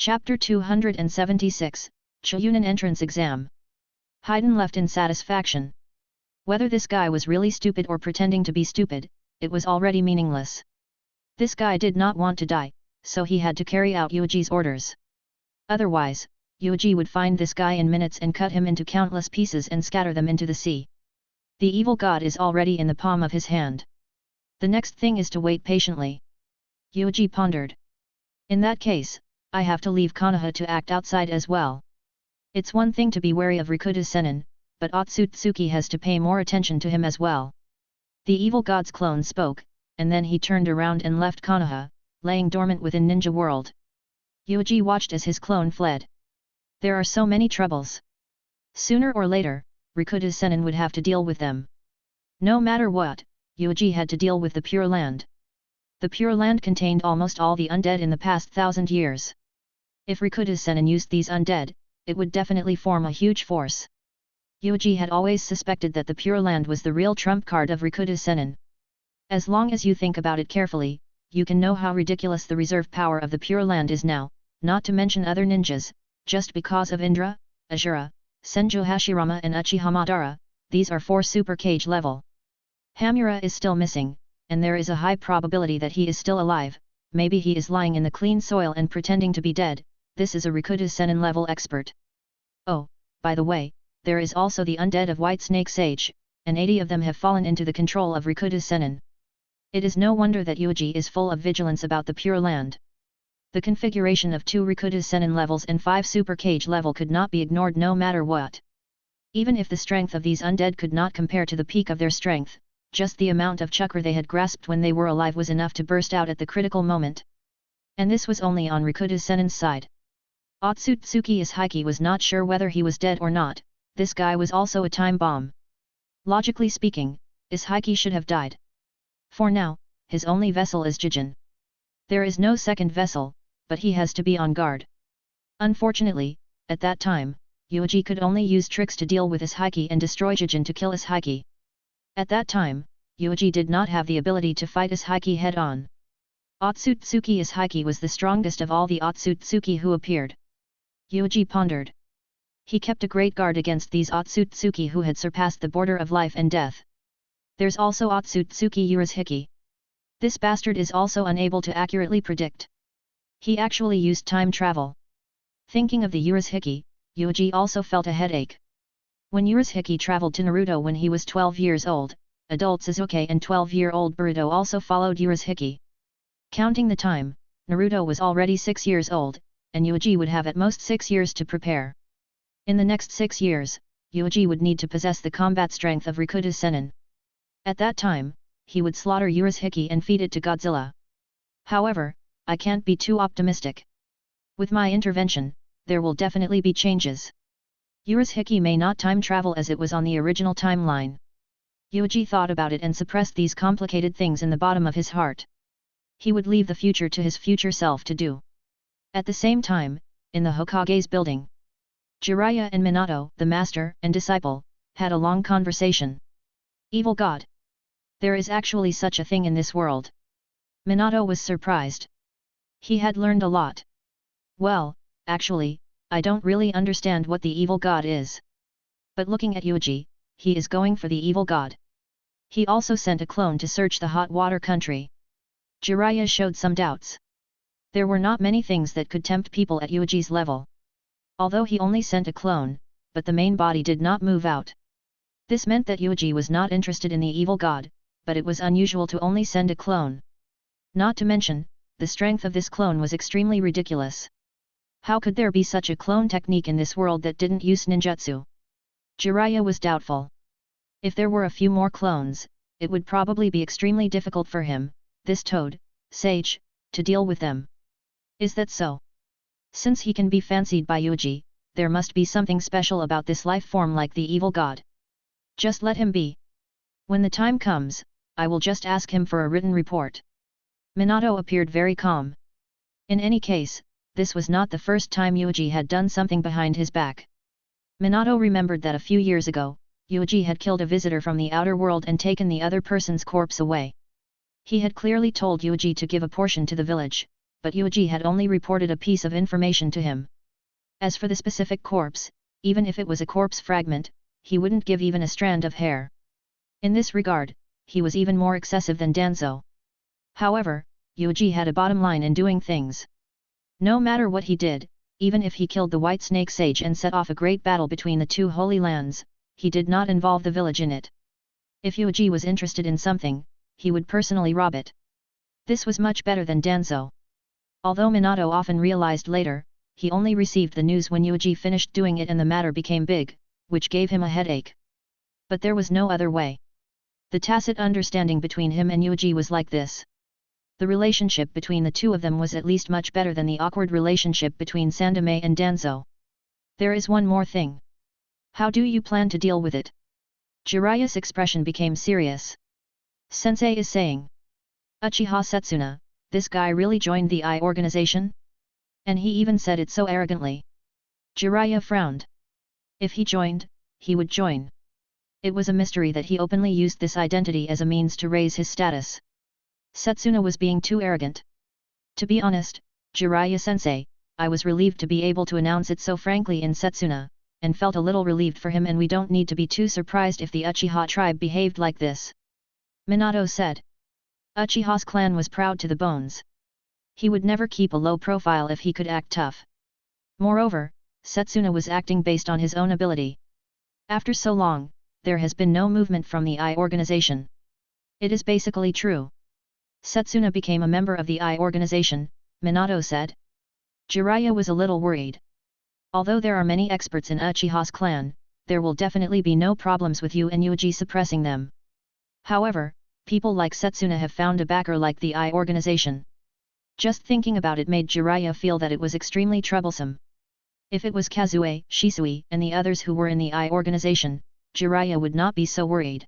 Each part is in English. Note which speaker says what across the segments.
Speaker 1: Chapter 276, Chiyunin Entrance Exam. Haydn left in satisfaction. Whether this guy was really stupid or pretending to be stupid, it was already meaningless. This guy did not want to die, so he had to carry out Yuuji's orders. Otherwise, Yuuji would find this guy in minutes and cut him into countless pieces and scatter them into the sea. The evil god is already in the palm of his hand. The next thing is to wait patiently. Yuuji pondered. In that case, I have to leave Konoha to act outside as well. It's one thing to be wary of Rikuta Sennin, but Otsutsuki has to pay more attention to him as well. The evil god's clone spoke, and then he turned around and left Konoha, laying dormant within Ninja World. Yuuji watched as his clone fled. There are so many troubles. Sooner or later, Rikuta Sennin would have to deal with them. No matter what, Yuuji had to deal with the Pure Land. The Pure Land contained almost all the undead in the past 1,000 years. If Rikuta Sennin used these undead, it would definitely form a huge force. Yuuji had always suspected that the Pure Land was the real trump card of Rikuta Sennin. As long as you think about it carefully, you can know how ridiculous the reserve power of the Pure Land is now, not to mention other ninjas, just because of Indra, Asura, Senju Hashirama and Uchiha Madara, these are 4 super cage level. Hamura is still missing, and there is a high probability that he is still alive. Maybe he is lying in the clean soil and pretending to be dead. This is a Rikuta Sennin level expert. Oh, by the way, there is also the undead of White Snake Sage, and 80 of them have fallen into the control of Rikuta Sennin. It is no wonder that Yuuji is full of vigilance about the Pure Land. The configuration of 2 Rikuta Sennin levels and 5 super cage level could not be ignored no matter what. Even if the strength of these undead could not compare to the peak of their strength, just the amount of chakra they had grasped when they were alive was enough to burst out at the critical moment. And this was only on Rikuta Sennin's side. Otsutsuki Ishiki was not sure whether he was dead or not. This guy was also a time bomb. Logically speaking, Ishiki should have died. For now, his only vessel is Jijin. There is no second vessel, but he has to be on guard. Unfortunately, at that time, Yuuji could only use tricks to deal with Ishiki and destroy Jijin to kill Ishiki. At that time, Yuuji did not have the ability to fight Ishiki head-on. Otsutsuki Ishiki was the strongest of all the Otsutsuki who appeared. Yuuji pondered. He kept a great guard against these Otsutsuki who had surpassed the border of life and death. There's also Otsutsuki Urashiki. This bastard is also unable to accurately predict. He actually used time travel. Thinking of the Urashiki, Yuuji also felt a headache. When Urashiki traveled to Naruto when he was 12 years old, adult Sasuke and 12-year-old Boruto also followed Urashiki. Counting the time, Naruto was already 6 years old, and Yuuji would have at most 6 years to prepare. In the next 6 years, Yuuji would need to possess the combat strength of Rikuta Sennin. At that time, he would slaughter Urashiki and feed it to Godzilla. However, I can't be too optimistic. With my intervention, there will definitely be changes. Urashiki may not time travel as it was on the original timeline. Yuuji thought about it and suppressed these complicated things in the bottom of his heart. He would leave the future to his future self to do. At the same time, in the Hokage's building, Jiraiya and Minato, the master and disciple, had a long conversation. Evil God! There is actually such a thing in this world. Minato was surprised. He had learned a lot. Well, actually, I don't really understand what the evil god is. But looking at Yuuji, he is going for the evil god. He also sent a clone to search the hot water country. Jiraiya showed some doubts. There were not many things that could tempt people at Yuuji's level. Although he only sent a clone, but the main body did not move out. This meant that Yuuji was not interested in the evil god, but it was unusual to only send a clone. Not to mention, the strength of this clone was extremely ridiculous. How could there be such a clone technique in this world that didn't use ninjutsu? Jiraiya was doubtful. If there were a few more clones, it would probably be extremely difficult for him, this toad, sage, to deal with them. Is that so? Since he can be fancied by Yuuji, there must be something special about this life form like the evil god. Just let him be. When the time comes, I will just ask him for a written report. Minato appeared very calm. In any case, this was not the first time Yuuji had done something behind his back. Minato remembered that a few years ago, Yuuji had killed a visitor from the outer world and taken the other person's corpse away. He had clearly told Yuuji to give a portion to the village, but Yuuji had only reported a piece of information to him. As for the specific corpse, even if it was a corpse fragment, he wouldn't give even a strand of hair. In this regard, he was even more excessive than Danzo. However, Yuuji had a bottom line in doing things. No matter what he did, even if he killed the White Snake Sage and set off a great battle between the two holy lands, he did not involve the village in it. If Yuuji was interested in something, he would personally rob it. This was much better than Danzo. Although Minato often realized later, he only received the news when Yuuji finished doing it and the matter became big, which gave him a headache. But there was no other way. The tacit understanding between him and Yuuji was like this. The relationship between the two of them was at least much better than the awkward relationship between Sandaime and Danzo. There is one more thing. How do you plan to deal with it? Jiraiya's expression became serious. Sensei is saying. Uchiha Setsuna, this guy really joined the I organization? And he even said it so arrogantly. Jiraiya frowned. If he joined, he would join. It was a mystery that he openly used this identity as a means to raise his status. Setsuna was being too arrogant. To be honest, Jiraiya-sensei, I was relieved to be able to announce it so frankly in Setsuna, and felt a little relieved for him, and we don't need to be too surprised if the Uchiha tribe behaved like this. Minato said. Uchiha's clan was proud to the bones. He would never keep a low profile if he could act tough. Moreover, Setsuna was acting based on his own ability. After so long, there has been no movement from the I organization. It is basically true. Setsuna became a member of the I organization, Minato said. Jiraiya was a little worried. Although there are many experts in Uchiha's clan, there will definitely be no problems with you and Yuuji suppressing them. However, people like Setsuna have found a backer like the I organization. Just thinking about it made Jiraiya feel that it was extremely troublesome. If it was Kazue, Shisui, and the others who were in the I organization, Jiraiya would not be so worried.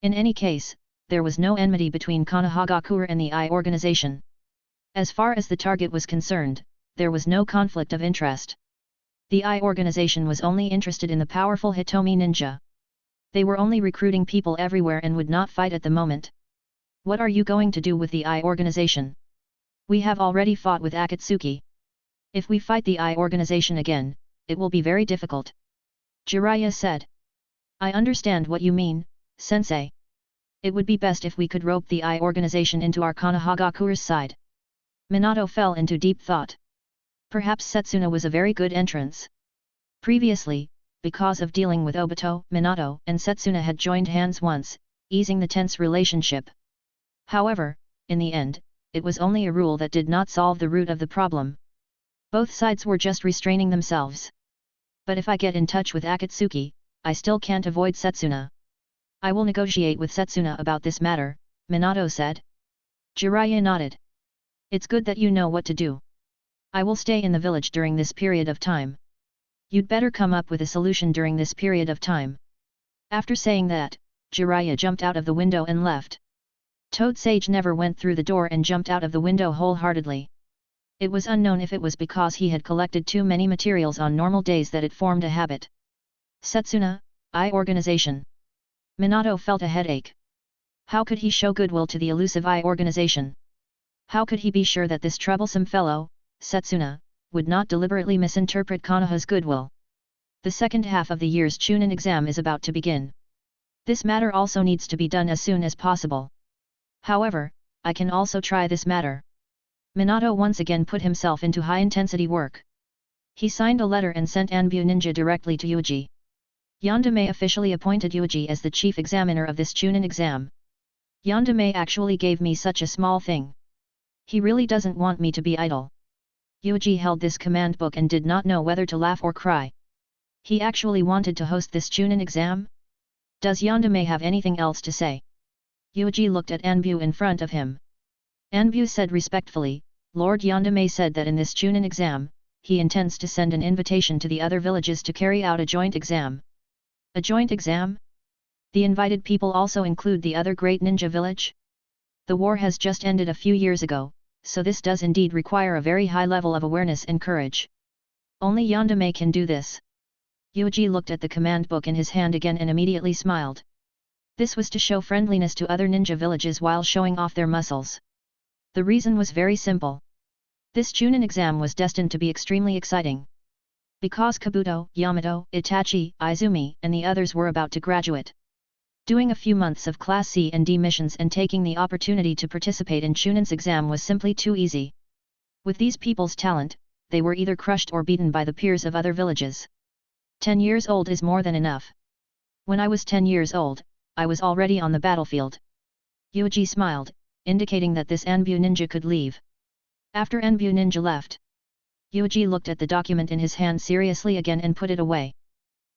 Speaker 1: In any case, there was no enmity between Konoha and the I organization. As far as the target was concerned, there was no conflict of interest. The I organization was only interested in the powerful Hitomi ninja. They were only recruiting people everywhere and would not fight at the moment. What are you going to do with the I organization? We have already fought with Akatsuki. If we fight the I organization again, it will be very difficult. Jiraiya said. I understand what you mean, sensei. It would be best if we could rope the I organization into our Konohagakure's side. Minato fell into deep thought. Perhaps Setsuna was a very good entrance. Previously, because of dealing with Obito, Minato and Setsuna had joined hands once, easing the tense relationship. However, in the end, it was only a rule that did not solve the root of the problem. Both sides were just restraining themselves. But if I get in touch with Akatsuki, I still can't avoid Setsuna. I will negotiate with Setsuna about this matter, Minato said. Jiraiya nodded. It's good that you know what to do. I will stay in the village during this period of time. You'd better come up with a solution during this period of time. After saying that, Jiraiya jumped out of the window and left. Toad Sage never went through the door and jumped out of the window wholeheartedly. It was unknown if it was because he had collected too many materials on normal days that it formed a habit. Setsuna, I organization. Minato felt a headache. How could he show goodwill to the elusive I organization? How could he be sure that this troublesome fellow, Setsuna, would not deliberately misinterpret Konoha's goodwill? The second half of the year's Chunin exam is about to begin. This matter also needs to be done as soon as possible. However, I can also try this matter. Minato once again put himself into high-intensity work. He signed a letter and sent Anbu Ninja directly to Yuuji. Yandere officially appointed Yuuji as the chief examiner of this Chunin exam. Yandere actually gave me such a small thing. He really doesn't want me to be idle. Yuuji held this command book and did not know whether to laugh or cry. He actually wanted to host this Chunin exam? Does Yandere have anything else to say? Yuuji looked at Anbu in front of him. Anbu said respectfully, Lord Yandere said that in this Chunin exam, he intends to send an invitation to the other villages to carry out a joint exam. A joint exam? The invited people also include the other great ninja village? The war has just ended a few years ago, so this does indeed require a very high level of awareness and courage. Only Yandere can do this. Yuuji looked at the command book in his hand again and immediately smiled. This was to show friendliness to other ninja villages while showing off their muscles. The reason was very simple. This Chunin exam was destined to be extremely exciting. Because Kabuto, Yamato, Itachi, Izumi, and the others were about to graduate. Doing a few months of Class C and D missions and taking the opportunity to participate in Chunin's exam was simply too easy. With these people's talent, they were either crushed or beaten by the peers of other villages. 10 years old is more than enough. When I was 10 years old, I was already on the battlefield. Yuuji smiled, indicating that this Anbu ninja could leave. After Anbu ninja left, Yuuji looked at the document in his hand seriously again and put it away.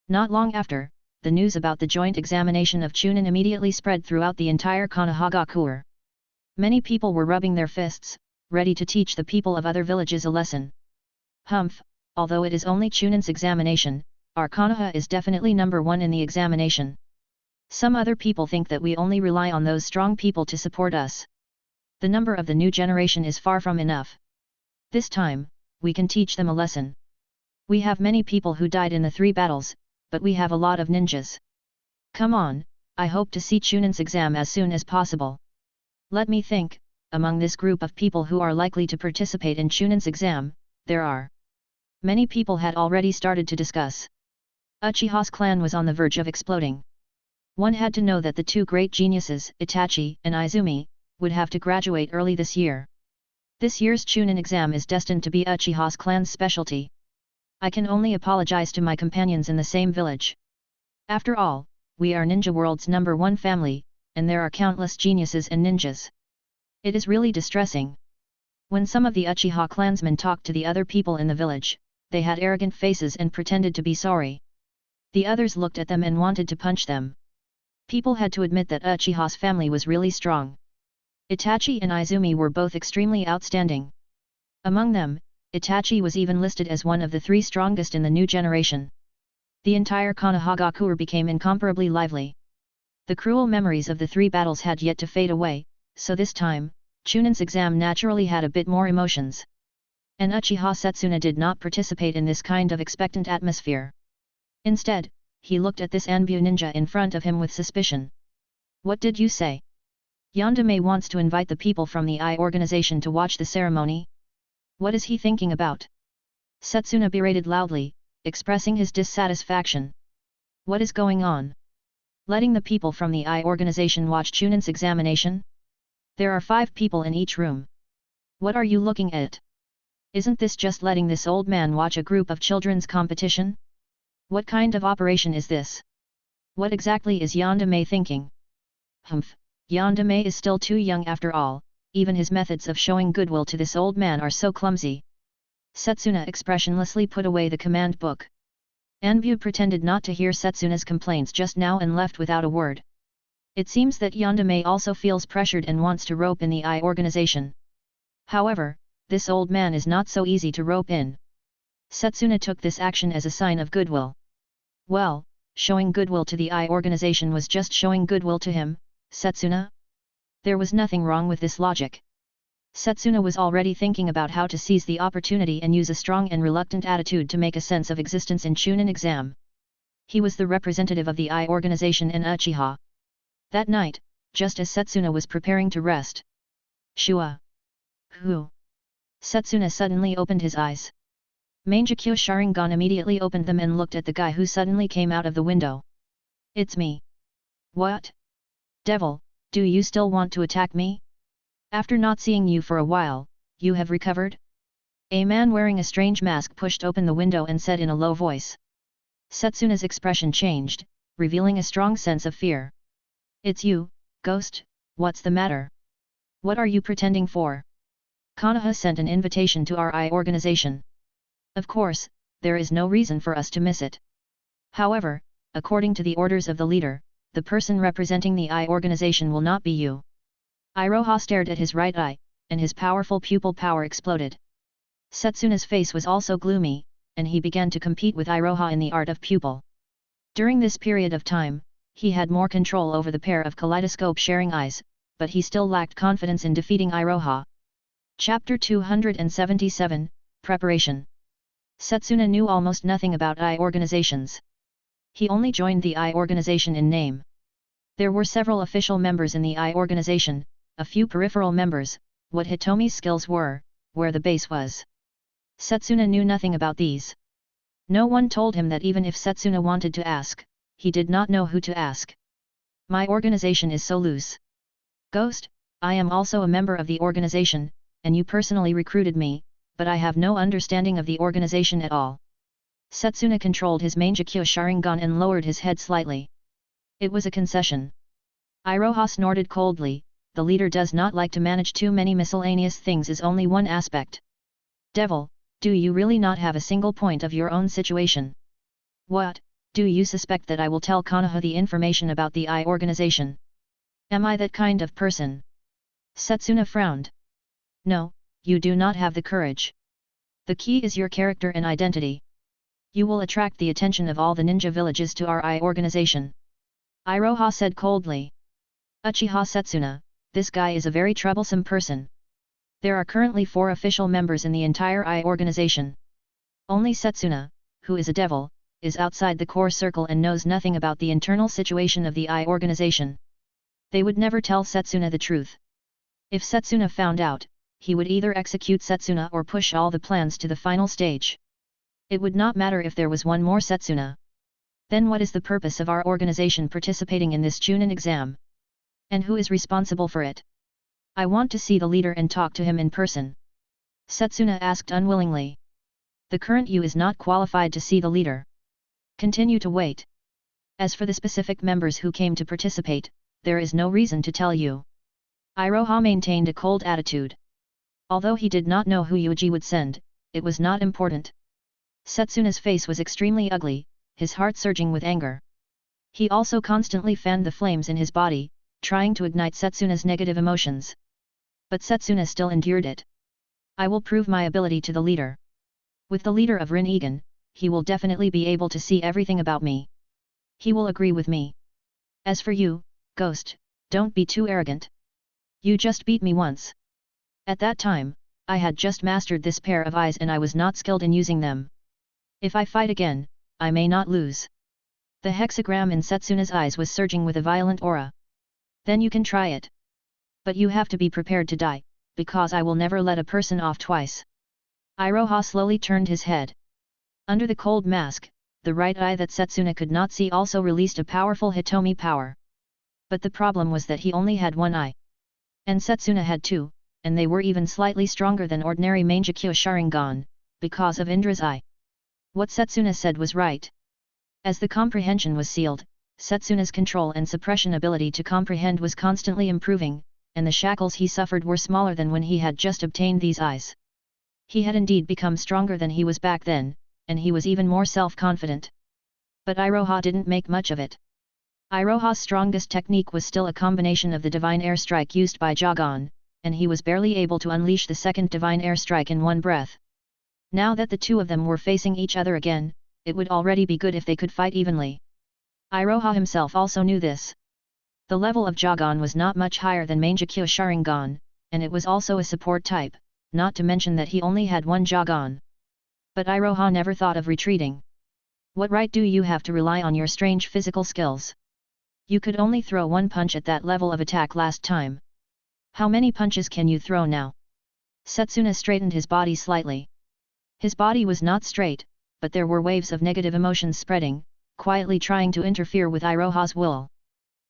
Speaker 1: Not long after, the news about the joint examination of Chunin immediately spread throughout the entire Konoha. Many people were rubbing their fists, ready to teach the people of other villages a lesson. Humph, although it is only Chunin's examination, our Konoha is definitely number one in the examination. Some other people think that we only rely on those strong people to support us. The number of the new generation is far from enough. This time, we can teach them a lesson. We have many people who died in the 3 battles, but we have a lot of ninjas. Come on, I hope to see Chunin's exam as soon as possible. Let me think, among this group of people who are likely to participate in Chunin's exam, there are. Many people had already started to discuss. Uchiha's clan was on the verge of exploding. One had to know that the 2 great geniuses, Itachi and Izumi, would have to graduate early this year. This year's Chunin exam is destined to be Uchiha's clan's specialty. I can only apologize to my companions in the same village. After all, we are Ninja World's #1 family, and there are countless geniuses and ninjas. It is really distressing. When some of the Uchiha clansmen talked to the other people in the village, they had arrogant faces and pretended to be sorry. The others looked at them and wanted to punch them. People had to admit that Uchiha's family was really strong. Itachi and Izumi were both extremely outstanding. Among them, Itachi was even listed as one of the 3 strongest in the new generation. The entire Konoha became incomparably lively. The cruel memories of the 3 battles had yet to fade away, so this time, Chunin's exam naturally had a bit more emotions. And Uchiha Setsuna did not participate in this kind of expectant atmosphere. Instead, he looked at this Anbu ninja in front of him with suspicion. What did you say? Yandere wants to invite the people from the I organization to watch the ceremony? What is he thinking about? Setsuna berated loudly, expressing his dissatisfaction. What is going on? Letting the people from the I organization watch Chunin's examination? There are 5 people in each room. What are you looking at? Isn't this just letting this old man watch a group of children's competition? What kind of operation is this? What exactly is Yandere thinking? Humph, Yandere is still too young after all, even his methods of showing goodwill to this old man are so clumsy. Setsuna expressionlessly put away the command book. Anbu pretended not to hear Setsuna's complaints just now and left without a word. It seems that Yandere also feels pressured and wants to rope in the I organization. However, this old man is not so easy to rope in. Setsuna took this action as a sign of goodwill. Well, showing goodwill to the I organization was just showing goodwill to him, Setsuna? There was nothing wrong with this logic. Setsuna was already thinking about how to seize the opportunity and use a strong and reluctant attitude to make a sense of existence in Chunin exam. He was the representative of the I organization in Uchiha. That night, just as Setsuna was preparing to rest. Shua. Who? Setsuna suddenly opened his eyes. Mangekyo Sharingan immediately opened them and looked at the guy who suddenly came out of the window. It's me. What? Devil, do you still want to attack me? After not seeing you for a while, you have recovered? A man wearing a strange mask pushed open the window and said in a low voice. Setsuna's expression changed, revealing a strong sense of fear. It's you, ghost, what's the matter? What are you pretending for? Konoha sent an invitation to our I organization. Of course, there is no reason for us to miss it. However, according to the orders of the leader, the person representing the I organization will not be you. Iroha stared at his right eye, and his powerful pupil power exploded. Setsuna's face was also gloomy, and he began to compete with Iroha in the art of pupil. During this period of time, he had more control over the pair of kaleidoscope-sharing eyes, but he still lacked confidence in defeating Iroha. Chapter 277, Preparation. Setsuna knew almost nothing about I organizations. He only joined the I organization in name. There were several official members in the I organization, a few peripheral members. What Hitomi's skills were, where the base was. Setsuna knew nothing about these. No one told him that even if Setsuna wanted to ask, he did not know who to ask. My organization is so loose. Ghost, I am also a member of the organization, and you personally recruited me, but I have no understanding of the organization at all. Setsuna controlled his Mangekyo Sharingan and lowered his head slightly. It was a concession. Iroha snorted coldly. The leader does not like to manage too many miscellaneous things is only one aspect. Devil, do you really not have a single point of your own situation? What, do you suspect that I will tell Konoha the information about the I organization? Am I that kind of person? Setsuna frowned. No, you do not have the courage. The key is your character and identity. You will attract the attention of all the ninja villages to our I organization. Iroha said coldly. Uchiha Setsuna, this guy is a very troublesome person. There are currently 4 official members in the entire I organization. Only Setsuna, who is a devil, is outside the core circle and knows nothing about the internal situation of the I organization. They would never tell Setsuna the truth. If Setsuna found out, he would either execute Setsuna or push all the plans to the final stage. It would not matter if there was one more Setsuna. Then what is the purpose of our organization participating in this Chunin exam? And who is responsible for it? I want to see the leader and talk to him in person. Setsuna asked unwillingly. The current you is not qualified to see the leader. Continue to wait. As for the specific members who came to participate, there is no reason to tell you. Iroha maintained a cold attitude. Although he did not know who Yuuji would send, it was not important. Setsuna's face was extremely ugly, his heart surging with anger. He also constantly fanned the flames in his body, trying to ignite Setsuna's negative emotions. But Setsuna still endured it. I will prove my ability to the leader. With the leader of Rin Egan, he will definitely be able to see everything about me. He will agree with me. As for you, Ghost, don't be too arrogant. You just beat me once. At that time, I had just mastered this pair of eyes and I was not skilled in using them. If I fight again, I may not lose. The hexagram in Setsuna's eyes was surging with a violent aura. Then you can try it. But you have to be prepared to die, because I will never let a person off twice. Iroha slowly turned his head. Under the cold mask, the right eye that Setsuna could not see also released a powerful Hitomi power. But the problem was that he only had one eye. And Setsuna had 2, and they were even slightly stronger than ordinary Mangekyo Sharingan, because of Indra's eye. What Setsuna said was right. As the comprehension was sealed, Setsuna's control and suppression ability to comprehend was constantly improving, and the shackles he suffered were smaller than when he had just obtained these eyes. He had indeed become stronger than he was back then, and he was even more self-confident. But Iroha didn't make much of it. Iroha's strongest technique was still a combination of the divine air strike used by Jagan, and he was barely able to unleash the second divine air strike in one breath. Now that the two of them were facing each other again, it would already be good if they could fight evenly. Iroha himself also knew this. The level of Jagan was not much higher than Mangekyo Sharingan, and it was also a support type, not to mention that he only had one Jagan. But Iroha never thought of retreating. What right do you have to rely on your strange physical skills? You could only throw one punch at that level of attack last time. How many punches can you throw now? Setsuna straightened his body slightly. His body was not straight, but there were waves of negative emotions spreading, quietly trying to interfere with Iroha's will.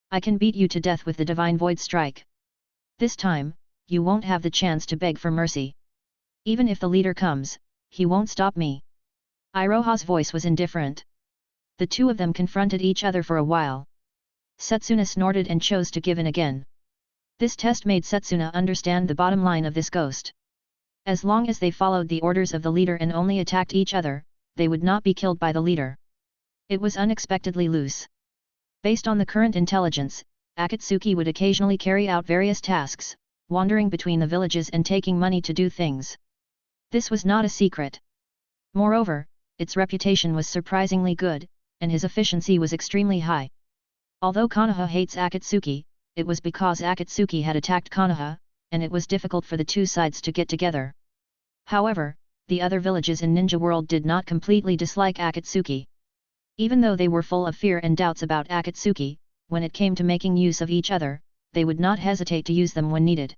Speaker 1: I can beat you to death with the Divine Void Strike. This time, you won't have the chance to beg for mercy. Even if the leader comes, he won't stop me. Iroha's voice was indifferent. The two of them confronted each other for a while. Setsuna snorted and chose to give in again. This test made Setsuna understand the bottom line of this ghost. As long as they followed the orders of the leader and only attacked each other, they would not be killed by the leader. It was unexpectedly loose. Based on the current intelligence, Akatsuki would occasionally carry out various tasks, wandering between the villages and taking money to do things. This was not a secret. Moreover, its reputation was surprisingly good, and his efficiency was extremely high. Although Konoha hates Akatsuki, it was because Akatsuki had attacked Konoha, and it was difficult for the two sides to get together. However, the other villages in Ninja World did not completely dislike Akatsuki. Even though they were full of fear and doubts about Akatsuki, when it came to making use of each other, they would not hesitate to use them when needed.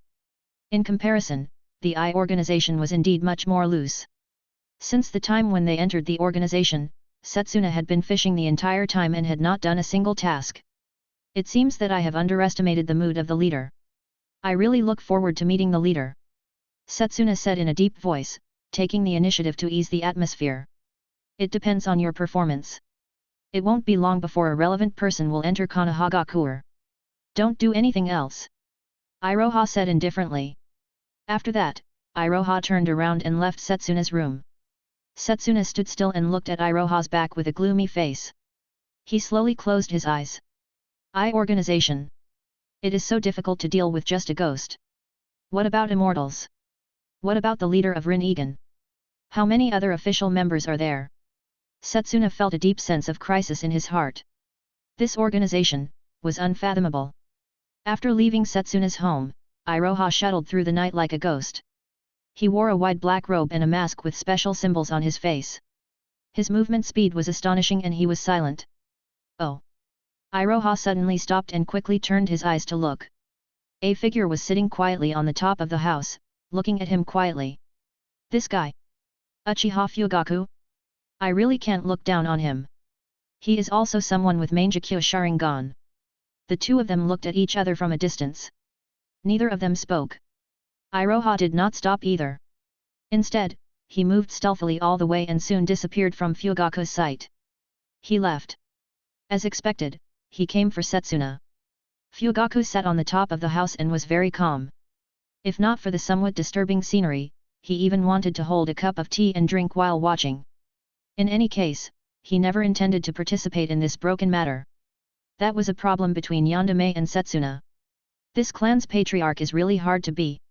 Speaker 1: In comparison, the I organization was indeed much more loose. Since the time when they entered the organization, Setsuna had been fishing the entire time and had not done a single task. It seems that I have underestimated the mood of the leader. I really look forward to meeting the leader. Setsuna said in a deep voice, taking the initiative to ease the atmosphere. It depends on your performance. It won't be long before a relevant person will enter Konohagakure. Don't do anything else. Iroha said indifferently. After that, Iroha turned around and left Setsuna's room. Setsuna stood still and looked at Iroha's back with a gloomy face. He slowly closed his eyes. I organization. It is so difficult to deal with just a ghost. What about immortals? What about the leader of Rin-Egan? How many other official members are there? Setsuna felt a deep sense of crisis in his heart. This organization was unfathomable. After leaving Setsuna's home, Iroha shuttled through the night like a ghost. He wore a wide black robe and a mask with special symbols on his face. His movement speed was astonishing and he was silent. Oh! Iroha suddenly stopped and quickly turned his eyes to look. A figure was sitting quietly on the top of the house, looking at him quietly. This guy? Uchiha Fugaku? I really can't look down on him. He is also someone with Mangekyo Sharingan. The two of them looked at each other from a distance. Neither of them spoke. Iroha did not stop either. Instead, he moved stealthily all the way and soon disappeared from Fugaku's sight. He left. As expected, he came for Setsuna. Fugaku sat on the top of the house and was very calm. If not for the somewhat disturbing scenery, he even wanted to hold a cup of tea and drink while watching. In any case, he never intended to participate in this broken matter. That was a problem between Yandere and Setsuna. This clan's patriarch is really hard to be.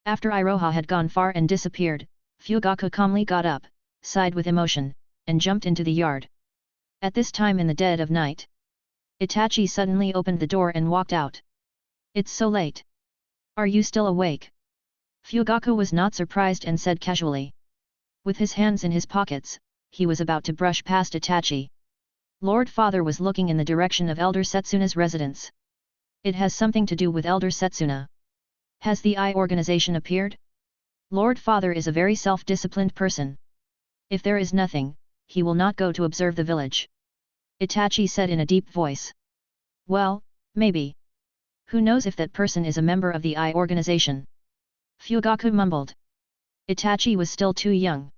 Speaker 1: After Iroha had gone far and disappeared, Fugaku calmly got up, sighed with emotion, and jumped into the yard. At this time in the dead of night, Itachi suddenly opened the door and walked out. It's so late. Are you still awake? Fugaku was not surprised and said casually. With his hands in his pockets, he was about to brush past Itachi. Lord Father was looking in the direction of Elder Setsuna's residence. It has something to do with Elder Setsuna. Has the I organization appeared? Lord Father is a very self-disciplined person. If there is nothing, he will not go to observe the village. Itachi said in a deep voice. Well, maybe. Who knows if that person is a member of the I organization? Fugaku mumbled. Itachi was still too young.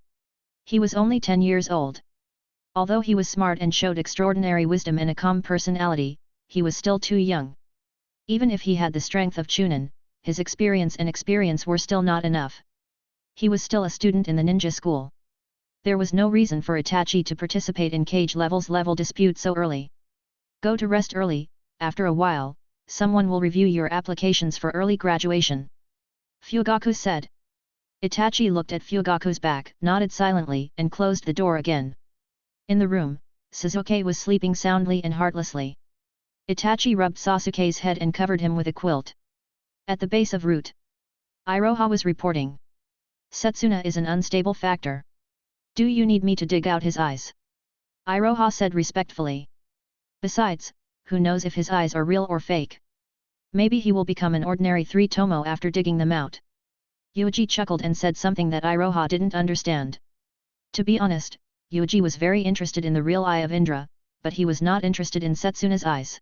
Speaker 1: He was only 10 years old. Although he was smart and showed extraordinary wisdom and a calm personality, he was still too young. Even if he had the strength of Chunin, his experience were still not enough. He was still a student in the ninja school. There was no reason for Itachi to participate in cage level dispute so early. Go to rest early, after a while, someone will review your applications for early graduation. Fugaku said. Itachi looked at Fugaku's back, nodded silently and closed the door again. In the room, Sasuke was sleeping soundly and heartlessly. Itachi rubbed Sasuke's head and covered him with a quilt. At the base of route, Iroha was reporting. Setsuna is an unstable factor. Do you need me to dig out his eyes? Iroha said respectfully. Besides, who knows if his eyes are real or fake? Maybe he will become an ordinary 3-tomo after digging them out. Yuuji chuckled and said something that Iroha didn't understand. To be honest, Yuuji was very interested in the real eye of Indra, but he was not interested in Setsuna's eyes.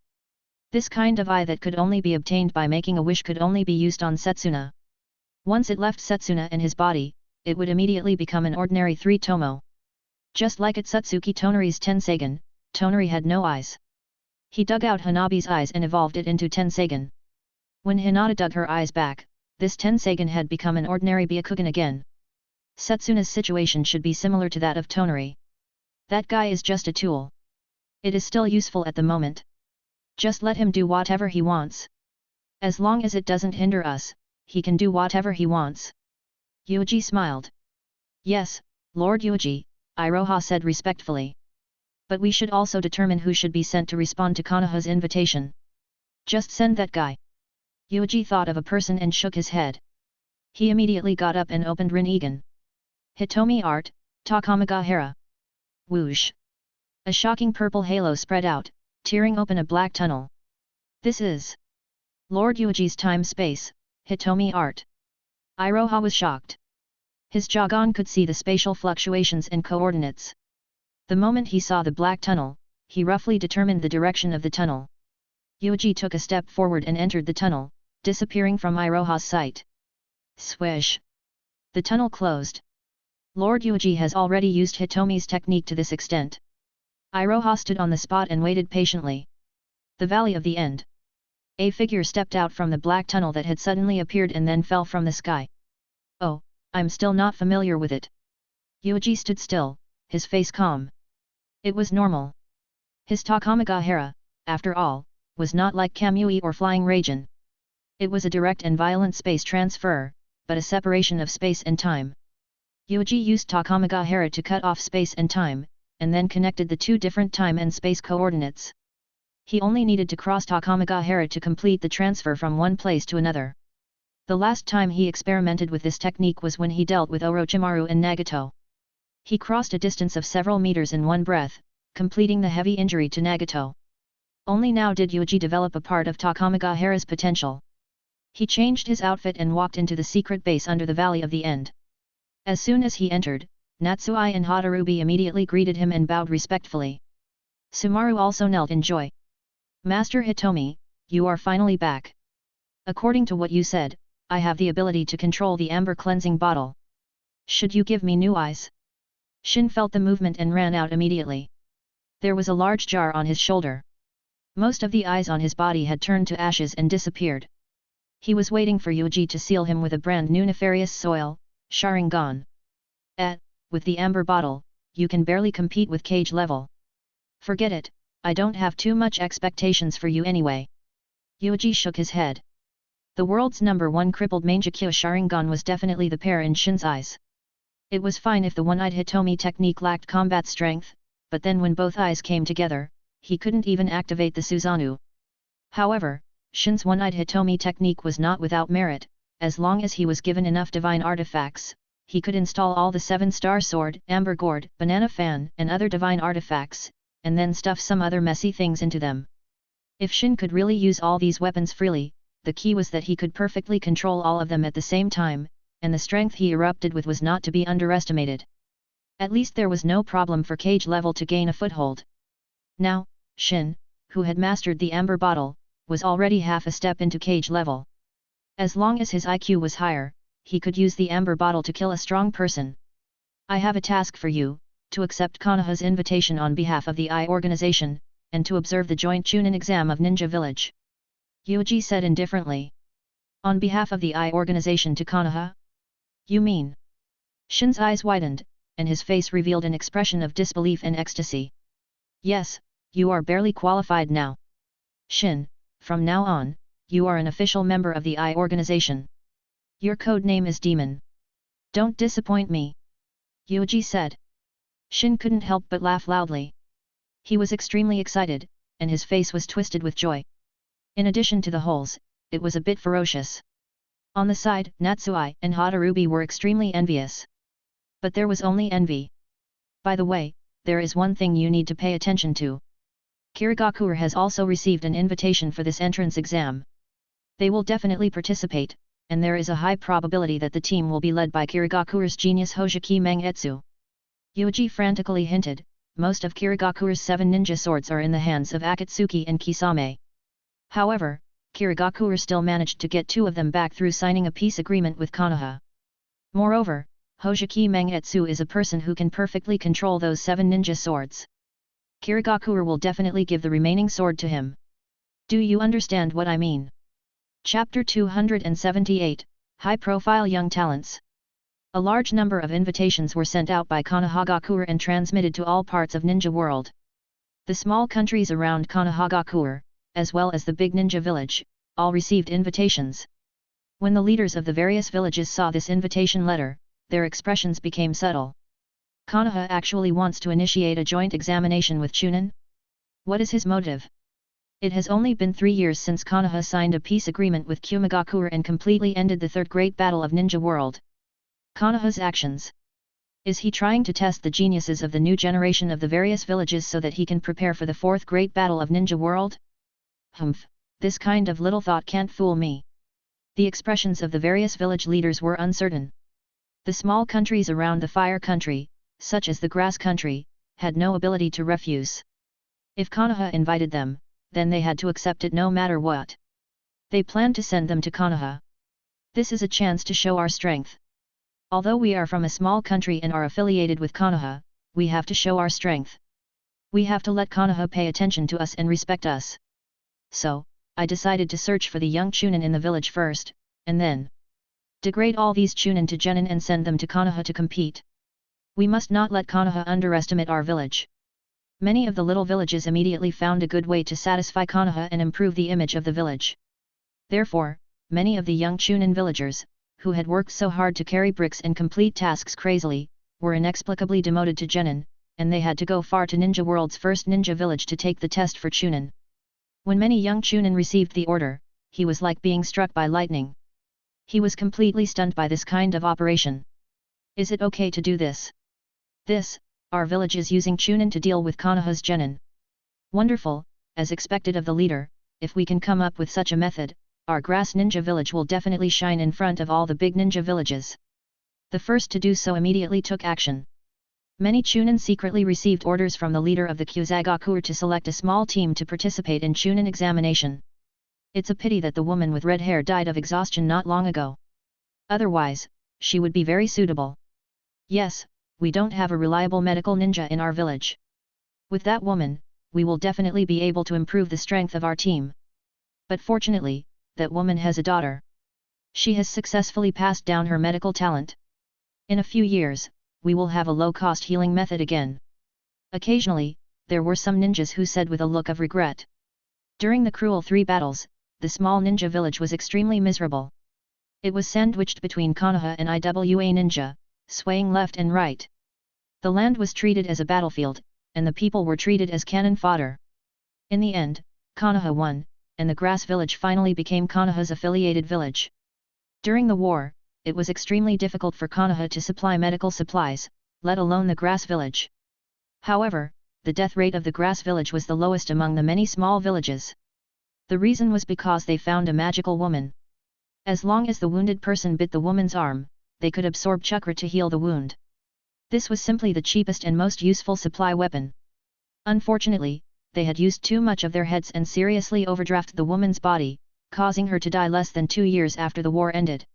Speaker 1: This kind of eye that could only be obtained by making a wish could only be used on Setsuna. Once it left Setsuna and his body, it would immediately become an ordinary 3-tomo. Just like at Satsuki Tonari's Tenseigan, Tonari had no eyes. He dug out Hanabi's eyes and evolved it into Tenseigan. When Hinata dug her eyes back, this Tenseigan had become an ordinary Byakugan again. Setsuna's situation should be similar to that of Tonari. That guy is just a tool. It is still useful at the moment. Just let him do whatever he wants. As long as it doesn't hinder us, he can do whatever he wants. Yuuji smiled. Yes, Lord Yuuji, Iroha said respectfully. But we should also determine who should be sent to respond to Konoha's invitation. Just send that guy. Yuuji thought of a person and shook his head. He immediately got up and opened Rin-Egan. Hitomi Art, Takamagahara. Whoosh! A shocking purple halo spread out, tearing open a black tunnel. This is Lord Yuuji's time-space, Hitomi Art. Iroha was shocked. His Jagan could see the spatial fluctuations and coordinates. The moment he saw the black tunnel, he roughly determined the direction of the tunnel. Yuuji took a step forward and entered the tunnel, disappearing from Iroha's sight. Swish! The tunnel closed. Lord Yuuji has already used Hitomi's technique to this extent. Iroha stood on the spot and waited patiently. The Valley of the End. A figure stepped out from the black tunnel that had suddenly appeared and then fell from the sky. Oh, I'm still not familiar with it. Yuuji stood still, his face calm. It was normal. His Takamagahara, after all, was not like Kamui or Flying Raijin. It was a direct and violent space transfer, but a separation of space and time. Yuuji used Takamagahara to cut off space and time, and then connected the two different time and space coordinates. He only needed to cross Takamagahara to complete the transfer from one place to another. The last time he experimented with this technique was when he dealt with Orochimaru and Nagato. He crossed a distance of several meters in one breath, completing the heavy injury to Nagato. Only now did Yuuji develop a part of Takamagahara's potential. He changed his outfit and walked into the secret base under the Valley of the End. As soon as he entered, Natsuai and Hadarubi immediately greeted him and bowed respectfully. Sumaru also knelt in joy. Master Hitomi, you are finally back. According to what you said, I have the ability to control the amber cleansing bottle. Should you give me new eyes? Shin felt the movement and ran out immediately. There was a large jar on his shoulder. Most of the eyes on his body had turned to ashes and disappeared. He was waiting for Yuuji to seal him with a brand new nefarious soil, Sharingan. With the amber bottle, you can barely compete with cage level. Forget it, I don't have too much expectations for you anyway. Yuuji shook his head. The world's #1 crippled Mangekyo Sharingan was definitely the pair in Shin's eyes. It was fine if the one-eyed Hitomi technique lacked combat strength, but then when both eyes came together, he couldn't even activate the Susanoo. However, Shin's one-eyed Hitomi technique was not without merit. As long as he was given enough divine artifacts, he could install all the 7-star sword, amber gourd, banana fan, and other divine artifacts, and then stuff some other messy things into them. If Shin could really use all these weapons freely, the key was that he could perfectly control all of them at the same time, and the strength he erupted with was not to be underestimated. At least there was no problem for cage level to gain a foothold. Now, Shin, who had mastered the amber bottle, was already half a step into cage level. As long as his IQ was higher, he could use the amber bottle to kill a strong person. I have a task for you, to accept Konoha's invitation on behalf of the I organization, and to observe the joint Chunin exam of Ninja Village. Yuuji said indifferently. On behalf of the I organization to Konoha? You mean? Shin's eyes widened, and his face revealed an expression of disbelief and ecstasy. Yes, you are barely qualified now. Shin, from now on, you are an official member of the I organization. Your code name is Demon. Don't disappoint me. Yuuji said. Shin couldn't help but laugh loudly. He was extremely excited, and his face was twisted with joy. In addition to the holes, it was a bit ferocious. On the side, Natsuai and Hadarubi were extremely envious. But there was only envy. By the way, there is one thing you need to pay attention to. Kirigakure has also received an invitation for this entrance exam. They will definitely participate, and there is a high probability that the team will be led by Kirigakure's genius Hojiki Mangetsu. Yuuji frantically hinted, most of Kirigakure's 7 ninja swords are in the hands of Akatsuki and Kisame. However, Kirigakure still managed to get 2 of them back through signing a peace agreement with Konoha. Moreover, Hojiki Mangetsu is a person who can perfectly control those 7 ninja swords. Kirigakure will definitely give the remaining sword to him. Do you understand what I mean? Chapter 278, High-Profile Young Talents. A large number of invitations were sent out by Konohagakure and transmitted to all parts of Ninja World. The small countries around Konohagakure, as well as the big ninja village, all received invitations. When the leaders of the various villages saw this invitation letter, their expressions became subtle. Konoha actually wants to initiate a joint examination with Chunin? What is his motive? It has only been 3 years since Konoha signed a peace agreement with Kumagakure and completely ended the 3rd Great Battle of Ninja World. Konoha's actions. Is he trying to test the geniuses of the new generation of the various villages so that he can prepare for the 4th Great Battle of Ninja World? This kind of little thought can't fool me. The expressions of the various village leaders were uncertain. The small countries around the fire country, such as the grass country, had no ability to refuse. If Konoha invited them, then they had to accept it no matter what. They planned to send them to Konoha. This is a chance to show our strength. Although we are from a small country and are affiliated with Konoha, we have to show our strength. We have to let Konoha pay attention to us and respect us. So, I decided to search for the young chunin in the village first, and then degrade all these chunin to genin and send them to Konoha to compete. We must not let Konoha underestimate our village. Many of the little villages immediately found a good way to satisfy Konoha and improve the image of the village. Therefore, many of the young chunin villagers, who had worked so hard to carry bricks and complete tasks crazily, were inexplicably demoted to genin, and they had to go far to Ninja World's first ninja village to take the test for chunin. When many young chunin received the order, he was like being struck by lightning. He was completely stunned by this kind of operation. Is it okay to do this? Our village is using chunin to deal with Konoha's genin. Wonderful, as expected of the leader, if we can come up with such a method, our grass ninja village will definitely shine in front of all the big ninja villages. The first to do so immediately took action. Many chunin secretly received orders from the leader of the Kyuzagakur to select a small team to participate in chunin examination. It's a pity that the woman with red hair died of exhaustion not long ago. Otherwise, she would be very suitable. Yes, we don't have a reliable medical ninja in our village. With that woman, we will definitely be able to improve the strength of our team. But fortunately, that woman has a daughter. She has successfully passed down her medical talent. In a few years, we will have a low-cost healing method again. Occasionally, there were some ninjas who said with a look of regret. During the cruel 3 battles, the small ninja village was extremely miserable. It was sandwiched between Konoha and Iwa ninja, swaying left and right. The land was treated as a battlefield, and the people were treated as cannon fodder. In the end, Konoha won, and the grass village finally became Konoha's affiliated village. During the war, it was extremely difficult for Konoha to supply medical supplies, let alone the grass village. However, the death rate of the grass village was the lowest among the many small villages. The reason was because they found a magical woman. As long as the wounded person bit the woman's arm, they could absorb chakra to heal the wound. This was simply the cheapest and most useful supply weapon. Unfortunately, they had used too much of their heads and seriously overdrafted the woman's body, causing her to die less than 2 years after the war ended.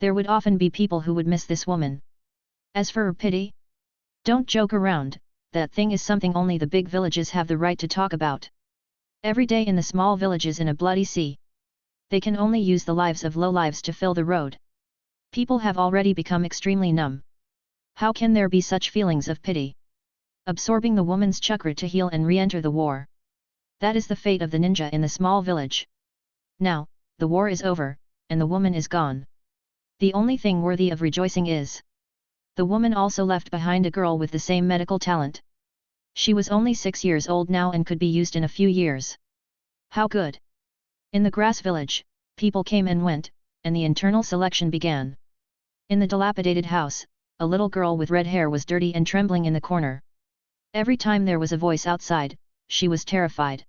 Speaker 1: There would often be people who would miss this woman. As for her pity? Don't joke around, that thing is something only the big villages have the right to talk about. Every day in the small villages in a bloody sea. They can only use the lives of lowlives to fill the road. People have already become extremely numb. How can there be such feelings of pity? Absorbing the woman's chakra to heal and re-enter the war. That is the fate of the ninja in the small village. Now, the war is over, and the woman is gone. The only thing worthy of rejoicing is the woman also left behind a girl with the same medical talent. She was only 6 years old now and could be used in a few years. How good! In the grass village, people came and went, and the internal selection began. In the dilapidated house, a little girl with red hair was dirty and trembling in the corner. Every time there was a voice outside, she was terrified.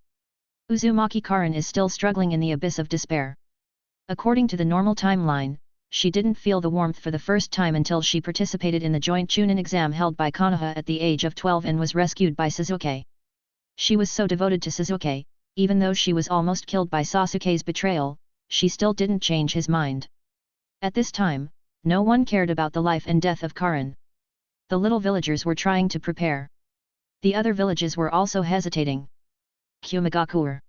Speaker 1: Uzumaki Karin is still struggling in the abyss of despair. According to the normal timeline, she didn't feel the warmth for the first time until she participated in the joint Chunin exam held by Konoha at the age of 12 and was rescued by Sasuke. She was so devoted to Sasuke, even though she was almost killed by Sasuke's betrayal, she still didn't change his mind. At this time, no one cared about the life and death of Karin. The little villagers were trying to prepare. The other villages were also hesitating. Kyumagakur.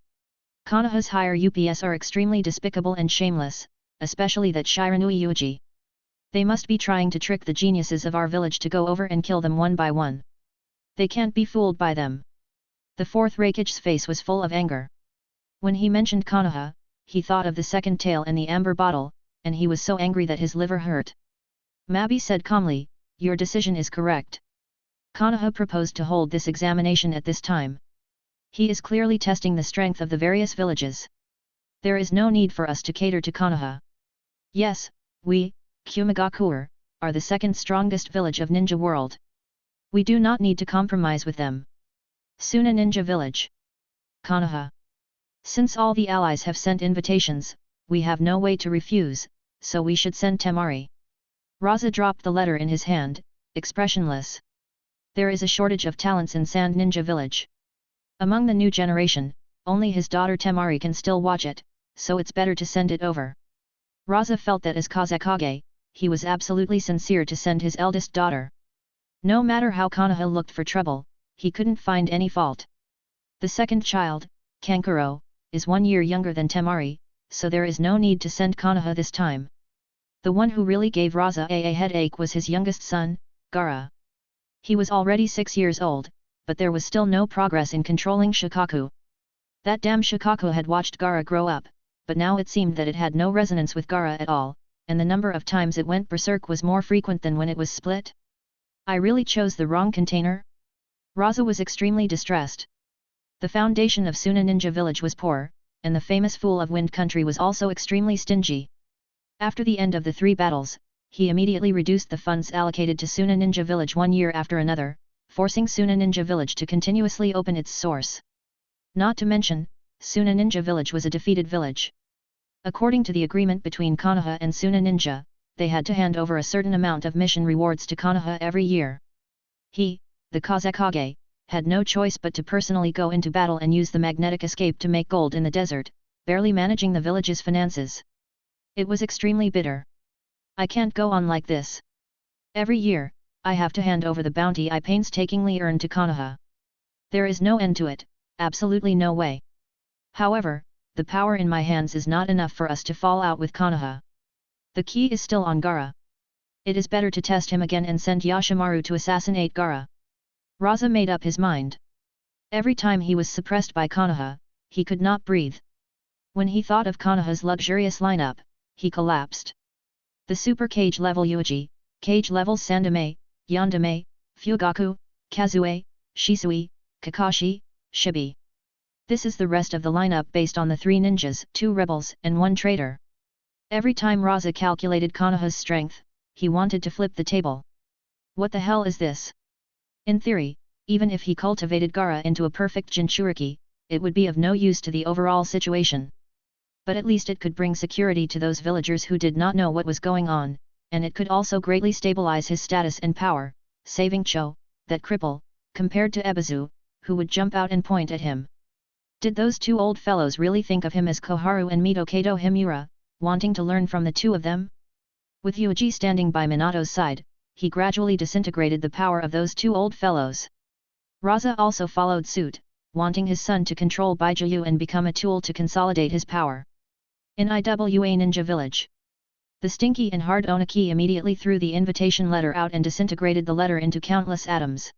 Speaker 1: Konoha's higher UPS are extremely despicable and shameless, especially that Shiranui Yuuji. They must be trying to trick the geniuses of our village to go over and kill them one by one. They can't be fooled by them. The fourth Rakich's face was full of anger. When he mentioned Konoha, he thought of the second tail and the amber bottle, and he was so angry that his liver hurt. Mabi said calmly, "Your decision is correct. Konoha proposed to hold this examination at this time. He is clearly testing the strength of the various villages. There is no need for us to cater to Konoha. Yes, we, Kyumagakur, are the second strongest village of Ninja World. We do not need to compromise with them. Soon a ninja village. Konoha. Since all the allies have sent invitations, we have no way to refuse, so we should send Temari. Raza dropped the letter in his hand, expressionless. There is a shortage of talents in Sand Ninja Village. Among the new generation, only his daughter Temari can still watch it, so it's better to send it over. Raza felt that as Kazekage, he was absolutely sincere to send his eldest daughter. No matter how Konoha looked for trouble, he couldn't find any fault. The second child, Kankuro, is 1 year younger than Temari, so there is no need to send Konoha this time. The one who really gave Raza a headache was his youngest son, Gaara. He was already 6 years old, but there was still no progress in controlling Shikaku. That damn Shikaku had watched Gaara grow up, but now it seemed that it had no resonance with Gaara at all, and the number of times it went berserk was more frequent than when it was split. I really chose the wrong container? Raza was extremely distressed. The foundation of Suna Ninja Village was poor, and the famous Fool of Wind Country was also extremely stingy. After the end of the 3 battles, he immediately reduced the funds allocated to Suna Ninja Village 1 year after another, forcing Suna Ninja Village to continuously open its source. Not to mention, Suna Ninja Village was a defeated village. According to the agreement between Konoha and Suna Ninja, they had to hand over a certain amount of mission rewards to Konoha every year. He, the Kazekage, had no choice but to personally go into battle and use the magnetic escape to make gold in the desert, barely managing the village's finances. It was extremely bitter. I can't go on like this. Every year, I have to hand over the bounty I painstakingly earned to Konoha. There is no end to it, absolutely no way. However, the power in my hands is not enough for us to fall out with Konoha. The key is still on Gaara. It is better to test him again and send Yashimaru to assassinate Gaara. Raza made up his mind. Every time he was suppressed by Konoha, he could not breathe. When he thought of Konoha's luxurious lineup, he collapsed. The super cage level Yuuji, cage levels Sandame, Yandame, Fugaku, Kazue, Shisui, Kakashi, Shibi. This is the rest of the lineup based on the 3 ninjas, 2 rebels and 1 traitor. Every time Raza calculated Konoha's strength, he wanted to flip the table. What the hell is this? In theory, even if he cultivated Gaara into a perfect Jinchuriki, it would be of no use to the overall situation. But at least it could bring security to those villagers who did not know what was going on, and it could also greatly stabilize his status and power, saving Cho, that cripple, compared to Ebizu, who would jump out and point at him. Did those 2 old fellows really think of him as Koharu and Mitokato Himura, wanting to learn from the 2 of them? With Yuuji standing by Minato's side, he gradually disintegrated the power of those 2 old fellows. Raza also followed suit, wanting his son to control Bijuu and become a tool to consolidate his power. In Iwa Ninja Village, the stinky and hard Oniki immediately threw the invitation letter out and disintegrated the letter into countless atoms.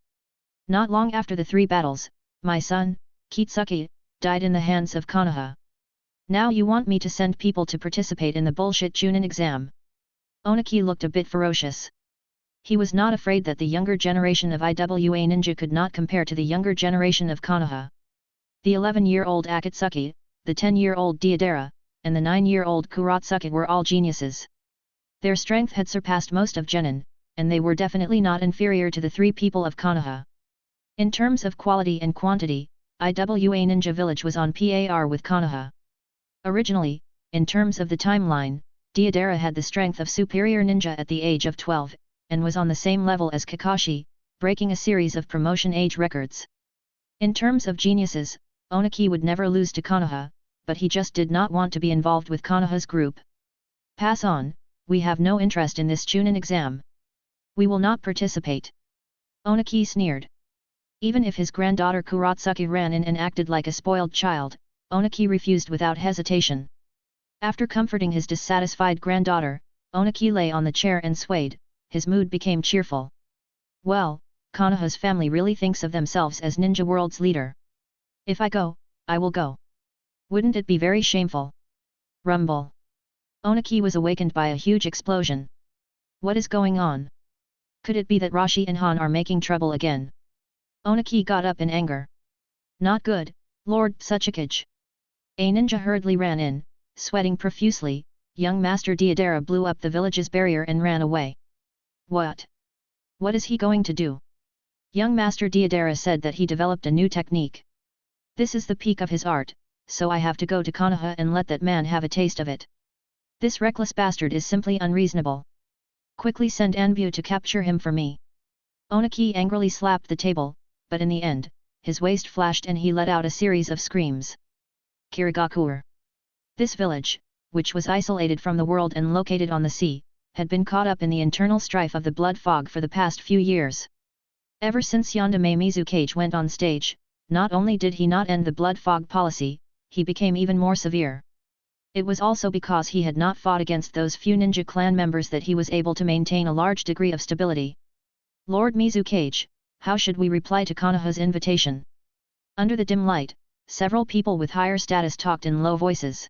Speaker 1: Not long after the 3 battles, my son, Kitsuki, died in the hands of Konoha. Now you want me to send people to participate in the bullshit Chunin exam? Oniki looked a bit ferocious. He was not afraid that the younger generation of Iwa Ninja could not compare to the younger generation of Konoha. The 11-year-old Akatsuki, the 10-year-old Deidara, and the 9-year-old Kuratsuki were all geniuses. Their strength had surpassed most of Genin, and they were definitely not inferior to the 3 people of Konoha. In terms of quality and quantity, Iwa Ninja Village was on par with Konoha. Originally, in terms of the timeline, Deidara had the strength of superior ninja at the age of 12, and was on the same level as Kakashi, breaking a series of promotion age records. In terms of geniuses, Oniki would never lose to Konoha, but he just did not want to be involved with Konoha's group. Pass on, we have no interest in this Chunin exam. We will not participate. Oniki sneered. Even if his granddaughter Kuratsuki ran in and acted like a spoiled child, Oniki refused without hesitation. After comforting his dissatisfied granddaughter, Oniki lay on the chair and swayed, his mood became cheerful. Well, Konoha's family really thinks of themselves as Ninja World's leader. If I go, I will go. Wouldn't it be very shameful? Rumble. Oniki was awakened by a huge explosion. What is going on? Could it be that Rashi and Han are making trouble again? Oniki got up in anger. Not good, Lord Tsuchikage. A ninja hurriedly ran in, sweating profusely. Young Master Deidara blew up the village's barrier and ran away. What? What is he going to do? Young Master Deidara said that he developed a new technique. This is the peak of his art, so I have to go to Konoha and let that man have a taste of it. This reckless bastard is simply unreasonable. Quickly send Anbu to capture him for me. Onaki angrily slapped the table, but in the end, his waist flashed and he let out a series of screams. Kirigakure. This village, which was isolated from the world and located on the sea, had been caught up in the internal strife of the blood fog for the past few years. Ever since Yandere Mizukage went on stage, not only did he not end the blood fog policy, he became even more severe. It was also because he had not fought against those few ninja clan members that he was able to maintain a large degree of stability. Lord Mizukage, how should we reply to Konoha's invitation? Under the dim light, several people with higher status talked in low voices.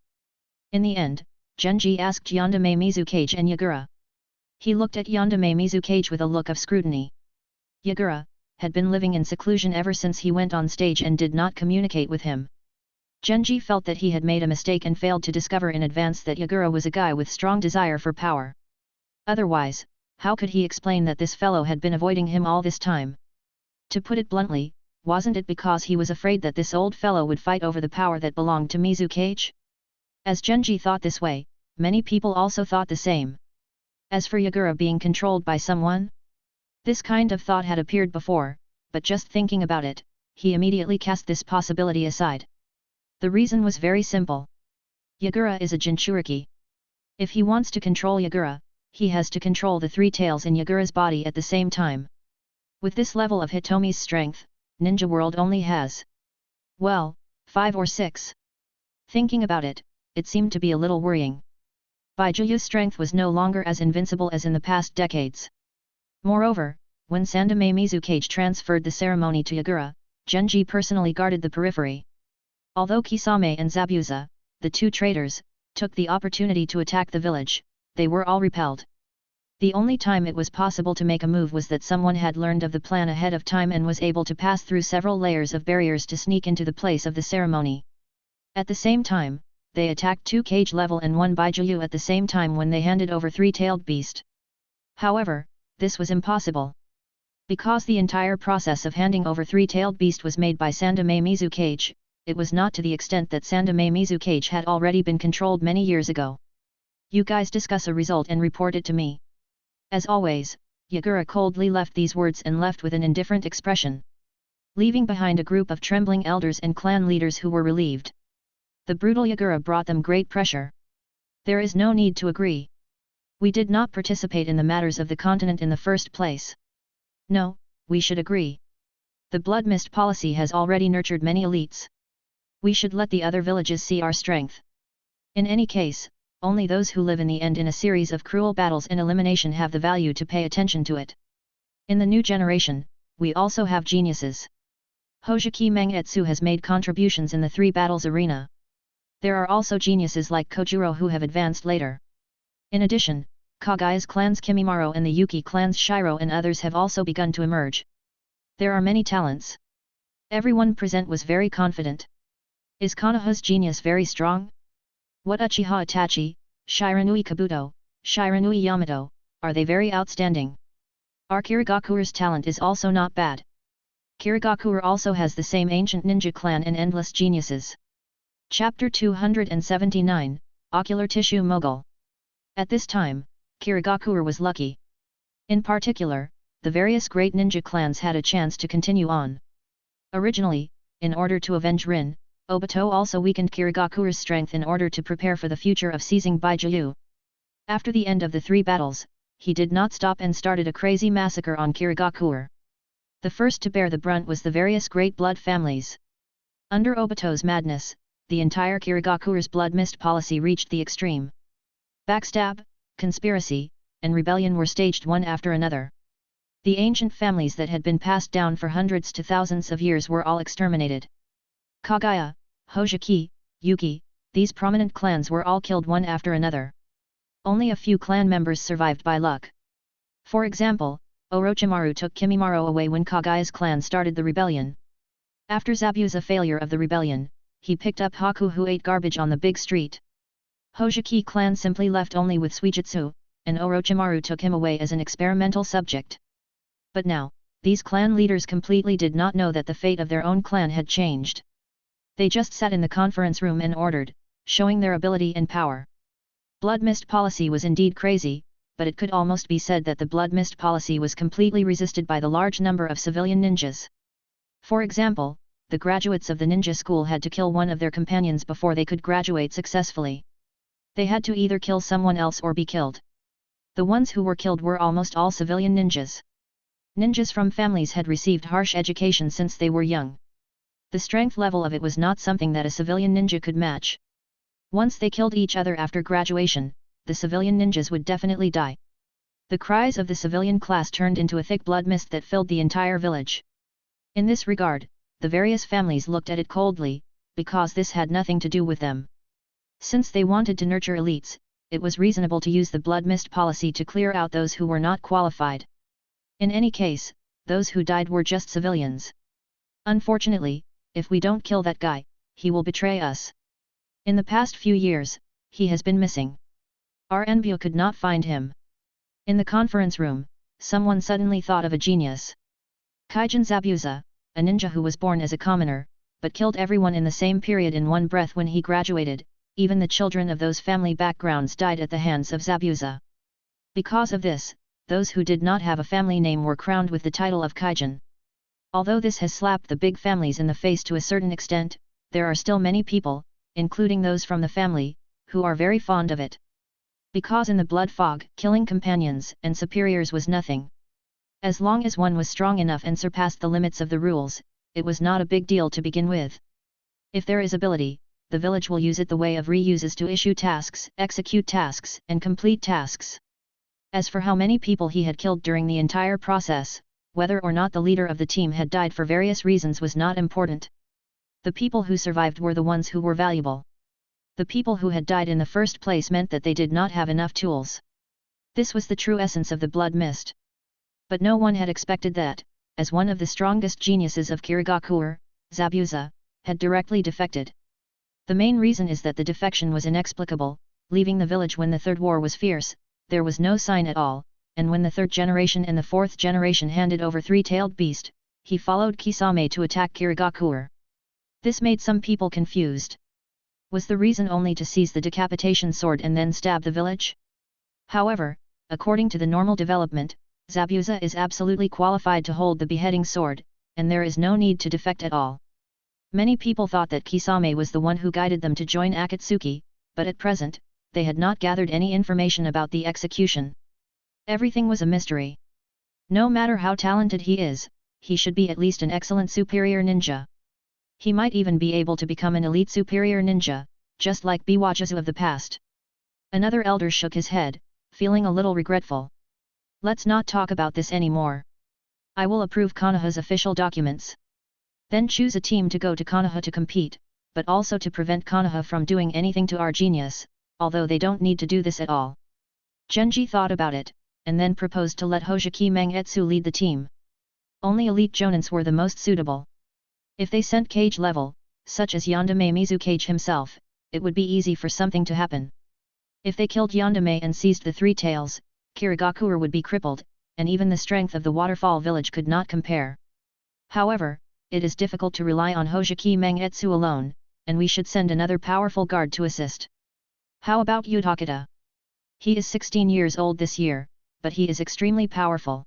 Speaker 1: In the end, Genji asked Yandere Mizukage and Yagura. He looked at Yandere Mizukage with a look of scrutiny. Yagura had been living in seclusion ever since he went on stage and did not communicate with him. Genji felt that he had made a mistake and failed to discover in advance that Yagura was a guy with strong desire for power. Otherwise, how could he explain that this fellow had been avoiding him all this time? To put it bluntly, wasn't it because he was afraid that this old fellow would fight over the power that belonged to Mizukage? As Genji thought this way, many people also thought the same. As for Yagura being controlled by someone? This kind of thought had appeared before, but just thinking about it, he immediately cast this possibility aside. The reason was very simple. Yagura is a Jinchuriki. If he wants to control Yagura, he has to control the three tails in Yagura's body at the same time. With this level of Hitomi's strength, Ninja World only has, well, 5 or 6. Thinking about it, it seemed to be a little worrying. Bijuu's strength was no longer as invincible as in the past decades. Moreover, when Sandame Mizukage transferred the ceremony to Yagura, Genji personally guarded the periphery. Although Kisame and Zabuza, the two traitors, took the opportunity to attack the village, they were all repelled. The only time it was possible to make a move was that someone had learned of the plan ahead of time and was able to pass through several layers of barriers to sneak into the place of the ceremony. At the same time, they attacked 2 cage level and 1 Bijuu at the same time when they handed over 3-tailed beast. However, this was impossible. Because the entire process of handing over 3-tailed beast was made by Sandame Mizukage, it was not to the extent that Sandame Mizukage had already been controlled many years ago. You guys discuss a result and report it to me. As always, Yagura coldly left these words and left with an indifferent expression, leaving behind a group of trembling elders and clan leaders who were relieved. The brutal Yagura brought them great pressure. There is no need to agree. We did not participate in the matters of the continent in the first place. No, we should agree. The blood mist policy has already nurtured many elites. We should let the other villages see our strength. In any case, only those who live in the end in a series of cruel battles and elimination have the value to pay attention to it. In the new generation, we also have geniuses. Hojiki Mangetsu has made contributions in the 3 battles arena. There are also geniuses like Kojuro who have advanced later. In addition, Kagaya's clan's Kimimaro and the Yuki clan's Shiro and others have also begun to emerge. There are many talents. Everyone present was very confident. Is Konoha's genius very strong? What Uchiha Itachi, Shiranui Kabuto, Shiranui Yamato, are they very outstanding? Our Kirigakure's talent is also not bad. Kirigakure also has the same ancient ninja clan and endless geniuses. Chapter 279, Ocular Tissue Mogul. At this time, Kirigakure was lucky. In particular, the various great ninja clans had a chance to continue on. Originally, in order to avenge Rin, Obito also weakened Kirigakure's strength in order to prepare for the future of seizing Bijuu. After the end of the 3 battles, he did not stop and started a crazy massacre on Kirigakure. The first to bear the brunt was the various great blood families. Under Obito's madness, the entire Kirigakure's blood mist policy reached the extreme. Backstab, conspiracy, and rebellion were staged one after another. The ancient families that had been passed down for hundreds to thousands of years were all exterminated. Kagaya, Hojiki, Yuki, these prominent clans were all killed one after another. Only a few clan members survived by luck. For example, Orochimaru took Kimimaro away when Kagaya's clan started the rebellion. After Zabuza's failure of the rebellion, he picked up Haku who ate garbage on the big street. Hojiki clan simply left only with Suijutsu, and Orochimaru took him away as an experimental subject. But now, these clan leaders completely did not know that the fate of their own clan had changed. They just sat in the conference room and ordered, showing their ability and power. Blood Mist policy was indeed crazy, but it could almost be said that the Blood Mist policy was completely resisted by the large number of civilian ninjas. For example, the graduates of the ninja school had to kill one of their companions before they could graduate successfully. They had to either kill someone else or be killed. The ones who were killed were almost all civilian ninjas. Ninjas from families had received harsh education since they were young. The strength level of it was not something that a civilian ninja could match. Once they killed each other after graduation, the civilian ninjas would definitely die. The cries of the civilian class turned into a thick blood mist that filled the entire village. In this regard, the various families looked at it coldly, because this had nothing to do with them. Since they wanted to nurture elites, it was reasonable to use the blood mist policy to clear out those who were not qualified. In any case, those who died were just civilians. Unfortunately, if we don't kill that guy, he will betray us. In the past few years, he has been missing. Our envoy could not find him. In the conference room, someone suddenly thought of a genius. Kaijin Zabuza, a ninja who was born as a commoner, but killed everyone in the same period in one breath when he graduated, even the children of those family backgrounds died at the hands of Zabuza. Because of this, those who did not have a family name were crowned with the title of Kaijin. Although this has slapped the big families in the face to a certain extent, there are still many people, including those from the family, who are very fond of it. Because in the blood fog, killing companions and superiors was nothing. As long as one was strong enough and surpassed the limits of the rules, it was not a big deal to begin with. If there is ability, the village will use it the way of reuses to issue tasks, execute tasks, and complete tasks. As for how many people he had killed during the entire process, whether or not the leader of the team had died for various reasons was not important. The people who survived were the ones who were valuable. The people who had died in the first place meant that they did not have enough tools. This was the true essence of the blood mist. But no one had expected that, as one of the strongest geniuses of Kirigakure, Zabuza, had directly defected. The main reason is that the defection was inexplicable. Leaving the village when the third war was fierce, there was no sign at all, and when the third generation and the fourth generation handed over three-tailed beast, he followed Kisame to attack Kirigakure. This made some people confused. Was the reason only to seize the decapitation sword and then stab the village? However, according to the normal development, Zabuza is absolutely qualified to hold the beheading sword, and there is no need to defect at all. Many people thought that Kisame was the one who guided them to join Akatsuki, but at present, they had not gathered any information about the execution. Everything was a mystery. No matter how talented he is, he should be at least an excellent superior ninja. He might even be able to become an elite superior ninja, just like Bijuudama of the past. Another elder shook his head, feeling a little regretful. Let's not talk about this anymore. I will approve Konoha's official documents. Then choose a team to go to Konoha to compete, but also to prevent Konoha from doing anything to our genius, although they don't need to do this at all. Genji thought about it, and then proposed to let Hojiki Mangetsu lead the team. Only elite jonins were the most suitable. If they sent Cage level, such as Yandame Mizukage himself, it would be easy for something to happen. If they killed Yandame and seized the Three Tails, Kirigakure would be crippled, and even the strength of the Waterfall village could not compare. However, it is difficult to rely on Hojiki Mangetsu alone, and we should send another powerful guard to assist. How about Utakata? He is 16 years old this year, but he is extremely powerful.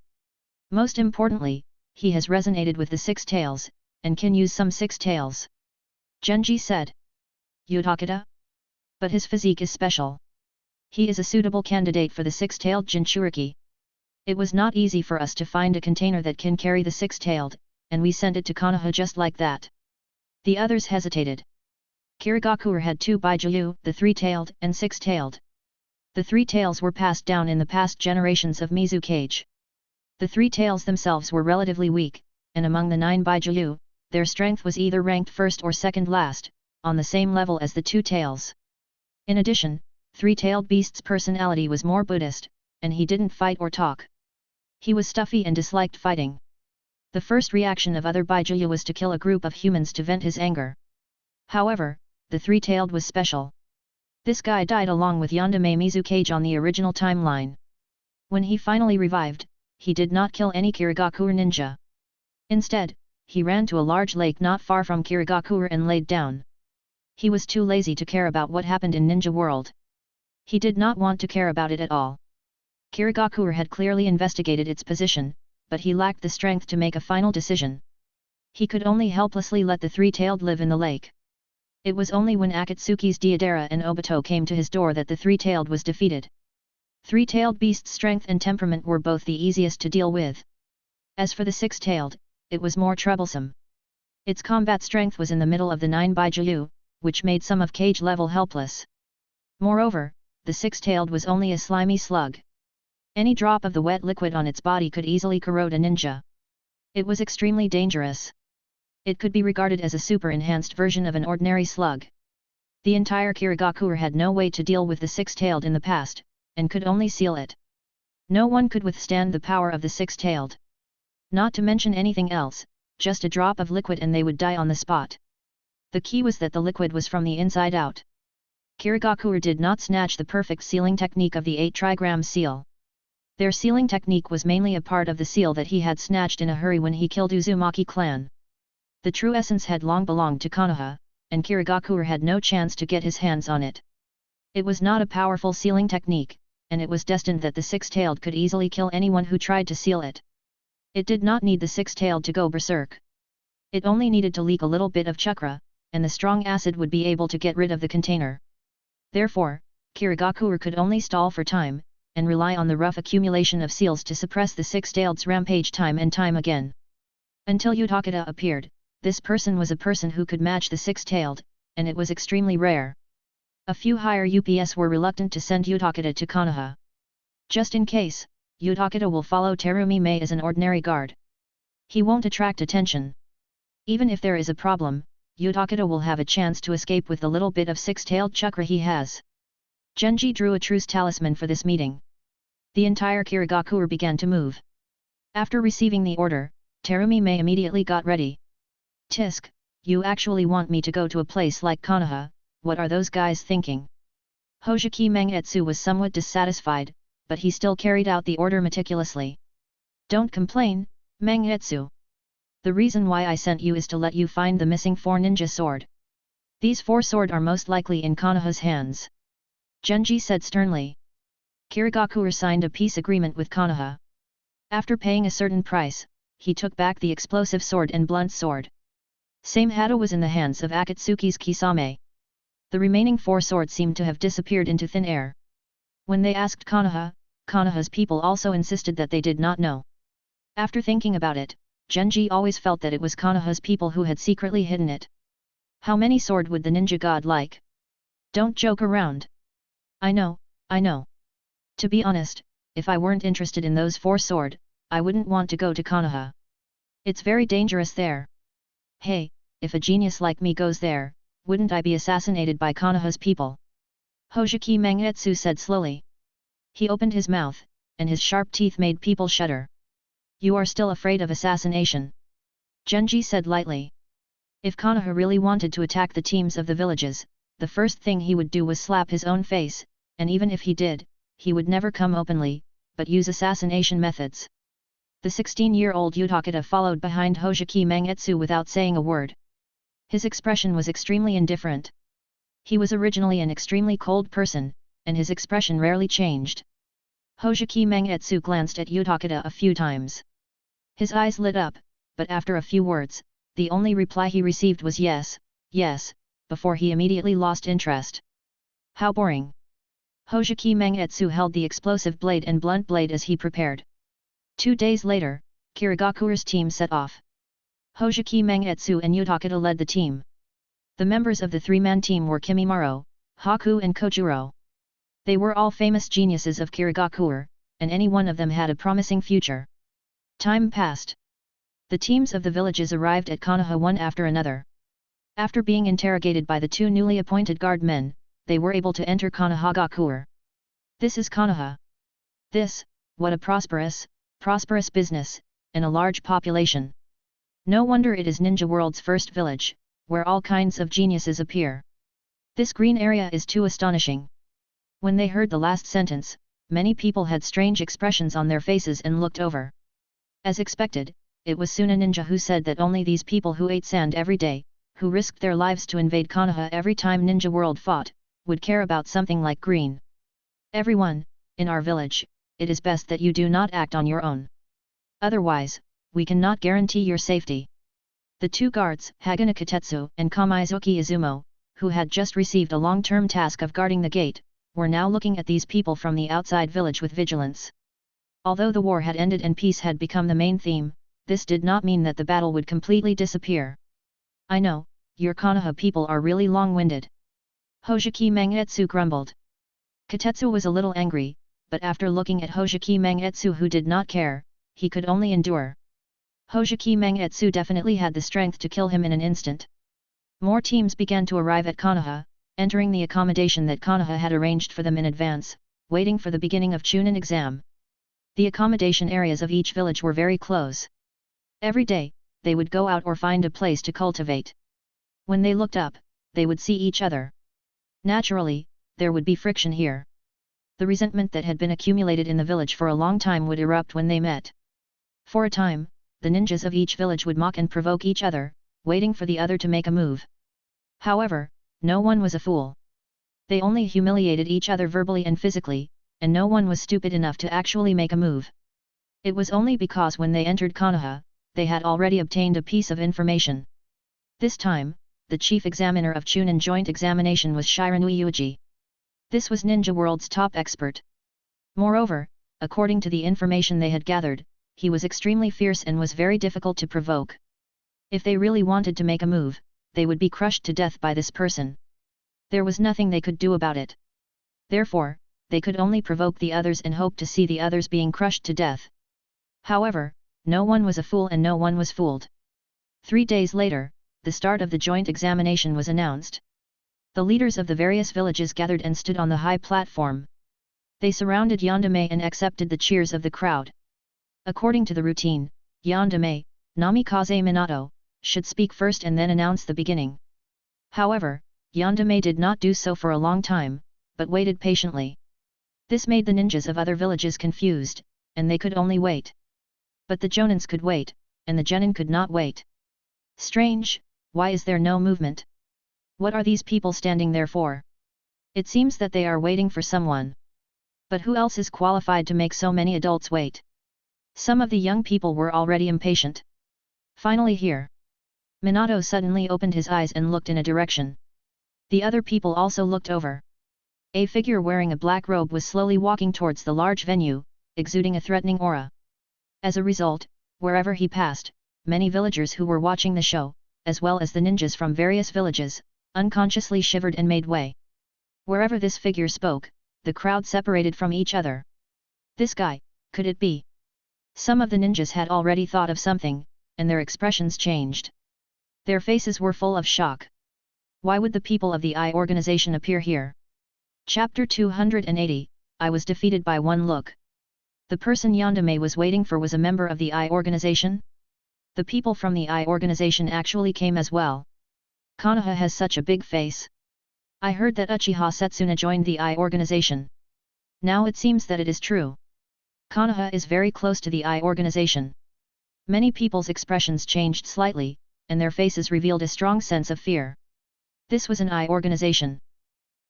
Speaker 1: Most importantly, he has resonated with the Six Tails, and can use some Six Tails. Genji said. Utakata? But his physique is special. He is a suitable candidate for the six-tailed Jinchuriki. It was not easy for us to find a container that can carry the six-tailed, and we sent it to Konoha just like that. The others hesitated. Kirigakure had two Bijuu, the three-tailed and six-tailed. The three tails were passed down in the past generations of Mizukage. The three tails themselves were relatively weak, and among the 9 Bijuu, their strength was either ranked first or second last, on the same level as the two tails. In addition, Three-Tailed Beast's personality was more Buddhist, and he didn't fight or talk. He was stuffy and disliked fighting. The first reaction of other Bijuu was to kill a group of humans to vent his anger. However, the Three-Tailed was special. This guy died along with Yandame Mizukage on the original timeline. When he finally revived, he did not kill any Kirigakure ninja. Instead, he ran to a large lake not far from Kirigakure and laid down. He was too lazy to care about what happened in Ninja World. He did not want to care about it at all. Kirigakure had clearly investigated its position, but he lacked the strength to make a final decision. He could only helplessly let the three-tailed live in the lake. It was only when Akatsuki's Deidara and Obito came to his door that the three-tailed was defeated. Three-tailed beast's strength and temperament were both the easiest to deal with. As for the six-tailed, it was more troublesome. Its combat strength was in the middle of the 9 Bijuu, which made some of cage level helpless. Moreover, the six-tailed was only a slimy slug. Any drop of the wet liquid on its body could easily corrode a ninja. It was extremely dangerous. It could be regarded as a super-enhanced version of an ordinary slug. The entire Kirigakure had no way to deal with the six-tailed in the past, and could only seal it. No one could withstand the power of the six-tailed. Not to mention anything else, just a drop of liquid and they would die on the spot. The key was that the liquid was from the inside out. Kirigakure did not snatch the perfect sealing technique of the 8 trigram seal. Their sealing technique was mainly a part of the seal that he had snatched in a hurry when he killed Uzumaki clan. The true essence had long belonged to Konoha, and Kirigakure had no chance to get his hands on it. It was not a powerful sealing technique, and it was destined that the six-tailed could easily kill anyone who tried to seal it. It did not need the six-tailed to go berserk. It only needed to leak a little bit of chakra, and the strong acid would be able to get rid of the container. Therefore, Kirigakure could only stall for time, and rely on the rough accumulation of seals to suppress the six-tailed's rampage time and time again. Until Utakata appeared, this person was a person who could match the six-tailed, and it was extremely rare. A few higher UPS were reluctant to send Utakata to Konoha. Just in case, Utakata will follow Terumi Mei as an ordinary guard. He won't attract attention. Even if there is a problem, Utakata will have a chance to escape with the little bit of six-tailed chakra he has. Genji drew a truce talisman for this meeting. The entire Kirigakure began to move. After receiving the order, Terumi Mei immediately got ready. Tisk, you actually want me to go to a place like Konoha, what are those guys thinking? Hojiki Mangetsu was somewhat dissatisfied, but he still carried out the order meticulously. Don't complain, Mangetsu. The reason why I sent you is to let you find the missing 4 ninja sword. These 4 sword are most likely in Konoha's hands. Genji said sternly. Kirigakure signed a peace agreement with Konoha. After paying a certain price, he took back the explosive sword and blunt sword. Same hado was in the hands of Akatsuki's Kisame. The remaining 4 swords seemed to have disappeared into thin air. When they asked Konoha, Konoha's people also insisted that they did not know. After thinking about it, Genji always felt that it was Konoha's people who had secretly hidden it. How many sword would the ninja god like? Don't joke around. I know. To be honest, if I weren't interested in those 4 sword, I wouldn't want to go to Konoha. It's very dangerous there. Hey, if a genius like me goes there, wouldn't I be assassinated by Konoha's people? Hojiki Mangetsu said slowly. He opened his mouth, and his sharp teeth made people shudder. You are still afraid of assassination? Genji said lightly. If Konoha really wanted to attack the teams of the villages, the first thing he would do was slap his own face, and even if he did, he would never come openly, but use assassination methods. The 16-year-old Utakata followed behind Hojiki Mangetsu without saying a word. His expression was extremely indifferent. He was originally an extremely cold person, and his expression rarely changed. Hojiki Mangetsu glanced at Utakata a few times. His eyes lit up, but after a few words, the only reply he received was yes, before he immediately lost interest. How boring. Hojiki Mangetsu held the explosive blade and blunt blade as he prepared. 2 days later, Kirigakure's team set off. Hojiki Mangetsu and Utakata led the team. The members of the 3-man team were Kimimaro, Haku and Kojuro. They were all famous geniuses of Kirigakure, and any one of them had a promising future. Time passed. The teams of the villages arrived at Konoha one after another. After being interrogated by the 2 newly appointed guard men, they were able to enter Konohagakure. This is Konoha. What a prosperous business, and a large population. No wonder it is Ninja World's first village, where all kinds of geniuses appear. This green area is too astonishing. When they heard the last sentence, many people had strange expressions on their faces and looked over. As expected, it was Suna Ninja who said that only these people who ate sand every day, who risked their lives to invade Konoha every time Ninja World fought, would care about something like green. Everyone, in our village, it is best that you do not act on your own. Otherwise, we cannot guarantee your safety. The two guards, Hagana Katetsu and Kamizuki Izumo, who had just received a long-term task of guarding the gate, were now looking at these people from the outside village with vigilance. Although the war had ended and peace had become the main theme, this did not mean that the battle would completely disappear. I know, your Konoha people are really long-winded. Hojiki Mangetsu grumbled. Katetsu was a little angry, but after looking at Hojiki Mangetsu who did not care, he could only endure. Hojiki Mangetsu definitely had the strength to kill him in an instant. More teams began to arrive at Konoha, entering the accommodation that Konoha had arranged for them in advance, waiting for the beginning of Chunin exam. The accommodation areas of each village were very close. Every day, they would go out or find a place to cultivate. When they looked up, they would see each other. Naturally, there would be friction here. The resentment that had been accumulated in the village for a long time would erupt when they met. For a time, the ninjas of each village would mock and provoke each other, waiting for the other to make a move. However, no one was a fool. They only humiliated each other verbally and physically, and no one was stupid enough to actually make a move. It was only because when they entered Konoha, they had already obtained a piece of information. This time, the chief examiner of Chunin joint examination was Shiranui Yuuji. This was Ninja World's top expert. Moreover, according to the information they had gathered, he was extremely fierce and was very difficult to provoke. If they really wanted to make a move, they would be crushed to death by this person. There was nothing they could do about it. Therefore, they could only provoke the others and hope to see the others being crushed to death. However, no one was a fool and no one was fooled. 3 days later, the start of the joint examination was announced. The leaders of the various villages gathered and stood on the high platform. They surrounded Yandere and accepted the cheers of the crowd. According to the routine, Yandere, Namikaze Minato, should speak first and then announce the beginning. However, Yandere did not do so for a long time, but waited patiently. This made the ninjas of other villages confused, and they could only wait. But the Jonins could wait, and the genin could not wait. Strange, why is there no movement? What are these people standing there for? It seems that they are waiting for someone. But who else is qualified to make so many adults wait? Some of the young people were already impatient. Finally here. Minato suddenly opened his eyes and looked in a direction. The other people also looked over. A figure wearing a black robe was slowly walking towards the large venue, exuding a threatening aura. As a result, wherever he passed, many villagers who were watching the show, as well as the ninjas from various villages, unconsciously shivered and made way. Wherever this figure spoke, the crowd separated from each other. This guy, could it be? Some of the ninjas had already thought of something, and their expressions changed. Their faces were full of shock. Why would the people of the I organization appear here? Chapter 280, I was defeated by one look. The person Yandere was waiting for was a member of the I organization? The people from the I organization actually came as well. Konoha has such a big face. I heard that Uchiha Setsuna joined the I organization. Now it seems that it is true. Konoha is very close to the I organization. Many people's expressions changed slightly, and their faces revealed a strong sense of fear. This was an I organization.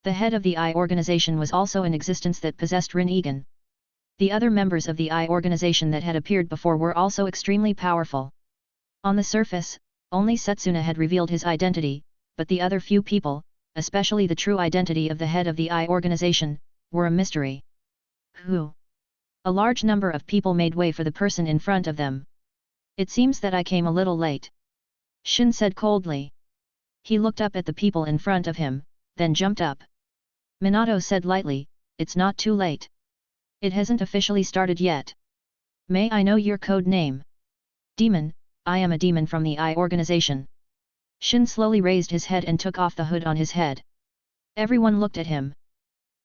Speaker 1: The head of the I organization was also in existence that possessed Rinnegan. The other members of the I organization that had appeared before were also extremely powerful. On the surface, only Setsuna had revealed his identity, but the other few people, especially the true identity of the head of the I organization, were a mystery. Who? A large number of people made way for the person in front of them. It seems that I came a little late. Shin said coldly. He looked up at the people in front of him, then jumped up. Minato said lightly, it's not too late. It hasn't officially started yet. May I know your code name? Demon, I am a demon from the I organization. Shin slowly raised his head and took off the hood on his head. Everyone looked at him.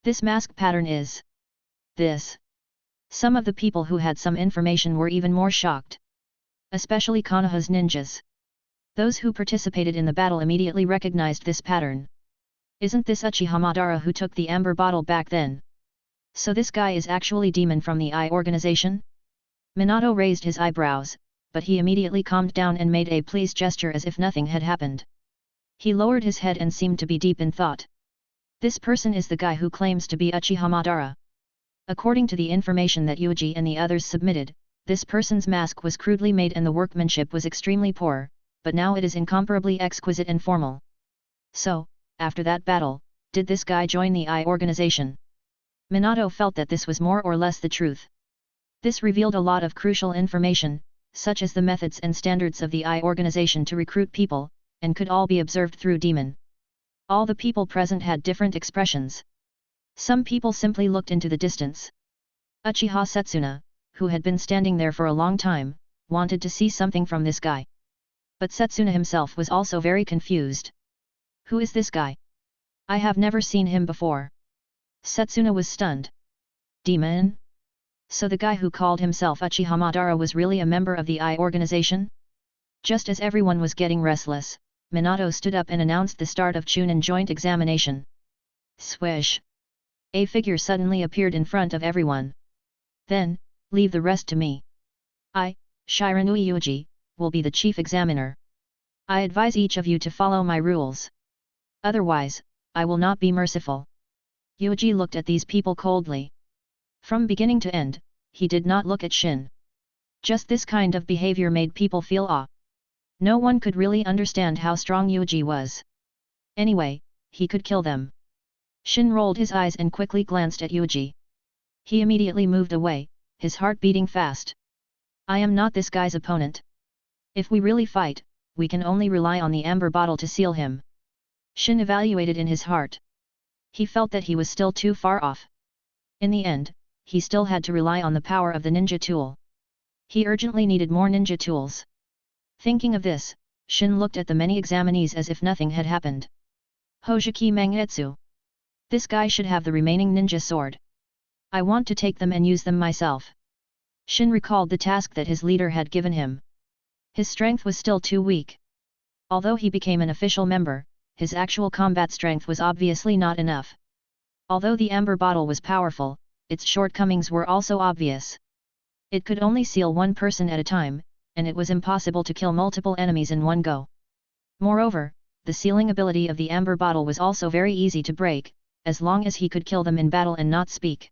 Speaker 1: This mask pattern is... this. Some of the people who had some information were even more shocked. Especially Konoha's ninjas. Those who participated in the battle immediately recognized this pattern. Isn't this Uchiha Madara who took the amber bottle back then? So this guy is actually demon from the I organization? Minato raised his eyebrows, but he immediately calmed down and made a pleased gesture as if nothing had happened. He lowered his head and seemed to be deep in thought. This person is the guy who claims to be Uchiha Madara. According to the information that Yuuji and the others submitted, this person's mask was crudely made and the workmanship was extremely poor, but now it is incomparably exquisite and formal. So, after that battle, did this guy join the I organization? Minato felt that this was more or less the truth. This revealed a lot of crucial information, such as the methods and standards of the I organization to recruit people, and could all be observed through Demon. All the people present had different expressions. Some people simply looked into the distance. Uchiha Setsuna, who had been standing there for a long time, wanted to see something from this guy. But Setsuna himself was also very confused. Who is this guy? I have never seen him before. Setsuna was stunned. Demon? So the guy who called himself Uchiha Madara was really a member of the I organization? Just as everyone was getting restless, Minato stood up and announced the start of Chunin joint examination. Swish! A figure suddenly appeared in front of everyone. Then, leave the rest to me. I, Shiranui Yuuji, will be the chief examiner. I advise each of you to follow my rules. Otherwise, I will not be merciful. Yuuji looked at these people coldly. From beginning to end, he did not look at Shin. Just this kind of behavior made people feel awe. No one could really understand how strong Yuuji was. Anyway, he could kill them. Shin rolled his eyes and quickly glanced at Yuuji. He immediately moved away, his heart beating fast. I am not this guy's opponent. If we really fight, we can only rely on the amber bottle to seal him. Shin evaluated in his heart. He felt that he was still too far off. In the end, he still had to rely on the power of the ninja tool. He urgently needed more ninja tools. Thinking of this, Shin looked at the many examinees as if nothing had happened. Hojiki Mangetsu. This guy should have the remaining ninja sword. I want to take them and use them myself. Shin recalled the task that his leader had given him. His strength was still too weak. Although he became an official member, his actual combat strength was obviously not enough. Although the amber bottle was powerful, its shortcomings were also obvious. It could only seal one person at a time, and it was impossible to kill multiple enemies in one go. Moreover, the sealing ability of the amber bottle was also very easy to break, as long as he could kill them in battle and not speak.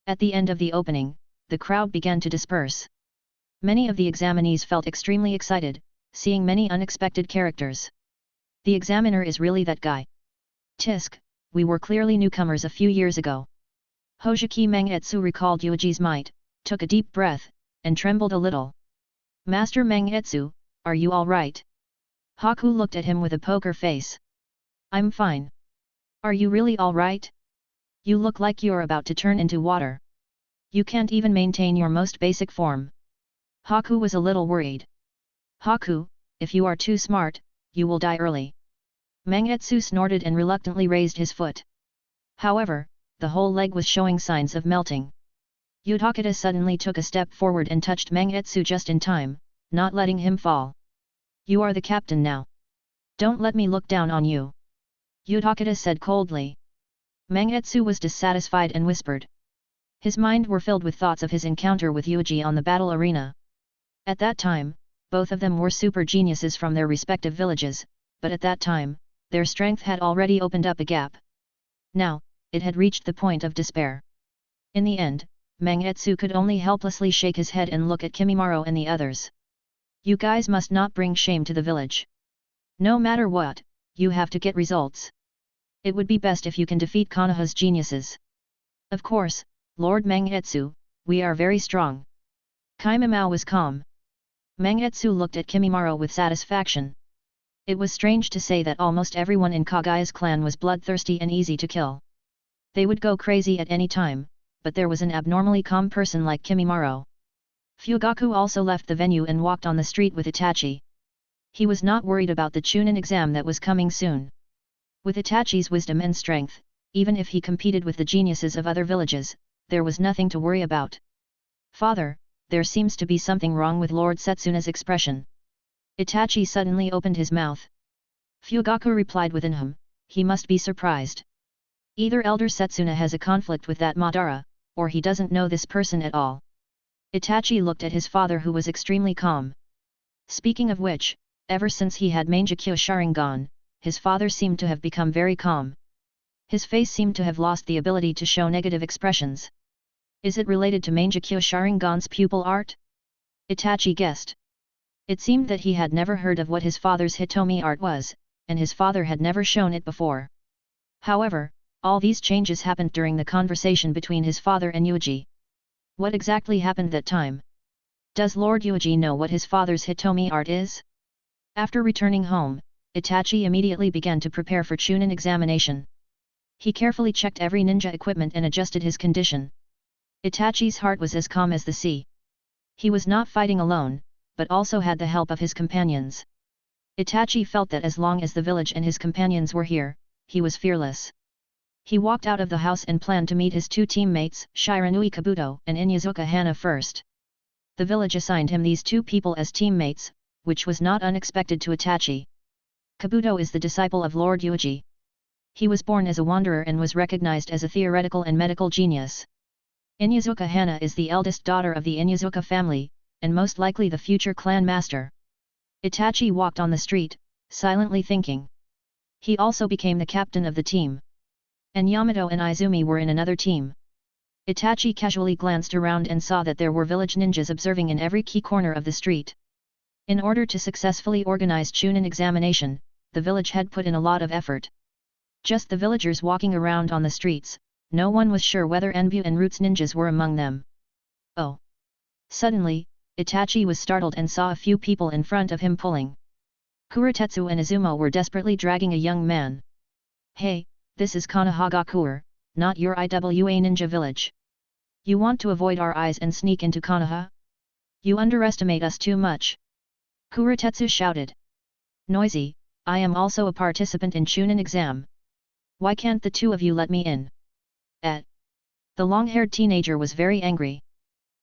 Speaker 1: At the end of the opening, the crowd began to disperse. Many of the examinees felt extremely excited, seeing many unexpected characters. The examiner is really that guy. Tisk, we were clearly newcomers a few years ago. Hojiki Mangetsu recalled Yuuji's might, took a deep breath, and trembled a little. Master Mangetsu, are you all right? Haku looked at him with a poker face. I'm fine. Are you really all right? You look like you're about to turn into water. You can't even maintain your most basic form. Haku was a little worried. Haku, if you are too smart, you will die early. Mangetsu snorted and reluctantly raised his foot. However, the whole leg was showing signs of melting. Udakata suddenly took a step forward and touched Mangetsu just in time, not letting him fall. You are the captain now. Don't let me look down on you. Udakata said coldly. Mangetsu was dissatisfied and whispered. His mind were filled with thoughts of his encounter with Yuuji on the battle arena. At that time, both of them were super geniuses from their respective villages, but at that time, their strength had already opened up a gap. Now, it had reached the point of despair. In the end, Mangetsu could only helplessly shake his head and look at Kimimaro and the others. You guys must not bring shame to the village. No matter what, you have to get results. It would be best if you can defeat Konoha's geniuses. Of course, Lord Mangetsu, we are very strong. Kimimaro was calm. Mangetsu looked at Kimimaro with satisfaction. It was strange to say that almost everyone in Kagaya's clan was bloodthirsty and easy to kill. They would go crazy at any time, but there was an abnormally calm person like Kimimaro. Fugaku also left the venue and walked on the street with Itachi. He was not worried about the Chunin exam that was coming soon. With Itachi's wisdom and strength, even if he competed with the geniuses of other villages, there was nothing to worry about. Father, there seems to be something wrong with Lord Setsuna's expression. Itachi suddenly opened his mouth. Fugaku replied with an hum, he must be surprised. Either Elder Setsuna has a conflict with that Madara, or he doesn't know this person at all. Itachi looked at his father who was extremely calm. Speaking of which, ever since he had Mangekyo Sharingan, his father seemed to have become very calm. His face seemed to have lost the ability to show negative expressions. Is it related to Mangekyo Sharingan's pupil art? Itachi guessed. It seemed that he had never heard of what his father's Hitomi art was, and his father had never shown it before. However, all these changes happened during the conversation between his father and Yuuji. What exactly happened that time? Does Lord Yuuji know what his father's Hitomi art is? After returning home, Itachi immediately began to prepare for Chunin examination. He carefully checked every ninja equipment and adjusted his condition. Itachi's heart was as calm as the sea. He was not fighting alone, but also had the help of his companions. Itachi felt that as long as the village and his companions were here, he was fearless. He walked out of the house and planned to meet his two teammates, Shiranui Kabuto and Inyazuka Hana first. The village assigned him these two people as teammates, which was not unexpected to Itachi. Kabuto is the disciple of Lord Yuuji. He was born as a wanderer and was recognized as a theoretical and medical genius. Inyazuka Hana is the eldest daughter of the Inyazuka family, and most likely the future clan master. Itachi walked on the street, silently thinking. He also became the captain of the team. And Yamato and Izumi were in another team. Itachi casually glanced around and saw that there were village ninjas observing in every key corner of the street. In order to successfully organize Chunin examination, the village had put in a lot of effort. Just the villagers walking around on the streets, no one was sure whether Enbu and Roots ninjas were among them. Oh! Suddenly, Itachi was startled and saw a few people in front of him pulling. Kurotetsu and Izumo were desperately dragging a young man. Hey, this is Konoha, not your IWA ninja village. You want to avoid our eyes and sneak into Konoha? You underestimate us too much. Kurotetsu shouted. Noisy, I am also a participant in Chunin exam. Why can't the two of you let me in? The long-haired teenager was very angry.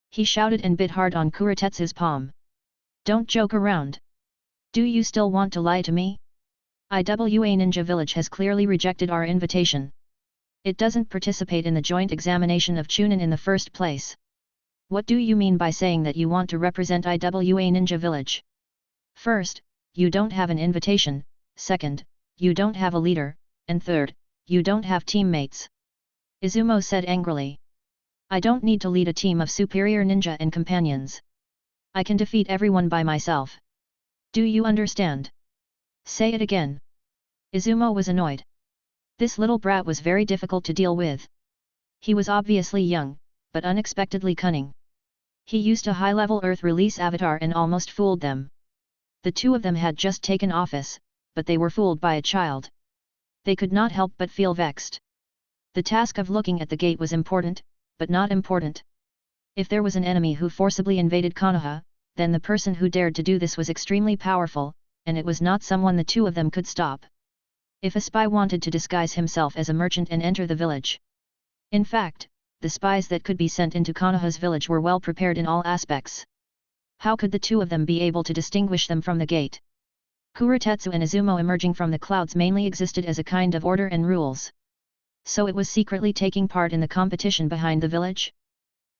Speaker 1: He shouted and bit hard on Kurotetsu's palm. Don't joke around. Do you still want to lie to me? IWA Ninja Village has clearly rejected our invitation. It doesn't participate in the joint examination of Chunin in the first place. What do you mean by saying that you want to represent IWA Ninja Village? First, you don't have an invitation, second, you don't have a leader, and third, you don't have teammates. Izumo said angrily. I don't need to lead a team of superior ninja and companions. I can defeat everyone by myself. Do you understand? Say it again. Izumo was annoyed. This little brat was very difficult to deal with. He was obviously young, but unexpectedly cunning. He used a high-level Earth release avatar and almost fooled them. The two of them had just taken office, but they were fooled by a child. They could not help but feel vexed. The task of looking at the gate was important, but not important. If there was an enemy who forcibly invaded Konoha, then the person who dared to do this was extremely powerful, and it was not someone the two of them could stop. If a spy wanted to disguise himself as a merchant and enter the village. In fact, the spies that could be sent into Konoha's village were well prepared in all aspects. How could the two of them be able to distinguish them from the gate? Kurotetsu and Izumo emerging from the clouds mainly existed as a kind of order and rules. So it was secretly taking part in the competition behind the village?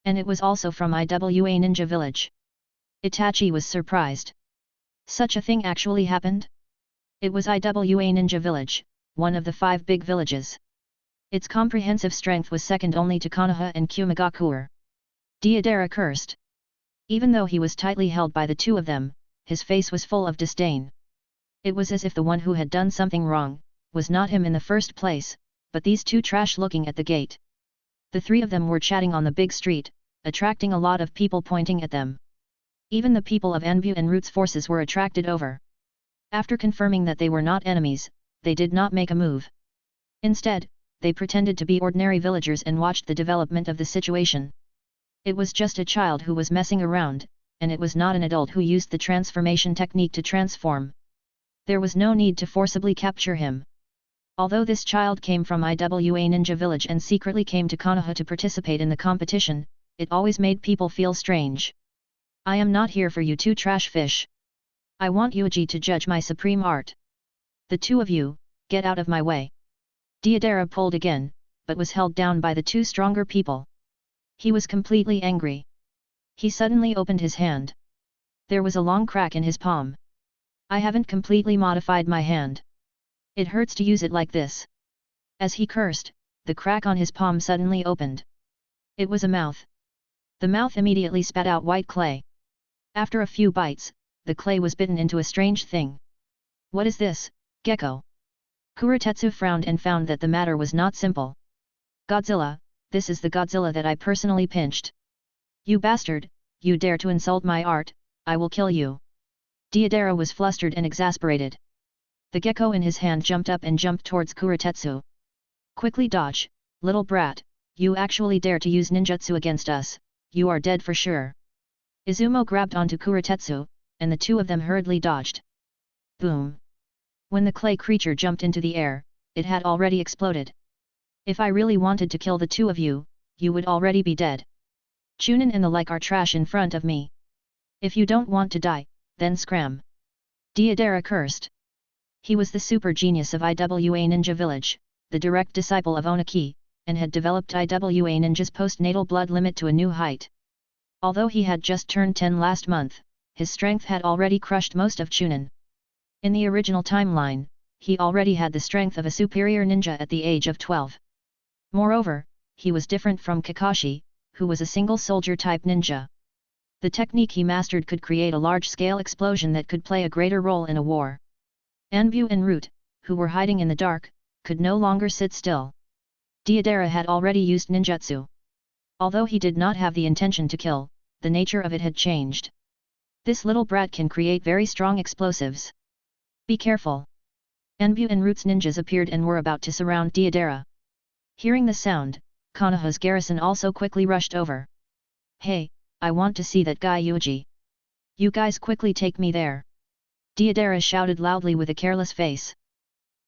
Speaker 1: And it was also from IWA Ninja Village. Itachi was surprised. Such a thing actually happened? It was IWA Ninja Village, one of the 5 big villages. Its comprehensive strength was second only to Konoha and Kumegakure. Deidara cursed. Even though he was tightly held by the two of them, his face was full of disdain. It was as if the one who had done something wrong, was not him in the first place, but these two trash looking at the gate. The 3 of them were chatting on the big street, attracting a lot of people pointing at them. Even the people of Enbu and Roots forces were attracted over. After confirming that they were not enemies, they did not make a move. Instead, they pretended to be ordinary villagers and watched the development of the situation. It was just a child who was messing around, and it was not an adult who used the transformation technique to transform. There was no need to forcibly capture him. Although this child came from IWA Ninja Village and secretly came to Konoha to participate in the competition, it always made people feel strange. I am not here for you two trash fish. I want Yuuji to judge my supreme art. The two of you, get out of my way. Deidara pulled again, but was held down by the 2 stronger people. He was completely angry. He suddenly opened his hand. There was a long crack in his palm. I haven't completely modified my hand. It hurts to use it like this. As he cursed, the crack on his palm suddenly opened. It was a mouth, The mouth immediately spat out white clay. After a few bites, the clay was bitten into a strange thing. What is this, gecko? Kurotetsu frowned and found that the matter was not simple. Godzilla, this is the Godzilla that I personally pinched. You bastard, you dare to insult my art, I will kill you. Deidara was flustered and exasperated. The gecko in his hand jumped up and jumped towards Kurotetsu. Quickly dodge, little brat, you actually dare to use ninjutsu against us, you are dead for sure. Izumo grabbed onto Kurotetsu, and the two of them hurriedly dodged. Boom! When the clay creature jumped into the air, it had already exploded. If I really wanted to kill the two of you, you would already be dead. Chunin and the like are trash in front of me. If you don't want to die, then scram. Deidara cursed. He was the super genius of IWA Ninja Village, the direct disciple of Oniki, and had developed IWA Ninja's postnatal blood limit to a new height. Although he had just turned 10 last month, his strength had already crushed most of Chunin. In the original timeline, he already had the strength of a superior ninja at the age of 12. Moreover, he was different from Kakashi, who was a single soldier type ninja. The technique he mastered could create a large-scale explosion that could play a greater role in a war. Anbu and Root, who were hiding in the dark, could no longer sit still. Deidara had already used ninjutsu. Although he did not have the intention to kill, the nature of it had changed. This little brat can create very strong explosives. Be careful. Anbu and Root's ninjas appeared and were about to surround Deidara. Hearing the sound, Konoha's garrison also quickly rushed over. Hey, I want to see that guy Yuuji. You guys quickly take me there. Deidara shouted loudly with a careless face.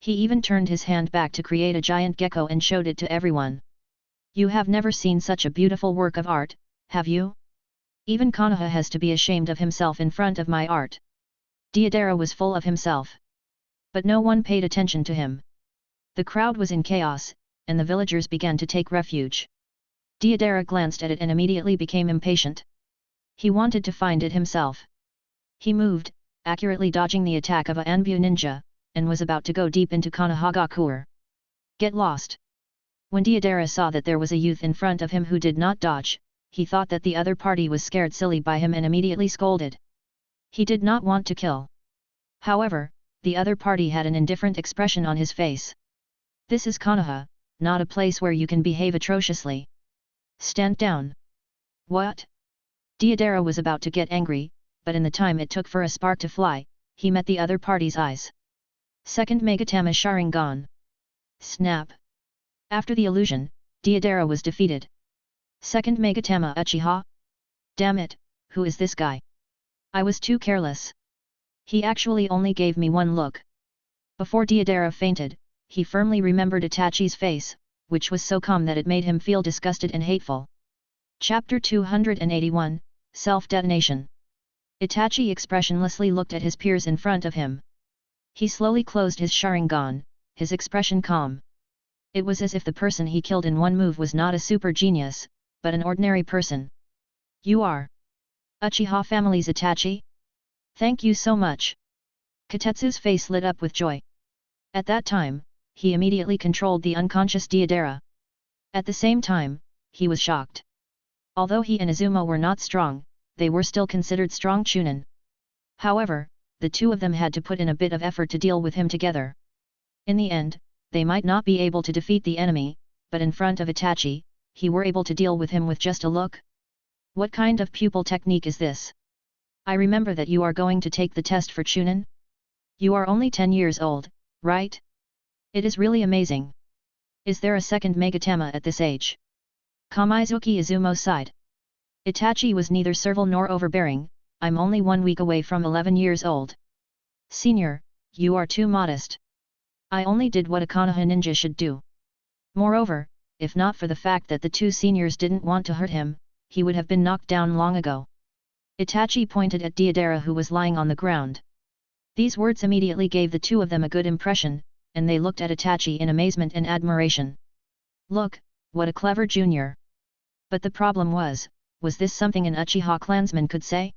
Speaker 1: He even turned his hand back to create a giant gecko and showed it to everyone. You have never seen such a beautiful work of art, have you? Even Konoha has to be ashamed of himself in front of my art. Deidara was full of himself. But no one paid attention to him. The crowd was in chaos, and the villagers began to take refuge. Deidara glanced at it and immediately became impatient. He wanted to find it himself. He moved, accurately dodging the attack of a Anbu ninja, and was about to go deep into Konohagakuer. Get lost! When Deidara saw that there was a youth in front of him who did not dodge, he thought that the other party was scared silly by him and immediately scolded. He did not want to kill. However, the other party had an indifferent expression on his face. This is Konoha, not a place where you can behave atrociously. Stand down. What? Deidara was about to get angry, but in the time it took for a spark to fly, he met the other party's eyes. Second Megatama Sharingan. Snap. After the illusion, Deidara was defeated. Second Megatama Uchiha? Damn it, who is this guy? I was too careless. He actually only gave me one look. Before Deidara fainted, he firmly remembered Itachi's face, which was so calm that it made him feel disgusted and hateful. Chapter 281, Self-Detonation. Itachi expressionlessly looked at his peers in front of him. He slowly closed his Sharingan, his expression calm. It was as if the person he killed in one move was not a super genius, but an ordinary person. You are Uchiha family's Itachi? Thank you so much. Katetsu's face lit up with joy. At that time, he immediately controlled the unconscious Deidara. At the same time, he was shocked. Although he and Izumo were not strong, they were still considered strong Chunin. However, the two of them had to put in a bit of effort to deal with him together. In the end, they might not be able to defeat the enemy, but in front of Itachi, he were able to deal with him with just a look. What kind of pupil technique is this? I remember that you are going to take the test for Chunin? You are only 10 years old, right? It is really amazing. Is there a second Megatama at this age? Kamizuki Izumo sighed. Itachi was neither servile nor overbearing. I'm only 1 week away from 11 years old. Senior, you are too modest. I only did what a Konoha ninja should do. Moreover, if not for the fact that the two seniors didn't want to hurt him, he would have been knocked down long ago. Itachi pointed at Deidara who was lying on the ground. These words immediately gave the two of them a good impression, and they looked at Itachi in amazement and admiration. Look, what a clever junior. But the problem was this something an Uchiha clansman could say?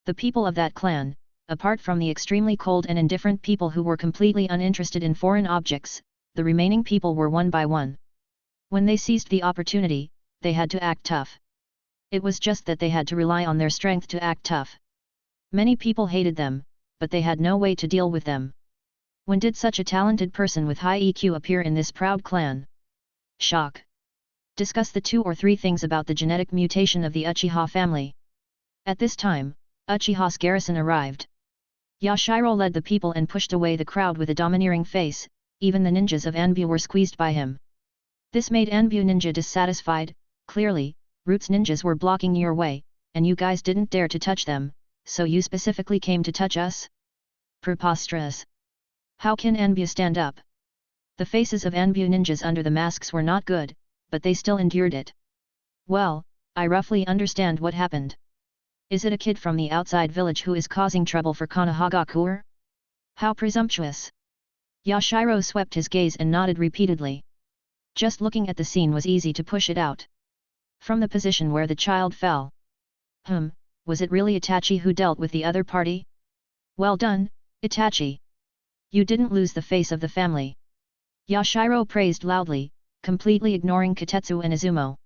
Speaker 1: The people of that clan, apart from the extremely cold and indifferent people who were completely uninterested in foreign objects, the remaining people were one by one. When they seized the opportunity, they had to act tough. It was just that they had to rely on their strength to act tough. Many people hated them, but they had no way to deal with them. When did such a talented person with high EQ appear in this proud clan? Shock. Discuss the 2 or 3 things about the genetic mutation of the Uchiha family. At this time, Uchiha's garrison arrived. Yashiro led the people and pushed away the crowd with a domineering face. Even the ninjas of Anbu were squeezed by him. This made Anbu ninja dissatisfied. Clearly, Roots ninjas were blocking your way, and you guys didn't dare to touch them, so you specifically came to touch us? Preposterous. How can Anbu stand up? The faces of Anbu ninjas under the masks were not good, but they still endured it. Well, I roughly understand what happened. Is it a kid from the outside village who is causing trouble for Konoha? How presumptuous! Yashiro swept his gaze and nodded repeatedly. Just looking at the scene was easy to push it out. From the position where the child fell. Was it really Itachi who dealt with the other party? Well done, Itachi. You didn't lose the face of the family. Yashiro praised loudly, completely ignoring Kotetsu and Izumo.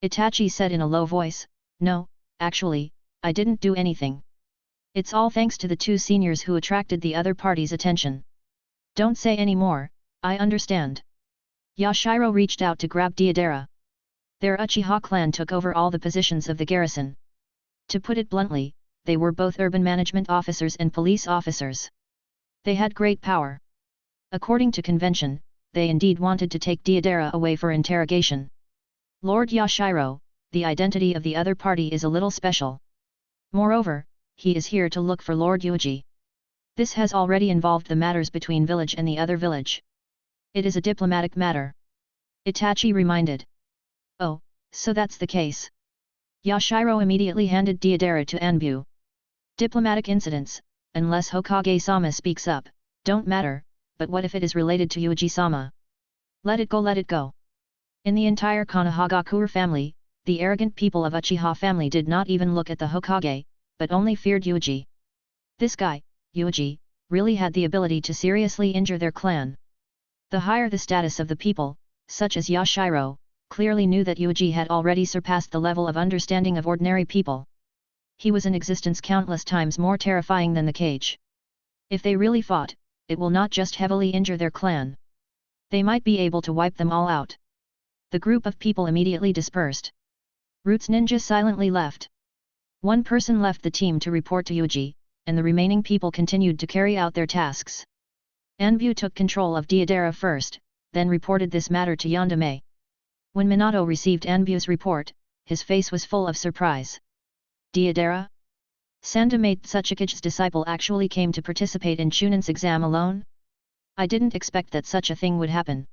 Speaker 1: Itachi said in a low voice, No, actually, I didn't do anything. It's all thanks to the 2 seniors who attracted the other party's attention. Don't say any more, I understand. Yashiro reached out to grab Deidara. Their Uchiha clan took over all the positions of the garrison. To put it bluntly, they were both urban management officers and police officers. They had great power. According to convention, they indeed wanted to take Deidara away for interrogation. Lord Yashiro, the identity of the other party is a little special. Moreover, he is here to look for Lord Yuuji. This has already involved the matters between village and the other village. It is a diplomatic matter. Itachi reminded. Oh, so that's the case. Yashiro immediately handed Deidara to Anbu. Diplomatic incidents, unless Hokage-sama speaks up, don't matter, but what if it is related to Yuuji-sama? Let it go, let it go. In the entire Konohagakure family, the arrogant people of Uchiha family did not even look at the Hokage, but only feared Yuuji. This guy, Yuuji, really had the ability to seriously injure their clan. The higher the status of the people, such as Yashiro, clearly knew that Yuuji had already surpassed the level of understanding of ordinary people. He was in existence countless times more terrifying than the cage. If they really fought, it will not just heavily injure their clan. They might be able to wipe them all out. The group of people immediately dispersed. Roots ninja silently left. One person left the team to report to Yuuji, and the remaining people continued to carry out their tasks. Anbu took control of Deidara first, then reported this matter to Yandere. When Minato received Anbu's report, his face was full of surprise. Deidara? Sandamate Tsuchikage's disciple actually came to participate in Chunan's exam alone? I didn't expect that such a thing would happen.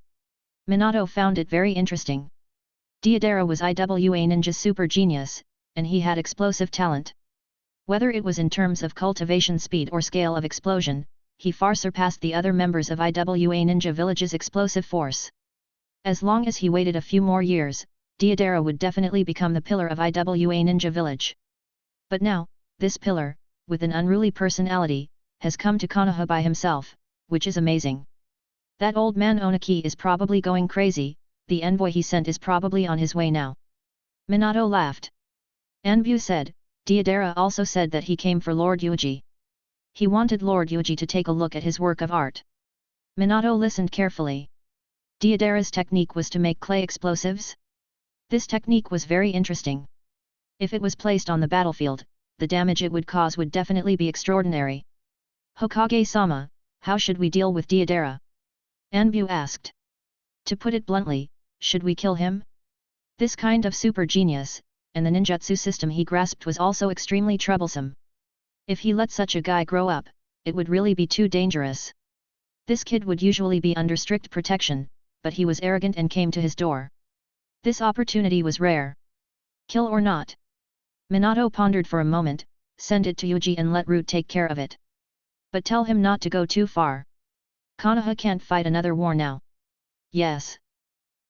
Speaker 1: Minato found it very interesting. Deidara was IWA Ninja's super genius, and he had explosive talent. Whether it was in terms of cultivation speed or scale of explosion, he far surpassed the other members of IWA Ninja Village's explosive force. As long as he waited a few more years, Deidara would definitely become the pillar of IWA Ninja Village. But now, this pillar, with an unruly personality, has come to Konoha by himself, which is amazing. That old man Oniki is probably going crazy, the envoy he sent is probably on his way now. Minato laughed. Anbu said, Deidara also said that he came for Lord Yuuji. He wanted Lord Yuuji to take a look at his work of art. Minato listened carefully. Deidara's technique was to make clay explosives? This technique was very interesting. If it was placed on the battlefield, the damage it would cause would definitely be extraordinary. Hokage-sama, how should we deal with Deidara? Anbu asked. To put it bluntly, should we kill him? This kind of super genius, and the ninjutsu system he grasped was also extremely troublesome. If he let such a guy grow up, it would really be too dangerous. This kid would usually be under strict protection, but he was arrogant and came to his door. This opportunity was rare. Kill or not? Minato pondered for a moment, send it to Yuuji and let Root take care of it. But tell him not to go too far. Konoha can't fight another war now. Yes.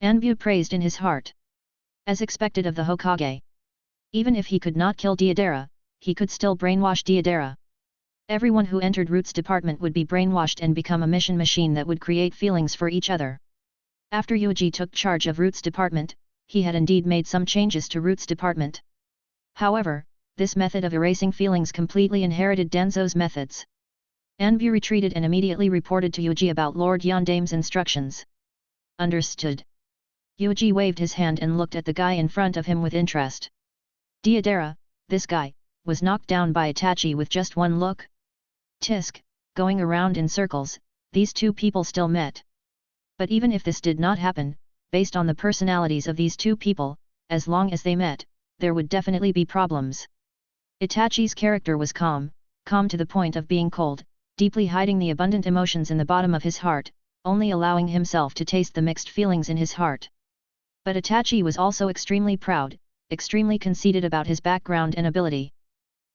Speaker 1: Anbu praised in his heart. As expected of the Hokage. Even if he could not kill Deidara, he could still brainwash Deidara. Everyone who entered Root's department would be brainwashed and become a mission machine that would create feelings for each other. After Yuuji took charge of Root's department, he had indeed made some changes to Root's department. However, this method of erasing feelings completely inherited Danzo's methods. Anbu retreated and immediately reported to Yuuji about Lord Yondame's instructions. Understood. Yuuji waved his hand and looked at the guy in front of him with interest. Deidara, this guy, was knocked down by Itachi with just one look? Tisk, going around in circles, these two people still met. But even if this did not happen, based on the personalities of these two people, as long as they met, there would definitely be problems. Itachi's character was calm to the point of being cold, deeply hiding the abundant emotions in the bottom of his heart, only allowing himself to taste the mixed feelings in his heart. But Itachi was also extremely proud, extremely conceited about his background and ability.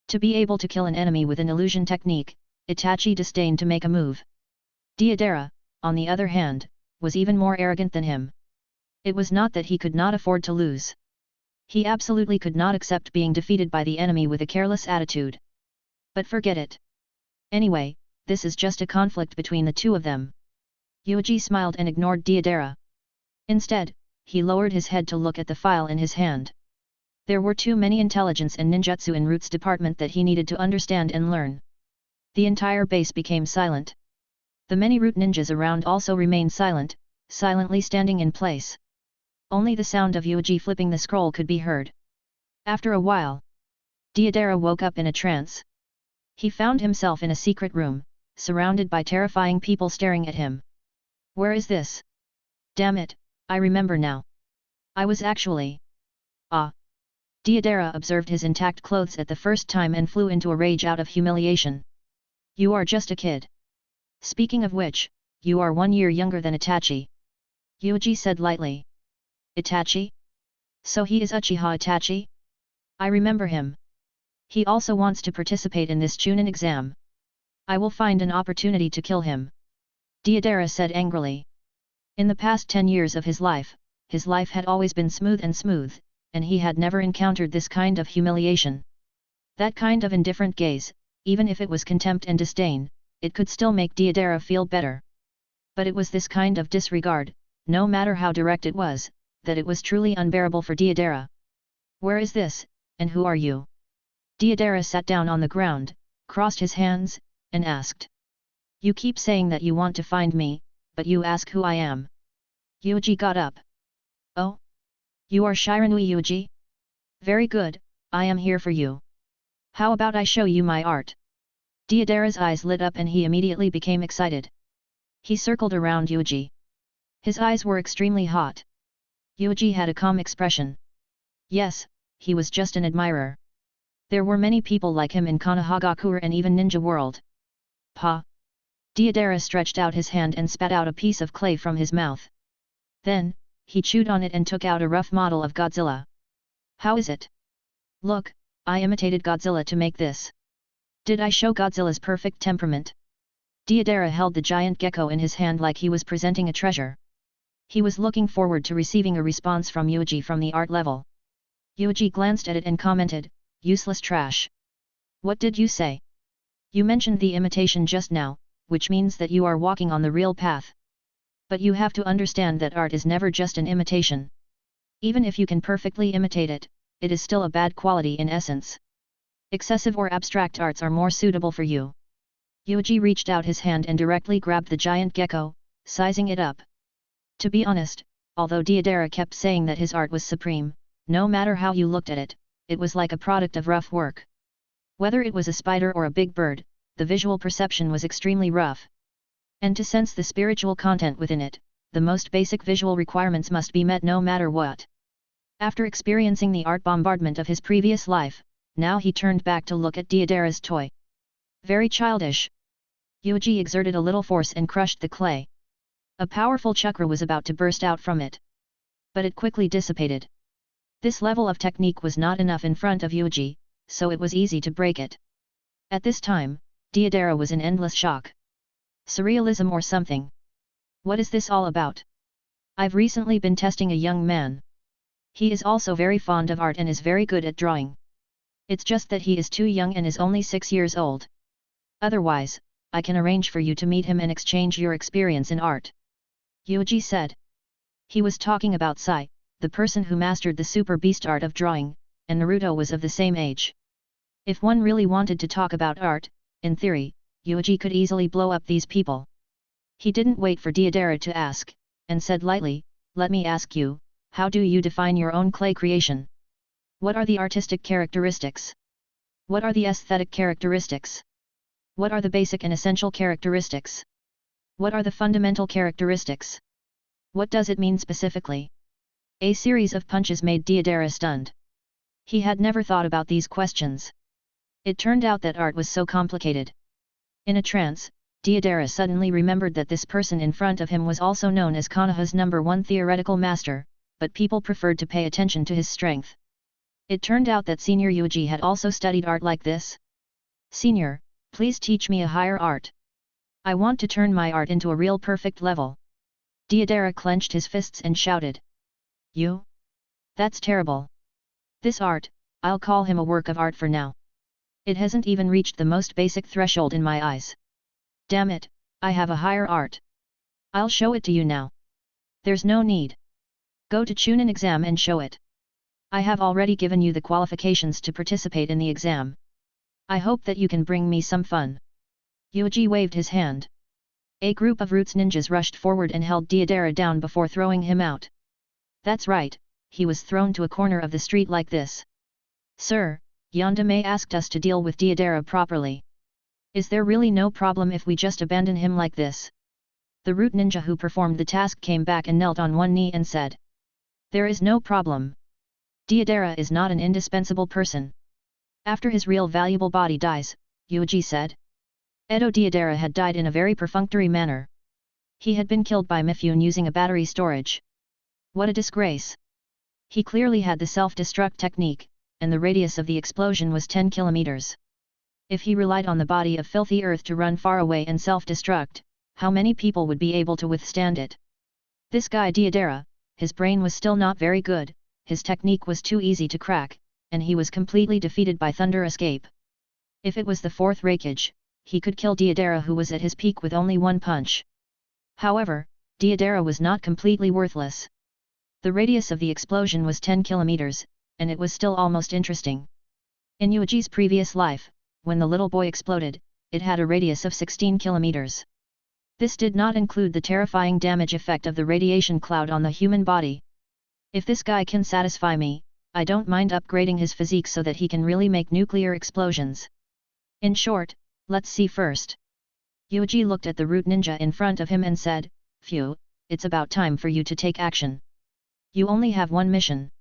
Speaker 1: To be able to kill an enemy with an illusion technique, Itachi disdained to make a move. Deidara, on the other hand, was even more arrogant than him. It was not that he could not afford to lose. He absolutely could not accept being defeated by the enemy with a careless attitude. But forget it. Anyway, this is just a conflict between the two of them. Yuuji smiled and ignored Deidara. Instead, he lowered his head to look at the file in his hand. There were too many intelligence and ninjutsu in Root's department that he needed to understand and learn. The entire base became silent. The many Root ninjas around also remained silent, silently standing in place. Only the sound of Yuuji flipping the scroll could be heard. After a while, Deidara woke up in a trance. He found himself in a secret room, surrounded by terrifying people staring at him. Where is this? Damn it, I remember now. I was actually... Ah! Deidara observed his intact clothes at the first time and flew into a rage out of humiliation. You are just a kid. Speaking of which, you are 1 year younger than Itachi. Yuuji said lightly. Itachi? So he is Uchiha Itachi? I remember him. He also wants to participate in this Chunin exam. I will find an opportunity to kill him. Deidara said angrily. In the past 10 years of his life had always been smooth, and he had never encountered this kind of humiliation. That kind of indifferent gaze, even if it was contempt and disdain, it could still make Deidara feel better. But it was this kind of disregard, no matter how direct it was, that it was truly unbearable for Deidara. Where is this, and who are you? Deidara sat down on the ground, crossed his hands, and asked. You keep saying that you want to find me, but you ask who I am. Yuuji got up. Oh? You are Shiranui Yuuji? Very good, I am here for you. How about I show you my art? Deidara's eyes lit up and he immediately became excited. He circled around Yuuji. His eyes were extremely hot. Yuuji had a calm expression. Yes, he was just an admirer. There were many people like him in Konoha and even Ninja World. Pa! Deidara stretched out his hand and spat out a piece of clay from his mouth. Then, he chewed on it and took out a rough model of Godzilla. How is it? Look, I imitated Godzilla to make this. Did I show Godzilla's perfect temperament? Deidara held the giant gecko in his hand like he was presenting a treasure. He was looking forward to receiving a response from Yuuji from the art level. Yuuji glanced at it and commented, useless trash. What did you say? You mentioned the imitation just now, which means that you are walking on the real path. But you have to understand that art is never just an imitation. Even if you can perfectly imitate it, it is still a bad quality in essence. Excessive or abstract arts are more suitable for you. Yuuji reached out his hand and directly grabbed the giant gecko, sizing it up. To be honest, although Deidara kept saying that his art was supreme, no matter how you looked at it, it was like a product of rough work. Whether it was a spider or a big bird, the visual perception was extremely rough. And to sense the spiritual content within it, the most basic visual requirements must be met no matter what. After experiencing the art bombardment of his previous life, now he turned back to look at Deidara's toy. Very childish. Yuuji exerted a little force and crushed the clay. A powerful chakra was about to burst out from it. But it quickly dissipated. This level of technique was not enough in front of Yuuji, so it was easy to break it. At this time, Deidara was in endless shock. Surrealism or something. What is this all about? I've recently been testing a young man. He is also very fond of art and is very good at drawing. It's just that he is too young and is only 6 years old. Otherwise, I can arrange for you to meet him and exchange your experience in art. Yuuji said. He was talking about Sai, the person who mastered the super beast art of drawing, and Naruto was of the same age. If one really wanted to talk about art, in theory, Yuuji could easily blow up these people. He didn't wait for Deidara to ask, and said lightly, "Let me ask you, how do you define your own clay creation? What are the artistic characteristics? What are the aesthetic characteristics? What are the basic and essential characteristics? What are the fundamental characteristics? What does it mean specifically?" A series of punches made Deidara stunned. He had never thought about these questions. It turned out that art was so complicated. In a trance, Deidara suddenly remembered that this person in front of him was also known as Konoha's #1 theoretical master, but people preferred to pay attention to his strength. It turned out that Senior Yuuji had also studied art like this. "Senior, please teach me a higher art. I want to turn my art into a real perfect level." Deidara clenched his fists and shouted. "You? That's terrible. This art, I'll call him a work of art for now. It hasn't even reached the most basic threshold in my eyes. Damn it, I have a higher art. I'll show it to you now." "There's no need. Go to Chunin exam and show it. I have already given you the qualifications to participate in the exam. I hope that you can bring me some fun." Yuuji waved his hand. A group of Roots ninjas rushed forward and held Deidara down before throwing him out. That's right, he was thrown to a corner of the street like this. "Sir, Yandere asked us to deal with Deidara properly. Is there really no problem if we just abandon him like this?" The Root ninja who performed the task came back and knelt on one knee and said. "There is no problem. Deidara is not an indispensable person. After his real valuable body dies," Yuuji said. Edo Deidara had died in a very perfunctory manner. He had been killed by Mifune using a battery storage. What a disgrace! He clearly had the self-destruct technique, and the radius of the explosion was 10 kilometers. If he relied on the body of filthy earth to run far away and self-destruct, how many people would be able to withstand it? This guy Deidara, his brain was still not very good, his technique was too easy to crack, and he was completely defeated by Thunder Escape. If it was the fourth Raikage, he could kill Deidara who was at his peak with only one punch. However, Deidara was not completely worthless. The radius of the explosion was 10 kilometers, and it was still almost interesting. In Yuuji's previous life, when the little boy exploded, it had a radius of 16 kilometers. This did not include the terrifying damage effect of the radiation cloud on the human body. If this guy can satisfy me, I don't mind upgrading his physique so that he can really make nuclear explosions. In short, let's see first. Yuuji looked at the Root ninja in front of him and said, "Phew, it's about time for you to take action. You only have one mission.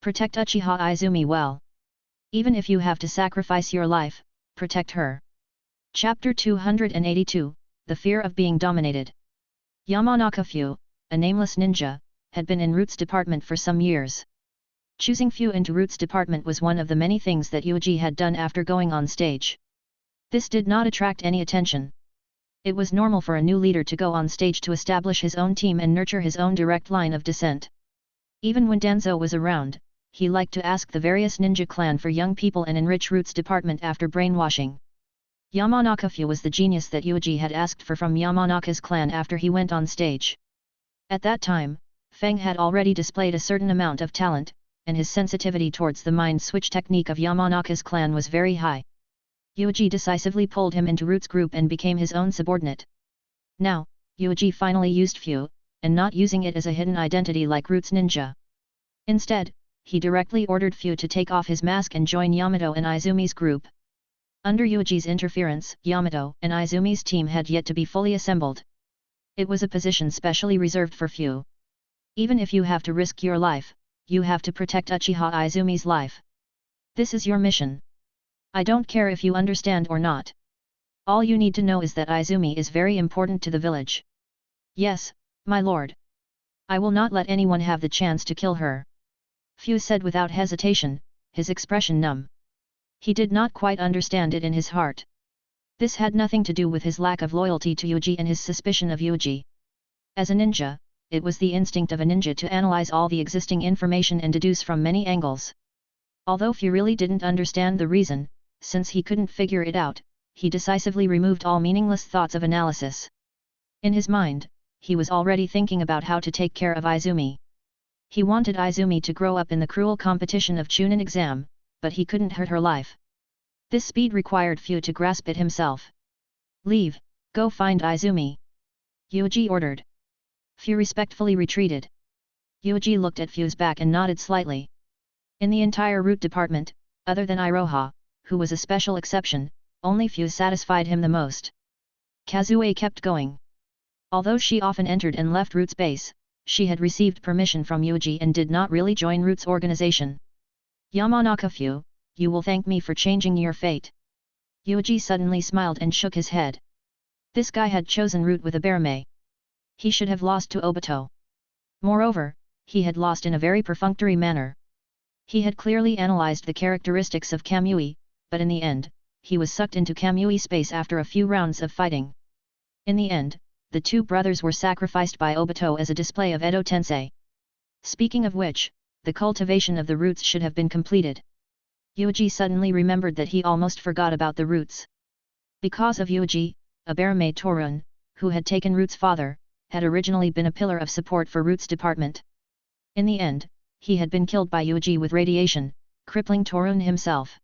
Speaker 1: Protect Uchiha Izumi well. Even if you have to sacrifice your life, protect her." Chapter 282, The Fear of Being Dominated. Yamanaka Fu, a nameless ninja, had been in Root's department for some years. Choosing Fu into Root's department was one of the many things that Yuuji had done after going on stage. This did not attract any attention. It was normal for a new leader to go on stage to establish his own team and nurture his own direct line of descent. Even when Danzo was around, he liked to ask the various ninja clan for young people and enrich Root's department after brainwashing. Yamanaka Fu was the genius that Yuuji had asked for from Yamanaka's clan after he went on stage. At that time, Feng had already displayed a certain amount of talent, and his sensitivity towards the mind switch technique of Yamanaka's clan was very high. Yuuji decisively pulled him into Root's group and became his own subordinate. Now, Yuuji finally used Fu, and not using it as a hidden identity like Root's ninja. Instead, he directly ordered Fu to take off his mask and join Yamato and Izumi's group. Under Yuuji's interference, Yamato and Izumi's team had yet to be fully assembled. It was a position specially reserved for Fu. Even if you have to risk your life, you have to protect Uchiha Izumi's life. This is your mission. I don't care if you understand or not. All you need to know is that Izumi is very important to the village. Yes, my lord. I will not let anyone have the chance to kill her. Fu said without hesitation, his expression numb. He did not quite understand it in his heart. This had nothing to do with his lack of loyalty to Yuuji and his suspicion of Yuuji. As a ninja, it was the instinct of a ninja to analyze all the existing information and deduce from many angles. Although Fu really didn't understand the reason, since he couldn't figure it out, he decisively removed all meaningless thoughts of analysis. In his mind, he was already thinking about how to take care of Izumi. He wanted Izumi to grow up in the cruel competition of Chunin exam, but he couldn't hurt her life. This speed required Fu to grasp it himself. Leave, go find Izumi. Yuuji ordered. Fu respectfully retreated. Yuuji looked at Fu's back and nodded slightly. In the entire route department, other than Iroha, who was a special exception, only Fu satisfied him the most. Kazue kept going. Although she often entered and left Root's base, she had received permission from Yuuji and did not really join Root's organization. Yamanaka Fu, you will thank me for changing your fate. Yuuji suddenly smiled and shook his head. This guy had chosen Root with a Barame. He should have lost to Obito. Moreover, he had lost in a very perfunctory manner. He had clearly analyzed the characteristics of Kamui, but in the end, he was sucked into Kamui space after a few rounds of fighting. In the end, the two brothers were sacrificed by Obito as a display of Edo Tensei. Speaking of which, the cultivation of the roots should have been completed. Yuuji suddenly remembered that he almost forgot about the roots. Because of Yuuji, Abarame Torun, who had taken Root's father, had originally been a pillar of support for Root's department. In the end, he had been killed by Yuuji with radiation, crippling Torun himself.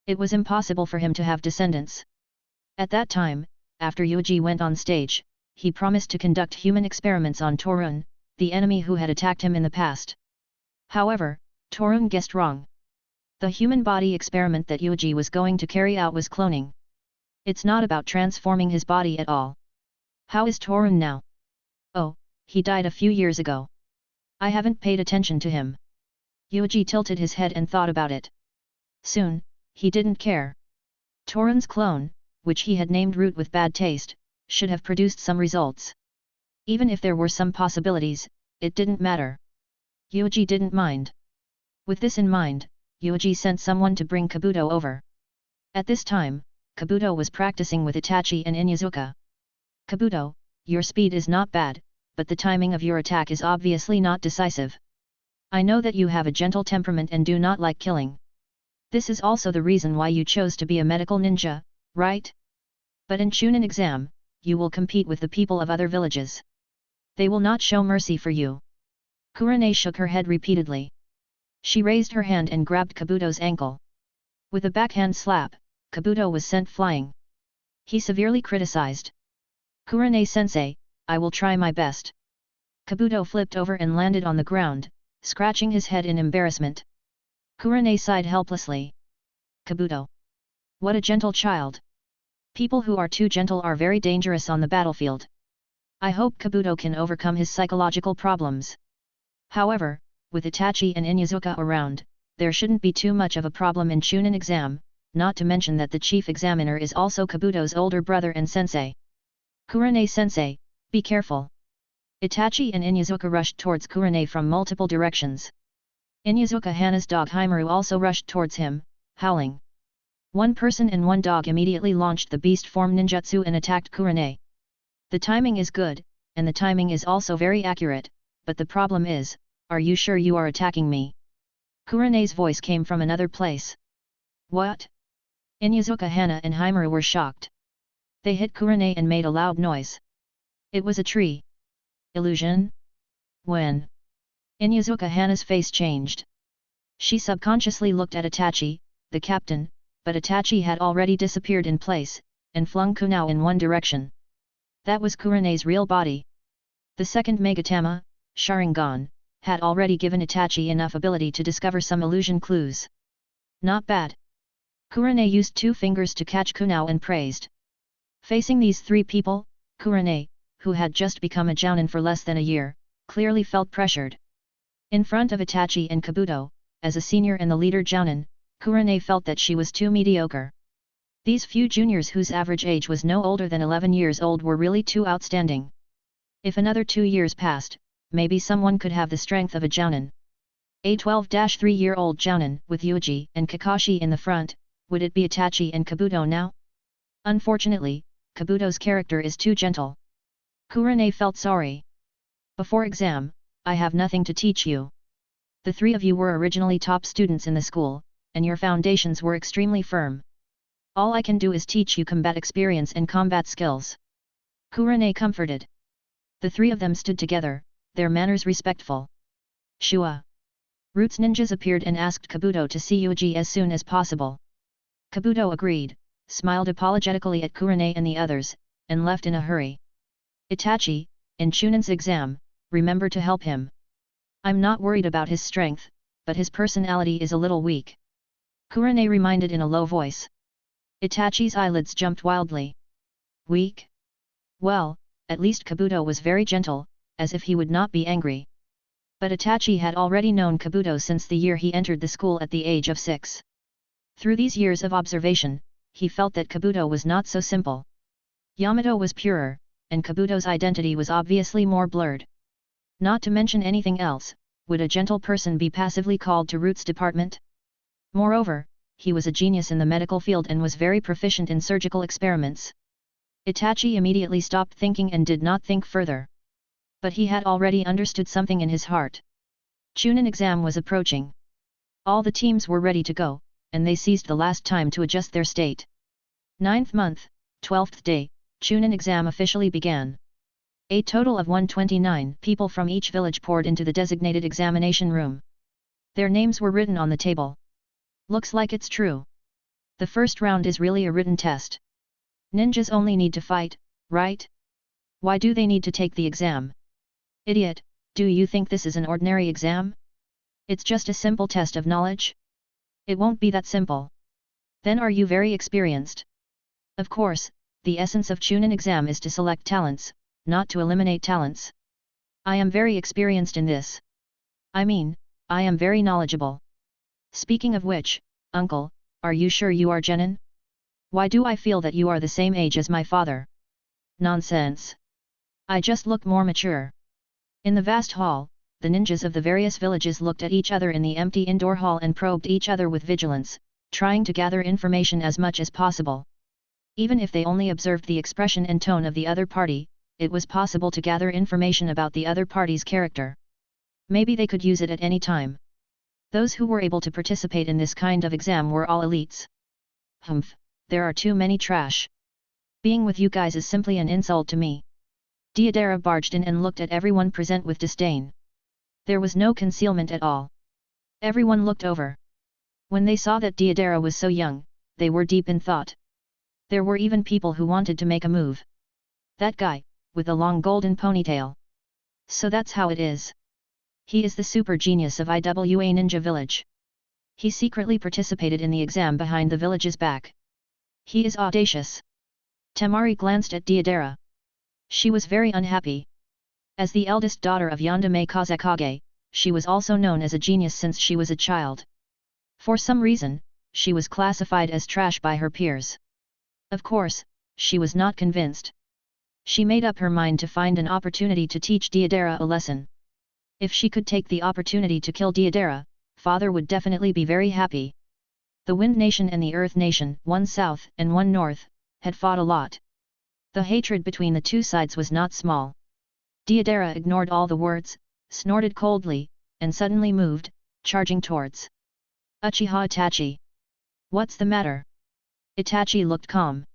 Speaker 1: It was impossible for him to have descendants. At that time, after Yuuji went on stage, he promised to conduct human experiments on Torun, the enemy who had attacked him in the past. However, Torun guessed wrong. The human body experiment that Yuuji was going to carry out was cloning. It's not about transforming his body at all. How is Torun now? Oh, he died a few years ago. I haven't paid attention to him. Yuuji tilted his head and thought about it. Soon, he didn't care. Torun's clone, which he had named Root with bad taste, should have produced some results. Even if there were some possibilities, it didn't matter. Yuuji didn't mind. With this in mind, Yuuji sent someone to bring Kabuto over. At this time, Kabuto was practicing with Itachi and Inuzuka. Kabuto, your speed is not bad, but the timing of your attack is obviously not decisive. I know that you have a gentle temperament and do not like killing. This is also the reason why you chose to be a medical ninja, right? But in Chunin exam, you will compete with the people of other villages. They will not show mercy for you. Kurane shook her head repeatedly. She raised her hand and grabbed Kabuto's ankle. With a backhand slap, Kabuto was sent flying. He severely criticized. Kurane-sensei, I will try my best. Kabuto flipped over and landed on the ground, scratching his head in embarrassment. Kurane sighed helplessly. Kabuto. What a gentle child. People who are too gentle are very dangerous on the battlefield. I hope Kabuto can overcome his psychological problems. However, with Itachi and Inuzuka around, there shouldn't be too much of a problem in Chunin exam, not to mention that the chief examiner is also Kabuto's older brother and sensei. Kurane-sensei, be careful. Itachi and Inuzuka rushed towards Kurane from multiple directions. Inuzuka Hana's dog Haimaru also rushed towards him, howling. One person and one dog immediately launched the beast form ninjutsu and attacked Kurane. The timing is good, and the timing is also very accurate, but the problem is, are you sure you are attacking me? Kurane's voice came from another place. What? Inuzuka Hana and Haimaru were shocked. They hit Kurane and made a loud noise. It was a tree. Illusion? When? Inuzuka Hana's face changed. She subconsciously looked at Itachi, the captain, but Itachi had already disappeared in place, and flung Kunao in one direction. That was Kurane's real body. The second Megatama, Sharingan, had already given Itachi enough ability to discover some illusion clues. Not bad. Kurane used two fingers to catch Kunao and praised. Facing these three people, Kurane, who had just become a jounin for less than a year, clearly felt pressured. In front of Itachi and Kabuto, as a senior and the leader jounin, Kurane felt that she was too mediocre. These few juniors whose average age was no older than 11 years old were really too outstanding. If another 2 years passed, maybe someone could have the strength of a jounin. A 12-3-year-old jounin with Yuuji and Kakashi in the front, would it be Itachi and Kabuto now? Unfortunately, Kabuto's character is too gentle. Kurane felt sorry. Before exam, I have nothing to teach you. The three of you were originally top students in the school, and your foundations were extremely firm. All I can do is teach you combat experience and combat skills. Kurane comforted. The three of them stood together, their manners respectful. Shua. Roots ninjas appeared and asked Kabuto to see Yuuji as soon as possible. Kabuto agreed, smiled apologetically at Kurenai and the others, and left in a hurry. Itachi, in Chunan's exam, remember to help him. I'm not worried about his strength, but his personality is a little weak. Kurenai reminded in a low voice. Itachi's eyelids jumped wildly. Weak? Well, at least Kabuto was very gentle, as if he would not be angry. But Itachi had already known Kabuto since the year he entered the school at the age of 6. Through these years of observation, he felt that Kabuto was not so simple. Yamato was purer, and Kabuto's identity was obviously more blurred. Not to mention anything else, would a gentle person be passively called to Roots department? Moreover, he was a genius in the medical field and was very proficient in surgical experiments. Itachi immediately stopped thinking and did not think further. But he had already understood something in his heart. Chunin exam was approaching. All the teams were ready to go, and they seized the last time to adjust their state. 9th month, 12th day, Chunin exam officially began. A total of 129 people from each village poured into the designated examination room. Their names were written on the table. Looks like it's true. The first round is really a written test. Ninjas only need to fight, right? Why do they need to take the exam? Idiot, do you think this is an ordinary exam? It's just a simple test of knowledge? It won't be that simple. Then are you very experienced? Of course, the essence of Chunin exam is to select talents, not to eliminate talents. I am very experienced in this. I mean, I am very knowledgeable. Speaking of which, uncle, are you sure you are genin? Why do I feel that you are the same age as my father? Nonsense. I just look more mature. In the vast hall, the ninjas of the various villages looked at each other in the empty indoor hall and probed each other with vigilance, trying to gather information as much as possible. Even if they only observed the expression and tone of the other party, it was possible to gather information about the other party's character. Maybe they could use it at any time. Those who were able to participate in this kind of exam were all elites. Humph, there are too many trash. Being with you guys is simply an insult to me. Deidara barged in and looked at everyone present with disdain. There was no concealment at all. Everyone looked over. When they saw that Deidara was so young, they were deep in thought. There were even people who wanted to make a move. That guy, with the long golden ponytail. So that's how it is. He is the super genius of IWA Ninja Village. He secretly participated in the exam behind the village's back. He is audacious. Temari glanced at Deidara. She was very unhappy. As the eldest daughter of Yandame Kazekage, she was also known as a genius since she was a child. For some reason, she was classified as trash by her peers. Of course, she was not convinced. She made up her mind to find an opportunity to teach Deidara a lesson. If she could take the opportunity to kill Deidara, father would definitely be very happy. The Wind Nation and the Earth Nation, one south and one north, had fought a lot. The hatred between the two sides was not small. Deidara ignored all the words, snorted coldly, and suddenly moved, charging towards Uchiha Itachi. What's the matter? Itachi looked calm.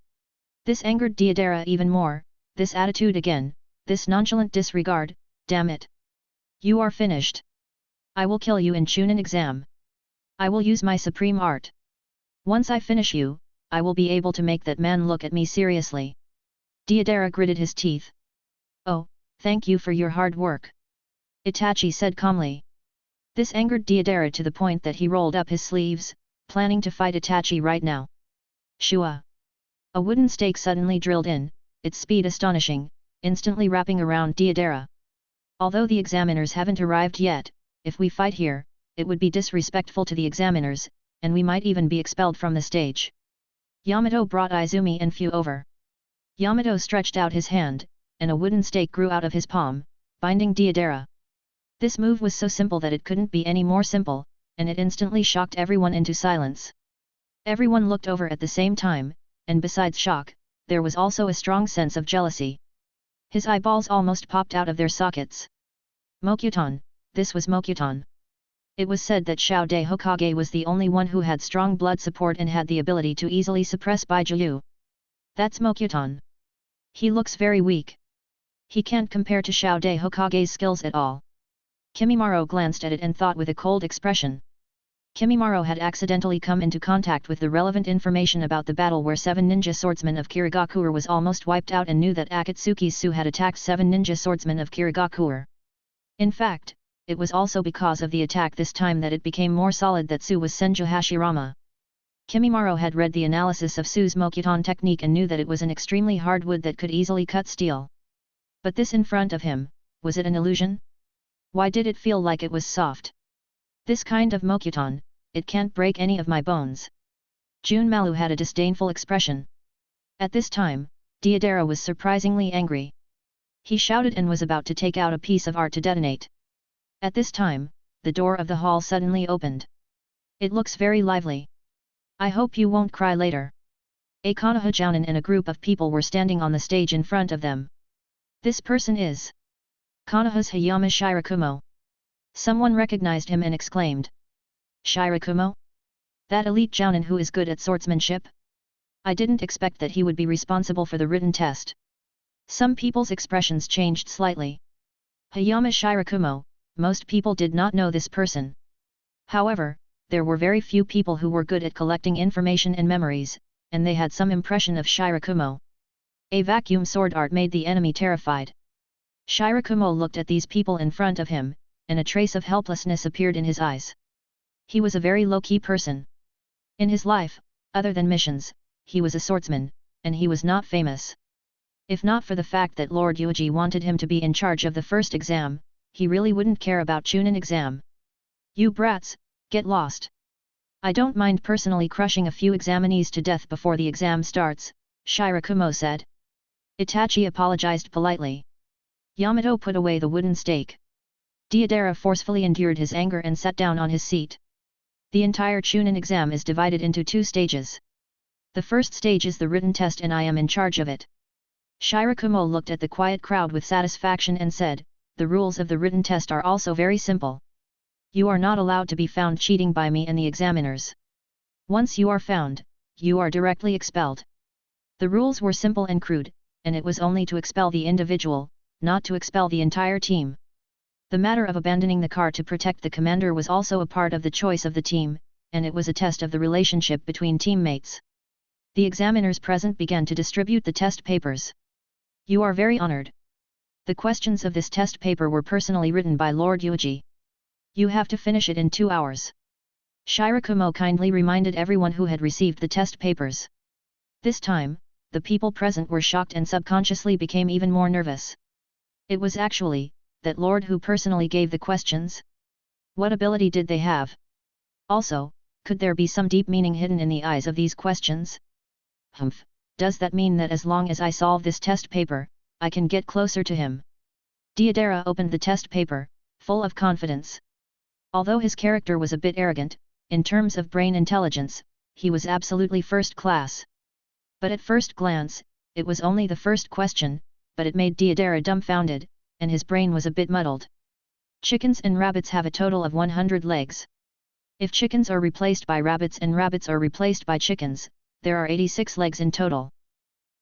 Speaker 1: This angered Deidara even more, this attitude again, this nonchalant disregard, damn it. You are finished. I will kill you in Chunin exam. I will use my supreme art. Once I finish you, I will be able to make that man look at me seriously. Deidara gritted his teeth. Oh, thank you for your hard work. Itachi said calmly. This angered Deidara to the point that he rolled up his sleeves, planning to fight Itachi right now. Shua. A wooden stake suddenly drilled in, its speed astonishing, instantly wrapping around Deidara. Although the examiners haven't arrived yet, if we fight here, it would be disrespectful to the examiners, and we might even be expelled from the stage. Yamato brought Izumi and Fu over. Yamato stretched out his hand, and a wooden stake grew out of his palm, binding Deidara. This move was so simple that it couldn't be any more simple, and it instantly shocked everyone into silence. Everyone looked over at the same time, and besides shock, there was also a strong sense of jealousy. His eyeballs almost popped out of their sockets. Mokyutan, this was Mokyutan. It was said that Shao De Hokage was the only one who had strong blood support and had the ability to easily suppress Bijuu. That's Mokyutan. He looks very weak. He can't compare to Shao De Hokage's skills at all. Kimimaro glanced at it and thought with a cold expression. Kimimaro had accidentally come into contact with the relevant information about the battle where 7 ninja swordsmen of Kirigakure was almost wiped out and knew that Akatsuki's Su had attacked 7 ninja swordsmen of Kirigakure. In fact, it was also because of the attack this time that it became more solid that Su was Senju Hashirama. Kimimaro had read the analysis of Su's Mokuton technique and knew that it was an extremely hard wood that could easily cut steel. But this in front of him, was it an illusion? Why did it feel like it was soft? This kind of Mokuton, it can't break any of my bones. Junmaru had a disdainful expression. At this time, Deidara was surprisingly angry. He shouted and was about to take out a piece of art to detonate. At this time, the door of the hall suddenly opened. It looks very lively. I hope you won't cry later. A Konoha Jounin and a group of people were standing on the stage in front of them. This person is Konoha's Hayama Shirakumo. Someone recognized him and exclaimed. Shirakumo? That elite Jounin who is good at swordsmanship? I didn't expect that he would be responsible for the written test. Some people's expressions changed slightly. Hayama Shirakumo, most people did not know this person. However, there were very few people who were good at collecting information and memories, and they had some impression of Shirakumo. A vacuum sword art made the enemy terrified. Shirakumo looked at these people in front of him, and a trace of helplessness appeared in his eyes. He was a very low-key person. In his life, other than missions, he was a swordsman, and he was not famous. If not for the fact that Lord Yuuji wanted him to be in charge of the first exam, he really wouldn't care about Chunin exam. You brats, get lost. I don't mind personally crushing a few examinees to death before the exam starts, Shirakumo said. Itachi apologized politely. Yamato put away the wooden stake. Deidara forcefully endured his anger and sat down on his seat. The entire Chunin exam is divided into 2 stages. The first stage is the written test and I am in charge of it. Shirakumo looked at the quiet crowd with satisfaction and said, the rules of the written test are also very simple. You are not allowed to be found cheating by me and the examiners. Once you are found, you are directly expelled. The rules were simple and crude, and it was only to expel the individual, not to expel the entire team. The matter of abandoning the car to protect the commander was also a part of the choice of the team, and it was a test of the relationship between teammates. The examiners present began to distribute the test papers. You are very honored. The questions of this test paper were personally written by Lord Yuuji. You have to finish it in 2 hours. Shirakumo kindly reminded everyone who had received the test papers. This time, the people present were shocked and subconsciously became even more nervous. It was actually, that Lord who personally gave the questions? What ability did they have? Also, could there be some deep meaning hidden in the eyes of these questions? Humph, does that mean that as long as I solve this test paper, I can get closer to him? Deidara opened the test paper, full of confidence. Although his character was a bit arrogant, in terms of brain intelligence, he was absolutely first class. But at first glance, it was only the first question, but it made Deidara dumbfounded, and his brain was a bit muddled. Chickens and rabbits have a total of 100 legs. If chickens are replaced by rabbits and rabbits are replaced by chickens, there are 86 legs in total.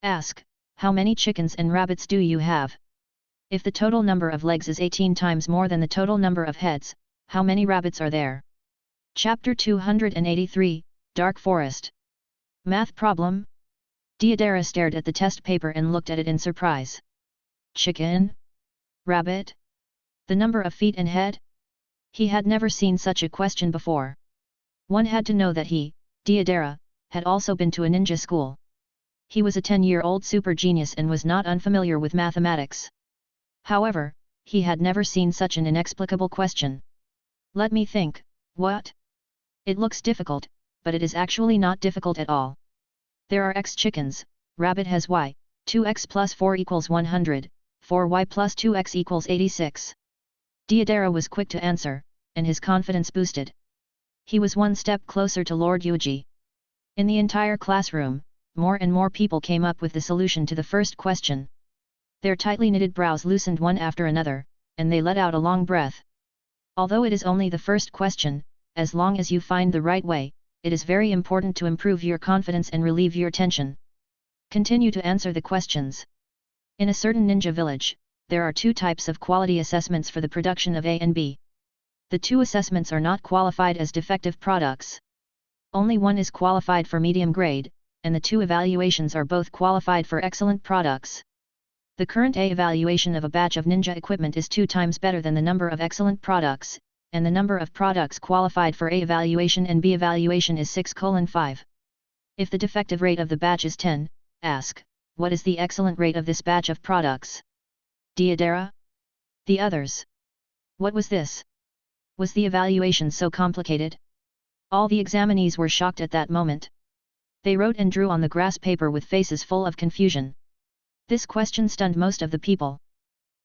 Speaker 1: Ask, how many chickens and rabbits do you have? If the total number of legs is 18 times more than the total number of heads, how many rabbits are there? Chapter 283, Dark Forest. Math problem? Deidara stared at the test paper and looked at it in surprise. Chicken? Rabbit? The number of feet and head? He had never seen such a question before. One had to know that he, Deidara, had also been to a ninja school. He was a 10-year-old super genius and was not unfamiliar with mathematics. However, he had never seen such an inexplicable question. Let me think, what? It looks difficult, but it is actually not difficult at all. There are X chickens, rabbit has Y, 2x plus 4 equals 100, 4y plus 2x equals 86. Deidara was quick to answer, and his confidence boosted. He was one step closer to Lord Yuuji. In the entire classroom, more and more people came up with the solution to the first question. Their tightly knitted brows loosened one after another, and they let out a long breath. Although it is only the first question, as long as you find the right way, it is very important to improve your confidence and relieve your tension. Continue to answer the questions. In a certain ninja village, there are two types of quality assessments for the production of A and B. The two assessments are not qualified as defective products. Only one is qualified for medium grade, and the two evaluations are both qualified for excellent products. The current A evaluation of a batch of ninja equipment is 2 times better than the number of excellent products, and the number of products qualified for A evaluation and B evaluation is 6:5. If the defective rate of the batch is 10, ask, what is the excellent rate of this batch of products? Deodara? The others. What was this? Was the evaluation so complicated? All the examinees were shocked at that moment. They wrote and drew on the grass paper with faces full of confusion. This question stunned most of the people.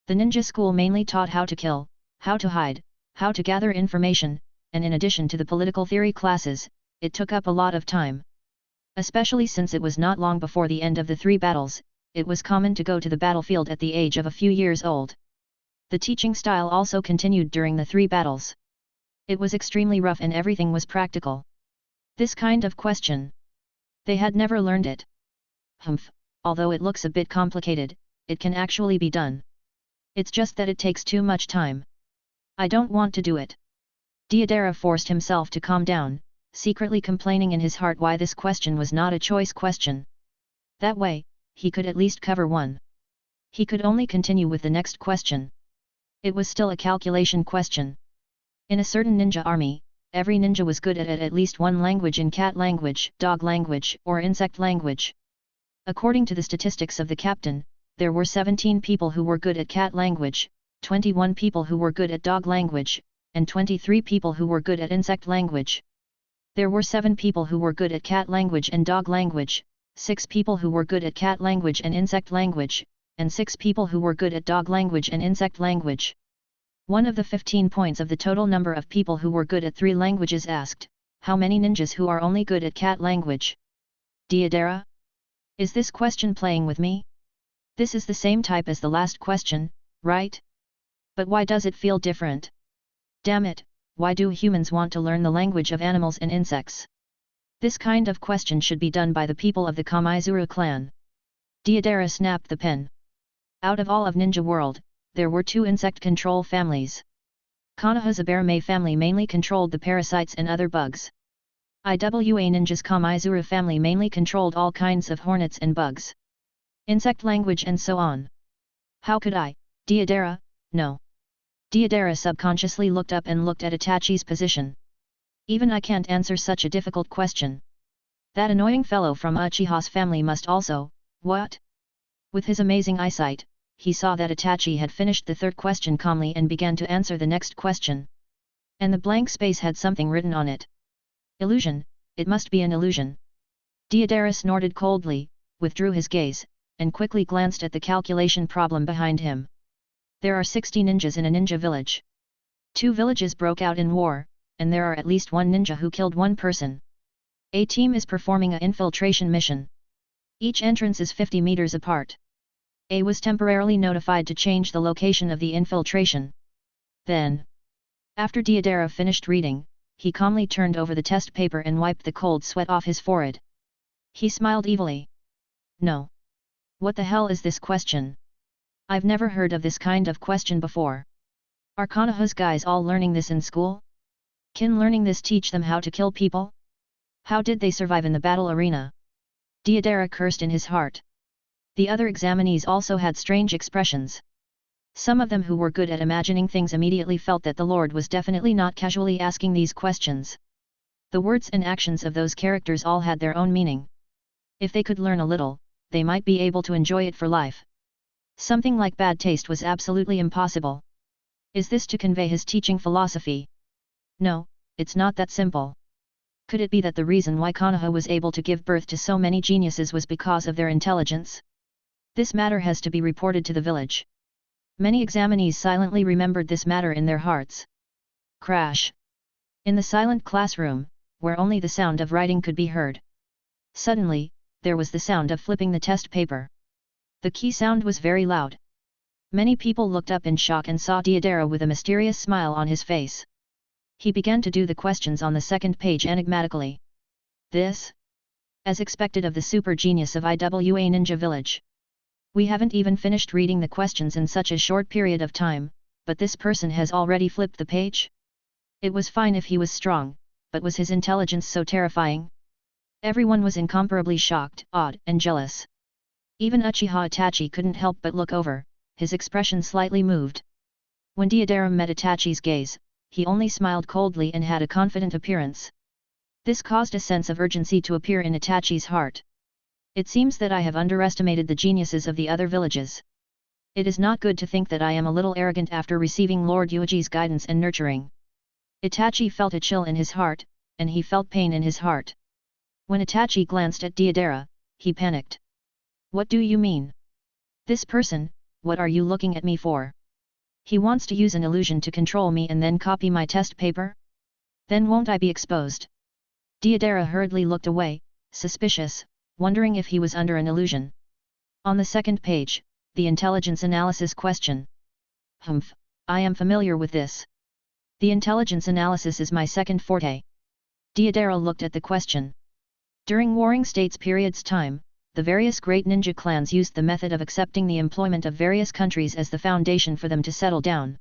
Speaker 1: The ninja school mainly taught how to kill, how to hide, how to gather information, and in addition to the political theory classes, it took up a lot of time. Especially since it was not long before the end of the 3 battles, it was common to go to the battlefield at the age of a few years old. The teaching style also continued during the 3 battles. It was extremely rough and everything was practical. This kind of question. They had never learned it. Humph, although it looks a bit complicated, it can actually be done. It's just that it takes too much time. I don't want to do it. Deodara forced himself to calm down, secretly complaining in his heart why this question was not a choice question. That way, he could at least cover one. He could only continue with the next question. It was still a calculation question. In a certain ninja army, every ninja was good at least one language in cat language, dog language, or insect language. According to the statistics of the captain, there were 17 people who were good at cat language, 21 people who were good at dog language, and 23 people who were good at insect language. There were 7 people who were good at cat language and dog language, 6 people who were good at cat language and insect language, and 6 people who were good at dog language and insect language. One of the 15 points of the total number of people who were good at 3 languages asked, how many ninjas who are only good at cat language? Deodara? Is this question playing with me? This is the same type as the last question, right? But why does it feel different? Damn it, why do humans want to learn the language of animals and insects? This kind of question should be done by the people of the Kamaizuru clan. Deodara snapped the pen. Out of all of Ninja World, there were 2 insect control families. Konoha Zabarame family mainly controlled the parasites and other bugs. IWA Ninja's Kamaizuru family mainly controlled all kinds of hornets and bugs. Insect language and so on. How could I, Deodara, know? Deodara subconsciously looked up and looked at Itachi's position. Even I can't answer such a difficult question. That annoying fellow from Uchiha's family must also, what? With his amazing eyesight, he saw that Itachi had finished the 3rd question calmly and began to answer the next question. And the blank space had something written on it. Illusion, it must be an illusion. Deodara snorted coldly, withdrew his gaze, and quickly glanced at the calculation problem behind him. There are 60 ninjas in a ninja village. 2 villages broke out in war, and there are at least 1 ninja who killed 1 person. A team is performing an infiltration mission. Each entrance is 50 meters apart. A was temporarily notified to change the location of the infiltration. Then, after Deodara finished reading, he calmly turned over the test paper and wiped the cold sweat off his forehead. He smiled evilly. No. What the hell is this question? I've never heard of this kind of question before. Are Konoha's guys all learning this in school? Can learning this teach them how to kill people? How did they survive in the battle arena? Deodara cursed in his heart. The other examinees also had strange expressions. Some of them who were good at imagining things immediately felt that the Lord was definitely not casually asking these questions. The words and actions of those characters all had their own meaning. If they could learn a little, they might be able to enjoy it for life. Something like bad taste was absolutely impossible. Is this to convey his teaching philosophy? No, it's not that simple. Could it be that the reason why Konoha was able to give birth to so many geniuses was because of their intelligence? This matter has to be reported to the village. Many examinees silently remembered this matter in their hearts. Crash. In the silent classroom, where only the sound of writing could be heard. Suddenly, there was the sound of flipping the test paper. The key sound was very loud. Many people looked up in shock and saw Deodara with a mysterious smile on his face. He began to do the questions on the 2nd page enigmatically. This? As expected of the super genius of IWA Ninja Village. We haven't even finished reading the questions in such a short period of time, but this person has already flipped the page? It was fine if he was strong, but was his intelligence so terrifying? Everyone was incomparably shocked, awed, and jealous. Even Uchiha Itachi couldn't help but look over, his expression slightly moved. When Deidara met Itachi's gaze, he only smiled coldly and had a confident appearance. This caused a sense of urgency to appear in Itachi's heart. It seems that I have underestimated the geniuses of the other villages. It is not good to think that I am a little arrogant after receiving Lord Yuuji's guidance and nurturing. Itachi felt a chill in his heart, and he felt pain in his heart. When Itachi glanced at Deidara, he panicked. What do you mean? This person, what are you looking at me for? He wants to use an illusion to control me and then copy my test paper? Then won't I be exposed? Deidara hurriedly looked away, suspicious, wondering if he was under an illusion. On the second page, the intelligence analysis question. Humph, I am familiar with this. The intelligence analysis is my second forte. Deidara looked at the question. During Warring States period's time, the various great ninja clans used the method of accepting the employment of various countries as the foundation for them to settle down.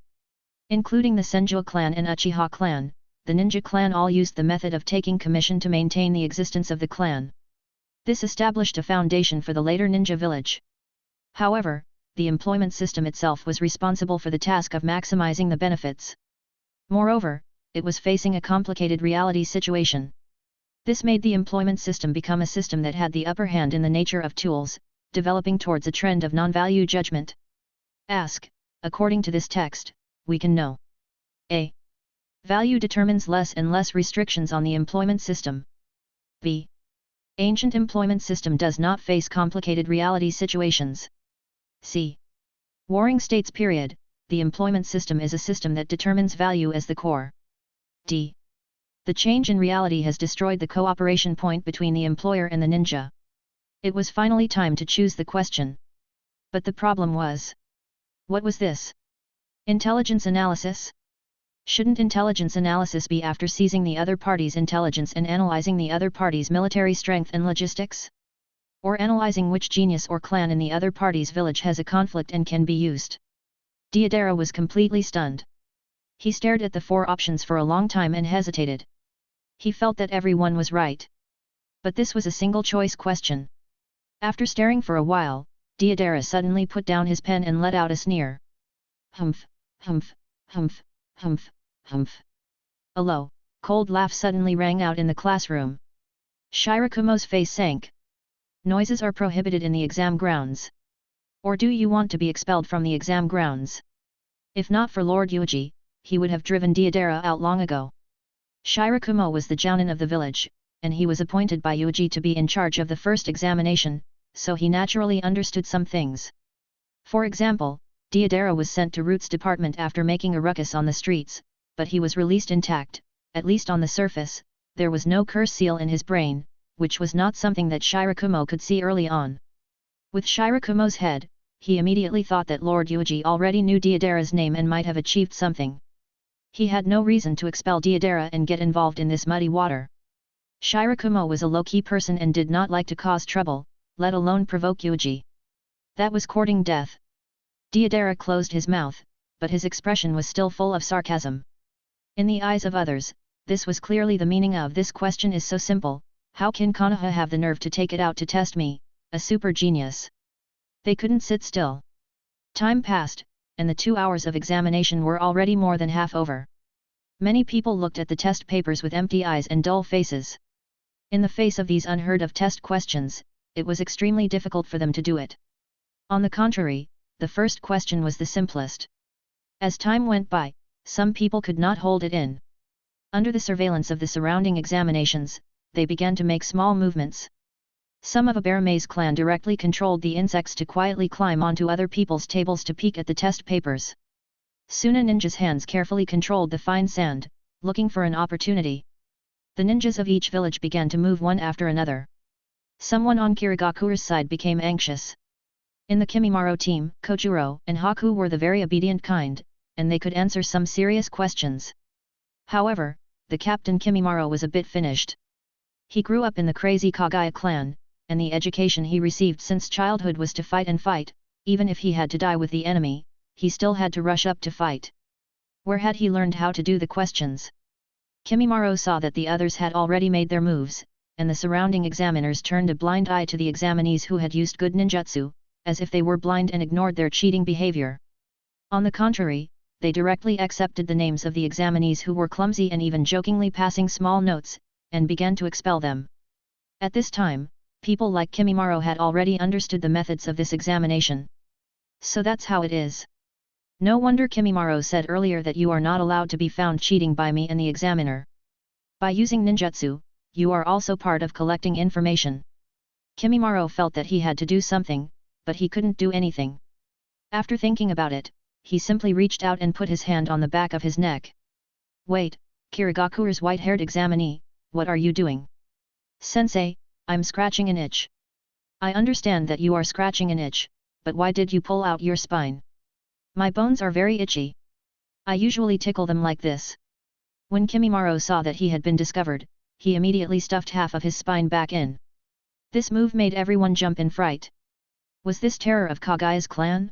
Speaker 1: Including the Senju clan and Uchiha clan, the ninja clan all used the method of taking commission to maintain the existence of the clan. This established a foundation for the later ninja village. However, the employment system itself was responsible for the task of maximizing the benefits. Moreover, it was facing a complicated reality situation. This made the employment system become a system that had the upper hand in the nature of tools, developing towards a trend of non-value judgment. Ask, according to this text, we can know. A. Value determines less and less restrictions on the employment system. B. Ancient employment system does not face complicated reality situations. C. Warring States period, the employment system is a system that determines value as the core. D. The change in reality has destroyed the cooperation point between the employer and the ninja. It was finally time to choose the question. But the problem was. What was this? Intelligence analysis? Shouldn't intelligence analysis be after seizing the other party's intelligence and analyzing the other party's military strength and logistics? Or analyzing which genius or clan in the other party's village has a conflict and can be used? Deidara was completely stunned. He stared at the four options for a long time and hesitated. He felt that everyone was right. But this was a single-choice question. After staring for a while, Deidara suddenly put down his pen and let out a sneer. Humph, humph, humph, humph, humph. A low, cold laugh suddenly rang out in the classroom. Shirakumo's face sank. Noises are prohibited in the exam grounds. Or do you want to be expelled from the exam grounds? If not for Lord Yuuji, he would have driven Deidara out long ago. Shirakumo was the jounin of the village, and he was appointed by Yuuji to be in charge of the first examination, so he naturally understood some things. For example, Deidara was sent to Root's department after making a ruckus on the streets, but he was released intact, at least on the surface. There was no curse seal in his brain, which was not something that Shirakumo could see early on. With Shirakumo's head, he immediately thought that Lord Yuuji already knew Deidara's name and might have achieved something. He had no reason to expel Deidara and get involved in this muddy water. Shirakumo was a low-key person and did not like to cause trouble, let alone provoke Yuuji. That was courting death. Deidara closed his mouth, but his expression was still full of sarcasm. In the eyes of others, this was clearly the meaning of this question is so simple, how can Konoha have the nerve to take it out to test me, a super genius? They couldn't sit still. Time passed, and the 2 hours of examination were already more than half over. Many people looked at the test papers with empty eyes and dull faces. In the face of these unheard-of test questions, it was extremely difficult for them to do it. On the contrary, the first question was the simplest. As time went by, some people could not hold it in. Under the surveillance of the surrounding examinations, they began to make small movements. Some of Abarama's clan directly controlled the insects to quietly climb onto other people's tables to peek at the test papers. Soon a ninja's hands carefully controlled the fine sand, looking for an opportunity. The ninjas of each village began to move one after another. Someone on Kirigakuru's side became anxious. In the Kimimaro team, Kojuro and Haku were the very obedient kind, and they could answer some serious questions. However, the captain Kimimaro was a bit finished. He grew up in the crazy Kagaya clan, and the education he received since childhood was to fight and fight, Even if he had to die with the enemy, he still had to rush up to fight. Where had he learned how to do the questions? Kimimaro saw that the others had already made their moves, and the surrounding examiners turned a blind eye to the examinees who had used good ninjutsu, as if they were blind and ignored their cheating behavior. On the contrary, they directly accepted the names of the examinees who were clumsy and even jokingly passing small notes, and began to expel them. At this time, people like Kimimaro had already understood the methods of this examination. So that's how it is. No wonder Kimimaro said earlier that you are not allowed to be found cheating by me and the examiner. By using ninjutsu, you are also part of collecting information. Kimimaro felt that he had to do something, but he couldn't do anything. After thinking about it, he simply reached out and put his hand on the back of his neck. Wait, Kirigakuru's white-haired examinee, what are you doing? Sensei, I'm scratching an itch. I understand that you are scratching an itch, but why did you pull out your spine? My bones are very itchy. I usually tickle them like this. When Kimimaro saw that he had been discovered, he immediately stuffed half of his spine back in. This move made everyone jump in fright. Was this terror of Kagaya's clan?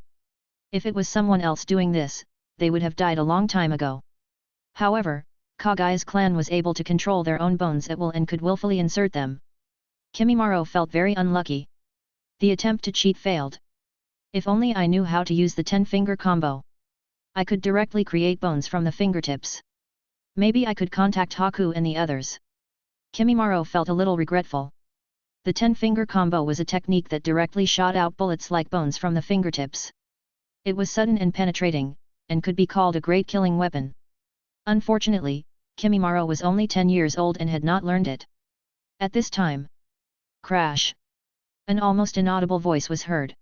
Speaker 1: If it was someone else doing this, they would have died a long time ago. However, Kagaya's clan was able to control their own bones at will and could willfully insert them. Kimimaro felt very unlucky. The attempt to cheat failed. If only I knew how to use the 10-finger combo. I could directly create bones from the fingertips. Maybe I could contact Haku and the others. Kimimaro felt a little regretful. The 10-finger combo was a technique that directly shot out bullets like bones from the fingertips. It was sudden and penetrating, and could be called a great killing weapon. Unfortunately, Kimimaro was only 10 years old and had not learned it. At this time, crash! An almost inaudible voice was heard.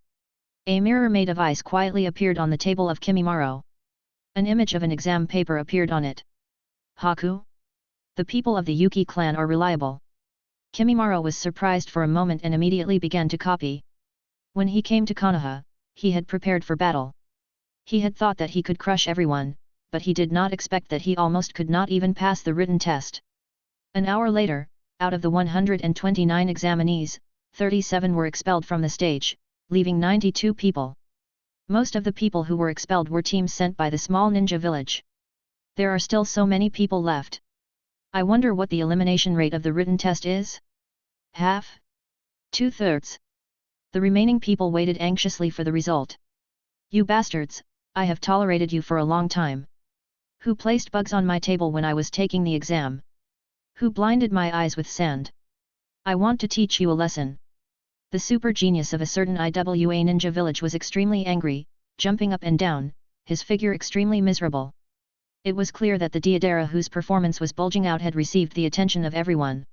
Speaker 1: A mirror made of ice quietly appeared on the table of Kimimaro. An image of an exam paper appeared on it. Haku? The people of the Yuki clan are reliable. Kimimaro was surprised for a moment and immediately began to copy. When he came to Konoha, he had prepared for battle. He had thought that he could crush everyone, but he did not expect that he almost could not even pass the written test. An hour later, out of the 129 examinees, 37 were expelled from the stage, leaving 92 people. Most of the people who were expelled were teams sent by the small ninja village. There are still so many people left. I wonder what the elimination rate of the written test is? Half? 2/3. The remaining people waited anxiously for the result. You bastards, I have tolerated you for a long time. Who placed bugs on my table when I was taking the exam? Who blinded my eyes with sand? I want to teach you a lesson. The super genius of a certain IWA ninja village was extremely angry, jumping up and down, his figure extremely miserable. It was clear that the Deidara whose performance was bulging out had received the attention of everyone.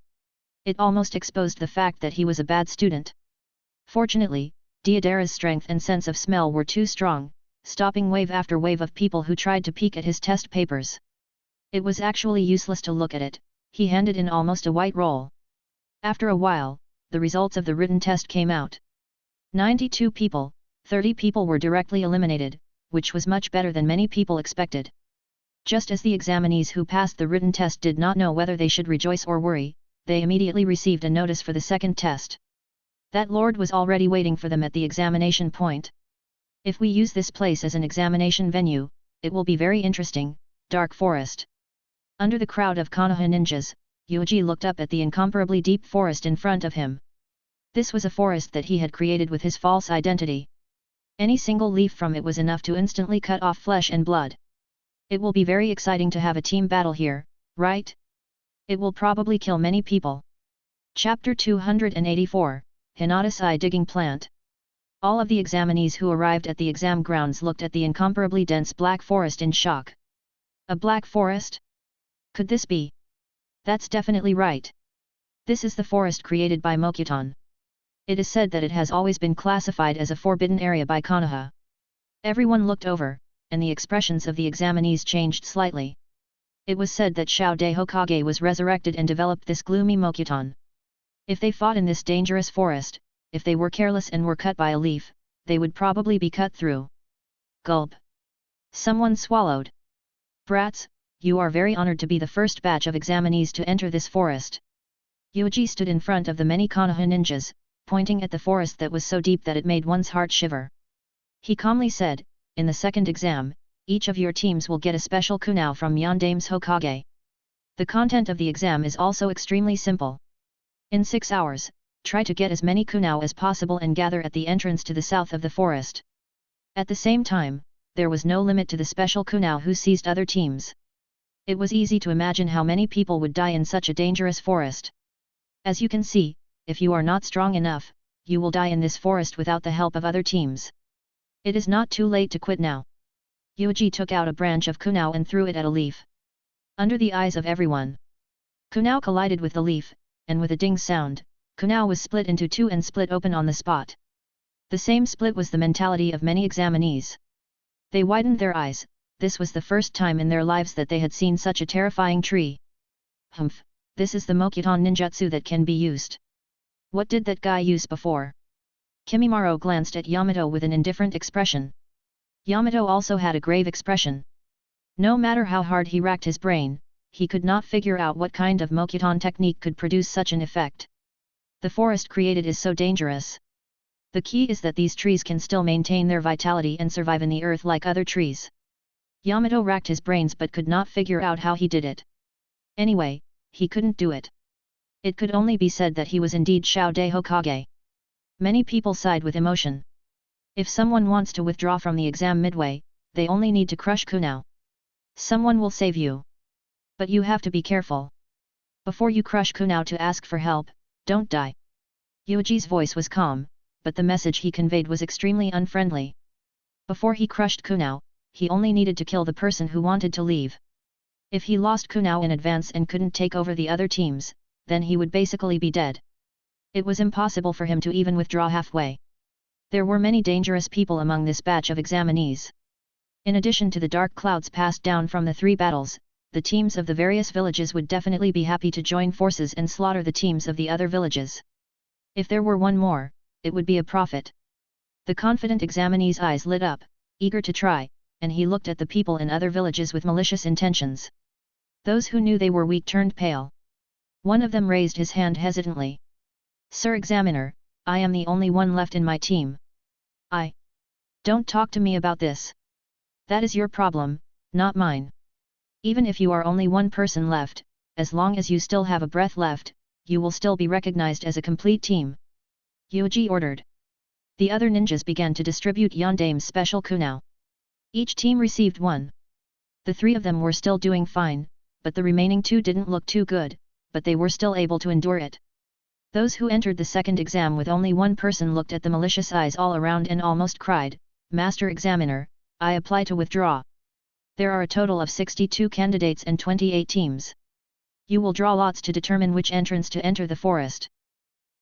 Speaker 1: It almost exposed the fact that he was a bad student. Fortunately, Deidara's strength and sense of smell were too strong, stopping wave after wave of people who tried to peek at his test papers. It was actually useless to look at it, he handed in almost a white roll. After a while, the results of the written test came out. 92 people, 30 people were directly eliminated, which was much better than many people expected. Just as the examinees who passed the written test did not know whether they should rejoice or worry, they immediately received a notice for the second test. That lord was already waiting for them at the examination point. If we use this place as an examination venue, it will be very interesting. Dark forest. Under the crowd of Konoha ninjas, Yuuji looked up at the incomparably deep forest in front of him. This was a forest that he had created with his false identity. Any single leaf from it was enough to instantly cut off flesh and blood. It will be very exciting to have a team battle here, right? It will probably kill many people. Chapter 284, Hinata's Eye Digging Plant. All of the examinees who arrived at the exam grounds looked at the incomparably dense black forest in shock. A black forest? Could this be? That's definitely right. This is the forest created by Mokuton. It is said that it has always been classified as a forbidden area by Konoha. Everyone looked over, and the expressions of the examinees changed slightly. It was said that Shao-de Hokage was resurrected and developed this gloomy Mokuton. If they fought in this dangerous forest, if they were careless and were cut by a leaf, they would probably be cut through. Gulp. Someone swallowed. Brats, you are very honored to be the first batch of examinees to enter this forest. Yuuji stood in front of the many Konoha ninjas, pointing at the forest that was so deep that it made one's heart shiver. He calmly said, in the second exam, each of your teams will get a special kunao from Yondame's Hokage. The content of the exam is also extremely simple. In 6 hours, try to get as many kunao as possible and gather at the entrance to the south of the forest. At the same time, there was no limit to the special kunao who seized other teams. It was easy to imagine how many people would die in such a dangerous forest. As you can see, if you are not strong enough, you will die in this forest without the help of other teams. It is not too late to quit now. Yuuji took out a branch of kunao and threw it at a leaf. Under the eyes of everyone, kunao collided with the leaf, and with a ding sound, kunao was split into two and split open on the spot. The same split was the mentality of many examinees. They widened their eyes. This was the first time in their lives that they had seen such a terrifying tree. Humph, this is the Mokuton ninjutsu that can be used. What did that guy use before? Kimimaro glanced at Yamato with an indifferent expression. Yamato also had a grave expression. No matter how hard he racked his brain, he could not figure out what kind of Mokuton technique could produce such an effect. The forest created is so dangerous. The key is that these trees can still maintain their vitality and survive in the earth like other trees. Yamato racked his brains but could not figure out how he did it. Anyway, he couldn't do it. It could only be said that he was indeed Shoude Hokage. Many people sighed with emotion. If someone wants to withdraw from the exam midway, they only need to crush kunao. Someone will save you. But you have to be careful. Before you crush kunao to ask for help, don't die. Yuuji's voice was calm, but the message he conveyed was extremely unfriendly. Before he crushed kunao, he only needed to kill the person who wanted to leave. If he lost kunao in advance and couldn't take over the other teams, then he would basically be dead. It was impossible for him to even withdraw halfway. There were many dangerous people among this batch of examinees. In addition to the dark clouds passed down from the 3 battles, the teams of the various villages would definitely be happy to join forces and slaughter the teams of the other villages. If there were one more, it would be a profit. The confident examinee's eyes lit up, eager to try, and he looked at the people in other villages with malicious intentions. Those who knew they were weak turned pale. One of them raised his hand hesitantly. Sir Examiner, I am the only one left in my team. Don't talk to me about this. That is your problem, not mine. Even if you are only one person left, as long as you still have a breath left, you will still be recognized as a complete team. Yuuji ordered. The other ninjas began to distribute Yondame's special kunao. Each team received one. The 3 of them were still doing fine, but the remaining 2 didn't look too good, but they were still able to endure it. Those who entered the second exam with only one person looked at the malicious eyes all around and almost cried, Master Examiner, I apply to withdraw. There are a total of 62 candidates and 28 teams. You will draw lots to determine which entrance to enter the forest.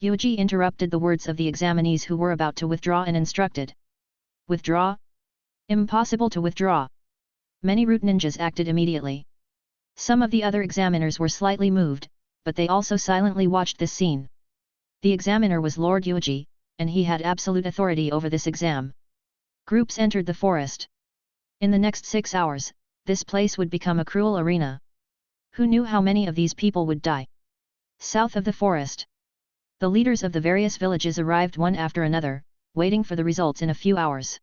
Speaker 1: Yuuji interrupted the words of the examinees who were about to withdraw and instructed. Withdraw? Impossible to withdraw. Many root ninjas acted immediately. Some of the other examiners were slightly moved, but they also silently watched this scene. The examiner was Lord Yuuji, and he had absolute authority over this exam. Groups entered the forest. In the next 6 hours, this place would become a cruel arena. Who knew how many of these people would die? South of the forest, the leaders of the various villages arrived one after another, waiting for the results in a few hours.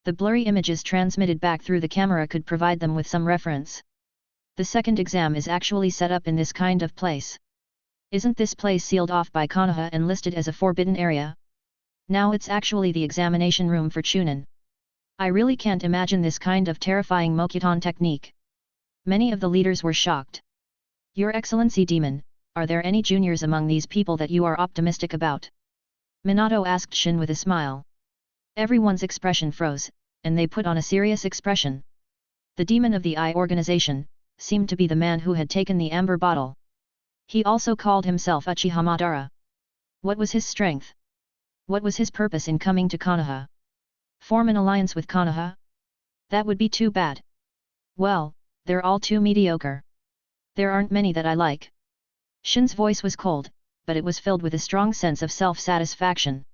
Speaker 1: The blurry images transmitted back through the camera could provide them with some reference. The second exam is actually set up in this kind of place. Isn't this place sealed off by Konoha and listed as a forbidden area? Now it's actually the examination room for Chunin. I really can't imagine this kind of terrifying Mokuton technique. Many of the leaders were shocked. Your Excellency Demon, are there any juniors among these people that you are optimistic about? Minato asked Shin with a smile. Everyone's expression froze, and they put on a serious expression. The demon of the Eye organization seemed to be the man who had taken the amber bottle. He also called himself Uchiha Madara. What was his strength? What was his purpose in coming to Konoha? Form an alliance with Konoha? That would be too bad. Well, they're all too mediocre. There aren't many that I like. Shin's voice was cold, but it was filled with a strong sense of self-satisfaction.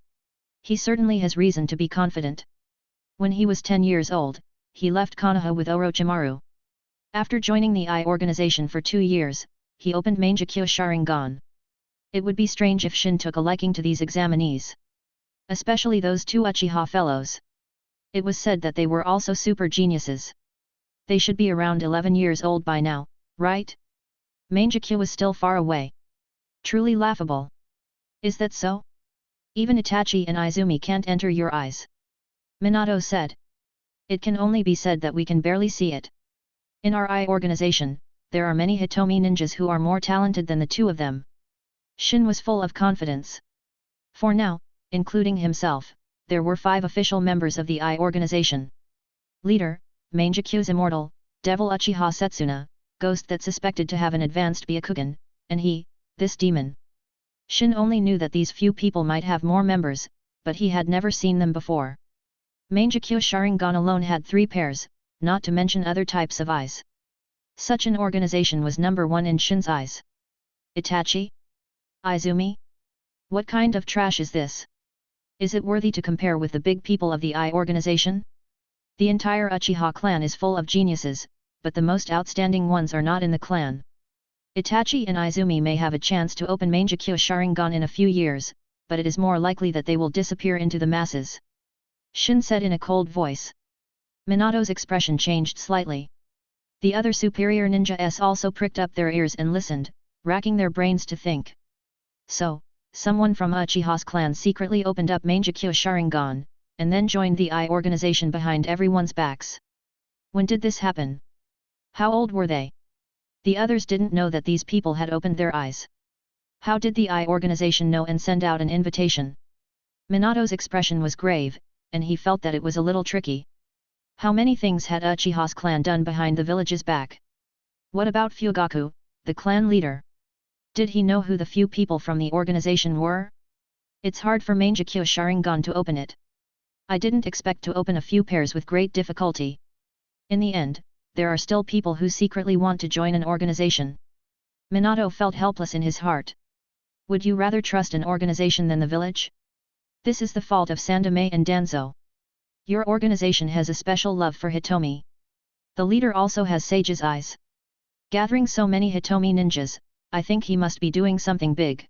Speaker 1: He certainly has reason to be confident. When he was 10 years old, he left Konoha with Orochimaru. After joining the Eye organization for 2 years, he opened Mangekyo Sharingan. It would be strange if Shin took a liking to these examinees. Especially those 2 Uchiha fellows. It was said that they were also super geniuses. They should be around 11 years old by now, right? Mangekyo was still far away. Truly laughable. Is that so? Even Itachi and Izumi can't enter your eyes. Minato said. It can only be said that we can barely see it. In our eye organization, there are many Hitomi ninjas who are more talented than the two of them. Shin was full of confidence. For now, including himself, there were 5 official members of the eye organization. Leader, Mangekyo's immortal, Devil Uchiha Setsuna, ghost that suspected to have an advanced Byakugan, and he, this demon. Shin only knew that these few people might have more members, but he had never seen them before. Mangekyo Sharingan alone had 3 pairs, not to mention other types of eyes. Such an organization was number 1 in Shin's eyes. Itachi? Izumi? What kind of trash is this? Is it worthy to compare with the big people of the eye organization? The entire Uchiha clan is full of geniuses, but the most outstanding ones are not in the clan. Itachi and Izumi may have a chance to open Mangekyo Sharingan in a few years, but it is more likely that they will disappear into the masses. Shin said in a cold voice. Minato's expression changed slightly. The other superior ninjas also pricked up their ears and listened, racking their brains to think. So, someone from Uchiha's clan secretly opened up Mangekyo Sharingan, and then joined the eye organization behind everyone's backs. When did this happen? How old were they? The others didn't know that these people had opened their eyes. How did the eye organization know and send out an invitation? Minato's expression was grave, and he felt that it was a little tricky. How many things had Uchiha's clan done behind the village's back? What about Fugaku, the clan leader? Did he know who the few people from the organization were? It's hard for Mangekyo Sharingan to open it. I didn't expect to open a few pairs with great difficulty. In the end, there are still people who secretly want to join an organization. Minato felt helpless in his heart. Would you rather trust an organization than the village? This is the fault of Sandame and Danzo. Your organization has a special love for Hitomi. The leader also has Sage's eyes. Gathering so many Hitomi ninjas, I think he must be doing something big.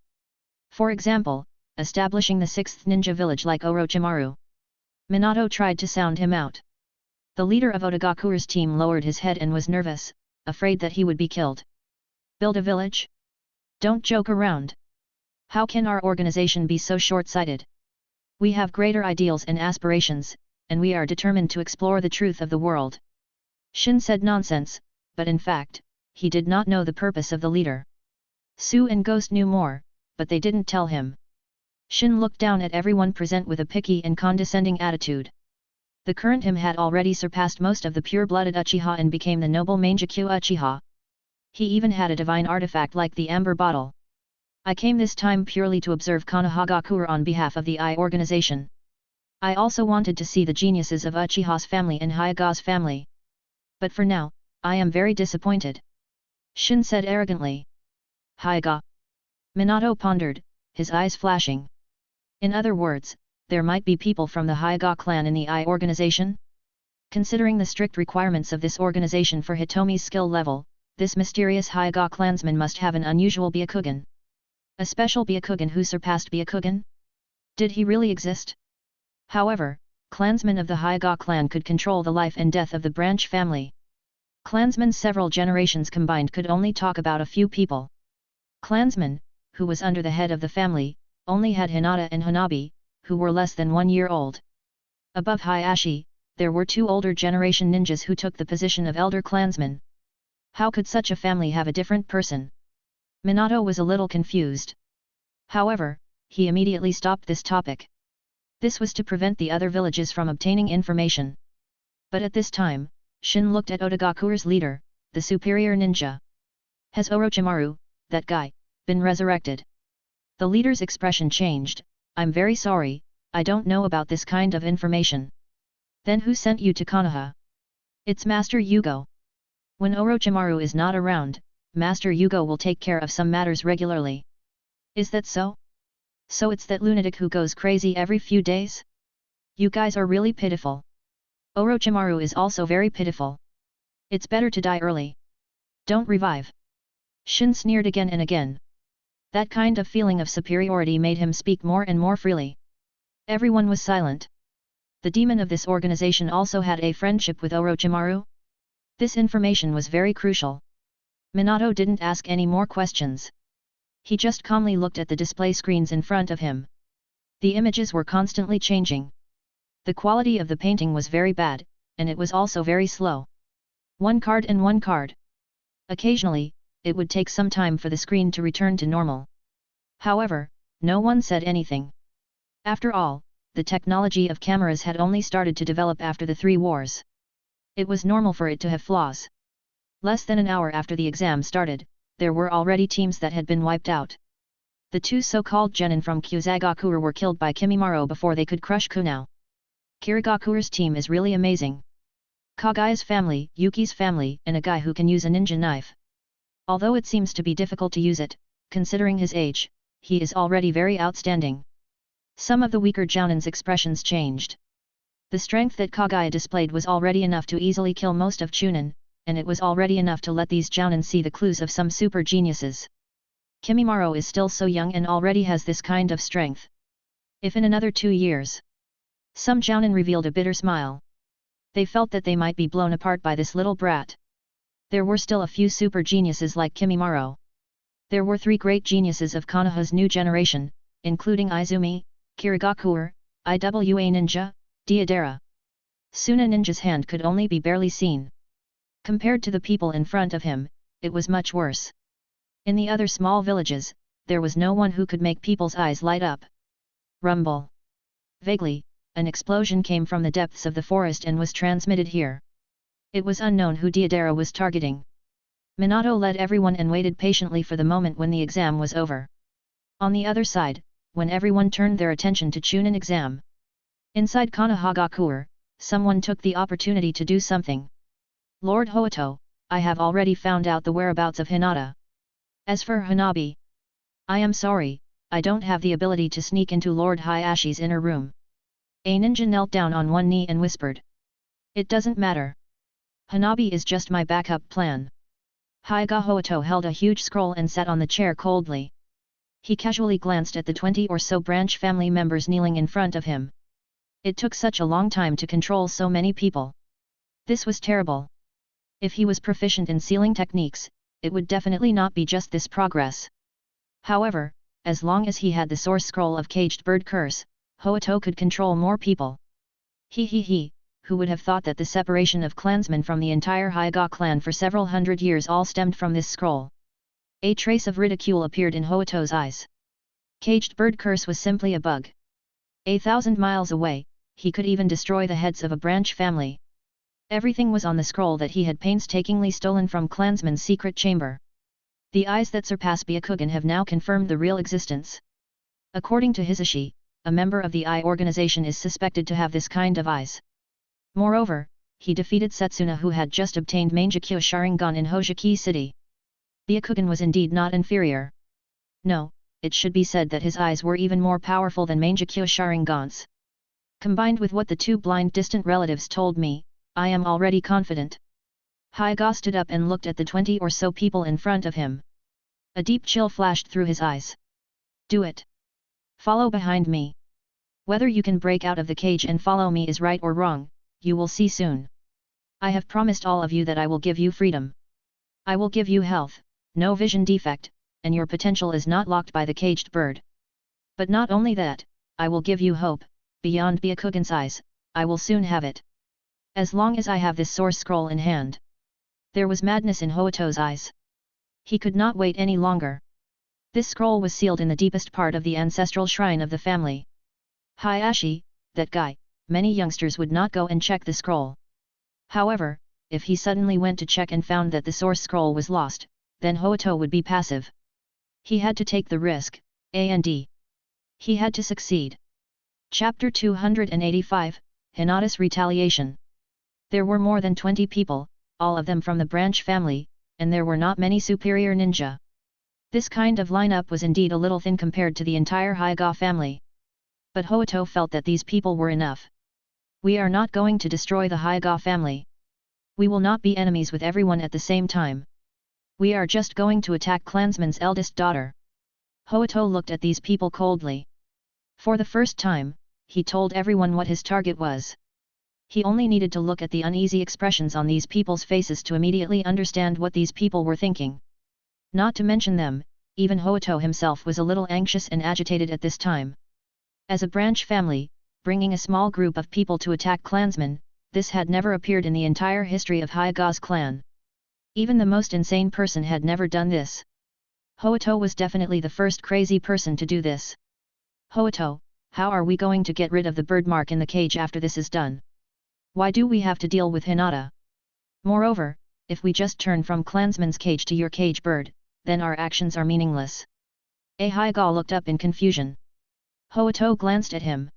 Speaker 1: For example, establishing the 6th ninja village like Orochimaru. Minato tried to sound him out. The leader of Otogaku's team lowered his head and was nervous, afraid that he would be killed. Build a village? Don't joke around. How can our organization be so short-sighted? We have greater ideals and aspirations, and we are determined to explore the truth of the world. Shin said nonsense, but in fact, he did not know the purpose of the leader. Su and Ghost knew more, but they didn't tell him. Shin looked down at everyone present with a picky and condescending attitude. The current him had already surpassed most of the pure-blooded Uchiha and became the noble Mangekyo Uchiha. He even had a divine artifact like the amber bottle. I came this time purely to observe Konoha on behalf of the eye organization. I also wanted to see the geniuses of Uchiha's family and Hyaga's family. But for now, I am very disappointed. Shin said arrogantly. Hyaga. Minato pondered, his eyes flashing. In other words, there might be people from the Hyaga clan in the eye organization? Considering the strict requirements of this organization for Hitomi's skill level, this mysterious Hyaga clansman must have an unusual Byakugan. A special Byakugan who surpassed Byakugan? Did he really exist? However, clansmen of the Hyaga clan could control the life and death of the branch family. Clansmen several generations combined could only talk about a few people. Clansman, who was under the head of the family, only had Hinata and Hanabi, who were less than 1 year old. Above Hayashi, there were 2 older generation ninjas who took the position of elder clansmen. How could such a family have a different person? Minato was a little confused. However, he immediately stopped this topic. This was to prevent the other villages from obtaining information. But at this time, Shin looked at Otogaku's leader, the superior ninja. Has Orochimaru, that guy, been resurrected? The leader's expression changed. I'm very sorry, I don't know about this kind of information. Then who sent you to Konoha? It's Master Yugo. When Orochimaru is not around, Master Yugo will take care of some matters regularly. Is that so? So it's that lunatic who goes crazy every few days? You guys are really pitiful. Orochimaru is also very pitiful. It's better to die early. Don't revive. Shin sneered again and again. That kind of feeling of superiority made him speak more and more freely. Everyone was silent. The demon of this organization also had a friendship with Orochimaru? This information was very crucial. Minato didn't ask any more questions. He just calmly looked at the display screens in front of him. The images were constantly changing. The quality of the painting was very bad, and it was also very slow. One card and one card. Occasionally, it would take some time for the screen to return to normal. However, no one said anything. After all, the technology of cameras had only started to develop after the 3 wars. It was normal for it to have flaws. Less than an hour after the exam started, there were already teams that had been wiped out. The 2 so-called genin from Kyuzagakure were killed by Kimimaro before they could crush Kunao. Kirigakure's team is really amazing. Kagaya's family, Yuki's family, and a guy who can use a ninja knife. Although it seems to be difficult to use it, considering his age, he is already very outstanding. Some of the weaker Jounins' expressions changed. The strength that Kagaya displayed was already enough to easily kill most of Chunin, and it was already enough to let these Jounin see the clues of some super geniuses. Kimimaro is still so young and already has this kind of strength. If in another 2 years... Some Jounin revealed a bitter smile. They felt that they might be blown apart by this little brat. There were still a few super geniuses like Kimimaro. There were 3 great geniuses of Konoha's new generation, including Izumi, Kirigakure, Iwa Ninja, Deidara. Suna Ninja's hand could only be barely seen. Compared to the people in front of him, it was much worse. In the other small villages, there was no one who could make people's eyes light up. Rumble. Vaguely, an explosion came from the depths of the forest and was transmitted here. It was unknown who Deidara was targeting. Minato led everyone and waited patiently for the moment when the exam was over. On the other side, when everyone turned their attention to Chunin exam. Inside Konohagakure, someone took the opportunity to do something. Lord Hoito, I have already found out the whereabouts of Hinata. As for Hanabi, I am sorry, I don't have the ability to sneak into Lord Hayashi's inner room. A ninja knelt down on one knee and whispered. It doesn't matter. Hanabi is just my backup plan. Hyuga Hoito held a huge scroll and sat on the chair coldly. He casually glanced at the 20 or so branch family members kneeling in front of him. It took such a long time to control so many people. This was terrible. If he was proficient in sealing techniques, it would definitely not be just this progress. However, as long as he had the source scroll of Caged Bird Curse, Hoito could control more people. Who would have thought that the separation of clansmen from the entire Hyuga clan for several hundred years all stemmed from this scroll? A trace of ridicule appeared in Hoito's eyes. Caged Bird Curse was simply a bug. 1,000 miles away, he could even destroy the heads of a branch family. Everything was on the scroll that he had painstakingly stolen from clansmen's secret chamber. The eyes that surpass Byakugan have now confirmed the real existence. According to Hisashi, a member of the Eye organization is suspected to have this kind of eyes. Moreover, he defeated Setsuna who had just obtained Mangekyo Sharingan in Hojiki City. Byakugan was indeed not inferior. No, it should be said that his eyes were even more powerful than Mangekyo Sharingan's. Combined with what the 2 blind distant relatives told me, I am already confident. Hyuga stood up and looked at the 20 or so people in front of him. A deep chill flashed through his eyes. Do it. Follow behind me. Whether you can break out of the cage and follow me is right or wrong, you will see soon. I have promised all of you that I will give you freedom. I will give you health, no vision defect, and your potential is not locked by the caged bird. But not only that, I will give you hope, beyond Byakugan's eyes, I will soon have it. As long as I have this source scroll in hand. There was madness in Hoito's eyes. He could not wait any longer. This scroll was sealed in the deepest part of the ancestral shrine of the family. Hayashi, that guy, many youngsters would not go and check the scroll. However, if he suddenly went to check and found that the source scroll was lost, then Hoito would be passive. He had to take the risk, and he had to succeed. Chapter 285, Hinata's Retaliation. There were more than 20 people, all of them from the branch family, and there were not many superior ninja. This kind of lineup was indeed a little thin compared to the entire Hyuga family. But Hoito felt that these people were enough. We are not going to destroy the Hyuga family. We will not be enemies with everyone at the same time. We are just going to attack clansman's eldest daughter. Hoito looked at these people coldly. For the first time, he told everyone what his target was. He only needed to look at the uneasy expressions on these people's faces to immediately understand what these people were thinking. Not to mention them, even Hoito himself was a little anxious and agitated at this time. As a branch family, bringing a small group of people to attack clansmen, this had never appeared in the entire history of Hyaga's clan. Even the most insane person had never done this. Hoito was definitely the first crazy person to do this. Hoito, how are we going to get rid of the birthmark in the cage after this is done? Why do we have to deal with Hinata? Moreover, if we just turn from clansman's cage to your cage bird, then our actions are meaningless. Hyega looked up in confusion. Hoito glanced at him.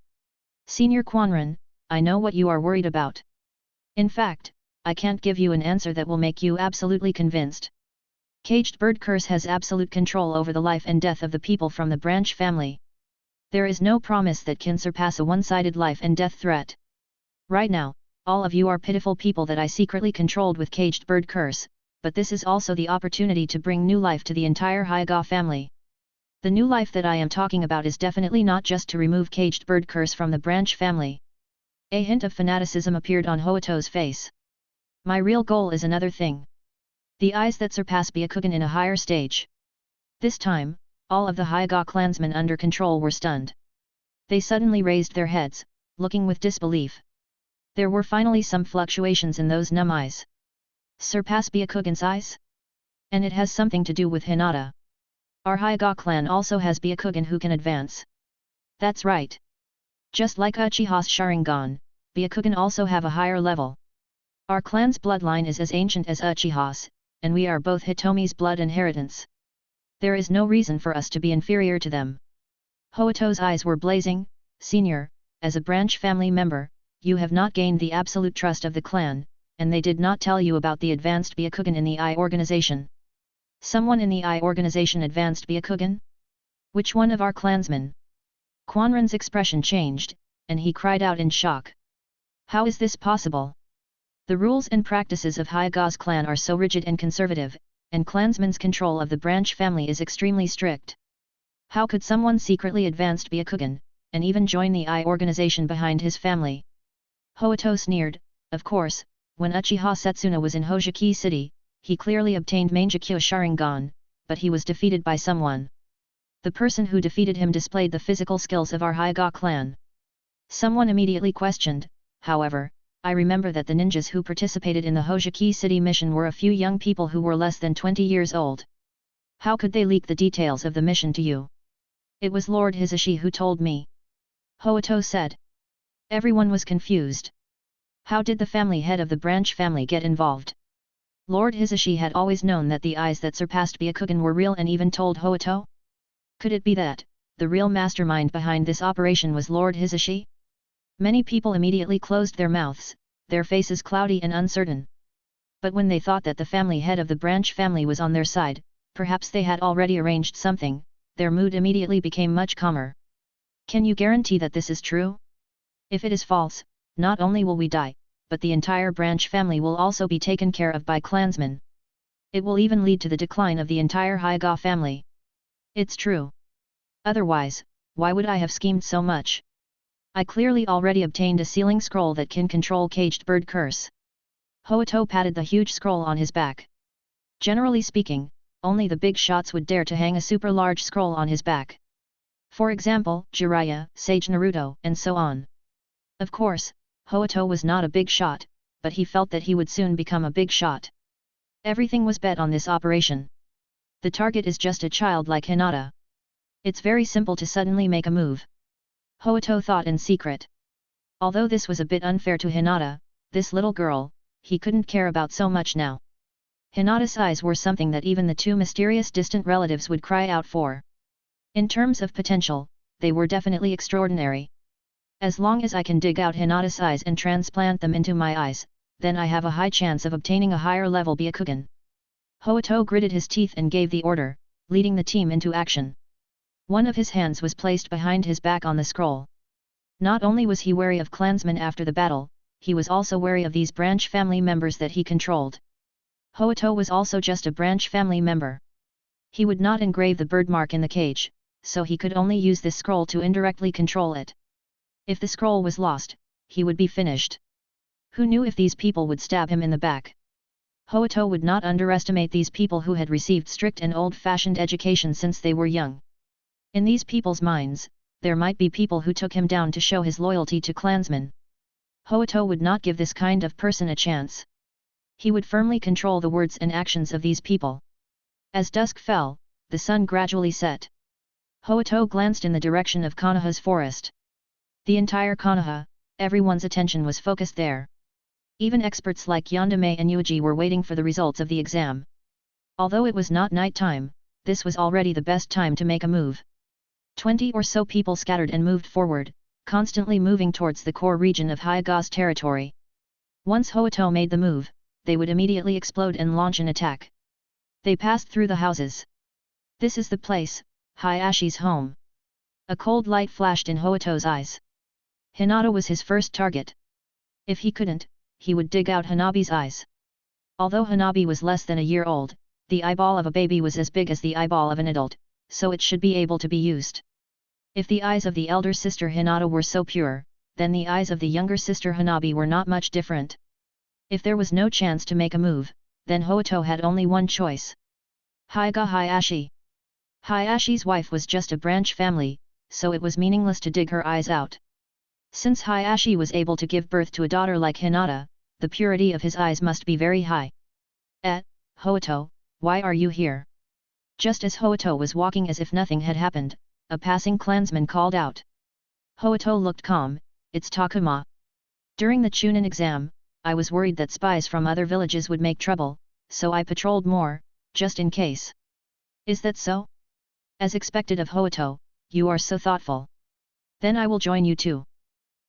Speaker 1: Senior Quanran, I know what you are worried about. In fact, I can't give you an answer that will make you absolutely convinced. Caged bird curse has absolute control over the life and death of the people from the branch family. There is no promise that can surpass a one-sided life and death threat. Right now, all of you are pitiful people that I secretly controlled with caged bird curse, but this is also the opportunity to bring new life to the entire Hyega family. The new life that I am talking about is definitely not just to remove caged bird curse from the branch family. A hint of fanaticism appeared on Hoito's face. My real goal is another thing. The eyes that surpass Byakugan in a higher stage. This time, all of the Hyega clansmen under control were stunned. They suddenly raised their heads, looking with disbelief. There were finally some fluctuations in those numb eyes. Surpass Byakugan's eyes? And it has something to do with Hinata. Our Hyega clan also has Byakugan who can advance. That's right. Just like Uchiha's Sharingan, Byakugan also have a higher level. Our clan's bloodline is as ancient as Uchiha's, and we are both Hitomi's blood inheritance. There is no reason for us to be inferior to them. Hoito's eyes were blazing. Senior, as a branch family member, you have not gained the absolute trust of the clan, and they did not tell you about the advanced Byakugan in the I organization. Someone in the I organization advanced Byakugan? Which one of our clansmen? Quanran's expression changed, and he cried out in shock. How is this possible? The rules and practices of Hyaga's clan are so rigid and conservative, and clansmen's control of the branch family is extremely strict. How could someone secretly advanced Byakugan, and even join the I organization behind his family? Hoito sneered. Of course, when Uchiha Setsuna was in Hojiki City, he clearly obtained Mangekyo Sharingan, but he was defeated by someone. The person who defeated him displayed the physical skills of our Hyega clan. Someone immediately questioned, however, I remember that the ninjas who participated in the Hojiki City mission were a few young people who were less than 20 years old. How could they leak the details of the mission to you? It was Lord Hisashi who told me. Hoito said. Everyone was confused. How did the family head of the branch family get involved? Lord Hisashi had always known that the eyes that surpassed Byakugan were real and even told Hoito? Could it be that, the real mastermind behind this operation was Lord Hisashi? Many people immediately closed their mouths, their faces cloudy and uncertain. But when they thought that the family head of the branch family was on their side, perhaps they had already arranged something, their mood immediately became much calmer. Can you guarantee that this is true? If it is false, not only will we die, but the entire branch family will also be taken care of by clansmen. It will even lead to the decline of the entire Hyega family. It's true. Otherwise, why would I have schemed so much? I clearly already obtained a sealing scroll that can control caged bird curse. Hoito patted the huge scroll on his back. Generally speaking, only the big shots would dare to hang a super large scroll on his back. For example, Jiraiya, Sage Naruto, and so on. Of course, Hoito was not a big shot, but he felt that he would soon become a big shot. Everything was bet on this operation. The target is just a child like Hinata. It's very simple to suddenly make a move. Hoito thought in secret. Although this was a bit unfair to Hinata, this little girl, he couldn't care about so much now. Hinata's eyes were something that even the two mysterious distant relatives would cry out for. In terms of potential, they were definitely extraordinary. As long as I can dig out Hinata's eyes and transplant them into my eyes, then I have a high chance of obtaining a higher level Byakugan. Hoito gritted his teeth and gave the order, leading the team into action. One of his hands was placed behind his back on the scroll. Not only was he wary of clansmen after the battle, he was also wary of these branch family members that he controlled. Hoito was also just a branch family member. He would not engrave the bird mark in the cage, so he could only use this scroll to indirectly control it. If the scroll was lost, he would be finished. Who knew if these people would stab him in the back? Hoito would not underestimate these people who had received strict and old-fashioned education since they were young. In these people's minds, there might be people who took him down to show his loyalty to clansmen. Hoito would not give this kind of person a chance. He would firmly control the words and actions of these people. As dusk fell, the sun gradually set. Hoito glanced in the direction of Konoha's forest. The entire Konoha, everyone's attention was focused there. Even experts like Yandere and Yuuji were waiting for the results of the exam. Although it was not night time, this was already the best time to make a move. 20 or so people scattered and moved forward, constantly moving towards the core region of Hyuga's territory. Once Hoito made the move, they would immediately explode and launch an attack. They passed through the houses. This is the place, Hayashi's home. A cold light flashed in Hoito's eyes. Hinata was his first target. If he couldn't, he would dig out Hanabi's eyes. Although Hanabi was less than a year old, the eyeball of a baby was as big as the eyeball of an adult, so it should be able to be used. If the eyes of the elder sister Hinata were so pure, then the eyes of the younger sister Hanabi were not much different. If there was no chance to make a move, then Hoito had only one choice. Hyuga Hayashi. Hayashi's wife was just a branch family, so it was meaningless to dig her eyes out. Since Hayashi was able to give birth to a daughter like Hinata, the purity of his eyes must be very high. Hoito, why are you here? Just as Hoito was walking as if nothing had happened, a passing clansman called out. Hoito looked calm, it's Takuma. During the Chunin exam, I was worried that spies from other villages would make trouble, so I patrolled more, just in case. Is that so? As expected of Hoito, you are so thoughtful. Then I will join you too.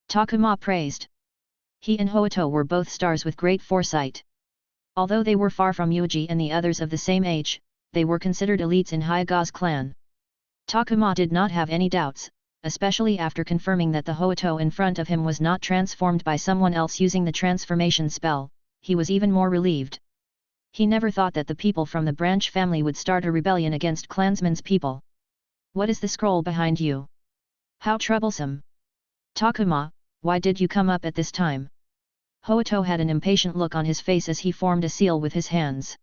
Speaker 1: Takuma praised. He and Hoito were both stars with great foresight. Although they were far from Yuuji and the others of the same age, they were considered elites in Hyuga's clan. Takuma did not have any doubts, especially after confirming that the Hoito in front of him was not transformed by someone else using the transformation spell. He was even more relieved. He never thought that the people from the branch family would start a rebellion against clansmen's people. What is the scroll behind you? How troublesome! Takuma, why did you come up at this time? Hoito had an impatient look on his face as he formed a seal with his hands.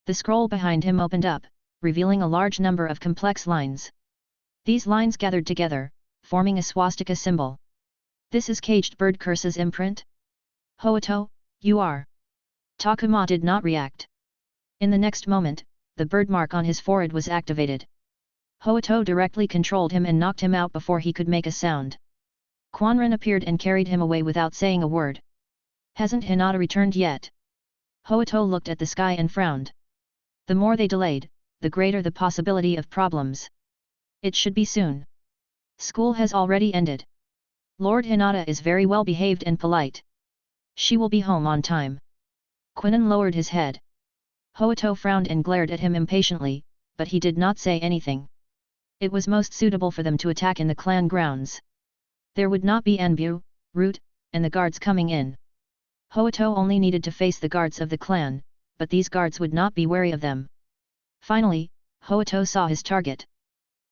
Speaker 1: The scroll behind him opened up, revealing a large number of complex lines. These lines gathered together, forming a swastika symbol. This is Caged Bird Curse's imprint? Hoito, you are. Takuma did not react. In the next moment, the birdmark on his forehead was activated. Hoito directly controlled him and knocked him out before he could make a sound. Quanren appeared and carried him away without saying a word. Hasn't Hinata returned yet? Hoito looked at the sky and frowned. The more they delayed, the greater the possibility of problems. It should be soon. School has already ended. Lord Hinata is very well behaved and polite. She will be home on time. Quinnan lowered his head. Hoito frowned and glared at him impatiently, but he did not say anything. It was most suitable for them to attack in the clan grounds. There would not be Anbu, Root, and the guards coming in. Hoito only needed to face the guards of the clan, but these guards would not be wary of them. Finally, Hoito saw his target.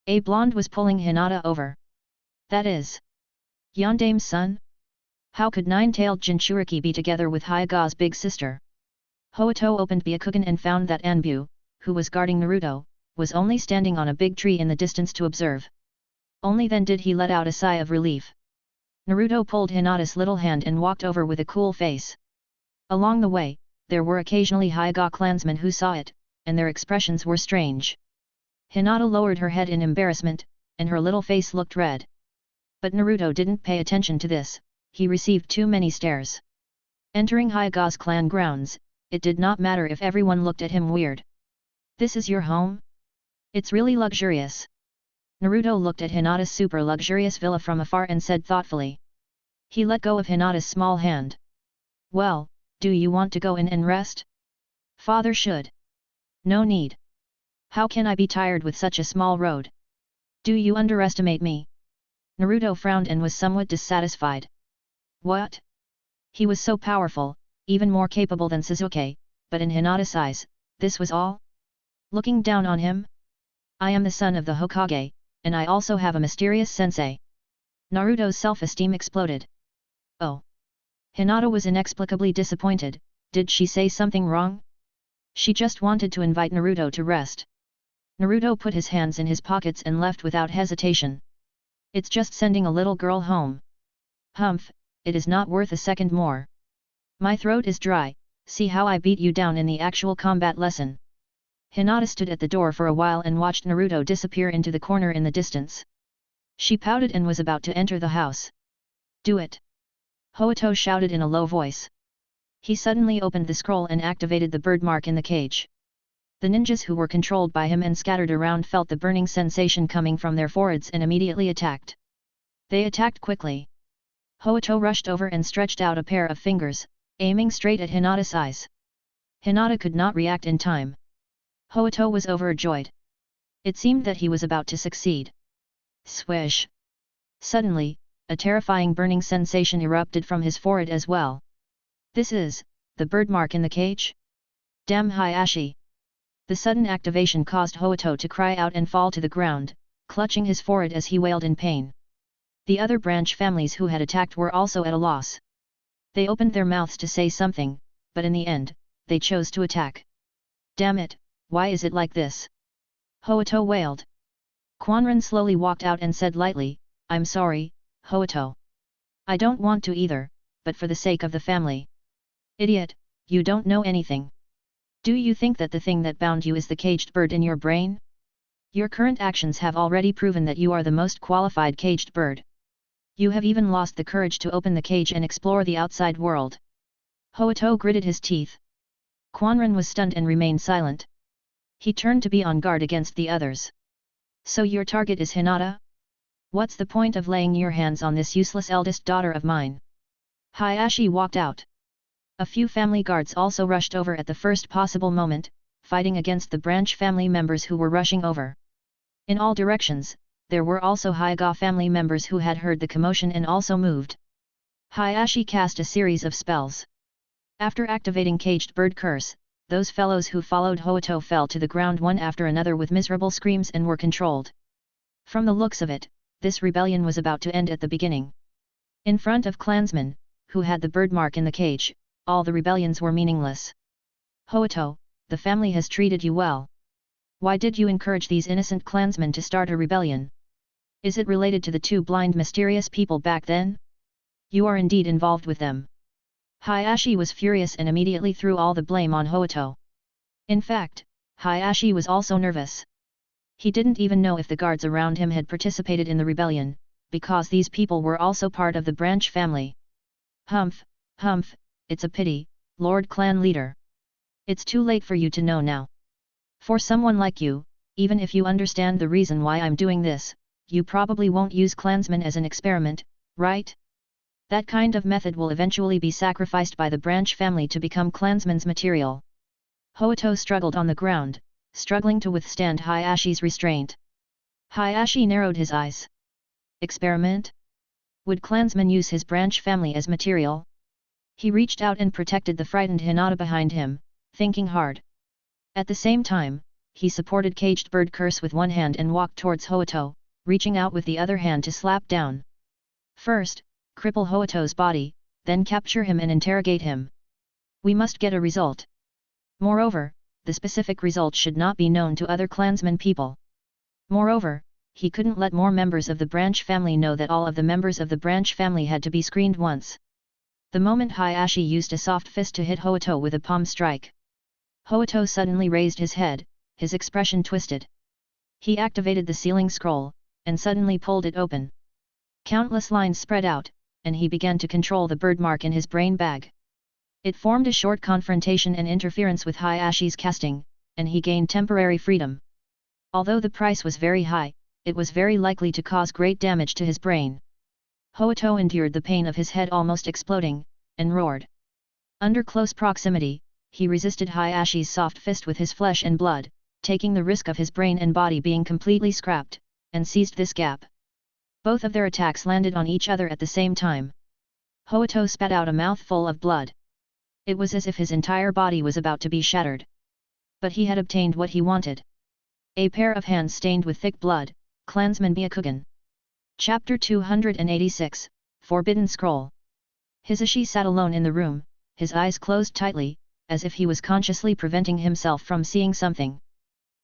Speaker 1: A blonde was pulling Hinata over. That is Yandame's son? How could nine-tailed Jinchuriki be together with Hyuga's big sister? Hoito opened Byakugan and found that Anbu, who was guarding Naruto, was only standing on a big tree in the distance to observe. Only then did he let out a sigh of relief. Naruto pulled Hinata's little hand and walked over with a cool face. Along the way, there were occasionally Hyuga clansmen who saw it, and their expressions were strange. Hinata lowered her head in embarrassment, and her little face looked red. But Naruto didn't pay attention to this, he received too many stares. Entering Hyuga's clan grounds, it did not matter if everyone looked at him weird. This is your home? It's really luxurious. Naruto looked at Hinata's super luxurious villa from afar and said thoughtfully. He let go of Hinata's small hand. Well, do you want to go in and rest? Father should. No need. How can I be tired with such a small road? Do you underestimate me? Naruto frowned and was somewhat dissatisfied. What? He was so powerful, even more capable than Sasuke, but in Hinata's eyes, this was all? Looking down on him? I am the son of the Hokage, and I also have a mysterious sensei. Naruto's self-esteem exploded. Oh! Hinata was inexplicably disappointed. Did she say something wrong? She just wanted to invite Naruto to rest. Naruto put his hands in his pockets and left without hesitation. It's just sending a little girl home. Humph, it is not worth a second more. My throat is dry, see how I beat you down in the actual combat lesson. Hinata stood at the door for a while and watched Naruto disappear into the corner in the distance. She pouted and was about to enter the house. Do it! Hoito shouted in a low voice. He suddenly opened the scroll and activated the bird mark in the cage. The ninjas who were controlled by him and scattered around felt the burning sensation coming from their foreheads and immediately attacked. They attacked quickly. Hoito rushed over and stretched out a pair of fingers, aiming straight at Hinata's eyes. Hinata could not react in time. Hoito was overjoyed. It seemed that he was about to succeed. Swish! Suddenly, a terrifying burning sensation erupted from his forehead as well. This is, the birthmark in the cage? Damn Hayashi! The sudden activation caused Hoito to cry out and fall to the ground, clutching his forehead as he wailed in pain. The other branch families who had attacked were also at a loss. They opened their mouths to say something, but in the end, they chose to attack. Damn it, why is it like this? Hoito wailed. Quanran slowly walked out and said lightly, I'm sorry, Hoito. I don't want to either, but for the sake of the family. Idiot, you don't know anything. Do you think that the thing that bound you is the caged bird in your brain? Your current actions have already proven that you are the most qualified caged bird. You have even lost the courage to open the cage and explore the outside world. Hoito gritted his teeth. Quanran was stunned and remained silent. He turned to be on guard against the others. So your target is Hinata? What's the point of laying your hands on this useless eldest daughter of mine? Hayashi walked out. A few family guards also rushed over at the first possible moment, fighting against the branch family members who were rushing over. In all directions, there were also Hyuga family members who had heard the commotion and also moved. Hayashi cast a series of spells. After activating Caged Bird Curse, those fellows who followed Hoito fell to the ground one after another with miserable screams and were controlled. From the looks of it, this rebellion was about to end at the beginning. In front of clansmen, who had the bird mark in the cage, all the rebellions were meaningless. Hoito, the family has treated you well. Why did you encourage these innocent clansmen to start a rebellion? Is it related to the two blind mysterious people back then? You are indeed involved with them. Hayashi was furious and immediately threw all the blame on Hoito. In fact, Hayashi was also nervous. He didn't even know if the guards around him had participated in the rebellion, because these people were also part of the branch family. Humph, humph, it's a pity, Lord Clan Leader. It's too late for you to know now. For someone like you, even if you understand the reason why I'm doing this, you probably won't use clansmen as an experiment, right? That kind of method will eventually be sacrificed by the branch family to become clansmen's material. Hoito struggled on the ground, struggling to withstand Hayashi's restraint. Hayashi narrowed his eyes. Experiment? Would clansmen use his branch family as material? He reached out and protected the frightened Hinata behind him, thinking hard. At the same time, he supported Caged Bird Curse with one hand and walked towards Hoito, reaching out with the other hand to slap down. First, cripple Hoito's body, then capture him and interrogate him. We must get a result. Moreover, the specific result should not be known to other clansmen people. Moreover, he couldn't let more members of the branch family know that all of the members of the branch family had to be screened once. The moment Hayashi used a soft fist to hit Hoito with a palm strike. Hoito suddenly raised his head, his expression twisted. He activated the sealing scroll, and suddenly pulled it open. Countless lines spread out, and he began to control the birthmark in his brain bag. It formed a short confrontation and interference with Hayashi's casting, and he gained temporary freedom. Although the price was very high, it was very likely to cause great damage to his brain. Hoito endured the pain of his head almost exploding, and roared. Under close proximity, he resisted Hayashi's soft fist with his flesh and blood, taking the risk of his brain and body being completely scrapped, and seized this gap. Both of their attacks landed on each other at the same time. Hoito spat out a mouthful of blood. It was as if his entire body was about to be shattered. But he had obtained what he wanted. A pair of hands stained with thick blood, clansman Byakugan. Chapter 286, Forbidden Scroll. Hisashi sat alone in the room, his eyes closed tightly, as if he was consciously preventing himself from seeing something.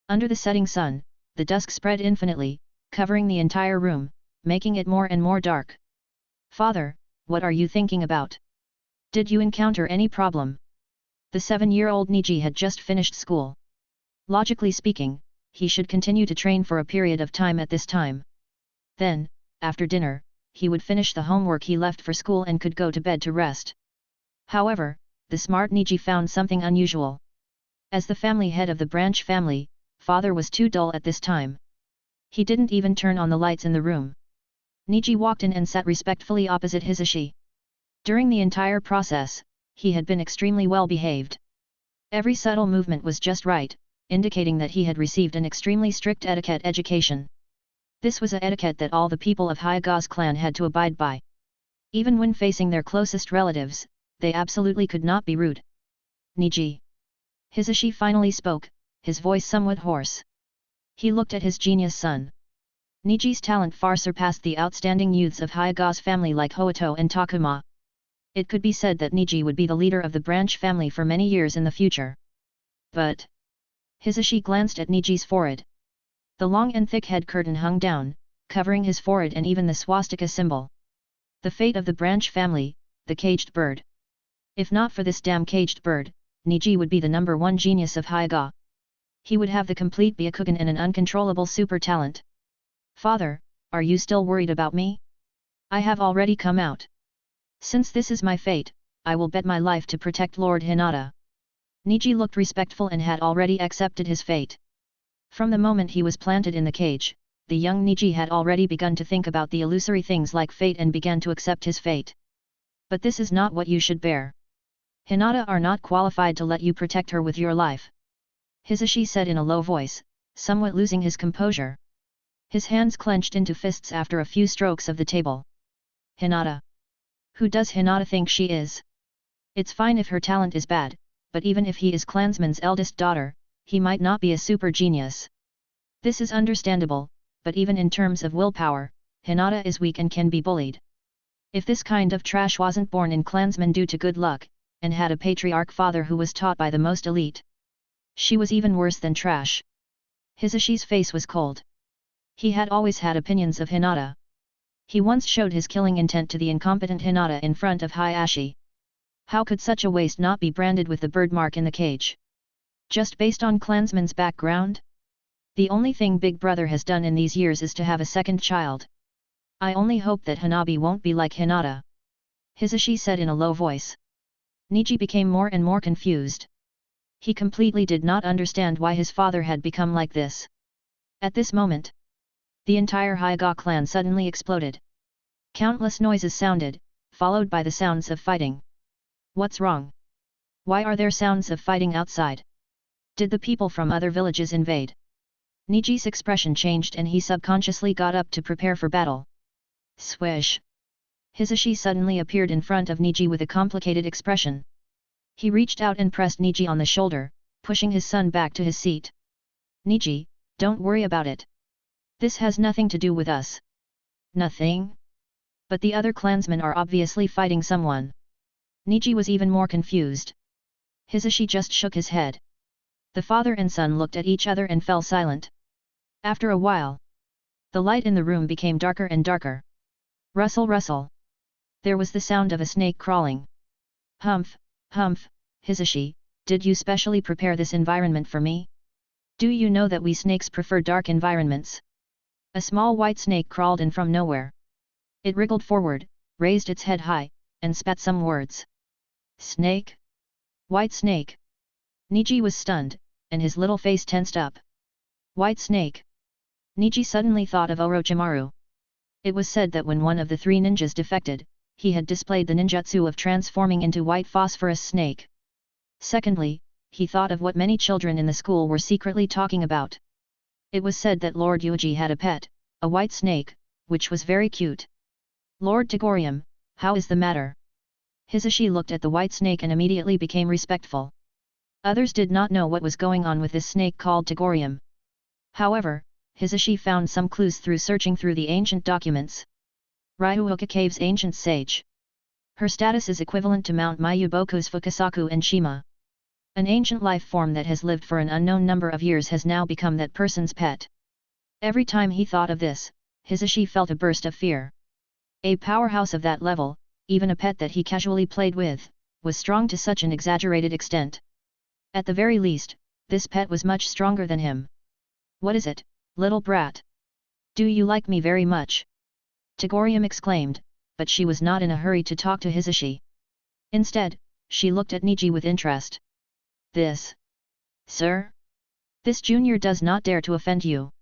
Speaker 1: Under the setting sun, the dusk spread infinitely, covering the entire room, making it more and more dark. "Father, what are you thinking about? Did you encounter any problem?" The 7-year-old Niji had just finished school. Logically speaking, he should continue to train for a period of time at this time. Then, after dinner, he would finish the homework he left for school and could go to bed to rest. However, the smart Niji found something unusual. As the family head of the branch family, father was too dull at this time. He didn't even turn on the lights in the room. Niji walked in and sat respectfully opposite Hisashi. During the entire process, he had been extremely well behaved. Every subtle movement was just right, indicating that he had received an extremely strict etiquette education. This was a etiquette that all the people of Hyaga's clan had to abide by. Even when facing their closest relatives, they absolutely could not be rude. "Niji." Hisashi finally spoke, his voice somewhat hoarse. He looked at his genius son. Niji's talent far surpassed the outstanding youths of Hyaga's family like Hoito and Takuma. It could be said that Niji would be the leader of the branch family for many years in the future. But Hisashi glanced at Niji's forehead. The long and thick head curtain hung down, covering his forehead and even the swastika symbol. The fate of the branch family, the caged bird. If not for this damn caged bird, Niji would be the #1 genius of Hyaga. He would have the complete Byakugan and an uncontrollable super talent. "Father, are you still worried about me? I have already come out. Since this is my fate, I will bet my life to protect Lord Hinata." Niji looked respectful and had already accepted his fate. From the moment he was planted in the cage, the young Niji had already begun to think about the illusory things like fate and began to accept his fate. "But this is not what you should bear. Hinata are not qualified to let you protect her with your life," Hisashi said in a low voice, somewhat losing his composure. His hands clenched into fists after a few strokes of the table. "Hinata? Who does Hinata think she is? It's fine if her talent is bad, but even if he is clansman's eldest daughter, he might not be a super genius. This is understandable, but even in terms of willpower, Hinata is weak and can be bullied. If this kind of trash wasn't born in clansmen due to good luck, and had a patriarch father who was taught by the most elite, she was even worse than trash." Hisashi's face was cold. He had always had opinions of Hinata. He once showed his killing intent to the incompetent Hinata in front of Hayashi. How could such a waste not be branded with the birthmark in the cage? Just based on clansman's background? The only thing Big Brother has done in these years is to have a second child. "I only hope that Hanabi won't be like Hinata," Hisashi said in a low voice. Niji became more and more confused. He completely did not understand why his father had become like this. At this moment, the entire Hyaga clan suddenly exploded. Countless noises sounded, followed by the sounds of fighting. "What's wrong? Why are there sounds of fighting outside? Did the people from other villages invade?" Niji's expression changed and he subconsciously got up to prepare for battle. Swish! Hisashi suddenly appeared in front of Niji with a complicated expression. He reached out and pressed Niji on the shoulder, pushing his son back to his seat. "Niji, don't worry about it. This has nothing to do with us." "Nothing? But the other clansmen are obviously fighting someone." Niji was even more confused. Hisashi just shook his head. The father and son looked at each other and fell silent. After a while, the light in the room became darker and darker. Rustle rustle. There was the sound of a snake crawling. Humph, humph, Hisashi, did you specially prepare this environment for me? Do you know that we snakes prefer dark environments? A small white snake crawled in from nowhere. It wriggled forward, raised its head high, and spat some words. "Snake? White snake?" Niji was stunned, and his little face tensed up. "White snake?" Niji suddenly thought of Orochimaru. It was said that when one of the 3 ninjas defected, he had displayed the ninjutsu of transforming into white phosphorus snake. Secondly, he thought of what many children in the school were secretly talking about. It was said that Lord Yuuji had a pet, a white snake, which was very cute. "Lord Tagorium, how is the matter?" Hisashi looked at the white snake and immediately became respectful. Others did not know what was going on with this snake called Tagorium. However, Hisashi found some clues through searching through the ancient documents. Ryuuka Cave's ancient sage. Her status is equivalent to Mount Mayuboku's Fukasaku and Shima. An ancient life form that has lived for an unknown number of years has now become that person's pet. Every time he thought of this, Hisashi felt a burst of fear. A powerhouse of that level, even a pet that he casually played with, was strong to such an exaggerated extent. At the very least, this pet was much stronger than him. "What is it, little brat? Do you like me very much?" Togorium exclaimed, but she was not in a hurry to talk to Hisashi. Instead, she looked at Niji with interest. "This? Sir? This junior does not dare to offend you."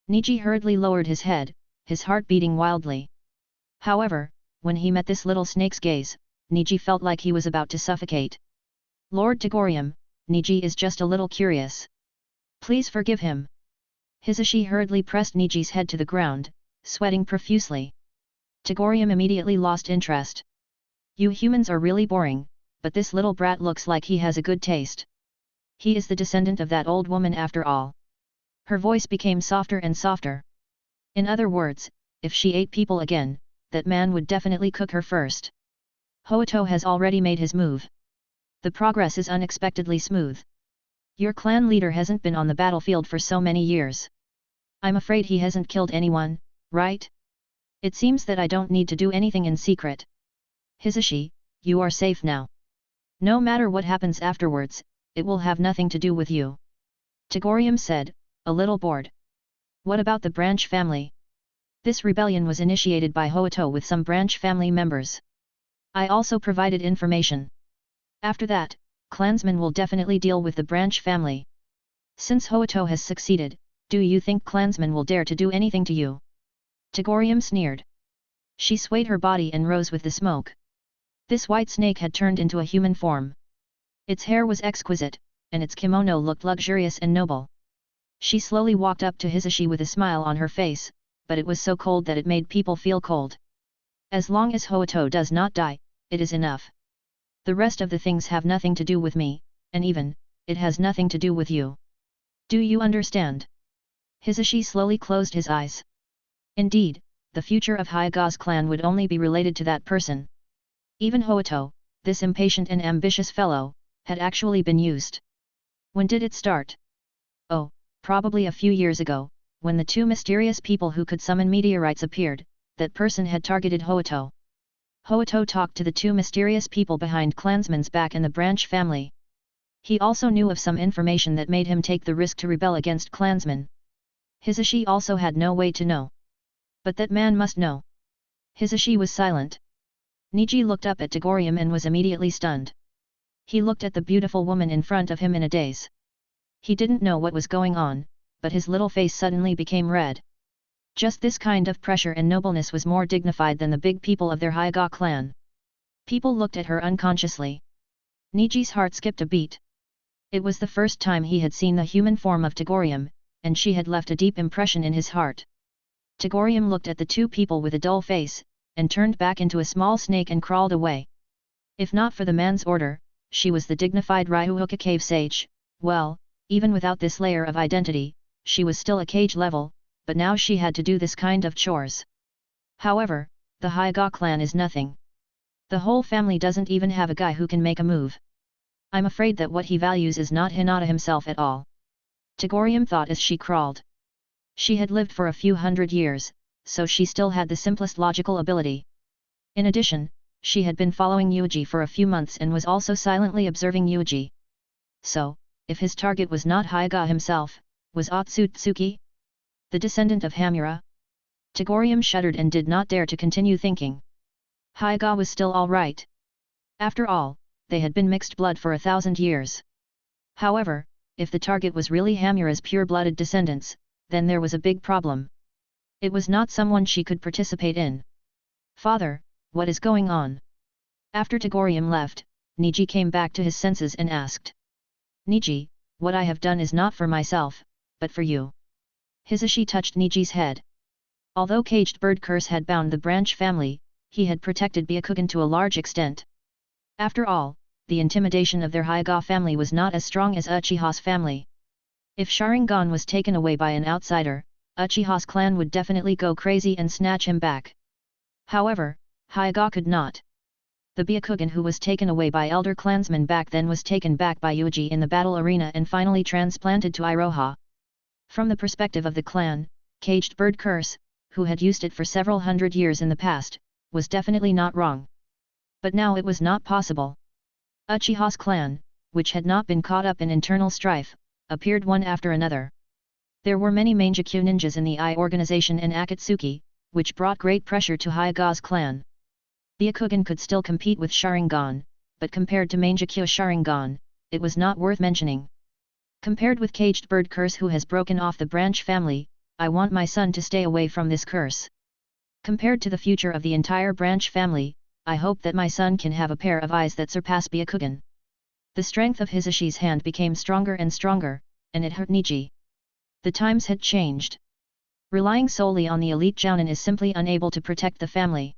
Speaker 1: Niji hurriedly lowered his head, his heart beating wildly. However, when he met this little snake's gaze, Niji felt like he was about to suffocate. "Lord Togorium, Niji is just a little curious. Please forgive him." Hisashi hurriedly pressed Niji's head to the ground, sweating profusely. Togorium immediately lost interest. "You humans are really boring, but this little brat looks like he has a good taste. He is the descendant of that old woman after all." Her voice became softer and softer. In other words, if she ate people again, that man would definitely cook her first. Hoito has already made his move. The progress is unexpectedly smooth. Your clan leader hasn't been on the battlefield for so many years. I'm afraid he hasn't killed anyone, right? It seems that I don't need to do anything in secret. Hisashi, you are safe now. No matter what happens afterwards, it will have nothing to do with you. Togorium said, a little bored. What about the branch family? This rebellion was initiated by Hoito with some branch family members. I also provided information. After that, clansmen will definitely deal with the branch family. Since Hoito has succeeded, do you think clansmen will dare to do anything to you? Togorium sneered. She swayed her body and rose with the smoke. This white snake had turned into a human form. Its hair was exquisite, and its kimono looked luxurious and noble. She slowly walked up to Hisashi with a smile on her face, but it was so cold that it made people feel cold. As long as Hoito does not die, it is enough. The rest of the things have nothing to do with me, and even, it has nothing to do with you. Do you understand? Hisashi slowly closed his eyes. Indeed, the future of Hyaga's clan would only be related to that person. Even Hoito, this impatient and ambitious fellow, had actually been used. When did it start? Oh, probably a few years ago, when the two mysterious people who could summon meteorites appeared, that person had targeted Hoito. Hoito talked to the two mysterious people behind clansmen's back in the branch family. He also knew of some information that made him take the risk to rebel against clansmen. Hisashi also had no way to know. But that man must know. Hisashi was silent. Niji looked up at Togorium and was immediately stunned. He looked at the beautiful woman in front of him in a daze. He didn't know what was going on, but his little face suddenly became red. Just this kind of pressure and nobleness was more dignified than the big people of their Hyaga clan. People looked at her unconsciously. Niji's heart skipped a beat. It was the first time he had seen the human form of Togorium, and she had left a deep impression in his heart. Togorium looked at the two people with a dull face, and turned back into a small snake and crawled away. If not for the man's order, she was the dignified Ryuuka cave sage. Well, even without this layer of identity, she was still a cage level, but now she had to do this kind of chores. However, the Hyaga clan is nothing. The whole family doesn't even have a guy who can make a move. I'm afraid that what he values is not Hinata himself at all. Togorium thought as she crawled. She had lived for a few hundred years, so she still had the simplest logical ability. In addition, she had been following Yuuji for a few months and was also silently observing Yuuji. So, if his target was not Hyaga himself, was Otsutsuki? The descendant of Hamura? Togorium shuddered and did not dare to continue thinking. Hyaga was still all right. After all, they had been mixed blood for 1,000 years. However, if the target was really Hamura's pure-blooded descendants, then there was a big problem. It was not someone she could participate in. Father, what is going on? After Togorium left, Niji came back to his senses and asked. Niji, what I have done is not for myself, but for you. Hisashi touched Niji's head. Although Caged Bird Curse had bound the branch family, he had protected Byakugan to a large extent. After all, the intimidation of their Hyaga family was not as strong as Uchiha's family. If Sharingan was taken away by an outsider, Uchiha's clan would definitely go crazy and snatch him back. However, Hyuga could not. The Byakugan who was taken away by elder clansmen back then was taken back by Yuuji in the battle arena and finally transplanted to Iroha. From the perspective of the clan, Caged Bird Curse, who had used it for several hundred years in the past, was definitely not wrong. But now it was not possible. Uchiha's clan, which had not been caught up in internal strife, appeared one after another. There were many Mangekyo ninjas in the I organization and Akatsuki, which brought great pressure to Hyuga's clan. Byakugan could still compete with Sharingan, but compared to Mangekyo Sharingan, it was not worth mentioning. Compared with Caged Bird Curse who has broken off the branch family, I want my son to stay away from this curse. Compared to the future of the entire branch family, I hope that my son can have a pair of eyes that surpass Byakugan. The strength of Hisashi's hand became stronger and stronger, and it hurt Niji. The times had changed. Relying solely on the elite Jounin is simply unable to protect the family.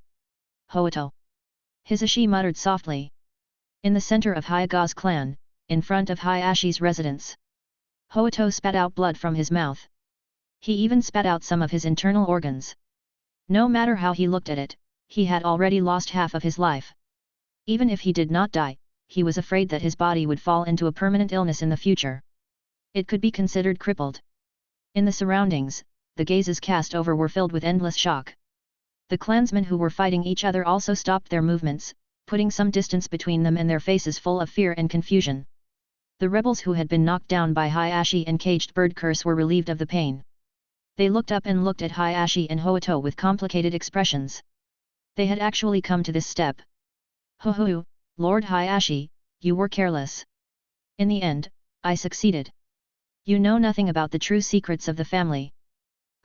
Speaker 1: Hoito. Hisashi muttered softly. In the center of Hyuga's clan, in front of Hayashi's residence. Hoito spat out blood from his mouth. He even spat out some of his internal organs. No matter how he looked at it, he had already lost half of his life. Even if he did not die, he was afraid that his body would fall into a permanent illness in the future. It could be considered crippled. In the surroundings, the gazes cast over were filled with endless shock. The clansmen who were fighting each other also stopped their movements, putting some distance between them and their faces full of fear and confusion. The rebels who had been knocked down by Hayashi and Caged Bird Curse were relieved of the pain. They looked up and looked at Hayashi and Hoito with complicated expressions. They had actually come to this step. Ho, Lord Hayashi, you were careless. In the end, I succeeded. You know nothing about the true secrets of the family.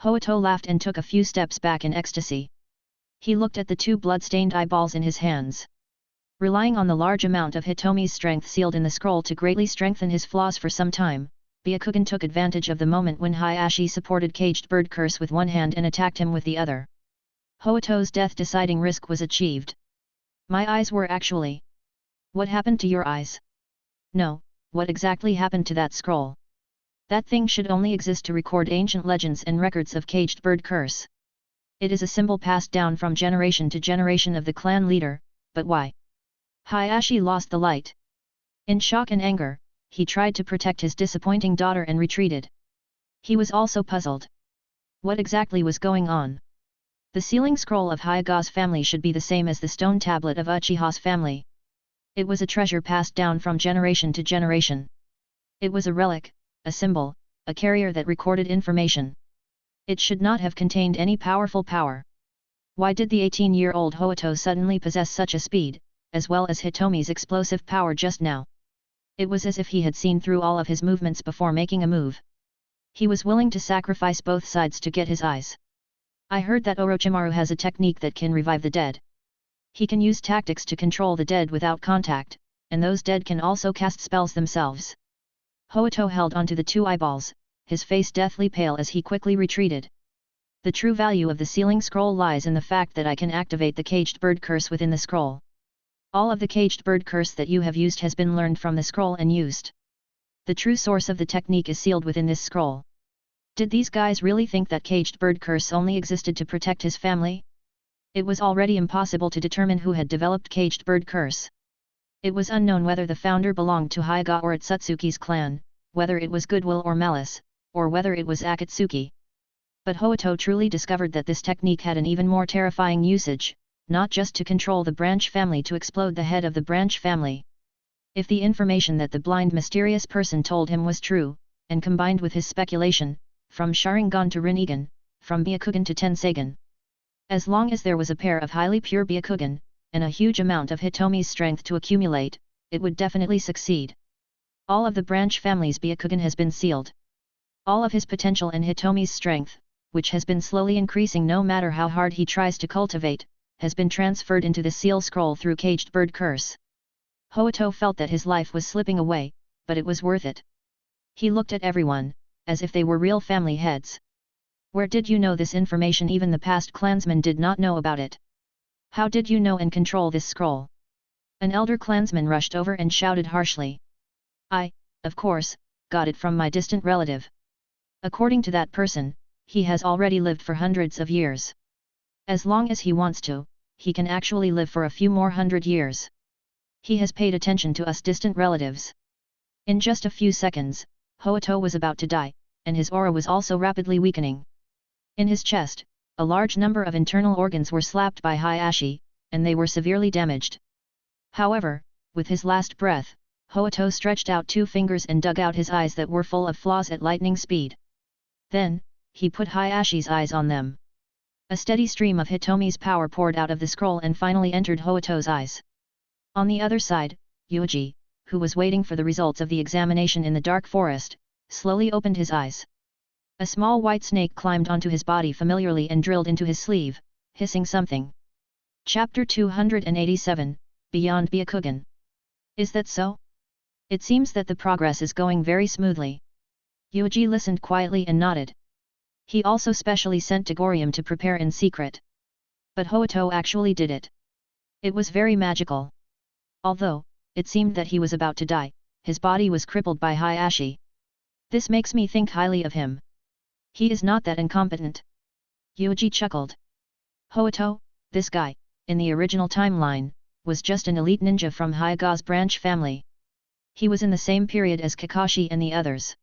Speaker 1: Hoito laughed and took a few steps back in ecstasy. He looked at the two blood-stained eyeballs in his hands. Relying on the large amount of Hitomi's strength sealed in the scroll to greatly strengthen his flaws for some time, Byakugan took advantage of the moment when Hayashi supported Caged Bird Curse with one hand and attacked him with the other. Hoito's death-deciding risk was achieved. My eyes were actually... What happened to your eyes? No, what exactly happened to that scroll? That thing should only exist to record ancient legends and records of Caged Bird Curse. It is a symbol passed down from generation to generation of the clan leader, but why? Hayashi lost the light. In shock and anger, he tried to protect his disappointing daughter and retreated. He was also puzzled. What exactly was going on? The sealing scroll of Hyuga's family should be the same as the stone tablet of Uchiha's family. It was a treasure passed down from generation to generation. It was a relic, a symbol, a carrier that recorded information. It should not have contained any powerful power. Why did the 18-year-old Hoito suddenly possess such a speed, as well as Hitomi's explosive power just now? It was as if he had seen through all of his movements before making a move. He was willing to sacrifice both sides to get his eyes. I heard that Orochimaru has a technique that can revive the dead. He can use tactics to control the dead without contact, and those dead can also cast spells themselves. Hoito held onto the two eyeballs, his face deathly pale as he quickly retreated. The true value of the sealing scroll lies in the fact that I can activate the Caged Bird Curse within the scroll. All of the Caged Bird Curse that you have used has been learned from the scroll and used. The true source of the technique is sealed within this scroll. Did these guys really think that Caged Bird Curse only existed to protect his family? It was already impossible to determine who had developed Caged Bird Curse. It was unknown whether the founder belonged to Hyuga or Otsutsuki's clan, whether it was goodwill or malice, or whether it was Akatsuki. But Hoito truly discovered that this technique had an even more terrifying usage, not just to control the branch family to explode the head of the branch family. If the information that the blind mysterious person told him was true, and combined with his speculation, from Sharingan to Rinnegan, from Byakugan to Tensegan. As long as there was a pair of highly pure Byakugan, and a huge amount of Hitomi's strength to accumulate, it would definitely succeed. All of the branch family's Byakugan has been sealed. All of his potential and Hitomi's strength, which has been slowly increasing no matter how hard he tries to cultivate, has been transferred into the seal scroll through Caged Bird Curse. Hoito felt that his life was slipping away, but it was worth it. He looked at everyone, as if they were real family heads. Where did you know this information? Even the past clansmen did not know about it. How did you know and control this scroll? An elder clansman rushed over and shouted harshly. I, of course, got it from my distant relative. According to that person, he has already lived for hundreds of years. As long as he wants to, he can actually live for a few more 100 years. He has paid attention to us distant relatives. In just a few seconds, Hoito was about to die, and his aura was also rapidly weakening. In his chest, a large number of internal organs were slapped by Hayashi, and they were severely damaged. However, with his last breath, Hoito stretched out 2 fingers and dug out his eyes that were full of flaws at lightning speed. Then, he put Hayashi's eyes on them. A steady stream of Hitomi's power poured out of the scroll and finally entered Hoito's eyes. On the other side, Yuuji, who was waiting for the results of the examination in the dark forest, slowly opened his eyes. A small white snake climbed onto his body familiarly and drilled into his sleeve, hissing something. Chapter 287, Beyond Byakugan. Is that so? It seems that the progress is going very smoothly. Yuuji listened quietly and nodded. He also specially sent Tagorium to prepare in secret. But Hoito actually did it. It was very magical. Although, it seemed that he was about to die, his body was crippled by Hayashi. This makes me think highly of him. He is not that incompetent. Yuuji chuckled. Hoito, this guy, in the original timeline, was just an elite ninja from Hyuga's branch family. He was in the same period as Kakashi and the others.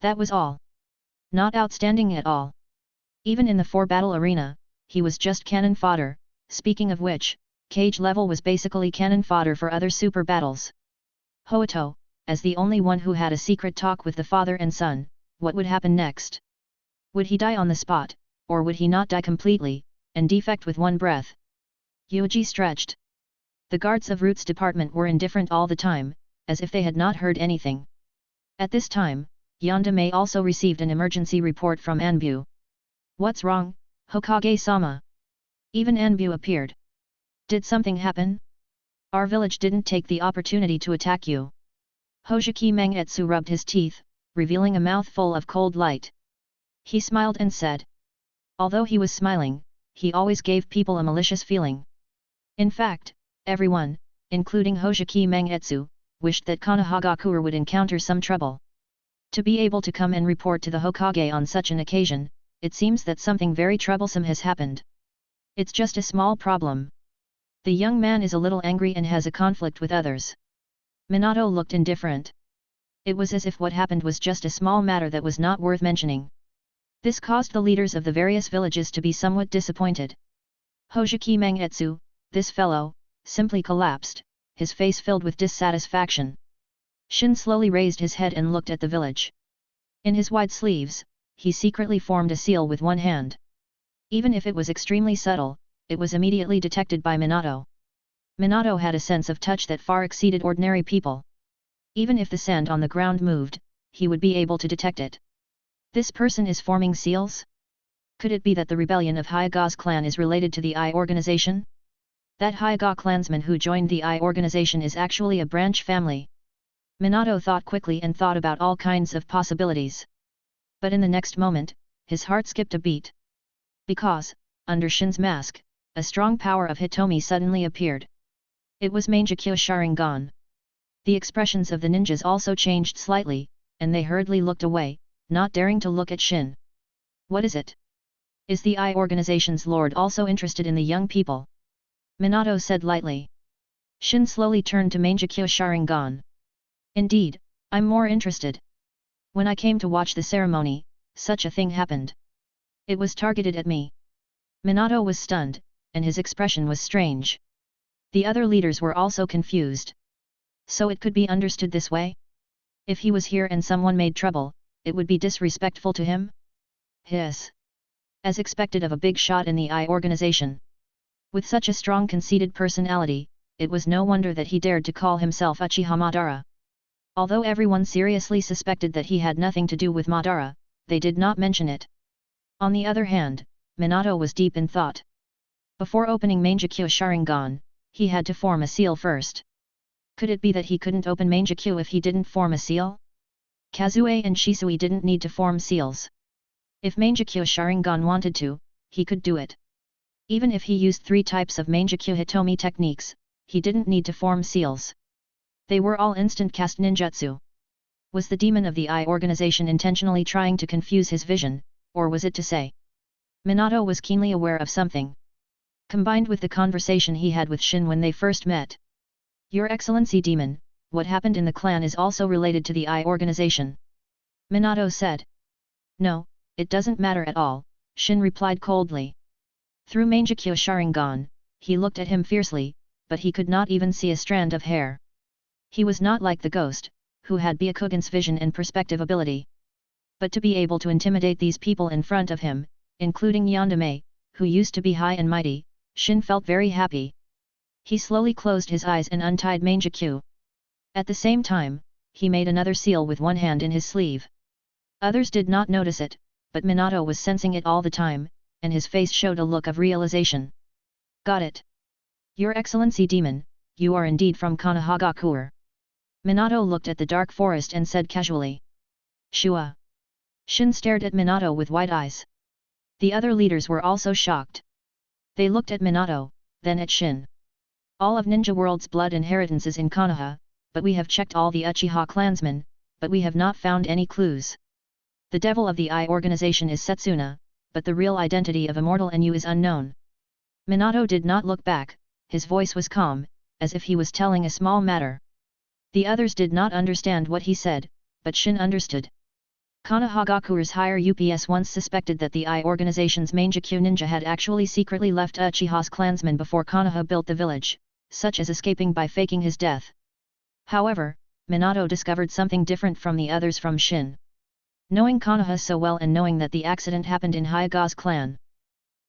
Speaker 1: That was all. Not outstanding at all. Even in the 4-battle arena, he was just cannon fodder, speaking of which, cage level was basically cannon fodder for other super battles. Hoito, as the only one who had a secret talk with the father and son, what would happen next? Would he die on the spot, or would he not die completely, and defect with one breath? Yuuji stretched. The guards of Roots department were indifferent all the time, as if they had not heard anything. At this time, Yandere also received an emergency report from Anbu. What's wrong, Hokage-sama? Even Anbu appeared. Did something happen? Our village didn't take the opportunity to attack you. Hoseki Mangetsu rubbed his teeth, revealing a mouth full of cold light. He smiled and said. Although he was smiling, he always gave people a malicious feeling. In fact, everyone, including Hoseki Mangetsu, wished that Konohagakure would encounter some trouble. To be able to come and report to the Hokage on such an occasion, it seems that something very troublesome has happened. It's just a small problem. The young man is a little angry and has a conflict with others. Minato looked indifferent. It was as if what happened was just a small matter that was not worth mentioning. This caused the leaders of the various villages to be somewhat disappointed. Hoseki Mangetsu, this fellow, simply collapsed, his face filled with dissatisfaction. Shin slowly raised his head and looked at the village. In his wide sleeves, he secretly formed a seal with one hand. Even if it was extremely subtle, it was immediately detected by Minato. Minato had a sense of touch that far exceeded ordinary people. Even if the sand on the ground moved, he would be able to detect it. This person is forming seals? Could it be that the rebellion of Hyuga's clan is related to the I organization? That Hyuga clansman who joined the I organization is actually a branch family. Minato thought quickly and thought about all kinds of possibilities. But in the next moment, his heart skipped a beat. Because, under Shin's mask, a strong power of Hitomi suddenly appeared. It was Mangekyo Sharingan. The expressions of the ninjas also changed slightly, and they hurriedly looked away, not daring to look at Shin. What is it? Is the I organization's lord also interested in the young people? Minato said lightly. Shin slowly turned to Mangekyo Sharingan. Indeed, I'm more interested. When I came to watch the ceremony, such a thing happened. It was targeted at me. Minato was stunned, and his expression was strange. The other leaders were also confused. So it could be understood this way? If he was here and someone made trouble, it would be disrespectful to him? Hiss. As expected of a big shot in the I organization. With such a strong conceited personality, it was no wonder that he dared to call himself Uchiha Madara. Although everyone seriously suspected that he had nothing to do with Madara, they did not mention it. On the other hand, Minato was deep in thought. Before opening Mangekyo Sharingan, he had to form a seal first. Could it be that he couldn't open Mangekyo if he didn't form a seal? Kazue and Shisui didn't need to form seals. If Mangekyo Sharingan wanted to, he could do it. Even if he used 3 types of Mangekyo Hitomi techniques, he didn't need to form seals. They were all instant cast ninjutsu. Was the demon of the I organization intentionally trying to confuse his vision, or was it to say? Minato was keenly aware of something. Combined with the conversation he had with Shin when they first met. Your Excellency Demon, what happened in the clan is also related to the Eye organization. Minato said. No, it doesn't matter at all, Shin replied coldly. Through Mangekyo Sharingan, he looked at him fiercely, but he could not even see a strand of hair. He was not like the ghost, who had Byakugan's vision and perspective ability. But to be able to intimidate these people in front of him, including Yandere, who used to be high and mighty, Shin felt very happy. He slowly closed his eyes and untied Mangekyo. At the same time, he made another seal with one hand in his sleeve. Others did not notice it, but Minato was sensing it all the time, and his face showed a look of realization. Got it. Your Excellency Demon, you are indeed from Konoha. Minato looked at the dark forest and said casually. Shua. Shin stared at Minato with wide eyes. The other leaders were also shocked. They looked at Minato, then at Shin. All of Ninja World's blood inheritance is in Konoha, but we have checked all the Uchiha clansmen, but we have not found any clues. The devil of the Eye organization is Setsuna, but the real identity of Immortal Enu is unknown. Minato did not look back, his voice was calm, as if he was telling a small matter. The others did not understand what he said, but Shin understood. Konohagaku's higher UPS once suspected that the Eye organization's Mangekyo ninja had actually secretly left Uchiha's clansmen before Konoha built the village, such as escaping by faking his death. However, Minato discovered something different from the others from Shin. Knowing Konoha so well and knowing that the accident happened in Hyuga's clan.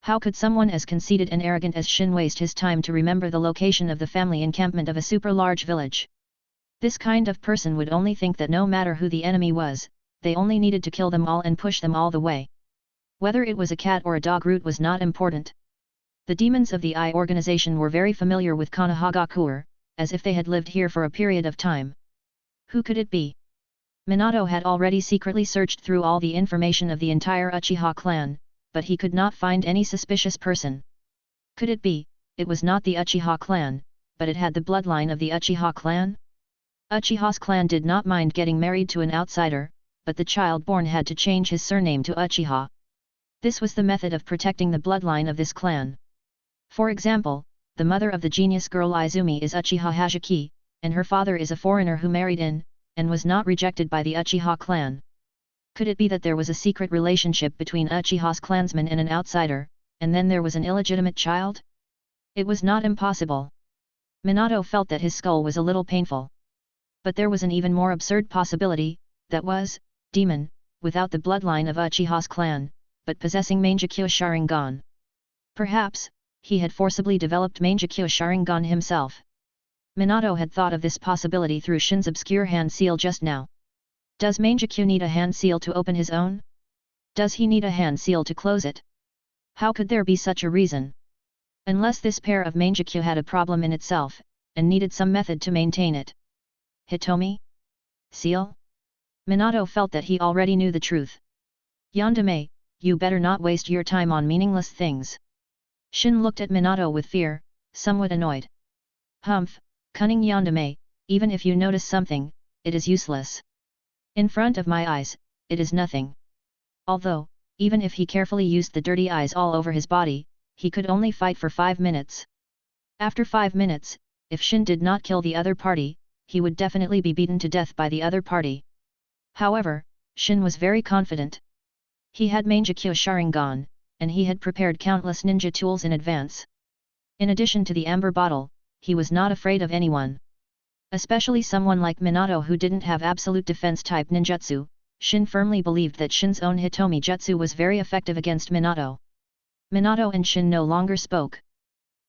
Speaker 1: How could someone as conceited and arrogant as Shin waste his time to remember the location of the family encampment of a super large village? This kind of person would only think that no matter who the enemy was, they only needed to kill them all and push them all the way. Whether it was a cat or a dog route was not important. The demons of the Eye organization were very familiar with Konohagaku, as if they had lived here for a period of time. Who could it be? Minato had already secretly searched through all the information of the entire Uchiha clan, but he could not find any suspicious person. Could it be, it was not the Uchiha clan, but it had the bloodline of the Uchiha clan? Uchiha's clan did not mind getting married to an outsider, but the child born had to change his surname to Uchiha. This was the method of protecting the bloodline of this clan. For example, the mother of the genius girl Izumi is Uchiha Hajiki, and her father is a foreigner who married in, and was not rejected by the Uchiha clan. Could it be that there was a secret relationship between Uchiha's clansman and an outsider, and then there was an illegitimate child? It was not impossible. Minato felt that his skull was a little painful. But there was an even more absurd possibility, that was, demon, without the bloodline of Uchiha's clan, but possessing Mangekyo Sharingan. Perhaps, he had forcibly developed Mangekyo Sharingan himself. Minato had thought of this possibility through Shin's obscure hand seal just now. Does Mangekyo need a hand seal to open his own? Does he need a hand seal to close it? How could there be such a reason? Unless this pair of Mangekyo had a problem in itself, and needed some method to maintain it. Hitomi? Seal? Minato felt that he already knew the truth. Yandere, you better not waste your time on meaningless things. Shin looked at Minato with fear, somewhat annoyed. Humph, cunning Yandere, even if you notice something, it is useless. In front of my eyes, it is nothing. Although, even if he carefully used the dirty eyes all over his body, he could only fight for 5 minutes. After 5 minutes, if Shin did not kill the other party, he would definitely be beaten to death by the other party. However, Shin was very confident. He had Mangekyo Sharingan, and he had prepared countless ninja tools in advance. In addition to the amber bottle, he was not afraid of anyone. Especially someone like Minato who didn't have absolute defense type ninjutsu. Shin firmly believed that Shin's own Hitomi jutsu was very effective against Minato. Minato and Shin no longer spoke.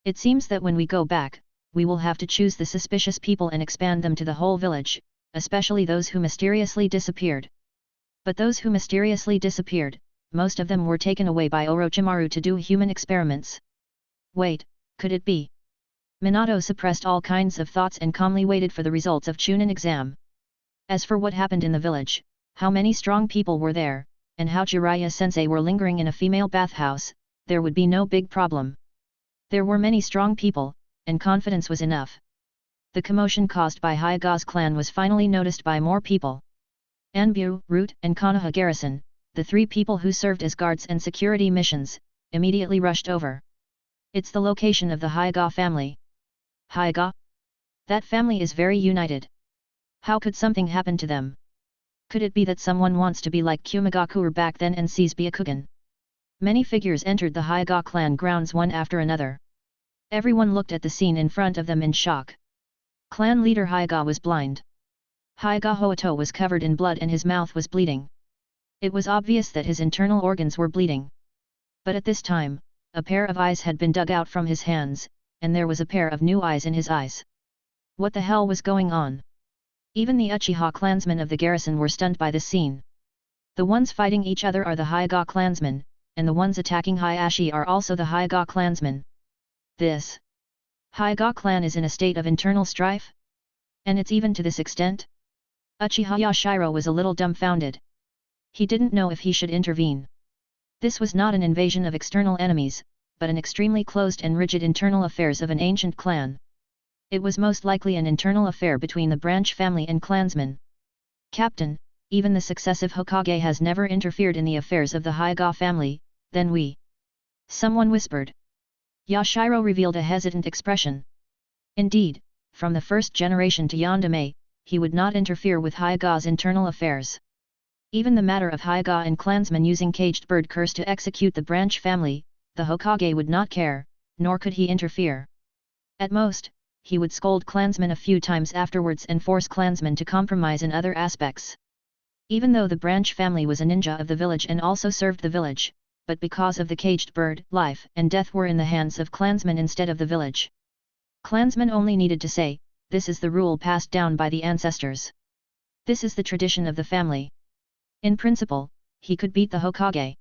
Speaker 1: It seems that when we go back, we will have to choose the suspicious people and expand them to the whole village, especially those who mysteriously disappeared. But those who mysteriously disappeared, most of them were taken away by Orochimaru to do human experiments. Wait, could it be? Minato suppressed all kinds of thoughts and calmly waited for the results of Chunin exam. As for what happened in the village, how many strong people were there, and how Jiraiya-sensei were lingering in a female bathhouse, there would be no big problem. There were many strong people, and confidence was enough. The commotion caused by Hyuga's clan was finally noticed by more people. Anbu, Root and Konoha garrison, the 3 people who served as guards and security missions, immediately rushed over. It's the location of the Hyga family. Hyga? That family is very united. How could something happen to them? Could it be that someone wants to be like Kumagakure back then and seize Byakugan? Many figures entered the Hyga clan grounds one after another. Everyone looked at the scene in front of them in shock. Clan leader Hyga was blind. Hyga Hoito was covered in blood and his mouth was bleeding. It was obvious that his internal organs were bleeding. But at this time, a pair of eyes had been dug out from his hands, and there was a pair of new eyes in his eyes. What the hell was going on? Even the Uchiha clansmen of the garrison were stunned by this scene. The ones fighting each other are the Hyga clansmen, and the ones attacking Hayashi are also the Hyga clansmen. This Hyga clan is in a state of internal strife? And it's even to this extent? Uchiha Yashiro was a little dumbfounded. He didn't know if he should intervene. This was not an invasion of external enemies, but an extremely closed and rigid internal affairs of an ancient clan. It was most likely an internal affair between the branch family and clansmen. Captain, even the successive Hokage has never interfered in the affairs of the Hyga family, then we. Someone whispered. Yashiro revealed a hesitant expression. Indeed, from the first generation to Yandere, he would not interfere with Hyga's internal affairs. Even the matter of Hyga and clansmen using caged bird curse to execute the branch family, the Hokage would not care, nor could he interfere. At most, he would scold clansmen a few times afterwards and force clansmen to compromise in other aspects. Even though the branch family was a ninja of the village and also served the village, but because of the caged bird, life and death were in the hands of clansmen instead of the village. Clansmen only needed to say, "This is the rule passed down by the ancestors. This is the tradition of the family." In principle, he could beat the Hokage.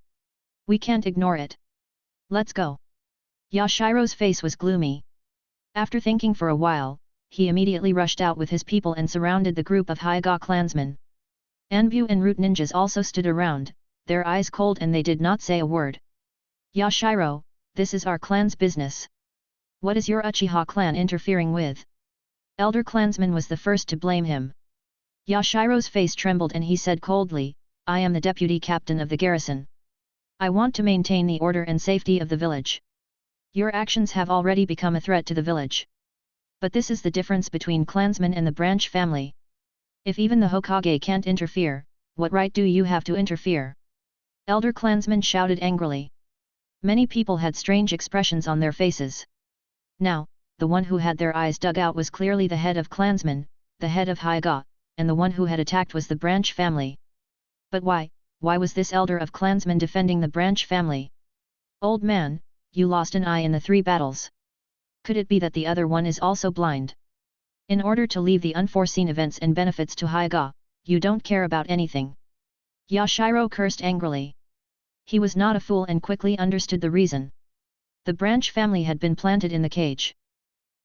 Speaker 1: We can't ignore it. Let's go. Yashiro's face was gloomy. After thinking for a while, he immediately rushed out with his people and surrounded the group of Hyga clansmen. Anbu and root ninjas also stood around, their eyes cold, and they did not say a word. Yashiro, this is our clan's business. What is your Uchiha clan interfering with? Elder clansman was the first to blame him. Yashiro's face trembled and he said coldly, "I am the deputy captain of the garrison. I want to maintain the order and safety of the village. Your actions have already become a threat to the village. But this is the difference between clansmen and the branch family. If even the Hokage can't interfere, what right do you have to interfere?" Elder clansmen shouted angrily. Many people had strange expressions on their faces. Now, the one who had their eyes dug out was clearly the head of clansmen, the head of Hyga, and the one who had attacked was the branch family. But why was this elder of clansmen defending the branch family? "Old man, you lost an eye in the 3 battles. Could it be that the other one is also blind? In order to leave the unforeseen events and benefits to Hyga, you don't care about anything." Yashiro cursed angrily. He was not a fool and quickly understood the reason. The branch family had been planted in the cage.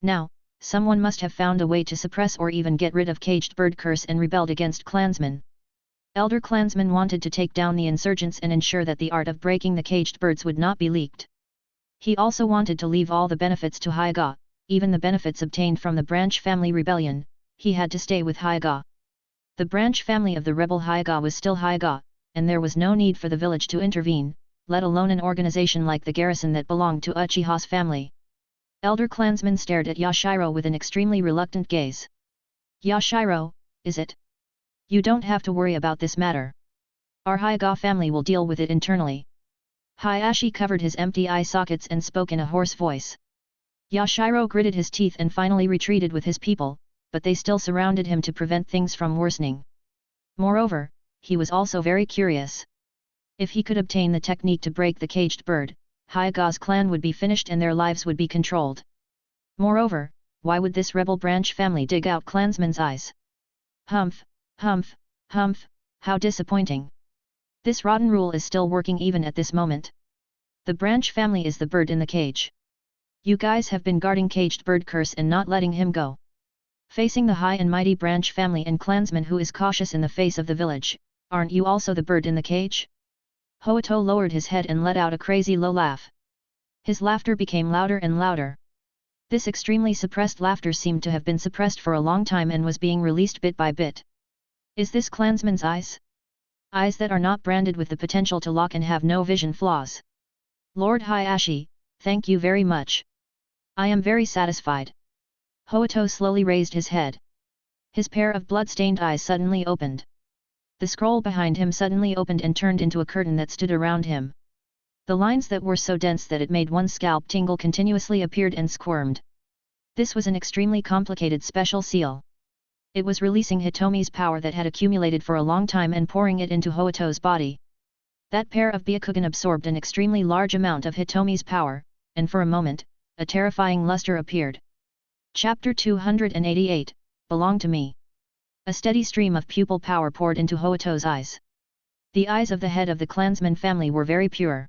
Speaker 1: Now, someone must have found a way to suppress or even get rid of caged bird curse and rebelled against clansmen. Elder clansmen wanted to take down the insurgents and ensure that the art of breaking the caged birds would not be leaked. He also wanted to leave all the benefits to Hyga, even the benefits obtained from the branch family rebellion. He had to stay with Hyga. The branch family of the rebel Hyga was still Hyga, and there was no need for the village to intervene, let alone an organization like the garrison that belonged to Uchiha's family. Elder clansmen stared at Yashiro with an extremely reluctant gaze. "Yashiro, is it? You don't have to worry about this matter. Our Hyga family will deal with it internally." Hayashi covered his empty eye sockets and spoke in a hoarse voice. Yashiro gritted his teeth and finally retreated with his people, but they still surrounded him to prevent things from worsening. Moreover, he was also very curious. If he could obtain the technique to break the caged bird, Hyga's clan would be finished and their lives would be controlled. Moreover, why would this rebel branch family dig out clansmen's eyes? Humph, humph, humph, how disappointing. This rotten rule is still working even at this moment. The branch family is the bird in the cage. You guys have been guarding caged bird curse and not letting him go. Facing the high and mighty branch family and clansman who is cautious in the face of the village, aren't you also the bird in the cage? Hoito lowered his head and let out a crazy low laugh. His laughter became louder and louder. This extremely suppressed laughter seemed to have been suppressed for a long time and was being released bit by bit. Is this clansman's eyes? Eyes that are not branded with the potential to lock and have no vision flaws. Lord Hayashi, thank you very much. I am very satisfied. Hoito slowly raised his head. His pair of blood-stained eyes suddenly opened. The scroll behind him suddenly opened and turned into a curtain that stood around him. The lines that were so dense that it made one's scalp tingle continuously appeared and squirmed. This was an extremely complicated special seal. It was releasing Hitomi's power that had accumulated for a long time and pouring it into Hoito's body. That pair of Byakugan absorbed an extremely large amount of Hitomi's power, and for a moment, a terrifying luster appeared. Chapter 288, Belong to Me. A steady stream of pupil power poured into Hoito's eyes. The eyes of the head of the clansman family were very pure.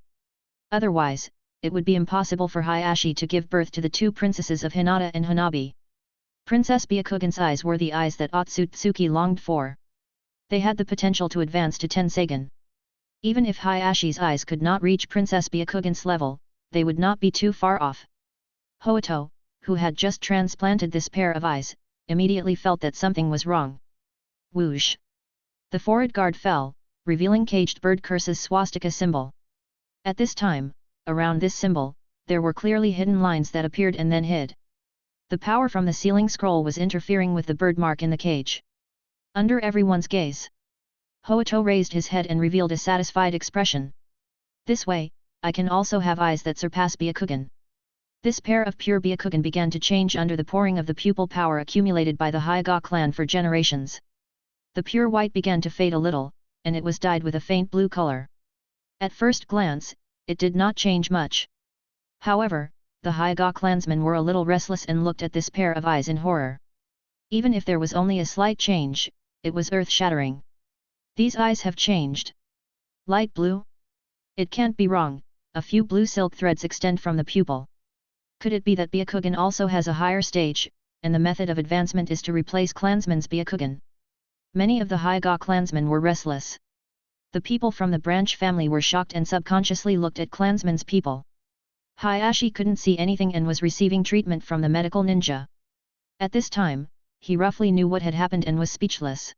Speaker 1: Otherwise, it would be impossible for Hayashi to give birth to the two princesses of Hinata and Hanabi. Princess Byakugan's eyes were the eyes that Otsutsuki longed for. They had the potential to advance to Tensagen. Even if Hayashi's eyes could not reach Princess Byakugan's level, they would not be too far off. Hoito, who had just transplanted this pair of eyes, immediately felt that something was wrong. Whoosh! The forehead guard fell, revealing Caged Bird Curse's swastika symbol. At this time, around this symbol, there were clearly hidden lines that appeared and then hid. The power from the sealing scroll was interfering with the bird mark in the cage. Under everyone's gaze, Hoito raised his head and revealed a satisfied expression. This way, I can also have eyes that surpass Byakugan. This pair of pure Byakugan began to change under the pouring of the pupil power accumulated by the Hyuga clan for generations. The pure white began to fade a little, and it was dyed with a faint blue color. At first glance, it did not change much. However, the Hyuga clansmen were a little restless and looked at this pair of eyes in horror. Even if there was only a slight change, it was earth-shattering. These eyes have changed. Light blue? It can't be wrong, a few blue silk threads extend from the pupil. Could it be that Byakugan also has a higher stage, and the method of advancement is to replace clansmen's Byakugan? Many of the Hyuga clansmen were restless. The people from the branch family were shocked and subconsciously looked at clansmen's people. Hayashi couldn't see anything and was receiving treatment from the medical ninja. At this time, he roughly knew what had happened and was speechless.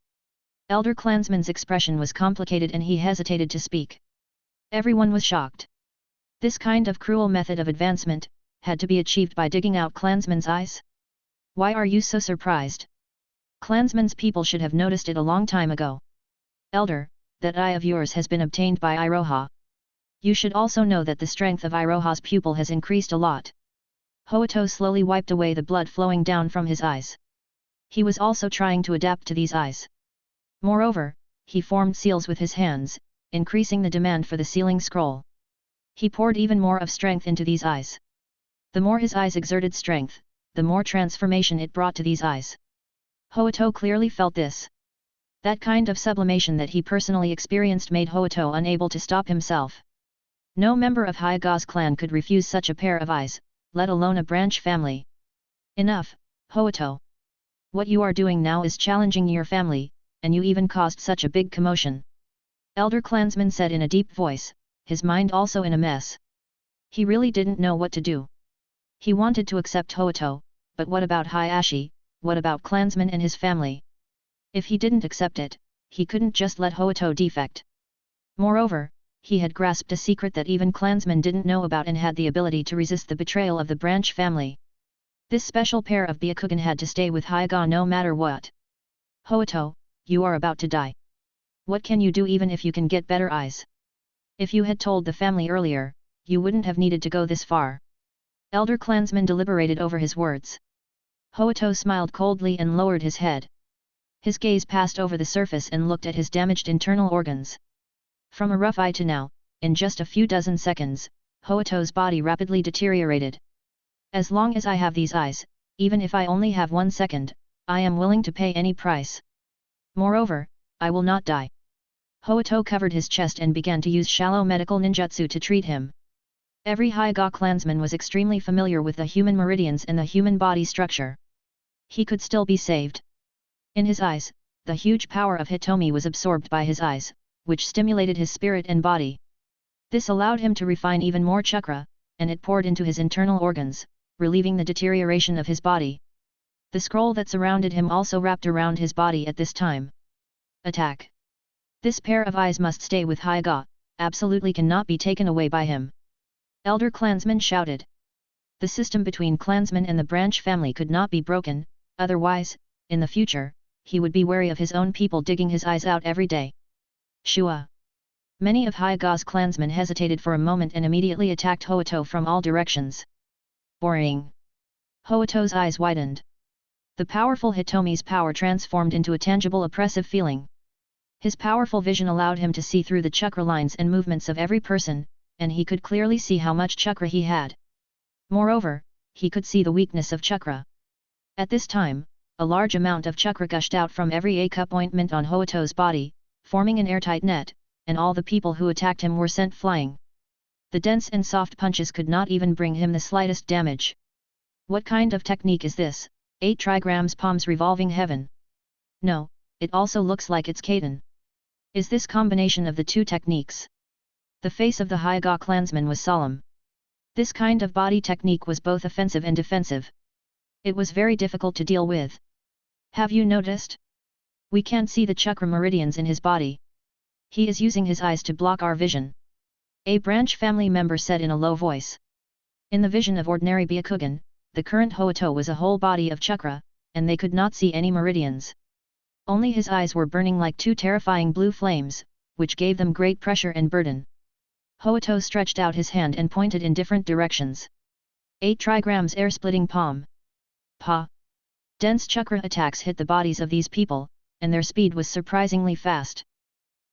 Speaker 1: Elder clansman's expression was complicated and he hesitated to speak. Everyone was shocked. This kind of cruel method of advancement had to be achieved by digging out clansmen's eyes? Why are you so surprised? Clansmen's people should have noticed it a long time ago. Elder, that eye of yours has been obtained by Iroha. You should also know that the strength of Iroha's pupil has increased a lot. Hoito slowly wiped away the blood flowing down from his eyes. He was also trying to adapt to these eyes. Moreover, he formed seals with his hands, increasing the demand for the sealing scroll. He poured even more of strength into these eyes. The more his eyes exerted strength, the more transformation it brought to these eyes. Hoito clearly felt this. That kind of sublimation that he personally experienced made Hoito unable to stop himself. No member of Hyuga's clan could refuse such a pair of eyes, let alone a branch family. Enough, Hoito. What you are doing now is challenging your family, and you even caused such a big commotion. Elder clansman said in a deep voice, his mind also in a mess. He really didn't know what to do. He wanted to accept Hoito, but what about Hayashi, what about clansman and his family? If he didn't accept it, he couldn't just let Hoito defect. Moreover, he had grasped a secret that even clansmen didn't know about and had the ability to resist the betrayal of the branch family. This special pair of Byakugan had to stay with Hyuga no matter what. Hoito, you are about to die. What can you do even if you can get better eyes? If you had told the family earlier, you wouldn't have needed to go this far. Elder clansman deliberated over his words. Hoito smiled coldly and lowered his head. His gaze passed over the surface and looked at his damaged internal organs. From a rough eye to now, in just a few dozen seconds, Hoito's body rapidly deteriorated. As long as I have these eyes, even if I only have 1 second, I am willing to pay any price. Moreover, I will not die. Hoito covered his chest and began to use shallow medical ninjutsu to treat him. Every Hyuga clansman was extremely familiar with the human meridians and the human body structure. He could still be saved. In his eyes, the huge power of Hitomi was absorbed by his eyes, which stimulated his spirit and body. This allowed him to refine even more chakra, and it poured into his internal organs, relieving the deterioration of his body. The scroll that surrounded him also wrapped around his body at this time. Attack! This pair of eyes must stay with Hyga, absolutely cannot be taken away by him. Elder clansmen shouted. The system between clansmen and the branch family could not be broken, otherwise, in the future, he would be wary of his own people digging his eyes out every day. Shua. Many of Hyga's clansmen hesitated for a moment and immediately attacked Hoito from all directions. Boring. Hoito's eyes widened. The powerful Hitomi's power transformed into a tangible oppressive feeling. His powerful vision allowed him to see through the chakra lines and movements of every person, and he could clearly see how much chakra he had. Moreover, he could see the weakness of chakra. At this time, a large amount of chakra gushed out from every A-cup ointment on Hoito's body, forming an airtight net, and all the people who attacked him were sent flying. The dense and soft punches could not even bring him the slightest damage. What kind of technique is this? 8 trigrams palms revolving heaven. No, it also looks like it's Kaiten. Is this combination of the two techniques? The face of the Hyga clansman was solemn. This kind of body technique was both offensive and defensive. It was very difficult to deal with. Have you noticed? We can't see the chakra meridians in his body. He is using his eyes to block our vision. A branch family member said in a low voice. In the vision of ordinary Byakugan, the current Hoito was a whole body of chakra, and they could not see any meridians. Only his eyes were burning like 2 terrifying blue flames, which gave them great pressure and burden. Hoito stretched out his hand and pointed in different directions. 8 trigrams air-splitting palm. Pa! Dense chakra attacks hit the bodies of these people, and their speed was surprisingly fast.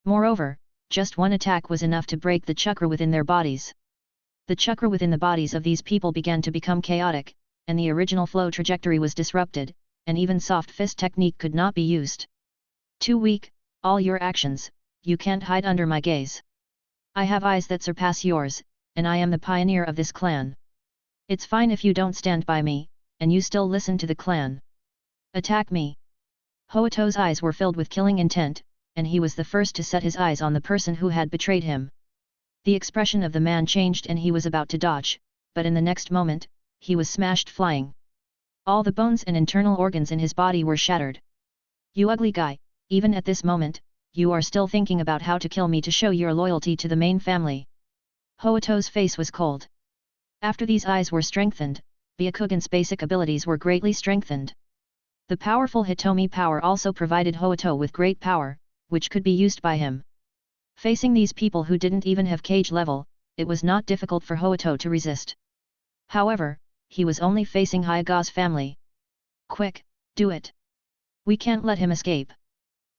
Speaker 1: Moreover, just one attack was enough to break the chakra within their bodies. The chakra within the bodies of these people began to become chaotic, and the original flow trajectory was disrupted, and even soft fist technique could not be used. Too weak, all your actions, you can't hide under my gaze. I have eyes that surpass yours, and I am the pioneer of this clan. It's fine if you don't stand by me, and you still listen to the clan. Attack me. Hoito's eyes were filled with killing intent, and he was the first to set his eyes on the person who had betrayed him. The expression of the man changed and he was about to dodge, but in the next moment, he was smashed flying. All the bones and internal organs in his body were shattered. You ugly guy, even at this moment, you are still thinking about how to kill me to show your loyalty to the main family. Hoito's face was cold. After these eyes were strengthened, Byakugan's basic abilities were greatly strengthened. The powerful Hitomi power also provided Hoito with great power, which could be used by him. Facing these people who didn't even have cage level, it was not difficult for Hoito to resist. However, he was only facing Hyga's family. Quick, do it! We can't let him escape.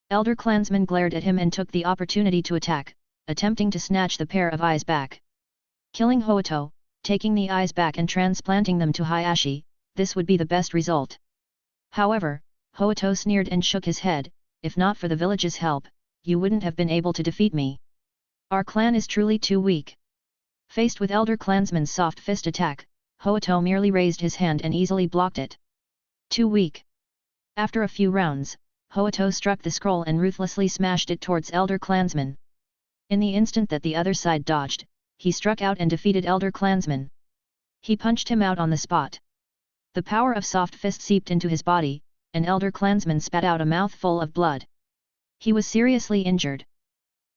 Speaker 1: Elder clansmen glared at him and took the opportunity to attack, attempting to snatch the pair of eyes back. Killing Hoito, taking the eyes back and transplanting them to Hayashi, this would be the best result. However, Hoito sneered and shook his head, if not for the village's help, you wouldn't have been able to defeat me. Our clan is truly too weak. Faced with elder clansman's soft fist attack, Hoito merely raised his hand and easily blocked it. Too weak. After a few rounds, Hoito struck the scroll and ruthlessly smashed it towards elder clansman. In the instant that the other side dodged, he struck out and defeated elder clansman. He punched him out on the spot. The power of soft fist seeped into his body, and elder clansman spat out a mouthful of blood. He was seriously injured.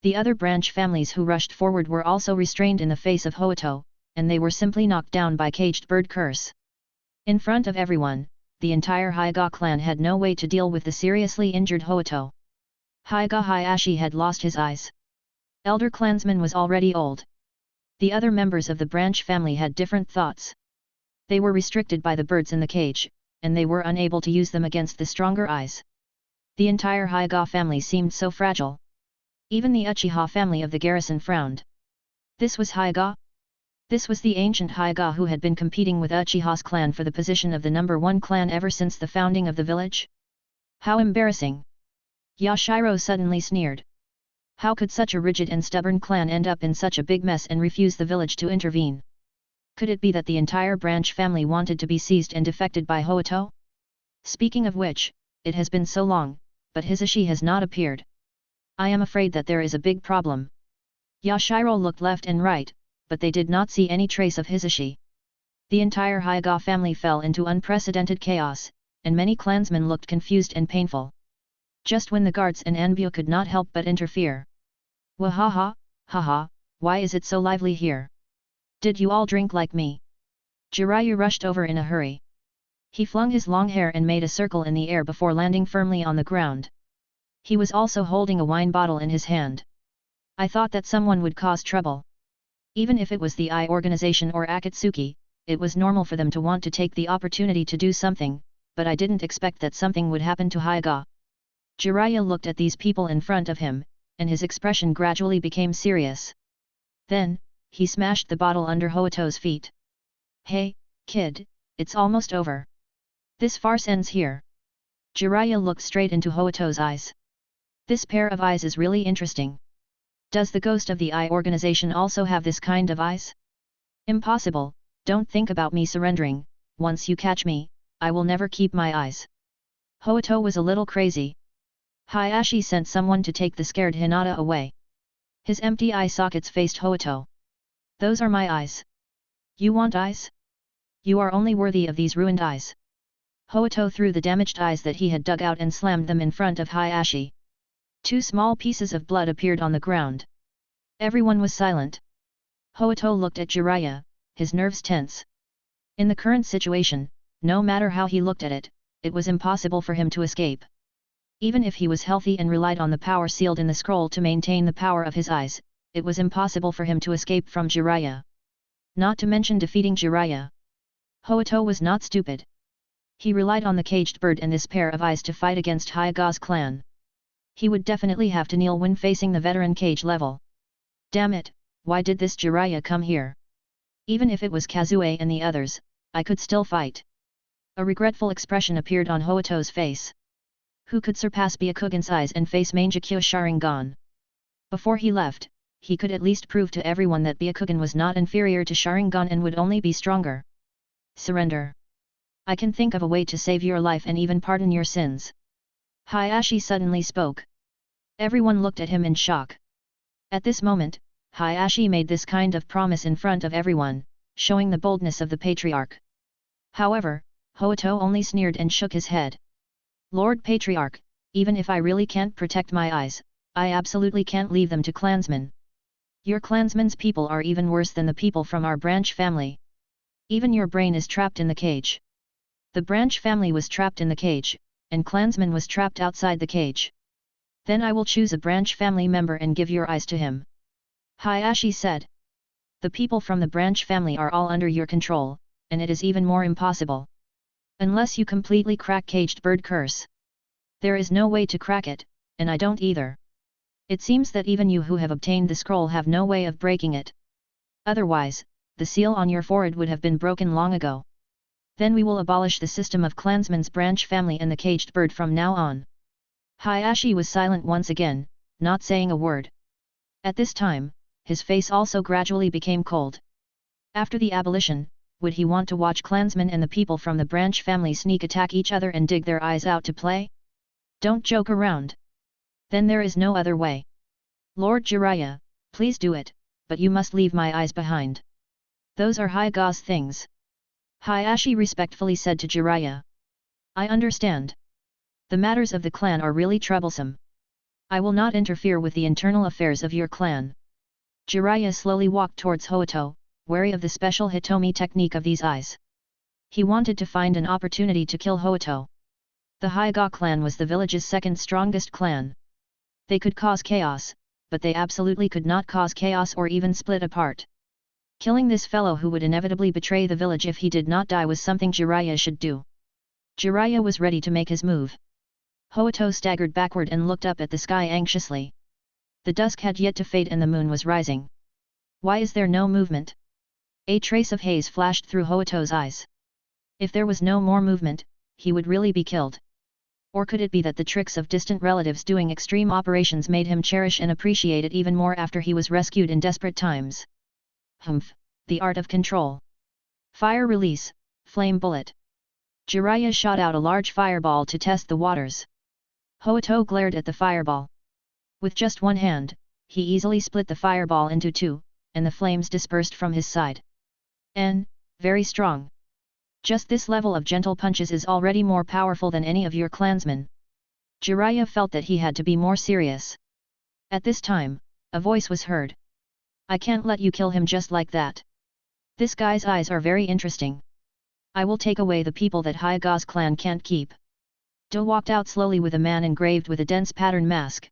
Speaker 1: The other branch families who rushed forward were also restrained in the face of Hoito, and they were simply knocked down by caged bird curse. In front of everyone, the entire Hyga clan had no way to deal with the seriously injured Hoito. Hyga Hayashi had lost his eyes. Elder clansman was already old. The other members of the branch family had different thoughts. They were restricted by the birds in the cage, and they were unable to use them against the stronger eyes. The entire Hyga family seemed so fragile. Even the Uchiha family of the garrison frowned. This was Hyga? This was the ancient Hyga who had been competing with Uchiha's clan for the position of the #1 clan ever since the founding of the village? How embarrassing! Yashiro suddenly sneered. How could such a rigid and stubborn clan end up in such a big mess and refuse the village to intervene? Could it be that the entire branch family wanted to be seized and defected by Hoito? Speaking of which, it has been so long, but Hisashi has not appeared. I am afraid that there is a big problem. Yashiro looked left and right, but they did not see any trace of Hisashi. The entire Hyga family fell into unprecedented chaos, and many clansmen looked confused and painful. just when the guards and Anbu could not help but interfere. Wahaha, haha, why is it so lively here? Did you all drink like me? Jiraiya rushed over in a hurry. He flung his long hair and made a circle in the air before landing firmly on the ground. He was also holding a wine bottle in his hand. I thought that someone would cause trouble. Even if it was the Eye organization or Akatsuki, it was normal for them to want to take the opportunity to do something, but I didn't expect that something would happen to Hyuga. Jiraiya looked at these people in front of him, and his expression gradually became serious. Then, he smashed the bottle under Hoto's feet. Hey, kid, it's almost over. This farce ends here. Jiraiya looked straight into Hoto's eyes. This pair of eyes is really interesting. Does the ghost of the Eye organization also have this kind of eyes? Impossible, don't think about me surrendering, once you catch me, I will never keep my eyes. Hoto was a little crazy. Hayashi sent someone to take the scared Hinata away. His empty eye sockets faced Hoto. Those are my eyes. You want eyes? You are only worthy of these ruined eyes. Hoto threw the damaged eyes that he had dug out and slammed them in front of Hayashi. 2 small pieces of blood appeared on the ground. Everyone was silent. Hoto looked at Jiraiya, his nerves tense. In the current situation, no matter how he looked at it, it was impossible for him to escape. Even if he was healthy and relied on the power sealed in the scroll to maintain the power of his eyes, it was impossible for him to escape from Jiraiya. Not to mention defeating Jiraiya. Hoto was not stupid. He relied on the caged bird and this pair of eyes to fight against Hyuga's clan. He would definitely have to kneel when facing the veteran cage level. Damn it, why did this Jiraiya come here? Even if it was Kazue and the others, I could still fight. A regretful expression appeared on Hoto's face. Who could surpass Byakugan's eyes and face Mangekyo Sharingan? Before he left, he could at least prove to everyone that Byakugan was not inferior to Sharingan and would only be stronger. Surrender. I can think of a way to save your life and even pardon your sins. Hayashi suddenly spoke. Everyone looked at him in shock. At this moment, Hayashi made this kind of promise in front of everyone, showing the boldness of the patriarch. However, Hoto only sneered and shook his head. Lord Patriarch, even if I really can't protect my eyes, I absolutely can't leave them to clansmen. Your clansmen's people are even worse than the people from our branch family. Even your brain is trapped in the cage. The branch family was trapped in the cage, and clansman was trapped outside the cage. Then I will choose a branch family member and give your eyes to him. Hayashi said. The people from the branch family are all under your control, and it is even more impossible. Unless you completely crack caged bird curse. There is no way to crack it, and I don't either. It seems that even you who have obtained the scroll have no way of breaking it. Otherwise, the seal on your forehead would have been broken long ago. Then we will abolish the system of clansman's branch family and the caged bird from now on. Hayashi was silent once again, not saying a word. At this time, his face also gradually became cold. After the abolition, would he want to watch clansmen and the people from the branch family sneak attack each other and dig their eyes out to play? Don't joke around. Then there is no other way. Lord Jiraiya, please do it, but you must leave my eyes behind. Those are Hyuga's things. Hayashi respectfully said to Jiraiya. I understand. The matters of the clan are really troublesome. I will not interfere with the internal affairs of your clan. Jiraiya slowly walked towards Hoto, wary of the special Hitomi technique of these eyes. He wanted to find an opportunity to kill Hoto. The Hyuga clan was the village's second strongest clan. They could cause chaos, but they absolutely could not cause chaos or even split apart. Killing this fellow who would inevitably betray the village if he did not die was something Jiraiya should do. Jiraiya was ready to make his move. Hoto staggered backward and looked up at the sky anxiously. The dusk had yet to fade and the moon was rising. Why is there no movement? A trace of haze flashed through Hoto's eyes. If there was no more movement, he would really be killed. Or could it be that the tricks of distant relatives doing extreme operations made him cherish and appreciate it even more after he was rescued in desperate times? Humph, the art of control. Fire release, flame bullet. Jiraiya shot out a large fireball to test the waters. Hoto glared at the fireball. With just one hand, he easily split the fireball into two, and the flames dispersed from his side. Very strong. Just this level of gentle punches is already more powerful than any of your clansmen. Jiraiya felt that he had to be more serious. At this time, a voice was heard. I can't let you kill him just like that. This guy's eyes are very interesting. I will take away the people that Hyaga's clan can't keep. Do walked out slowly with a man engraved with a dense pattern mask.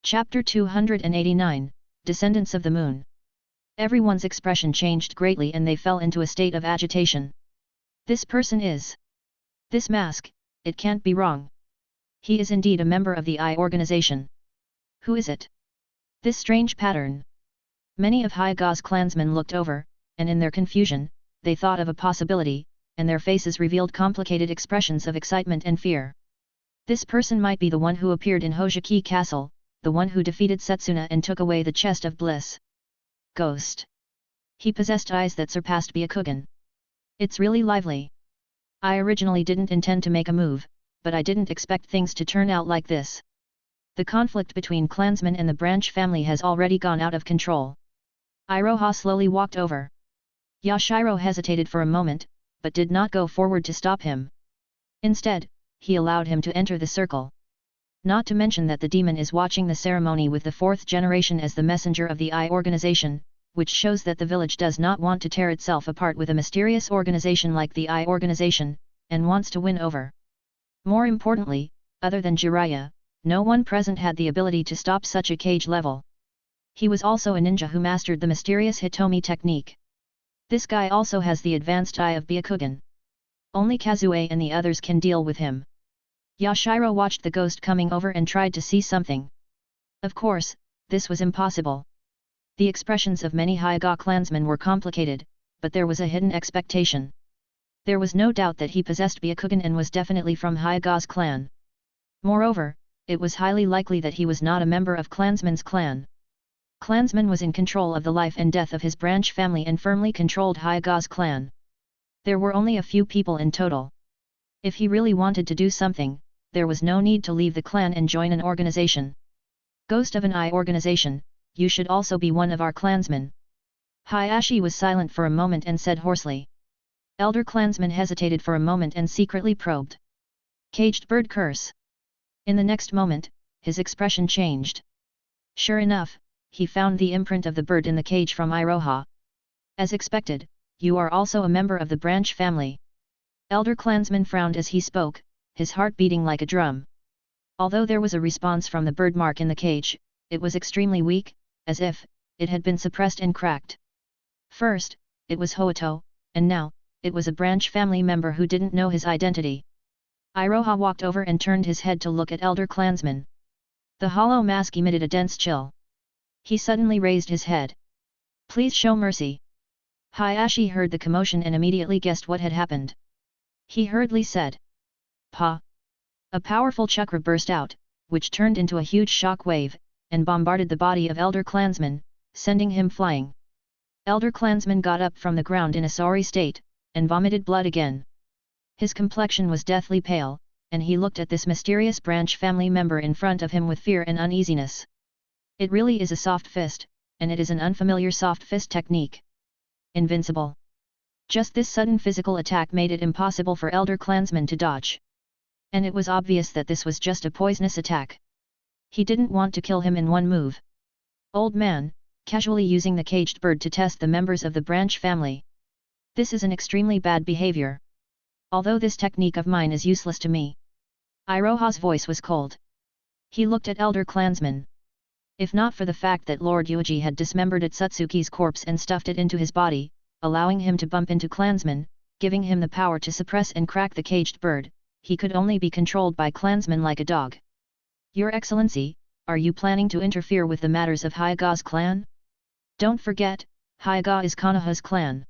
Speaker 1: Chapter 289, Descendants of the Moon. Everyone's expression changed greatly and they fell into a state of agitation. This person is. This mask, it can't be wrong. He is indeed a member of the I organization. Who is it? This strange pattern. Many of Hyaga's clansmen looked over, and in their confusion, they thought of a possibility, and their faces revealed complicated expressions of excitement and fear. This person might be the one who appeared in Hojiki Castle, the one who defeated Setsuna and took away the chest of bliss. Ghost. He possessed eyes that surpassed Byakugan. It's really lively. I originally didn't intend to make a move, but I didn't expect things to turn out like this. The conflict between clansmen and the branch family has already gone out of control. Iroha slowly walked over. Yashiro hesitated for a moment, but did not go forward to stop him. Instead, he allowed him to enter the circle. Not to mention that the demon is watching the ceremony with the fourth generation as the messenger of the I organization, which shows that the village does not want to tear itself apart with a mysterious organization like the I organization, and wants to win over. More importantly, other than Jiraiya, no one present had the ability to stop such a cage level. He was also a ninja who mastered the mysterious Hitomi technique. This guy also has the advanced eye of Byakugan. Only Kazue and the others can deal with him. Yashiro watched the ghost coming over and tried to see something. Of course, this was impossible. The expressions of many Hyuga clansmen were complicated, but there was a hidden expectation. There was no doubt that he possessed Byakugan and was definitely from Hyuga's clan. Moreover, it was highly likely that he was not a member of Clansman's clan. Clansman was in control of the life and death of his branch family and firmly controlled Hyuga's clan. There were only a few people in total. If he really wanted to do something, there was no need to leave the clan and join an organization. Ghost of an I organization, you should also be one of our clansmen. Hayashi was silent for a moment and said hoarsely. Elder clansman hesitated for a moment and secretly probed. Caged bird curse. In the next moment, his expression changed. Sure enough, he found the imprint of the bird in the cage from Iroha. As expected, you are also a member of the branch family. Elder clansman frowned as he spoke, his heart beating like a drum. Although there was a response from the bird-mark in the cage, it was extremely weak, as if it had been suppressed and cracked. First, it was Hoito, and now, it was a branch family member who didn't know his identity. Iroha walked over and turned his head to look at Elder Clansman. The hollow mask emitted a dense chill. He suddenly raised his head. Please show mercy. Hayashi heard the commotion and immediately guessed what had happened. He hurriedly said. Pa! A powerful chakra burst out, which turned into a huge shock wave, and bombarded the body of Elder Clansman, sending him flying. Elder Clansman got up from the ground in a sorry state, and vomited blood again. His complexion was deathly pale, and he looked at this mysterious branch family member in front of him with fear and uneasiness. It really is a soft fist, and it is an unfamiliar soft fist technique. Invincible. Just this sudden physical attack made it impossible for Elder Clansman to dodge. And it was obvious that this was just a poisonous attack. He didn't want to kill him in one move. Old man, casually using the caged bird to test the members of the branch family. This is an extremely bad behavior. Although this technique of mine is useless to me. Iroha's voice was cold. He looked at Elder Clansman. If not for the fact that Lord Yuuji had dismembered Atsutsuki's corpse and stuffed it into his body, allowing him to bump into clansmen, giving him the power to suppress and crack the caged bird, he could only be controlled by clansmen like a dog. Your Excellency, are you planning to interfere with the matters of Hyuga's clan? Don't forget, Hyuga is Konoha's clan.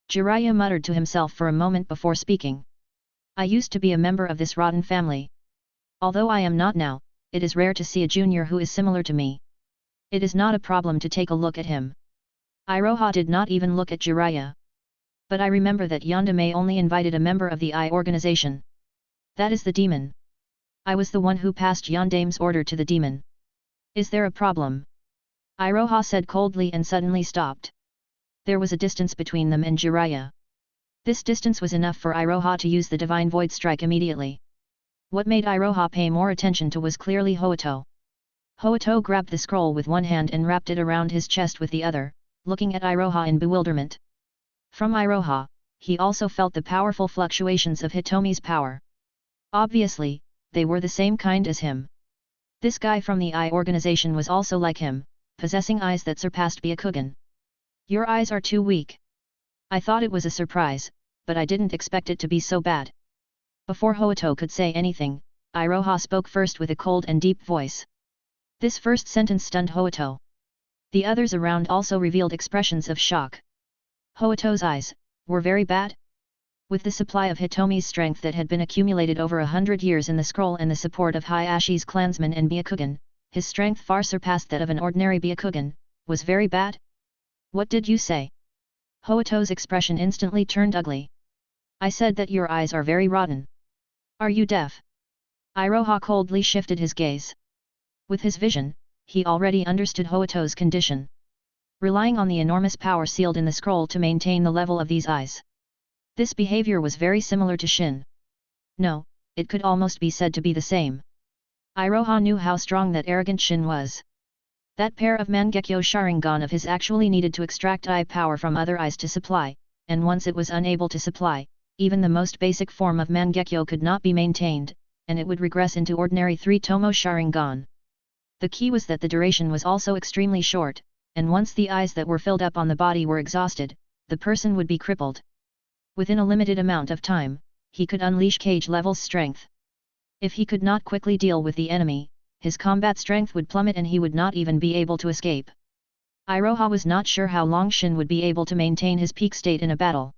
Speaker 1: Jiraiya muttered to himself for a moment before speaking. I used to be a member of this rotten family. Although I am not now, it is rare to see a junior who is similar to me. It is not a problem to take a look at him. Iroha did not even look at Jiraiya. But I remember that Yandere only invited a member of the I organization. That is the demon. I was the one who passed Yandame's order to the demon. Is there a problem? Iroha said coldly and suddenly stopped. There was a distance between them and Jiraiya. This distance was enough for Iroha to use the Divine Void Strike immediately. What made Iroha pay more attention to was clearly Hoito. Hoito grabbed the scroll with one hand and wrapped it around his chest with the other, looking at Iroha in bewilderment. From Iroha, he also felt the powerful fluctuations of Hitomi's power. Obviously, they were the same kind as him. This guy from the Eye organization was also like him, possessing eyes that surpassed Byakugan. Your eyes are too weak. I thought it was a surprise, but I didn't expect it to be so bad. Before Hoito could say anything, Iroha spoke first with a cold and deep voice. This first sentence stunned Hoito. The others around also revealed expressions of shock. Hoito's eyes were very bad? With the supply of Hitomi's strength that had been accumulated over 100 years in the scroll and the support of Hayashi's clansmen and Byakugan, his strength far surpassed that of an ordinary Byakugan, was very bad? What did you say? Hoito's expression instantly turned ugly. I said that your eyes are very rotten. Are you deaf? Iroha coldly shifted his gaze. With his vision, he already understood Hoito's condition. Relying on the enormous power sealed in the scroll to maintain the level of these eyes. This behavior was very similar to Shin. No, it could almost be said to be the same. Iroha knew how strong that arrogant Shin was. That pair of Mangekyo Sharingan of his actually needed to extract eye power from other eyes to supply, and once it was unable to supply, even the most basic form of Mangekyo could not be maintained, and it would regress into ordinary 3-tomo Sharingan. The key was that the duration was also extremely short, and once the eyes that were filled up on the body were exhausted, the person would be crippled. Within a limited amount of time, he could unleash cage-level strength. If he could not quickly deal with the enemy, his combat strength would plummet and he would not even be able to escape. Iroha was not sure how long Shin would be able to maintain his peak state in a battle.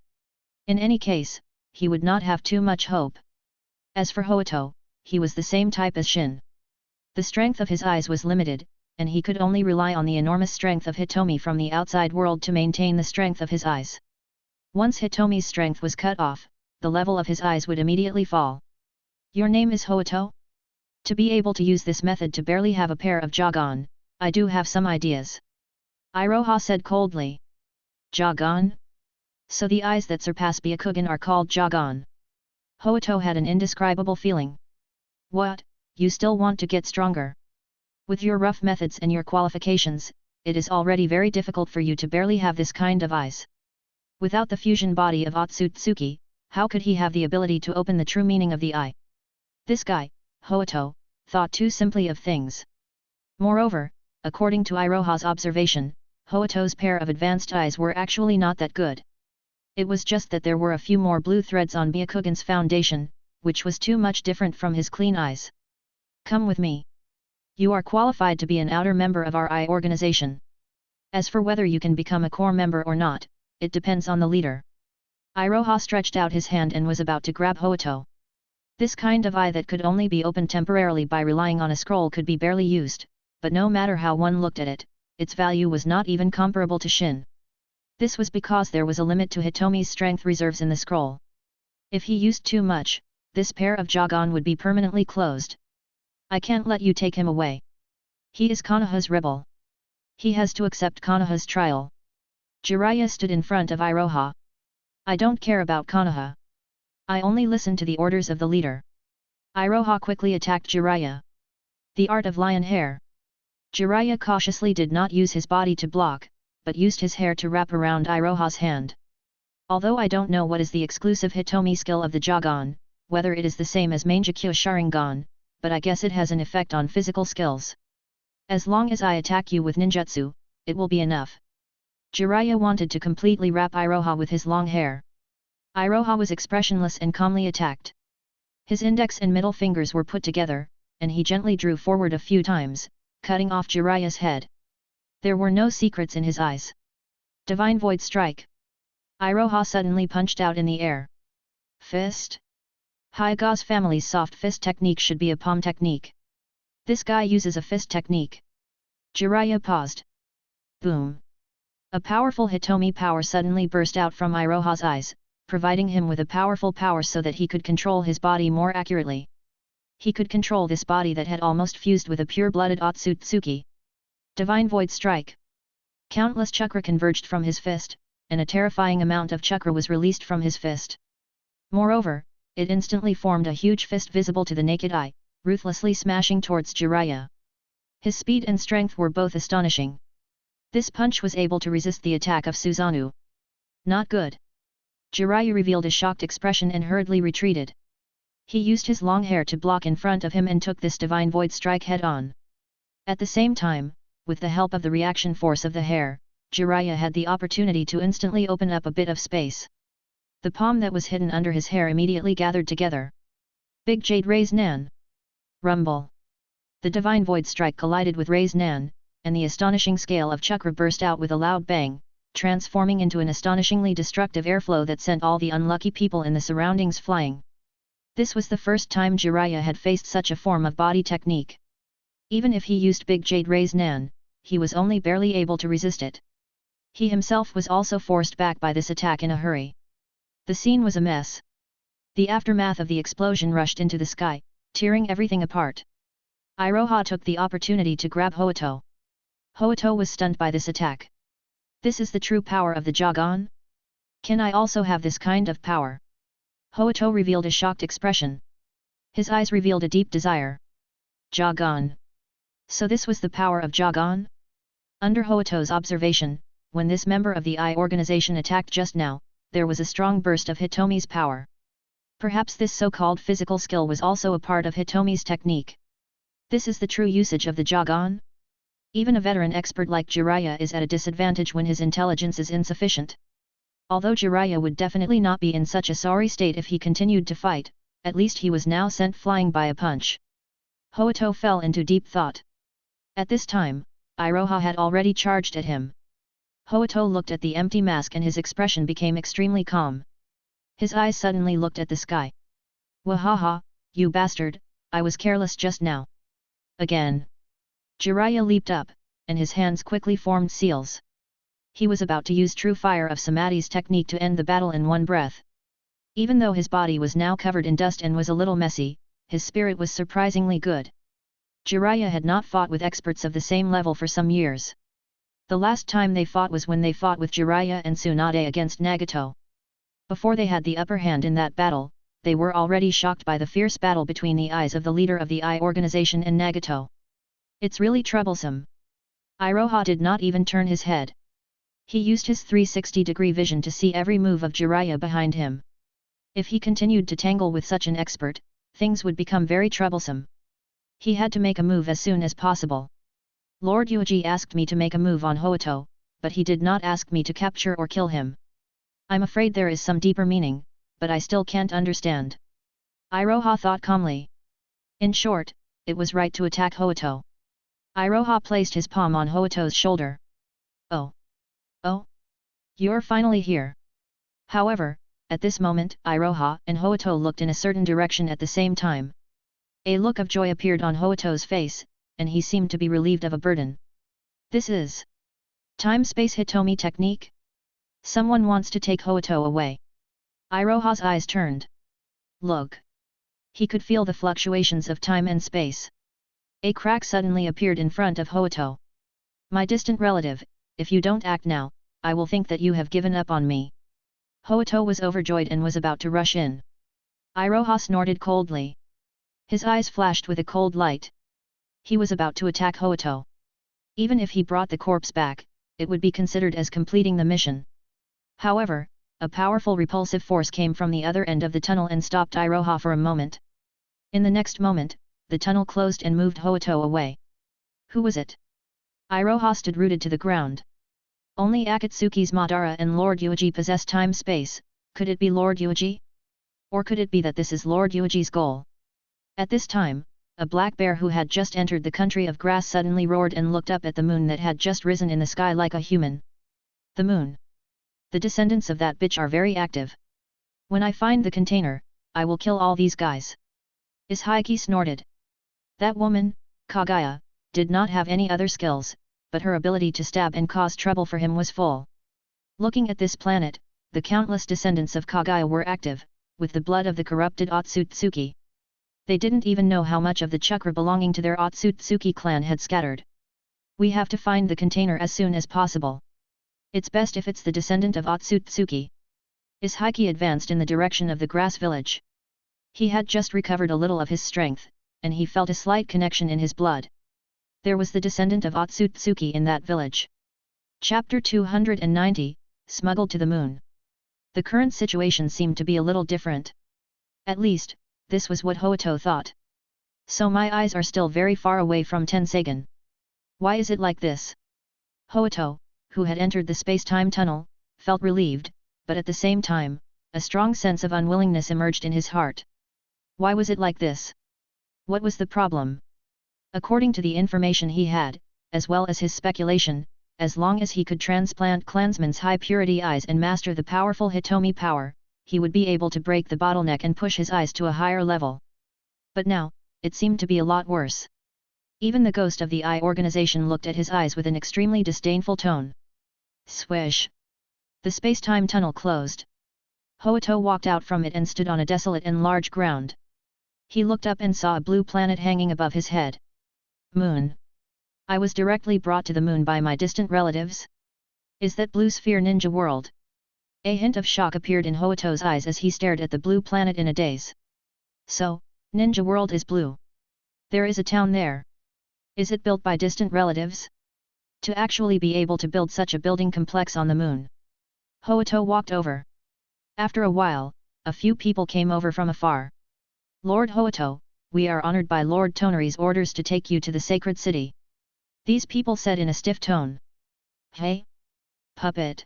Speaker 1: In any case, he would not have too much hope. As for Hoito, he was the same type as Shin. The strength of his eyes was limited, and he could only rely on the enormous strength of Hitomi from the outside world to maintain the strength of his eyes. Once Hitomi's strength was cut off, the level of his eyes would immediately fall. Your name is Hoito? To be able to use this method to barely have a pair of Jagan, I do have some ideas. Iroha said coldly. Jagan? So the eyes that surpass Byakugan are called Jagan. Hoito had an indescribable feeling. What, you still want to get stronger? With your rough methods and your qualifications, it is already very difficult for you to barely have this kind of eyes. Without the fusion body of Otsutsuki, how could he have the ability to open the true meaning of the eye? This guy, Hoito, thought too simply of things. Moreover, according to Iroha's observation, Hoito's pair of advanced eyes were actually not that good. It was just that there were a few more blue threads on Byakugan's foundation, which was too much different from his clean eyes. Come with me. You are qualified to be an outer member of our eye organization. As for whether you can become a core member or not, it depends on the leader. Iroha stretched out his hand and was about to grab Hoito. This kind of eye that could only be opened temporarily by relying on a scroll could be barely used, but no matter how one looked at it, its value was not even comparable to Shin. This was because there was a limit to Hitomi's strength reserves in the scroll. If he used too much, this pair of Jagan would be permanently closed. I can't let you take him away. He is Konoha's rebel. He has to accept Konoha's trial. Jiraiya stood in front of Iroha. I don't care about Konoha. I only listen to the orders of the leader. Iroha quickly attacked Jiraiya. The art of lion hair. Jiraiya cautiously did not use his body to block, but used his hair to wrap around Iroha's hand. Although I don't know what is the exclusive Hitomi skill of the Jagan, whether it is the same as Mangekyo Sharingan, but I guess it has an effect on physical skills. As long as I attack you with ninjutsu, it will be enough. Jiraiya wanted to completely wrap Iroha with his long hair. Iroha was expressionless and calmly attacked. His index and middle fingers were put together, and he gently drew forward a few times, cutting off Jiraiya's head. There were no secrets in his eyes. Divine Void Strike. Iroha suddenly punched out in the air. Fist? Hyaga's family's soft fist technique should be a palm technique. This guy uses a fist technique. Jiraiya paused. Boom. A powerful Hitomi power suddenly burst out from Iroha's eyes, providing him with a powerful power so that he could control his body more accurately. He could control this body that had almost fused with a pure-blooded Otsutsuki. Divine Void Strike. Countless chakra converged from his fist, and a terrifying amount of chakra was released from his fist. Moreover, it instantly formed a huge fist visible to the naked eye, ruthlessly smashing towards Jiraiya. His speed and strength were both astonishing. This punch was able to resist the attack of Susanoo. Not good. Jiraiya revealed a shocked expression and hurriedly retreated. He used his long hair to block in front of him and took this divine void strike head-on. At the same time, with the help of the reaction force of the hair, Jiraiya had the opportunity to instantly open up a bit of space. The palm that was hidden under his hair immediately gathered together. Big Jade Raise Nan! Rumble! The divine void strike collided with Raise Nan, and the astonishing scale of chakra burst out with a loud bang, transforming into an astonishingly destructive airflow that sent all the unlucky people in the surroundings flying. This was the first time Jiraiya had faced such a form of body technique. Even if he used Big Jade Raise Nan, he was only barely able to resist it. He himself was also forced back by this attack in a hurry. The scene was a mess. The aftermath of the explosion rushed into the sky, tearing everything apart. Iroha took the opportunity to grab Hoito. Hoito was stunned by this attack. This is the true power of the Jagan? Can I also have this kind of power? Hoito revealed a shocked expression. His eyes revealed a deep desire. Jagan. So this was the power of Jagan? Under Hoito's observation, when this member of the Eye organization attacked just now, there was a strong burst of Hitomi's power. Perhaps this so-called physical skill was also a part of Hitomi's technique. This is the true usage of the Jagan? Even a veteran expert like Jiraiya is at a disadvantage when his intelligence is insufficient. Although Jiraiya would definitely not be in such a sorry state if he continued to fight, at least he was now sent flying by a punch. Hoito fell into deep thought. At this time, Iroha had already charged at him. Hoito looked at the empty mask and his expression became extremely calm. His eyes suddenly looked at the sky. Wahaha, you bastard, I was careless just now. Again. Jiraiya leaped up, and his hands quickly formed seals. He was about to use true fire of Samadhi's technique to end the battle in one breath. Even though his body was now covered in dust and was a little messy, his spirit was surprisingly good. Jiraiya had not fought with experts of the same level for some years. The last time they fought was when they fought with Jiraiya and Tsunade against Nagato. Before they had the upper hand in that battle, they were already shocked by the fierce battle between the eyes of the leader of the Eye organization and Nagato. It's really troublesome. Iroha did not even turn his head. He used his 360-degree vision to see every move of Jiraiya behind him. If he continued to tangle with such an expert, things would become very troublesome. He had to make a move as soon as possible. Lord Yuuji asked me to make a move on Hoito, but he did not ask me to capture or kill him. I'm afraid there is some deeper meaning, but I still can't understand. Iroha thought calmly. In short, it was right to attack Hoito. Iroha placed his palm on Hoito's shoulder. Oh! Oh! You're finally here. However, at this moment, Iroha and Hoito looked in a certain direction at the same time. A look of joy appeared on Hoito's face, and he seemed to be relieved of a burden. This is Time-Space Hitomi technique? Someone wants to take Hoito away. Iroha's eyes turned. Look! He could feel the fluctuations of time and space. A crack suddenly appeared in front of Hoito. My distant relative, if you don't act now, I will think that you have given up on me. Hoito was overjoyed and was about to rush in. Iroha snorted coldly. His eyes flashed with a cold light. He was about to attack Hoito. Even if he brought the corpse back, it would be considered as completing the mission. However, a powerful repulsive force came from the other end of the tunnel and stopped Iroha for a moment. In the next moment, the tunnel closed and moved Hoito away. Who was it? Iroha stood rooted to the ground. Only Akatsuki's Madara and Lord Yuuji possess time-space. Could it be Lord Yuuji? Or could it be that this is Lord Yuuji's goal? At this time, a black bear who had just entered the country of grass suddenly roared and looked up at the moon that had just risen in the sky like a human. The moon. The descendants of that bitch are very active. When I find the container, I will kill all these guys. Ishiki snorted. That woman, Kaguya, did not have any other skills, but her ability to stab and cause trouble for him was full. Looking at this planet, the countless descendants of Kaguya were active, with the blood of the corrupted Otsutsuki. They didn't even know how much of the chakra belonging to their Otsutsuki clan had scattered. We have to find the container as soon as possible. It's best if it's the descendant of Otsutsuki. Ishiki advanced in the direction of the grass village. He had just recovered a little of his strength, and he felt a slight connection in his blood. There was the descendant of Otsutsuki in that village. Chapter 290, Smuggled to the Moon. The current situation seemed to be a little different. At least, this was what Hoito thought. So my eyes are still very far away from Tensagen. Why is it like this? Hoito, who had entered the space-time tunnel, felt relieved, but at the same time, a strong sense of unwillingness emerged in his heart. Why was it like this? What was the problem? According to the information he had, as well as his speculation, as long as he could transplant Clansman's high-purity eyes and master the powerful Hitomi power, he would be able to break the bottleneck and push his eyes to a higher level. But now, it seemed to be a lot worse. Even the ghost of the eye organization looked at his eyes with an extremely disdainful tone. Swish! The space-time tunnel closed. Hoito walked out from it and stood on a desolate and large ground. He looked up and saw a blue planet hanging above his head. Moon. I was directly brought to the moon by my distant relatives? Is that blue sphere Ninja World? A hint of shock appeared in Hoito's eyes as he stared at the blue planet in a daze. So, Ninja World is blue. There is a town there. Is it built by distant relatives? To actually be able to build such a building complex on the moon. Hoito walked over. After a while, a few people came over from afar. Lord Hoito, we are honored by Lord Tonari's orders to take you to the sacred city. These people said in a stiff tone. Hey? Puppet.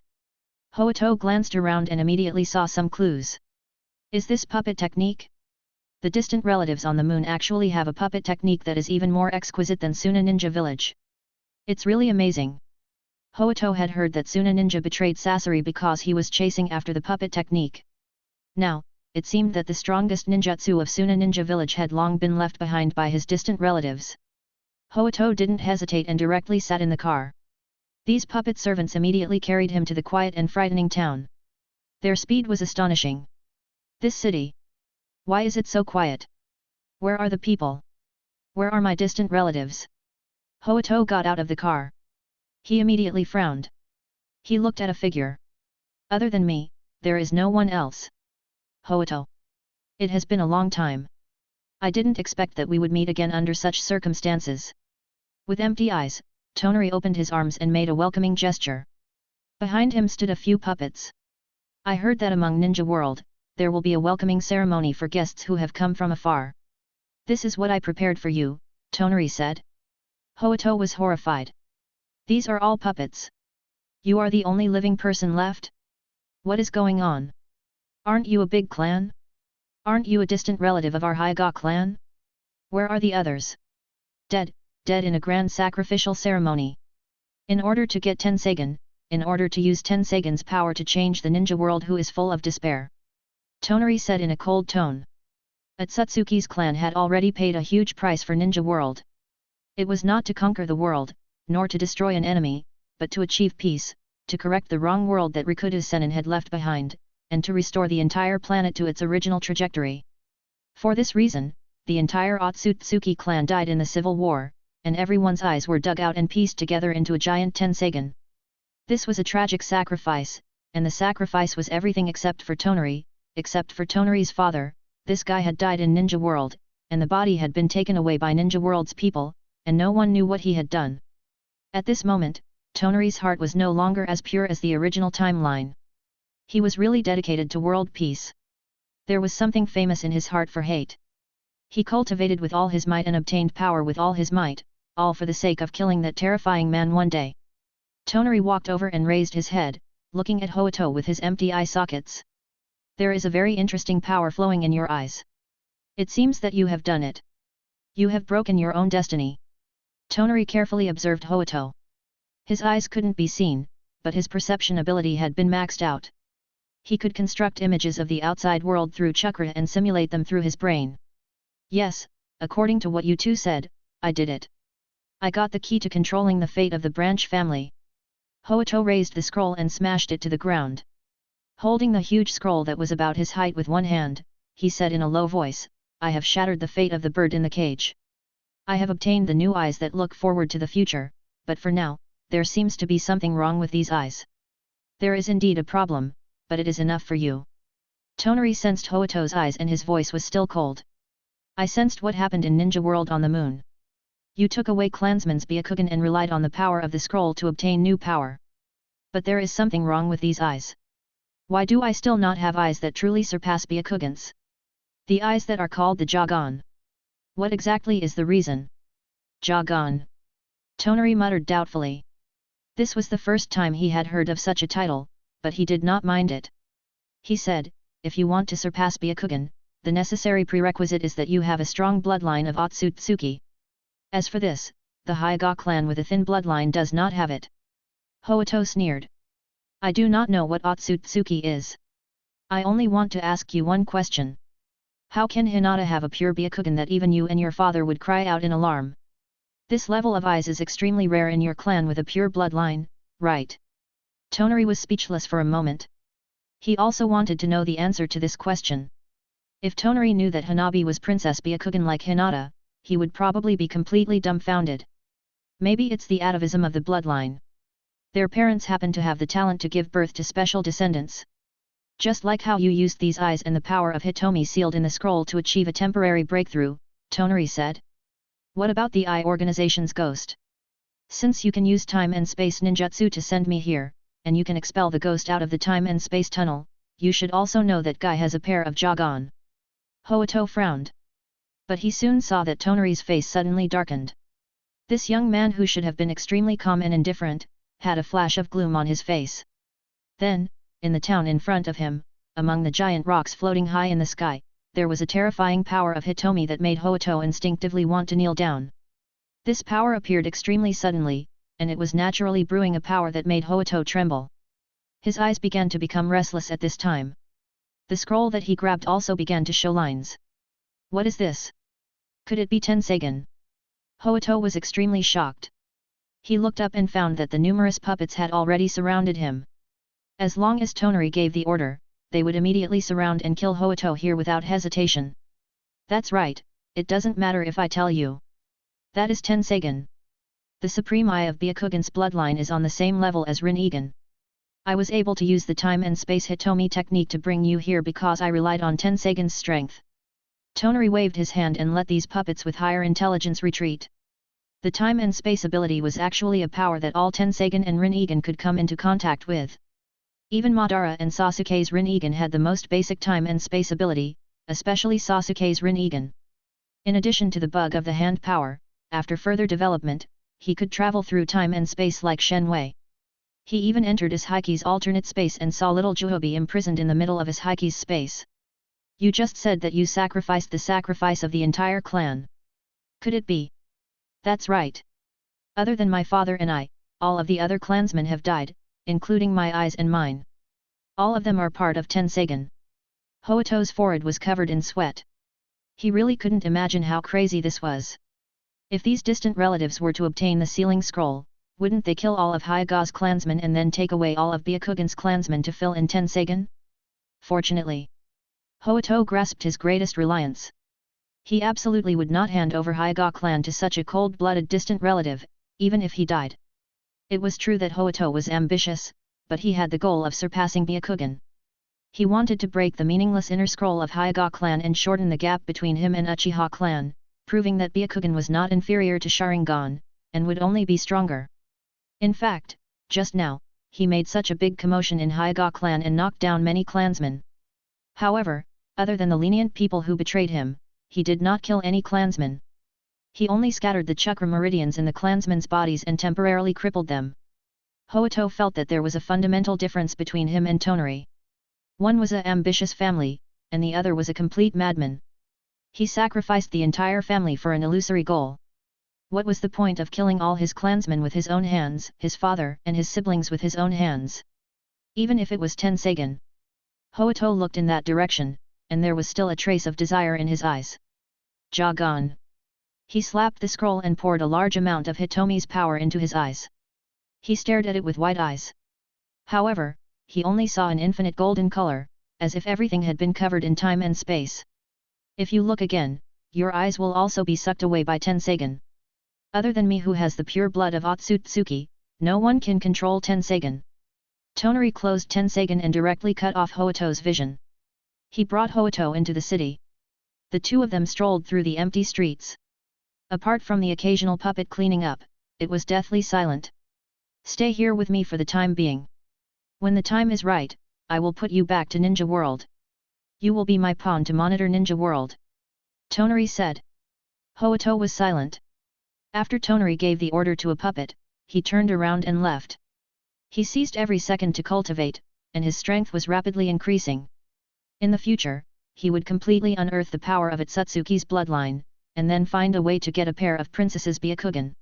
Speaker 1: Hoito glanced around and immediately saw some clues. Is this puppet technique? The distant relatives on the moon actually have a puppet technique that is even more exquisite than Suna Ninja Village. It's really amazing. Hoito had heard that Suna Ninja betrayed Sasori because he was chasing after the puppet technique. Now, it seemed that the strongest ninjutsu of Suna Ninja Village had long been left behind by his distant relatives. Hoito didn't hesitate and directly sat in the car. These puppet servants immediately carried him to the quiet and frightening town. Their speed was astonishing. This city. Why is it so quiet? Where are the people? Where are my distant relatives? Hoito got out of the car. He immediately frowned. He looked at a figure. Other than me, there is no one else. Hoito. It has been a long time. I didn't expect that we would meet again under such circumstances. With empty eyes, Tonari opened his arms and made a welcoming gesture. Behind him stood a few puppets. I heard that among Ninja World, there will be a welcoming ceremony for guests who have come from afar. This is what I prepared for you, Tonari said. Hoito was horrified. These are all puppets. You are the only living person left? What is going on? Aren't you a big clan? Aren't you a distant relative of our Hyuga clan? Where are the others? Dead in a grand sacrificial ceremony. In order to get Tensagen, in order to use Tensagen's power to change the ninja world who is full of despair. Tonari said in a cold tone. Otsutsuki's clan had already paid a huge price for Ninja World. It was not to conquer the world, nor to destroy an enemy, but to achieve peace, to correct the wrong world that Rikudo Sennin had left behind, and to restore the entire planet to its original trajectory. For this reason, the entire Otsutsuki clan died in the civil war, and everyone's eyes were dug out and pieced together into a giant Tensagen. This was a tragic sacrifice, and the sacrifice was everything except for Tonari, except for Tonari's father. This guy had died in Ninja World, and the body had been taken away by Ninja World's people, and no one knew what he had done. At this moment, Tonari's heart was no longer as pure as the original timeline. He was really dedicated to world peace. There was something famous in his heart for hate. He cultivated with all his might and obtained power with all his might, all for the sake of killing that terrifying man one day. Tonari walked over and raised his head, looking at Hoito with his empty eye sockets. There is a very interesting power flowing in your eyes. It seems that you have done it. You have broken your own destiny. Tonari carefully observed Hoito. His eyes couldn't be seen, but his perception ability had been maxed out. He could construct images of the outside world through chakra and simulate them through his brain. Yes, according to what you two said, I did it. I got the key to controlling the fate of the branch family. Hoito raised the scroll and smashed it to the ground. Holding the huge scroll that was about his height with one hand, he said in a low voice, I have shattered the fate of the bird in the cage. I have obtained the new eyes that look forward to the future, but for now, there seems to be something wrong with these eyes. There is indeed a problem, but it is enough for you. Tonari sensed Hoto's eyes and his voice was still cold. I sensed what happened in Ninja World on the moon. You took away clansman's Byakugan and relied on the power of the scroll to obtain new power. But there is something wrong with these eyes. Why do I still not have eyes that truly surpass Byakugans? The eyes that are called the Jagan. What exactly is the reason? Jagan. Tonari muttered doubtfully. This was the first time he had heard of such a title, but he did not mind it. He said, if you want to surpass Byakugan, the necessary prerequisite is that you have a strong bloodline of Otsutsuki. As for this, the Hyuga clan with a thin bloodline does not have it. Hoto sneered. I do not know what Otsutsuki is. I only want to ask you one question. How can Hinata have a pure Byakugan that even you and your father would cry out in alarm? This level of eyes is extremely rare in your clan with a pure bloodline, right? Tonari was speechless for a moment. He also wanted to know the answer to this question. If Tonari knew that Hanabi was Princess Byakugan like Hinata, he would probably be completely dumbfounded. Maybe it's the atavism of the bloodline. Their parents happen to have the talent to give birth to special descendants. Just like how you used these eyes and the power of Hitomi sealed in the scroll to achieve a temporary breakthrough, Tonari said. What about the Eye Organization's ghost? Since you can use time and space ninjutsu to send me here, and you can expel the ghost out of the time and space tunnel, you should also know that Guy has a pair of Jagan. Hoto frowned. But he soon saw that Tonari's face suddenly darkened. This young man who should have been extremely calm and indifferent, had a flash of gloom on his face. Then, in the town in front of him, among the giant rocks floating high in the sky, there was a terrifying power of Hitomi that made Hoto instinctively want to kneel down. This power appeared extremely suddenly, and it was naturally brewing a power that made Hoto tremble. His eyes began to become restless at this time. The scroll that he grabbed also began to show lines. What is this? Could it be Tensagen? Hoto was extremely shocked. He looked up and found that the numerous puppets had already surrounded him. As long as Tonari gave the order, they would immediately surround and kill Hoto here without hesitation. That's right, it doesn't matter if I tell you. That is Tensagen. The supreme eye of Byakugan's bloodline is on the same level as Rinnegan. I was able to use the time and space Hitomi technique to bring you here because I relied on Tensagen's strength. Tonari waved his hand and let these puppets with higher intelligence retreat. The time and space ability was actually a power that all Tensagen and Rinnegan could come into contact with. Even Madara and Sasuke's Rinnegan had the most basic time and space ability, especially Sasuke's Rinnegan. In addition to the bug of the hand power, after further development, he could travel through time and space like Shenwei. He even entered Ishaiki's alternate space and saw little Juhobi imprisoned in the middle of Ishaiki's space. You just said that you sacrificed the sacrifice of the entire clan. Could it be? That's right. Other than my father and I, all of the other clansmen have died, including my eyes and mine. All of them are part of Tensagen. Hoto's forehead was covered in sweat. He really couldn't imagine how crazy this was. If these distant relatives were to obtain the sealing scroll, wouldn't they kill all of Hyuga's clansmen and then take away all of Byakugan's clansmen to fill in Tensagen? Fortunately, Hoto grasped his greatest reliance. He absolutely would not hand over Hyuga clan to such a cold-blooded distant relative, even if he died. It was true that Hoto was ambitious, but he had the goal of surpassing Byakugan. He wanted to break the meaningless inner scroll of Hyuga clan and shorten the gap between him and Uchiha clan, proving that Byakugan was not inferior to Sharingan, and would only be stronger. In fact, just now, he made such a big commotion in Hyuga clan and knocked down many clansmen. However, other than the lenient people who betrayed him, he did not kill any clansmen. He only scattered the chakra meridians in the clansmen's bodies and temporarily crippled them. Hoto felt that there was a fundamental difference between him and Tonari. One was an ambitious family, and the other was a complete madman. He sacrificed the entire family for an illusory goal. What was the point of killing all his clansmen with his own hands, his father and his siblings with his own hands? Even if it was Tensagen. Hoto looked in that direction, and there was still a trace of desire in his eyes. Jagan. He slapped the scroll and poured a large amount of Hitomi's power into his eyes. He stared at it with wide eyes. However, he only saw an infinite golden color, as if everything had been covered in time and space. If you look again, your eyes will also be sucked away by Tensagen. Other than me who has the pure blood of Otsutsuki, no one can control Tensagen. Tonari closed Tensagen and directly cut off Hoto's vision. He brought Hoito into the city. The two of them strolled through the empty streets. Apart from the occasional puppet cleaning up, it was deathly silent. Stay here with me for the time being. When the time is right, I will put you back to Ninja World. You will be my pawn to monitor Ninja World. Tonari said. Hoito was silent. After Tonari gave the order to a puppet, he turned around and left. He seized every second to cultivate, and his strength was rapidly increasing. In the future, he would completely unearth the power of Otsutsuki's bloodline, and then find a way to get a pair of princesses Byakugan.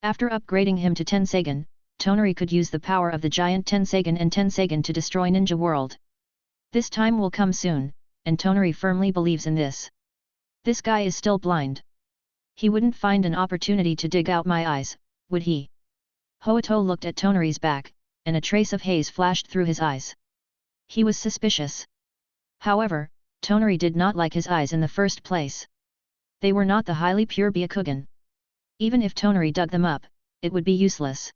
Speaker 1: After upgrading him to Tenseigan, Tonari could use the power of the giant Tenseigan and Tenseigan to destroy Ninja World. This time will come soon, and Tonari firmly believes in this. This guy is still blind. He wouldn't find an opportunity to dig out my eyes, would he? Hoito looked at Tonari's back, and a trace of haze flashed through his eyes. He was suspicious. However, Tonari did not like his eyes in the first place. They were not the highly pure Byakugan. Even if Tonari dug them up, it would be useless.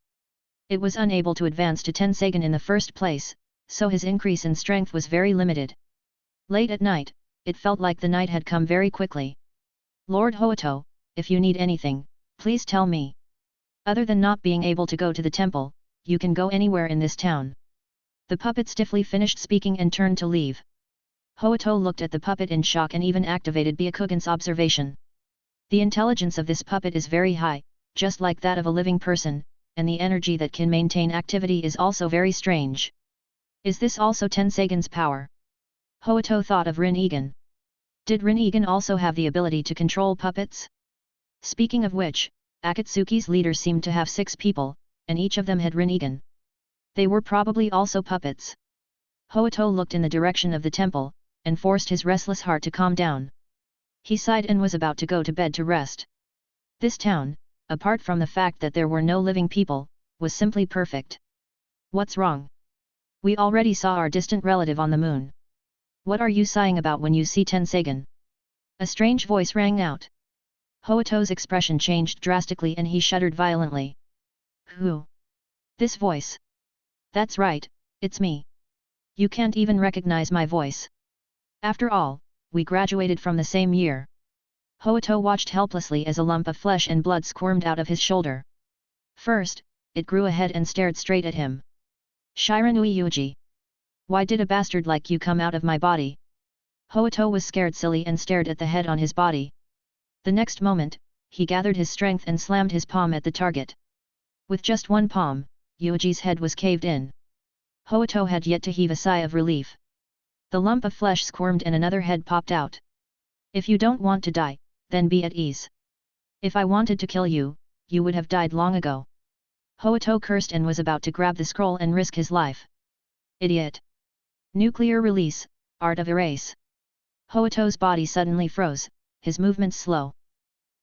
Speaker 1: It was unable to advance to Tenseigan in the first place, so his increase in strength was very limited. Late at night, it felt like the night had come very quickly. Lord Hoito, if you need anything, please tell me. Other than not being able to go to the temple, you can go anywhere in this town. The puppet stiffly finished speaking and turned to leave. Hoito looked at the puppet in shock and even activated Byakugan's observation. The intelligence of this puppet is very high, just like that of a living person, and the energy that can maintain activity is also very strange. Is this also Tenseigan's power? Hoito thought of Rin-Egan. Did Rin-Egan also have the ability to control puppets? Speaking of which, Akatsuki's leader seemed to have 6 people, and each of them had Rin-Egan. They were probably also puppets. Hoito looked in the direction of the temple, and forced his restless heart to calm down. He sighed and was about to go to bed to rest. This town, apart from the fact that there were no living people, was simply perfect. What's wrong? We already saw our distant relative on the moon. What are you sighing about when you see Tenseigan? A strange voice rang out. Hoito's expression changed drastically and he shuddered violently. Who? This voice? That's right, it's me. You can't even recognize my voice. After all, we graduated from the same year. Hoito watched helplessly as a lump of flesh and blood squirmed out of his shoulder. First, it grew ahead and stared straight at him. Shiranui Yuuji. Why did a bastard like you come out of my body? Hoito was scared silly and stared at the head on his body. The next moment, he gathered his strength and slammed his palm at the target. With just one palm, Yuuji's head was caved in. Hoito had yet to heave a sigh of relief. The lump of flesh squirmed and another head popped out. If you don't want to die, then be at ease. If I wanted to kill you, you would have died long ago. Hoito cursed and was about to grab the scroll and risk his life. Idiot! Nuclear release, art of erase. Hoito's body suddenly froze, his movements slow.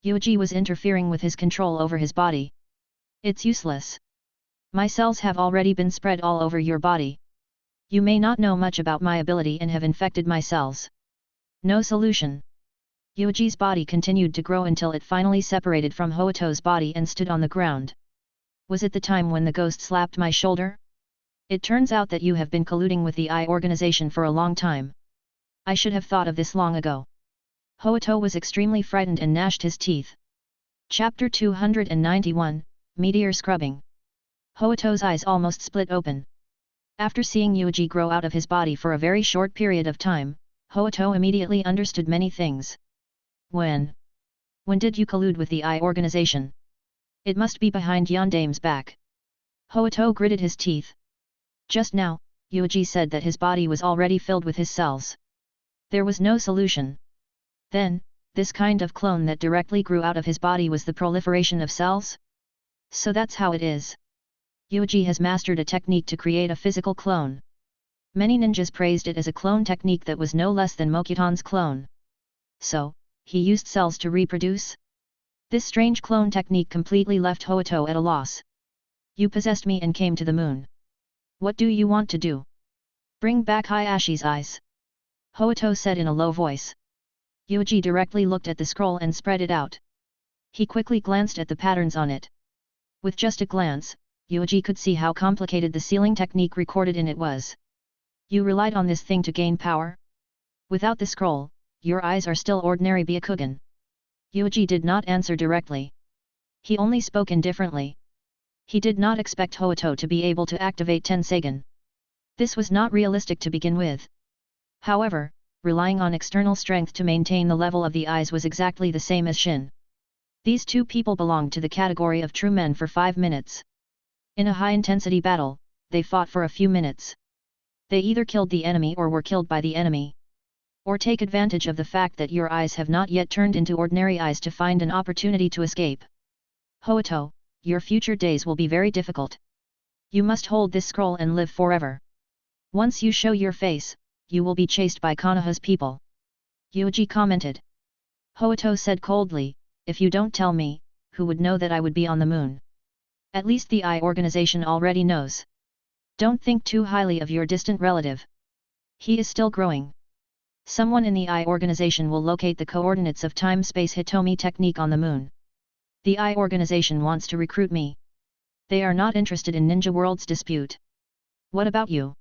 Speaker 1: Yuuji was interfering with his control over his body. It's useless. My cells have already been spread all over your body. You may not know much about my ability and have infected my cells. No solution. Yuuji's body continued to grow until it finally separated from Hoito's body and stood on the ground. Was it the time when the ghost slapped my shoulder? It turns out that you have been colluding with the Eye organization for a long time. I should have thought of this long ago. Hoito was extremely frightened and gnashed his teeth. Chapter 291, Meteor Scrubbing. Hoito's eyes almost split open. After seeing Yuuji grow out of his body for a very short period of time, Hoito immediately understood many things. When did you collude with the Eye organization? It must be behind Yandame's back. Hoito gritted his teeth. Just now, Yuuji said that his body was already filled with his cells. There was no solution. Then, this kind of clone that directly grew out of his body was the proliferation of cells? So that's how it is. Yuuji has mastered a technique to create a physical clone. Many ninjas praised it as a clone technique that was no less than Mokutan's clone. So, he used cells to reproduce? This strange clone technique completely left Hoito at a loss. You possessed me and came to the moon. What do you want to do? Bring back Hayashi's eyes. Hoito said in a low voice. Yuuji directly looked at the scroll and spread it out. He quickly glanced at the patterns on it. With just a glance, Yuuji could see how complicated the sealing technique recorded in it was. You relied on this thing to gain power? Without the scroll, your eyes are still ordinary Byakugan. Yuuji did not answer directly. He only spoke indifferently. He did not expect Hoito to be able to activate Tenseigan. This was not realistic to begin with. However, relying on external strength to maintain the level of the eyes was exactly the same as Shin. These two people belonged to the category of true men for 5 minutes. In a high-intensity battle, they fought for a few minutes. They either killed the enemy or were killed by the enemy. Or take advantage of the fact that your eyes have not yet turned into ordinary eyes to find an opportunity to escape. Hoito, your future days will be very difficult. You must hold this scroll and live forever. Once you show your face, you will be chased by Konoha's people. Yuuji commented. Hoito said coldly, if you don't tell me, who would know that I would be on the moon? At least the Eye organization already knows. Don't think too highly of your distant relative. He is still growing. Someone in the Eye organization will locate the coordinates of time-space Hitomi technique on the moon. The Eye organization wants to recruit me. They are not interested in Ninja World's dispute. What about you?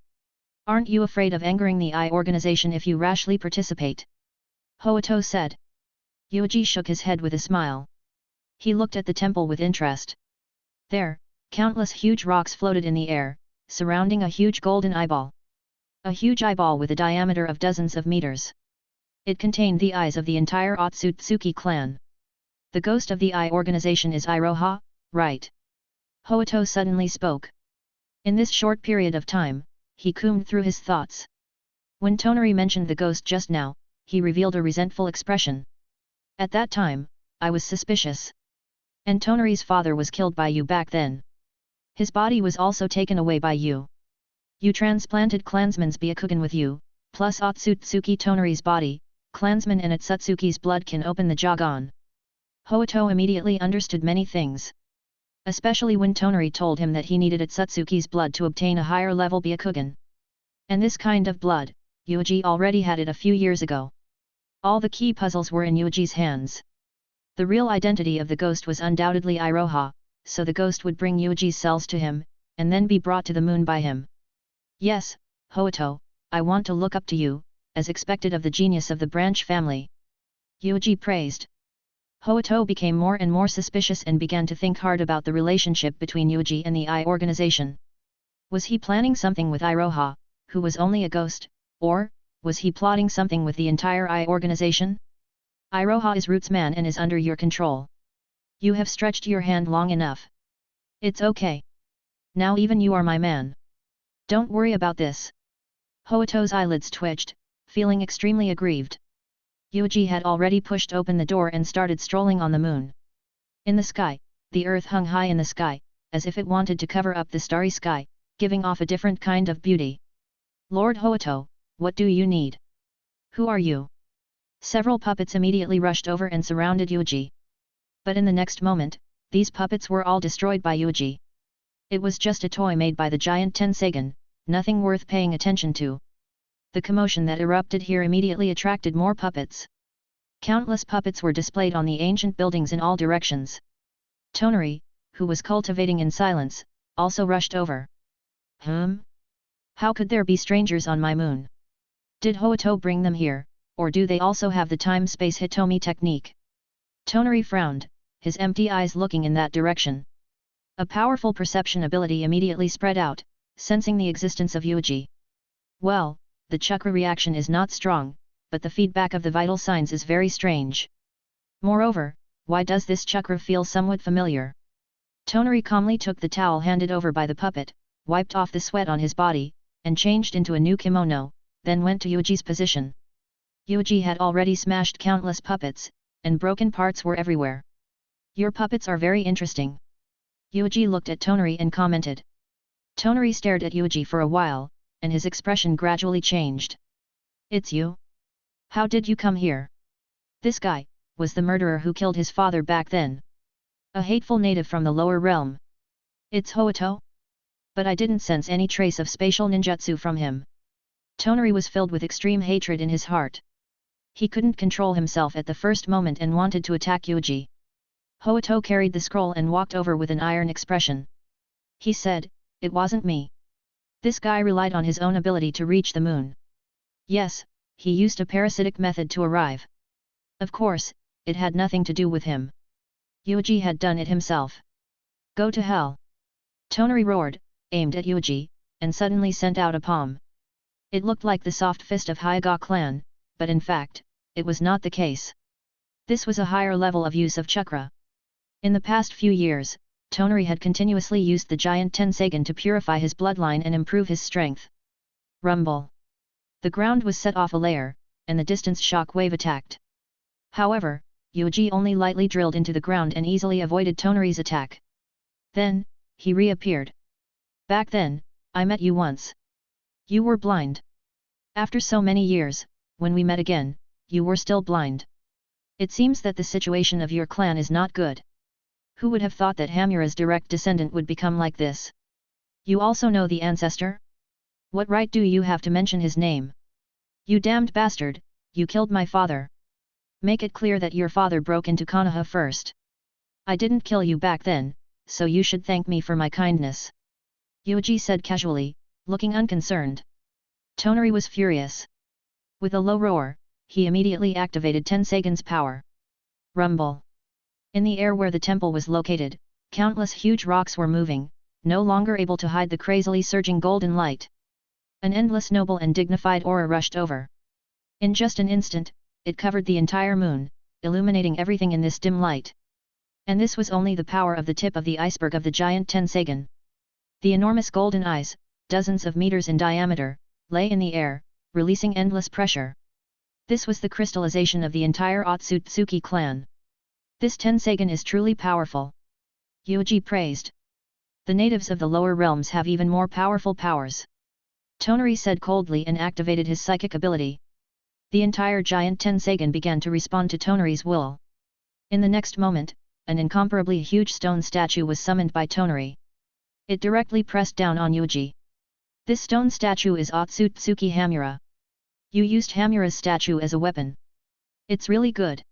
Speaker 1: Aren't you afraid of angering the Eye organization if you rashly participate? Hoito said. Yuuji shook his head with a smile. He looked at the temple with interest. There, countless huge rocks floated in the air, surrounding a huge golden eyeball. A huge eyeball with a diameter of dozens of meters. It contained the eyes of the entire Otsutsuki clan. The ghost of the Eye organization is Iroha, right? Hoito suddenly spoke. In this short period of time, he combed through his thoughts. When Tonari mentioned the ghost just now, he revealed a resentful expression. At that time, I was suspicious. And Tonari's father was killed by you back then. His body was also taken away by you. You transplanted clansman's Byakugan with you, plus Otsutsuki Tonari's body, clansman and Otsutsuki's blood can open the Jagan. Hoito immediately understood many things. Especially when Tonari told him that he needed Otsutsuki's blood to obtain a higher level Byakugan. And this kind of blood, Yuuji already had it a few years ago. All the key puzzles were in Yuuji's hands. The real identity of the ghost was undoubtedly Iroha, so the ghost would bring Yuuji's cells to him, and then be brought to the moon by him. Yes, Hoito, I want to look up to you, as expected of the genius of the branch family. Yuuji praised. Hoito became more and more suspicious and began to think hard about the relationship between Yuuji and the Eye organization. Was he planning something with Iroha, who was only a ghost, or was he plotting something with the entire Eye organization? Iroha is Rootsman and is under your control. You have stretched your hand long enough. It's okay. Now even you are my man. Don't worry about this. Hoito's eyelids twitched, feeling extremely aggrieved. Yuuji had already pushed open the door and started strolling on the moon. In the sky, the earth hung high in the sky, as if it wanted to cover up the starry sky, giving off a different kind of beauty. Lord Hoito, what do you need? Who are you? Several puppets immediately rushed over and surrounded Yuuji. But in the next moment, these puppets were all destroyed by Yuuji. It was just a toy made by the giant Tenseigan, nothing worth paying attention to. The commotion that erupted here immediately attracted more puppets. Countless puppets were displayed on the ancient buildings in all directions. Tonari, who was cultivating in silence, also rushed over. How could there be strangers on my moon? Did Hoito bring them here, or do they also have the time-space Hitomi technique? Tonari frowned, his empty eyes looking in that direction. A powerful perception ability immediately spread out, sensing the existence of Yuuji. Well, the chakra reaction is not strong, but the feedback of the vital signs is very strange. Moreover, why does this chakra feel somewhat familiar? Tonari calmly took the towel handed over by the puppet, wiped off the sweat on his body, and changed into a new kimono, then went to Yuuji's position. Yuuji had already smashed countless puppets, and broken parts were everywhere. Your puppets are very interesting. Yuuji looked at Tonari and commented. Tonari stared at Yuuji for a while, and his expression gradually changed. It's you? How did you come here? This guy was the murderer who killed his father back then. A hateful native from the lower realm. It's Hoito? But I didn't sense any trace of spatial ninjutsu from him. Tonari was filled with extreme hatred in his heart. He couldn't control himself at the first moment and wanted to attack Yuuji. Hoito carried the scroll and walked over with an iron expression. He said, it wasn't me. This guy relied on his own ability to reach the moon. Yes, he used a parasitic method to arrive. Of course, it had nothing to do with him. Yuuji had done it himself. Go to hell! Tonari roared, aimed at Yuuji, and suddenly sent out a palm. It looked like the soft fist of Hyuga clan, but in fact, it was not the case. This was a higher level of use of chakra. In the past few years, Tonari had continuously used the giant Tensagen to purify his bloodline and improve his strength. Rumble! The ground was set off a layer, and the distance shock wave attacked. However, Yuuji only lightly drilled into the ground and easily avoided Tonari's attack. Then, he reappeared. Back then, I met you once. You were blind. After so many years, when we met again, you were still blind. It seems that the situation of your clan is not good. Who would have thought that Hamura's direct descendant would become like this? You also know the ancestor? What right do you have to mention his name? You damned bastard, you killed my father. Make it clear that your father broke into Konoha first. I didn't kill you back then, so you should thank me for my kindness. Yuuji said casually, looking unconcerned. Tonari was furious. With a low roar, he immediately activated Tensagen's power. Rumble! In the air where the temple was located, countless huge rocks were moving, no longer able to hide the crazily surging golden light. An endless noble and dignified aura rushed over. In just an instant, it covered the entire moon, illuminating everything in this dim light. And this was only the power of the tip of the iceberg of the giant Tensagen. The enormous golden eyes, dozens of meters in diameter, lay in the air, releasing endless pressure. This was the crystallization of the entire Otsutsuki clan. This Tensagen is truly powerful. Yuuji praised. The natives of the lower realms have even more powerful powers. Tonari said coldly and activated his psychic ability. The entire giant Tensagen began to respond to Tonari's will. In the next moment, an incomparably huge stone statue was summoned by Tonari. It directly pressed down on Yuuji. This stone statue is Otsutsuki Hamura. You used Hamura's statue as a weapon. It's really good.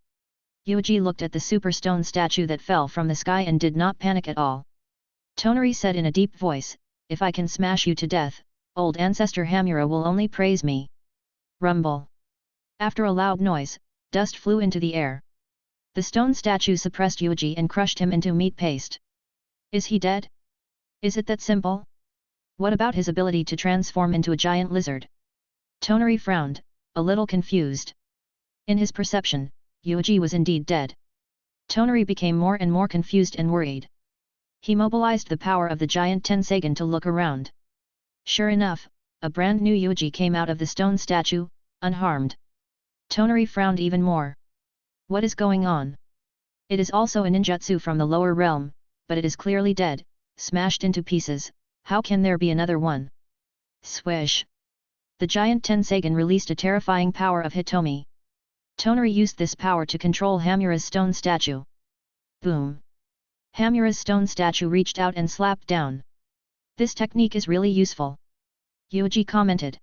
Speaker 1: Yuuji looked at the super stone statue that fell from the sky and did not panic at all. Tonari said in a deep voice, if I can smash you to death, old ancestor Hamura will only praise me. Rumble! After a loud noise, dust flew into the air. The stone statue suppressed Yuuji and crushed him into meat paste. Is he dead? Is it that simple? What about his ability to transform into a giant lizard? Tonari frowned, a little confused. In his perception, Yuuji was indeed dead. Tonari became more and more confused and worried. He mobilized the power of the giant Tensagen to look around. Sure enough, a brand new Yuuji came out of the stone statue, unharmed. Tonari frowned even more. What is going on? It is also a ninjutsu from the lower realm, but it is clearly dead, smashed into pieces. How can there be another one? Swish! The giant Tensagen released a terrifying power of Hitomi. Tonari used this power to control Hamura's stone statue. Boom! Hamura's stone statue reached out and slapped down. This technique is really useful. Yuuji commented.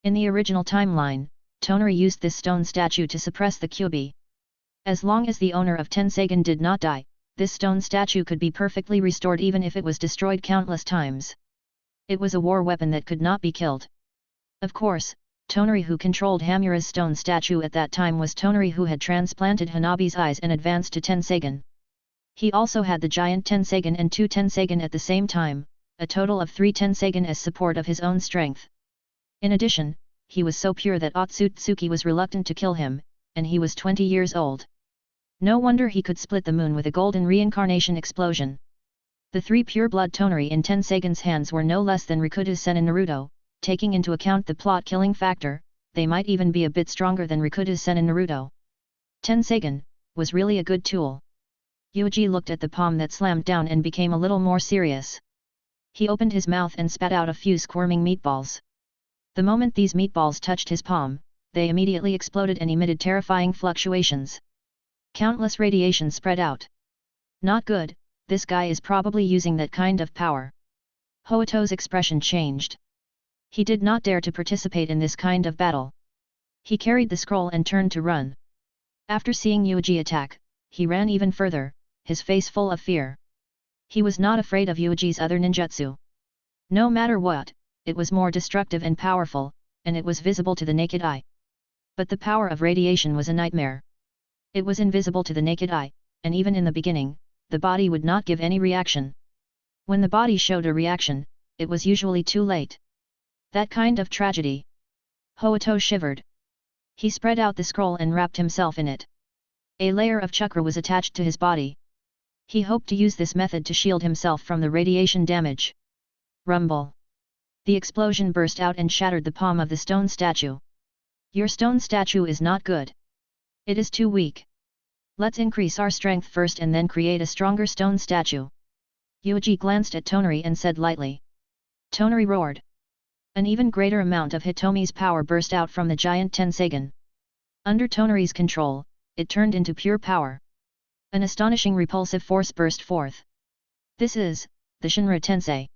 Speaker 1: In the original timeline, Tonari used this stone statue to suppress the Kyuubi. As long as the owner of Tensagen did not die, this stone statue could be perfectly restored even if it was destroyed countless times. It was a war weapon that could not be killed. Of course, Tonari who controlled Hamura's stone statue at that time was Tonari who had transplanted Hanabi's eyes and advanced to Tensagen. He also had the giant Tensagen and 2 Tensagen at the same time, a total of 3 Tensagen as support of his own strength. In addition, he was so pure that Otsutsuki was reluctant to kill him, and he was 20 years old. No wonder he could split the moon with a golden reincarnation explosion. The 3 pure-blood Tonari in Tensagen's hands were no less than Rikudo-sen in Naruto, taking into account the plot-killing factor, they might even be a bit stronger than Rikudo-sen in Naruto. Tensagen was really a good tool. Yuuji looked at the palm that slammed down and became a little more serious. He opened his mouth and spat out a few squirming meatballs. The moment these meatballs touched his palm, they immediately exploded and emitted terrifying fluctuations. Countless radiation spread out. Not good, this guy is probably using that kind of power. Hoito's expression changed. He did not dare to participate in this kind of battle. He carried the scroll and turned to run. After seeing Yuuji attack, he ran even further, his face full of fear. He was not afraid of Yuuji's other ninjutsu. No matter what, it was more destructive and powerful, and it was visible to the naked eye. But the power of radiation was a nightmare. It was invisible to the naked eye, and even in the beginning, the body would not give any reaction. When the body showed a reaction, it was usually too late. That kind of tragedy. Hoito shivered. He spread out the scroll and wrapped himself in it. A layer of chakra was attached to his body. He hoped to use this method to shield himself from the radiation damage. Rumble. The explosion burst out and shattered the palm of the stone statue. Your stone statue is not good. It is too weak. Let's increase our strength first and then create a stronger stone statue. Yuuji glanced at Tonari and said lightly. Tonari roared. An even greater amount of Hitomi's power burst out from the giant Tenseigan. Under Tonari's control, it turned into pure power. An astonishing repulsive force burst forth. This is the Shinra Tensei.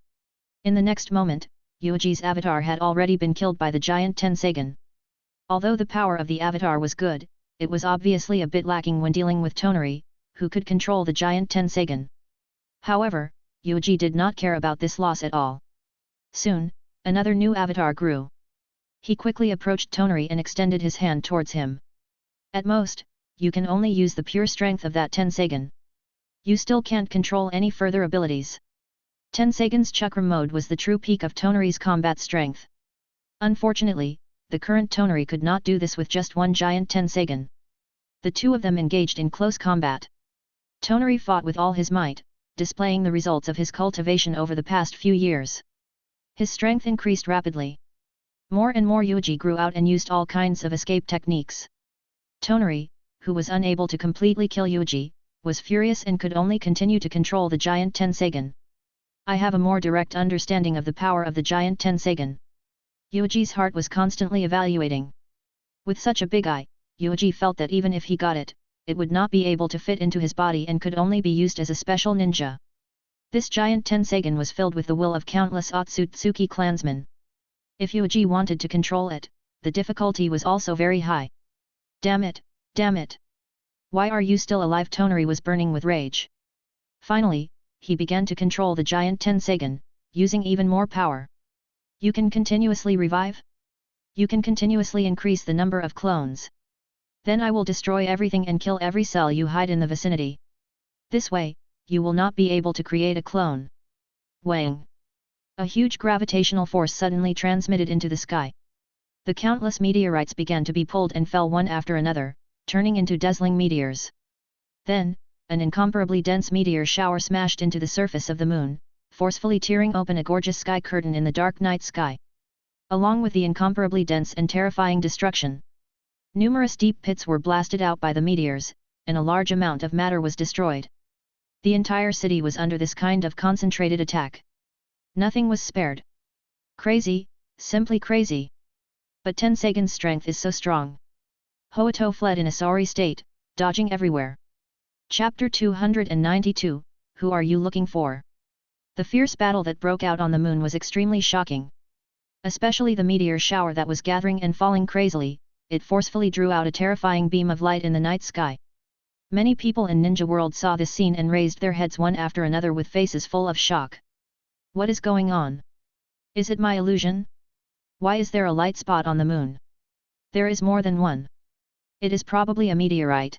Speaker 1: In the next moment, Yuuji's avatar had already been killed by the giant Tenseigan. Although the power of the avatar was good, it was obviously a bit lacking when dealing with Tonari, who could control the giant Tenseigan. However, Yuuji did not care about this loss at all. Soon, another new avatar grew. He quickly approached Tonari and extended his hand towards him. At most, you can only use the pure strength of that Tenseigan. You still can't control any further abilities. Tenseigan's chakra mode was the true peak of Tonari's combat strength. Unfortunately, the current Tonari could not do this with just one giant Tenseigan. The two of them engaged in close combat. Tonari fought with all his might, displaying the results of his cultivation over the past few years. His strength increased rapidly. More and more Yuuji grew out and used all kinds of escape techniques. Tonari, who was unable to completely kill Yuuji, was furious and could only continue to control the giant Tenseigan. I have a more direct understanding of the power of the giant Tenseigan. Yuuji's heart was constantly evaluating. With such a big eye, Yuuji felt that even if he got it, it would not be able to fit into his body and could only be used as a special ninja. This giant Tenseigan was filled with the will of countless Otsutsuki clansmen. If Yuuji wanted to control it, the difficulty was also very high. Damn it, damn it! Why are you still alive? Tonari was burning with rage. Finally, he began to control the giant Tenseigan, using even more power. You can continuously revive? You can continuously increase the number of clones. Then I will destroy everything and kill every cell you hide in the vicinity. This way, you will not be able to create a clone. Wang! A huge gravitational force suddenly transmitted into the sky. The countless meteorites began to be pulled and fell one after another, turning into dazzling meteors. Then, an incomparably dense meteor shower smashed into the surface of the moon, forcefully tearing open a gorgeous sky curtain in the dark night sky. Along with the incomparably dense and terrifying destruction, numerous deep pits were blasted out by the meteors, and a large amount of matter was destroyed. The entire city was under this kind of concentrated attack. Nothing was spared. Crazy, simply crazy. But Tenseigan's strength is so strong. Hoito fled in a sorry state, dodging everywhere. Chapter 292, Who are you looking for? The fierce battle that broke out on the moon was extremely shocking. Especially the meteor shower that was gathering and falling crazily, it forcefully drew out a terrifying beam of light in the night sky. Many people in Ninja World saw this scene and raised their heads one after another with faces full of shock. What is going on? Is it my illusion? Why is there a light spot on the moon? There is more than one. It is probably a meteorite.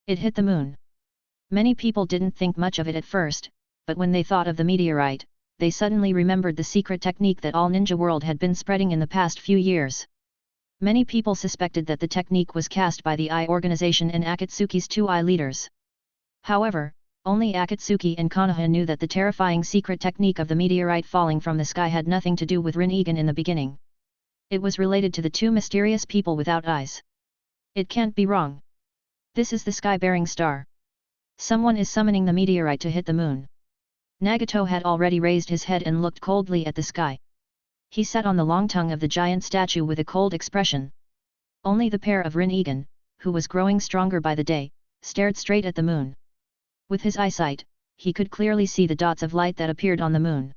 Speaker 1: It hit the moon. Many people didn't think much of it at first, but when they thought of the meteorite, they suddenly remembered the secret technique that all Ninja World had been spreading in the past few years. Many people suspected that the technique was cast by the Eye Organization and Akatsuki's two Eye leaders. However, only Akatsuki and Konoha knew that the terrifying secret technique of the meteorite falling from the sky had nothing to do with Rinnegan in the beginning. It was related to the two mysterious people without eyes. It can't be wrong. This is the sky-bearing star. Someone is summoning the meteorite to hit the moon. Nagato had already raised his head and looked coldly at the sky. He sat on the long tongue of the giant statue with a cold expression. Only the pair of Rinnegan, who was growing stronger by the day, stared straight at the moon. With his eyesight, he could clearly see the dots of light that appeared on the moon.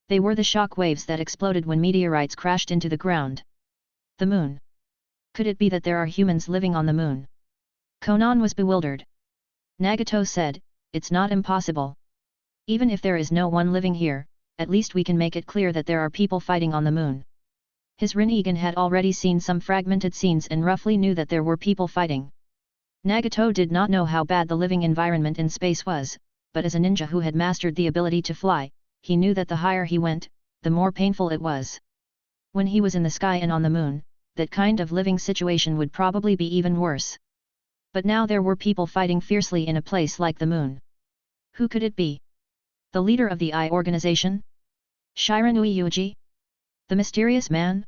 Speaker 1: They were the shock waves that exploded when meteorites crashed into the ground. The moon. Could it be that there are humans living on the moon? Konan was bewildered. Nagato said, "It's not impossible. Even if there is no one living here, at least we can make it clear that there are people fighting on the moon." His Rinnegan had already seen some fragmented scenes and roughly knew that there were people fighting. Nagato did not know how bad the living environment in space was, but as a ninja who had mastered the ability to fly, he knew that the higher he went, the more painful it was. When he was in the sky and on the moon, that kind of living situation would probably be even worse. But now there were people fighting fiercely in a place like the moon. Who could it be? The leader of the Eye organization? Shiranui Yuuji? The mysterious man?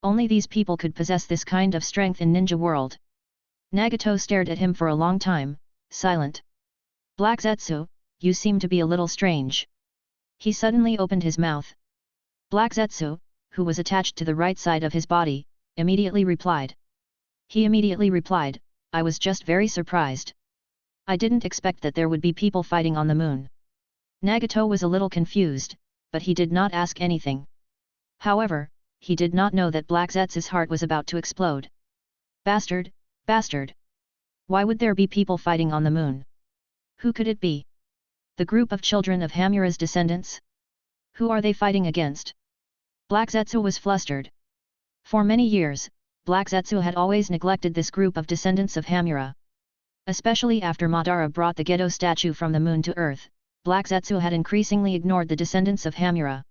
Speaker 1: Only these people could possess this kind of strength in Ninja World. Nagato stared at him for a long time, silent. Black Zetsu, you seem to be a little strange. He suddenly opened his mouth. Black Zetsu, who was attached to the right side of his body, immediately replied. I was just very surprised. I didn't expect that there would be people fighting on the moon. Nagato was a little confused, but he did not ask anything. However, he did not know that Black Zetsu's heart was about to explode. Bastard! Bastard! Why would there be people fighting on the moon? Who could it be? The group of children of Hamura's descendants? Who are they fighting against? Black Zetsu was flustered. For many years, Black Zetsu had always neglected this group of descendants of Hamura. Especially after Madara brought the Gedo statue from the moon to earth, Black Zetsu had increasingly ignored the descendants of Hamura.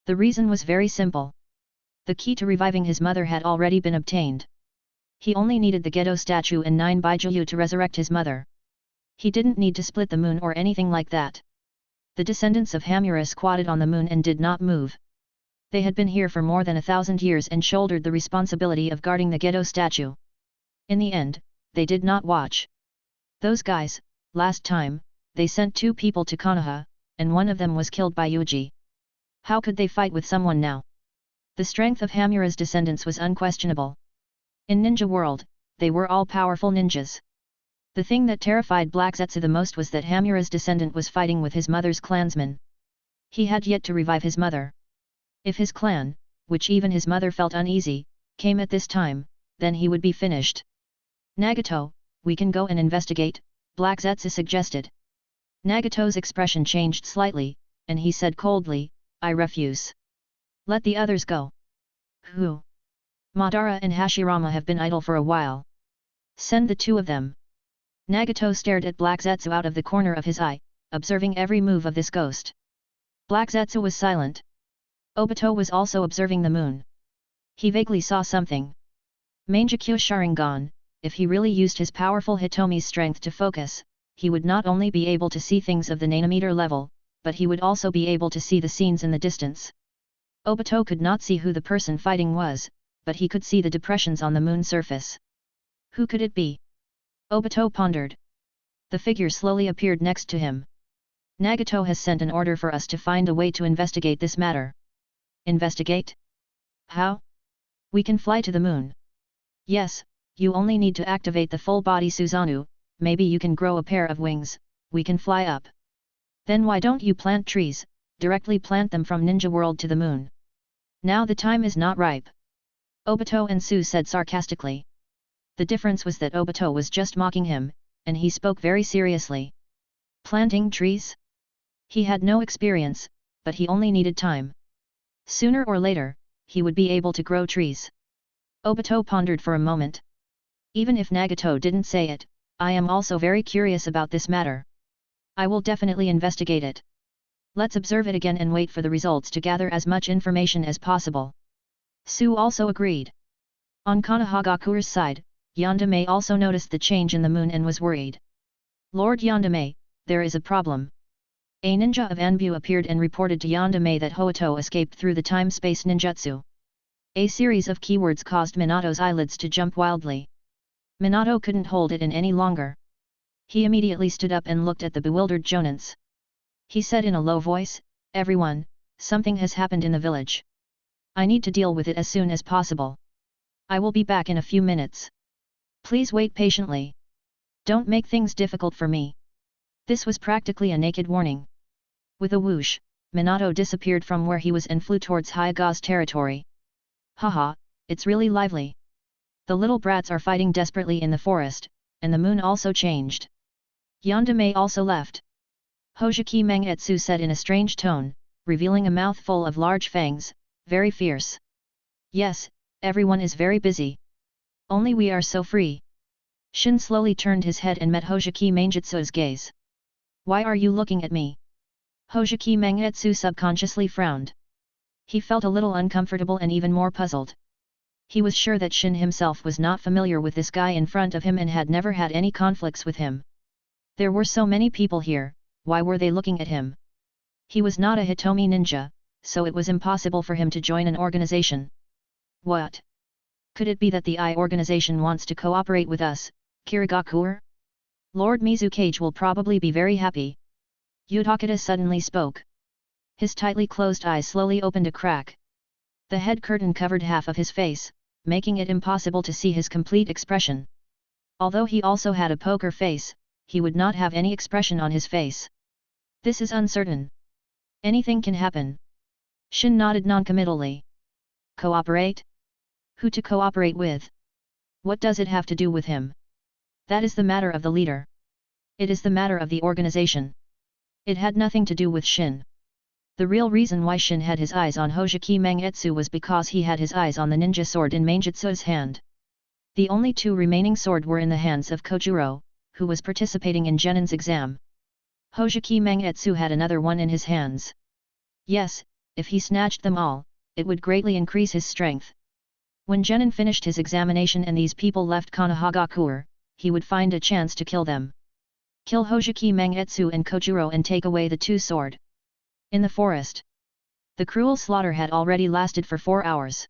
Speaker 1: The reason was very simple. The key to reviving his mother had already been obtained. He only needed the Gedo statue and 9 Bijuu to resurrect his mother. He didn't need to split the moon or anything like that. The descendants of Hamura squatted on the moon and did not move. They had been here for more than 1,000 years and shouldered the responsibility of guarding the Gedo statue. In the end, they did not watch. Those guys, last time, they sent 2 people to Konoha, and one of them was killed by Yuuji. How could they fight with someone now? The strength of Hamura's descendants was unquestionable. In Ninja World, they were all powerful ninjas. The thing that terrified Black Zetsu the most was that Hamura's descendant was fighting with his mother's clansmen. He had yet to revive his mother. If his clan, which even his mother felt uneasy, came at this time, then he would be finished. Nagato, we can go and investigate, Black Zetsu suggested. Nagato's expression changed slightly, and he said coldly, I refuse. Let the others go. Who? Madara and Hashirama have been idle for a while. Send the 2 of them. Nagato stared at Black Zetsu out of the corner of his eye, observing every move of this ghost. Black Zetsu was silent. Obito was also observing the moon. He vaguely saw something. Mangekyo Sharingan, if he really used his powerful Hitomi's strength to focus, he would not only be able to see things of the nanometer level, but he would also be able to see the scenes in the distance. Obito could not see who the person fighting was, but he could see the depressions on the moon surface. Who could it be? Obito pondered. The figure slowly appeared next to him. Nagato has sent an order for us to find a way to investigate this matter. Investigate? How? We can fly to the moon. Yes, you only need to activate the full-body Susanoo, maybe you can grow a pair of wings, we can fly up. Then why don't you plant trees, directly plant them from Ninja World to the moon? Now the time is not ripe. Obito and Su said sarcastically. The difference was that Obito was just mocking him, and he spoke very seriously. Planting trees? He had no experience, but he only needed time. Sooner or later, he would be able to grow trees. Obito pondered for a moment. Even if Nagato didn't say it, I am also very curious about this matter. I will definitely investigate it. Let's observe it again and wait for the results to gather as much information as possible. Su also agreed. On Konohagakure's side, Yandere also noticed the change in the moon and was worried. Lord Yandere, there is a problem. A ninja of Anbu appeared and reported to Yandere that Hoito escaped through the time-space ninjutsu. A series of keywords caused Minato's eyelids to jump wildly. Minato couldn't hold it in any longer. He immediately stood up and looked at the bewildered Jonins. He said in a low voice, everyone, something has happened in the village. I need to deal with it as soon as possible. I will be back in a few minutes. Please wait patiently. Don't make things difficult for me. This was practically a naked warning. With a whoosh, Minato disappeared from where he was and flew towards Hyuga's territory. Haha, it's really lively. The little brats are fighting desperately in the forest, and the moon also changed. Yandere also left. Hojiki Mangetsu said in a strange tone, revealing a mouth full of large fangs, very fierce. Yes, everyone is very busy. Only we are so free. Shin slowly turned his head and met Hojiki Mangetsu's gaze. Why are you looking at me? Hojiki Mangetsu subconsciously frowned. He felt a little uncomfortable and even more puzzled. He was sure that Shin himself was not familiar with this guy in front of him and had never had any conflicts with him. There were so many people here, why were they looking at him? He was not a Hitomi ninja, so it was impossible for him to join an organization. What? Could it be that the I organization wants to cooperate with us, Kirigaku? Lord Mizukage will probably be very happy. Utakata suddenly spoke. His tightly closed eyes slowly opened a crack. The head curtain covered half of his face, making it impossible to see his complete expression. Although he also had a poker face, he would not have any expression on his face. This is uncertain. Anything can happen. Shin nodded noncommittally. Cooperate? Who to cooperate with? What does it have to do with him? That is the matter of the leader. It is the matter of the organization. It had nothing to do with Shin. The real reason why Shin had his eyes on Hojiki Mangetsu was because he had his eyes on the ninja sword in Mangetsu's hand. The only two remaining sword were in the hands of Kojuro, who was participating in Genin's exam. Hojiki Mangetsu had another one in his hands. Yes, if he snatched them all, it would greatly increase his strength. When Genin finished his examination and these people left Konohagakuer, he would find a chance to kill them. Kill Hojiki Mangetsu and Kojuro and take away the two sword. In the forest. The cruel slaughter had already lasted for 4 hours.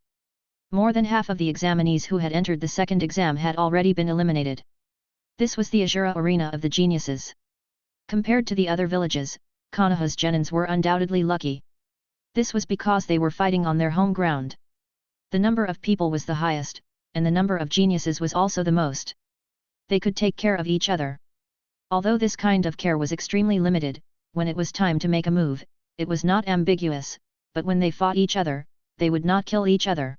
Speaker 1: More than half of the examinees who had entered the second exam had already been eliminated. This was the Azura arena of the geniuses. Compared to the other villages, Konoha's genins were undoubtedly lucky. This was because they were fighting on their home ground. The number of people was the highest, and the number of geniuses was also the most. They could take care of each other. Although this kind of care was extremely limited, when it was time to make a move, it was not ambiguous, but when they fought each other, they would not kill each other.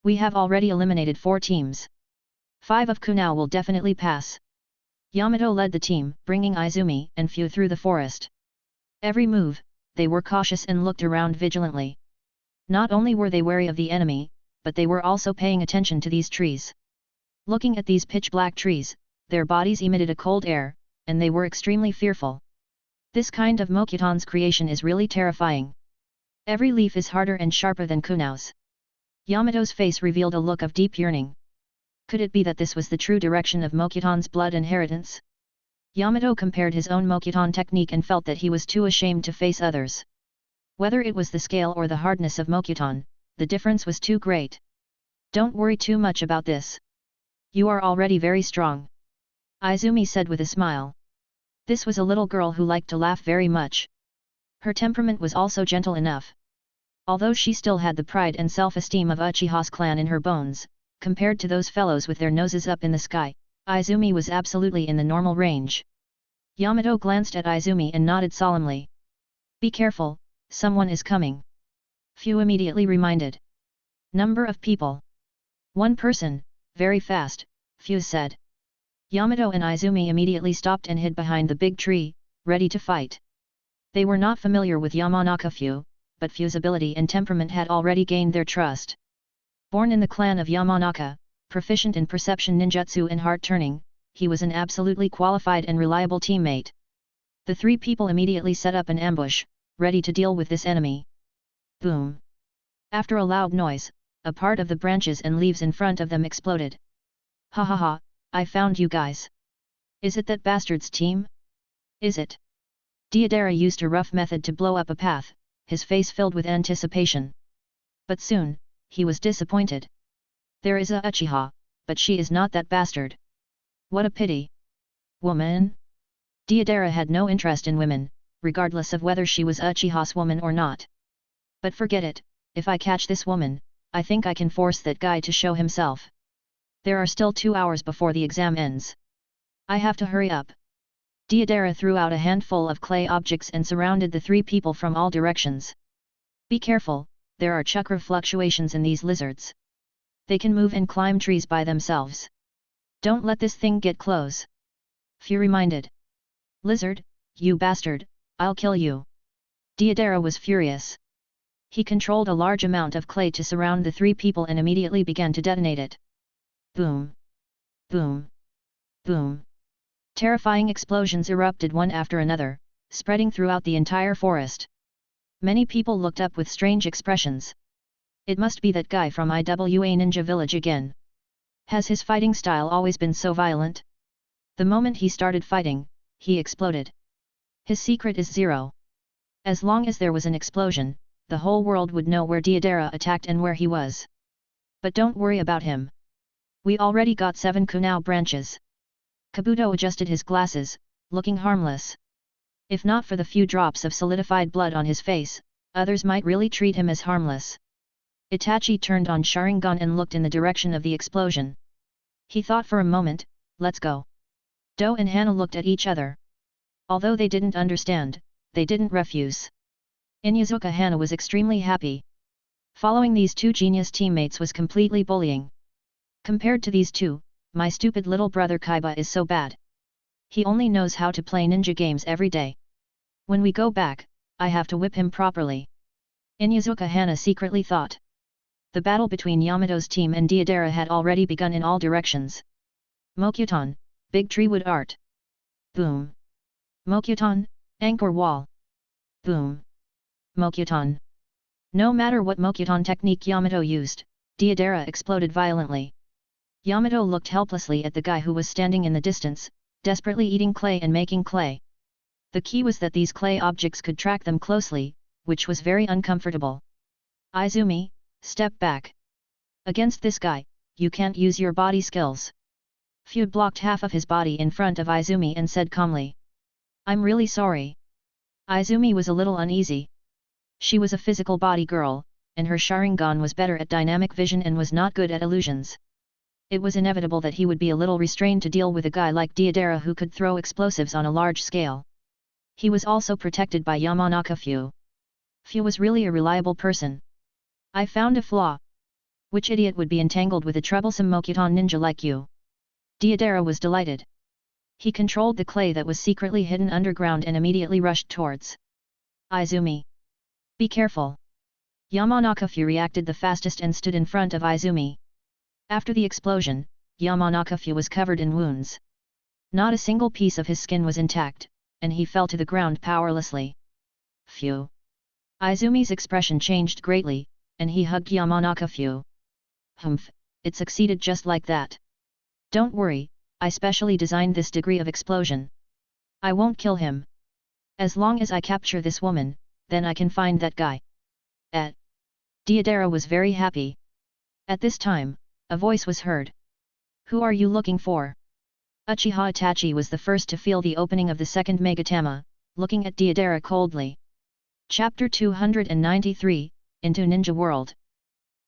Speaker 1: We have already eliminated 4 teams. 5 of Kunao will definitely pass. Yamato led the team, bringing Izumi and Fu through the forest. Every move, they were cautious and looked around vigilantly. Not only were they wary of the enemy, but they were also paying attention to these trees. Looking at these pitch-black trees, their bodies emitted a cold air, and they were extremely fearful. This kind of Mokutan's creation is really terrifying. Every leaf is harder and sharper than Kunao's. Yamato's face revealed a look of deep yearning. Could it be that this was the true direction of Mokutan's blood inheritance? Yamato compared his own Mokutan technique and felt that he was too ashamed to face others. Whether it was the scale or the hardness of Mokutan, the difference was too great. Don't worry too much about this. You are already very strong. Izumi said with a smile. This was a little girl who liked to laugh very much. Her temperament was also gentle enough. Although she still had the pride and self-esteem of Uchiha's clan in her bones, compared to those fellows with their noses up in the sky, Izumi was absolutely in the normal range. Yamato glanced at Izumi and nodded solemnly. Be careful, someone is coming. Fu immediately reminded. Number of people. 1 person, very fast, Fu said. Yamato and Izumi immediately stopped and hid behind the big tree, ready to fight. They were not familiar with Yamanaka Fu, but Fu's ability and temperament had already gained their trust. Born in the clan of Yamanaka, proficient in perception ninjutsu and heart-turning, he was an absolutely qualified and reliable teammate. The 3 people immediately set up an ambush, ready to deal with this enemy. Boom! After a loud noise, a part of the branches and leaves in front of them exploded. Ha ha ha, I found you guys. Is it that bastard's team? Is it? Deidara used a rough method to blow up a path, his face filled with anticipation. But soon, he was disappointed. There is a Uchiha, but she is not that bastard. What a pity. Woman? Deidara had no interest in women, regardless of whether she was Uchiha's woman or not. But forget it, if I catch this woman, I think I can force that guy to show himself. There are still 2 hours before the exam ends. I have to hurry up. Deidara threw out a handful of clay objects and surrounded the 3 people from all directions. Be careful, there are chakra fluctuations in these lizards. They can move and climb trees by themselves. Don't let this thing get close. Fu reminded. Lizard, you bastard, I'll kill you. Deidara was furious. He controlled a large amount of clay to surround the three people and immediately began to detonate it. Boom! Boom! Boom! Terrifying explosions erupted one after another, spreading throughout the entire forest. Many people looked up with strange expressions. It must be that guy from IWA Ninja Village again. Has his fighting style always been so violent? The moment he started fighting, he exploded. His secret is zero. As long as there was an explosion, the whole world would know where Deidara attacked and where he was. But don't worry about him. We already got 7 Kunao branches. Kabuto adjusted his glasses, looking harmless. If not for the few drops of solidified blood on his face, others might really treat him as harmless. Itachi turned on Sharingan and looked in the direction of the explosion. He thought for a moment, let's go. Do and Hana looked at each other. Although they didn't understand, they didn't refuse. Inyazuka Hana was extremely happy. Following these two genius teammates was completely bullying. Compared to these two, my stupid little brother Kaiba is so bad. He only knows how to play ninja games every day. When we go back, I have to whip him properly. Inyazuka Hana secretly thought. The battle between Yamato's team and Deidara had already begun in all directions. Mokuton, Big Tree Wood Art. Boom. Mokuton, Anchor Wall. Boom. Mokuton. No matter what Mokuton technique Yamato used, Deidara exploded violently. Yamato looked helplessly at the guy who was standing in the distance, desperately eating clay and making clay. The key was that these clay objects could track them closely, which was very uncomfortable. Izumi, step back. Against this guy, you can't use your body skills. Feud blocked half of his body in front of Izumi and said calmly. I'm really sorry. Izumi was a little uneasy. She was a physical body girl, and her Sharingan was better at dynamic vision and was not good at illusions. It was inevitable that he would be a little restrained to deal with a guy like Deidara who could throw explosives on a large scale. He was also protected by Yamanaka Fu. Fu was really a reliable person. I found a flaw. Which idiot would be entangled with a troublesome Mokuton ninja like you? Deidara was delighted. He controlled the clay that was secretly hidden underground and immediately rushed towards Izumi. Be careful. Yamanaka Fu reacted the fastest and stood in front of Izumi. After the explosion, Yamanaka Fu was covered in wounds. Not a single piece of his skin was intact, and he fell to the ground powerlessly. Phew! Izumi's expression changed greatly, and he hugged Yamanaka Fu. Humph, it succeeded just like that. Don't worry, I specially designed this degree of explosion. I won't kill him. As long as I capture this woman, then I can find that guy. Deidara was very happy. At this time, a voice was heard. Who are you looking for? Uchiha Itachi was the first to feel the opening of the second Megatama, looking at Deidara coldly. Chapter 293, Into Ninja World.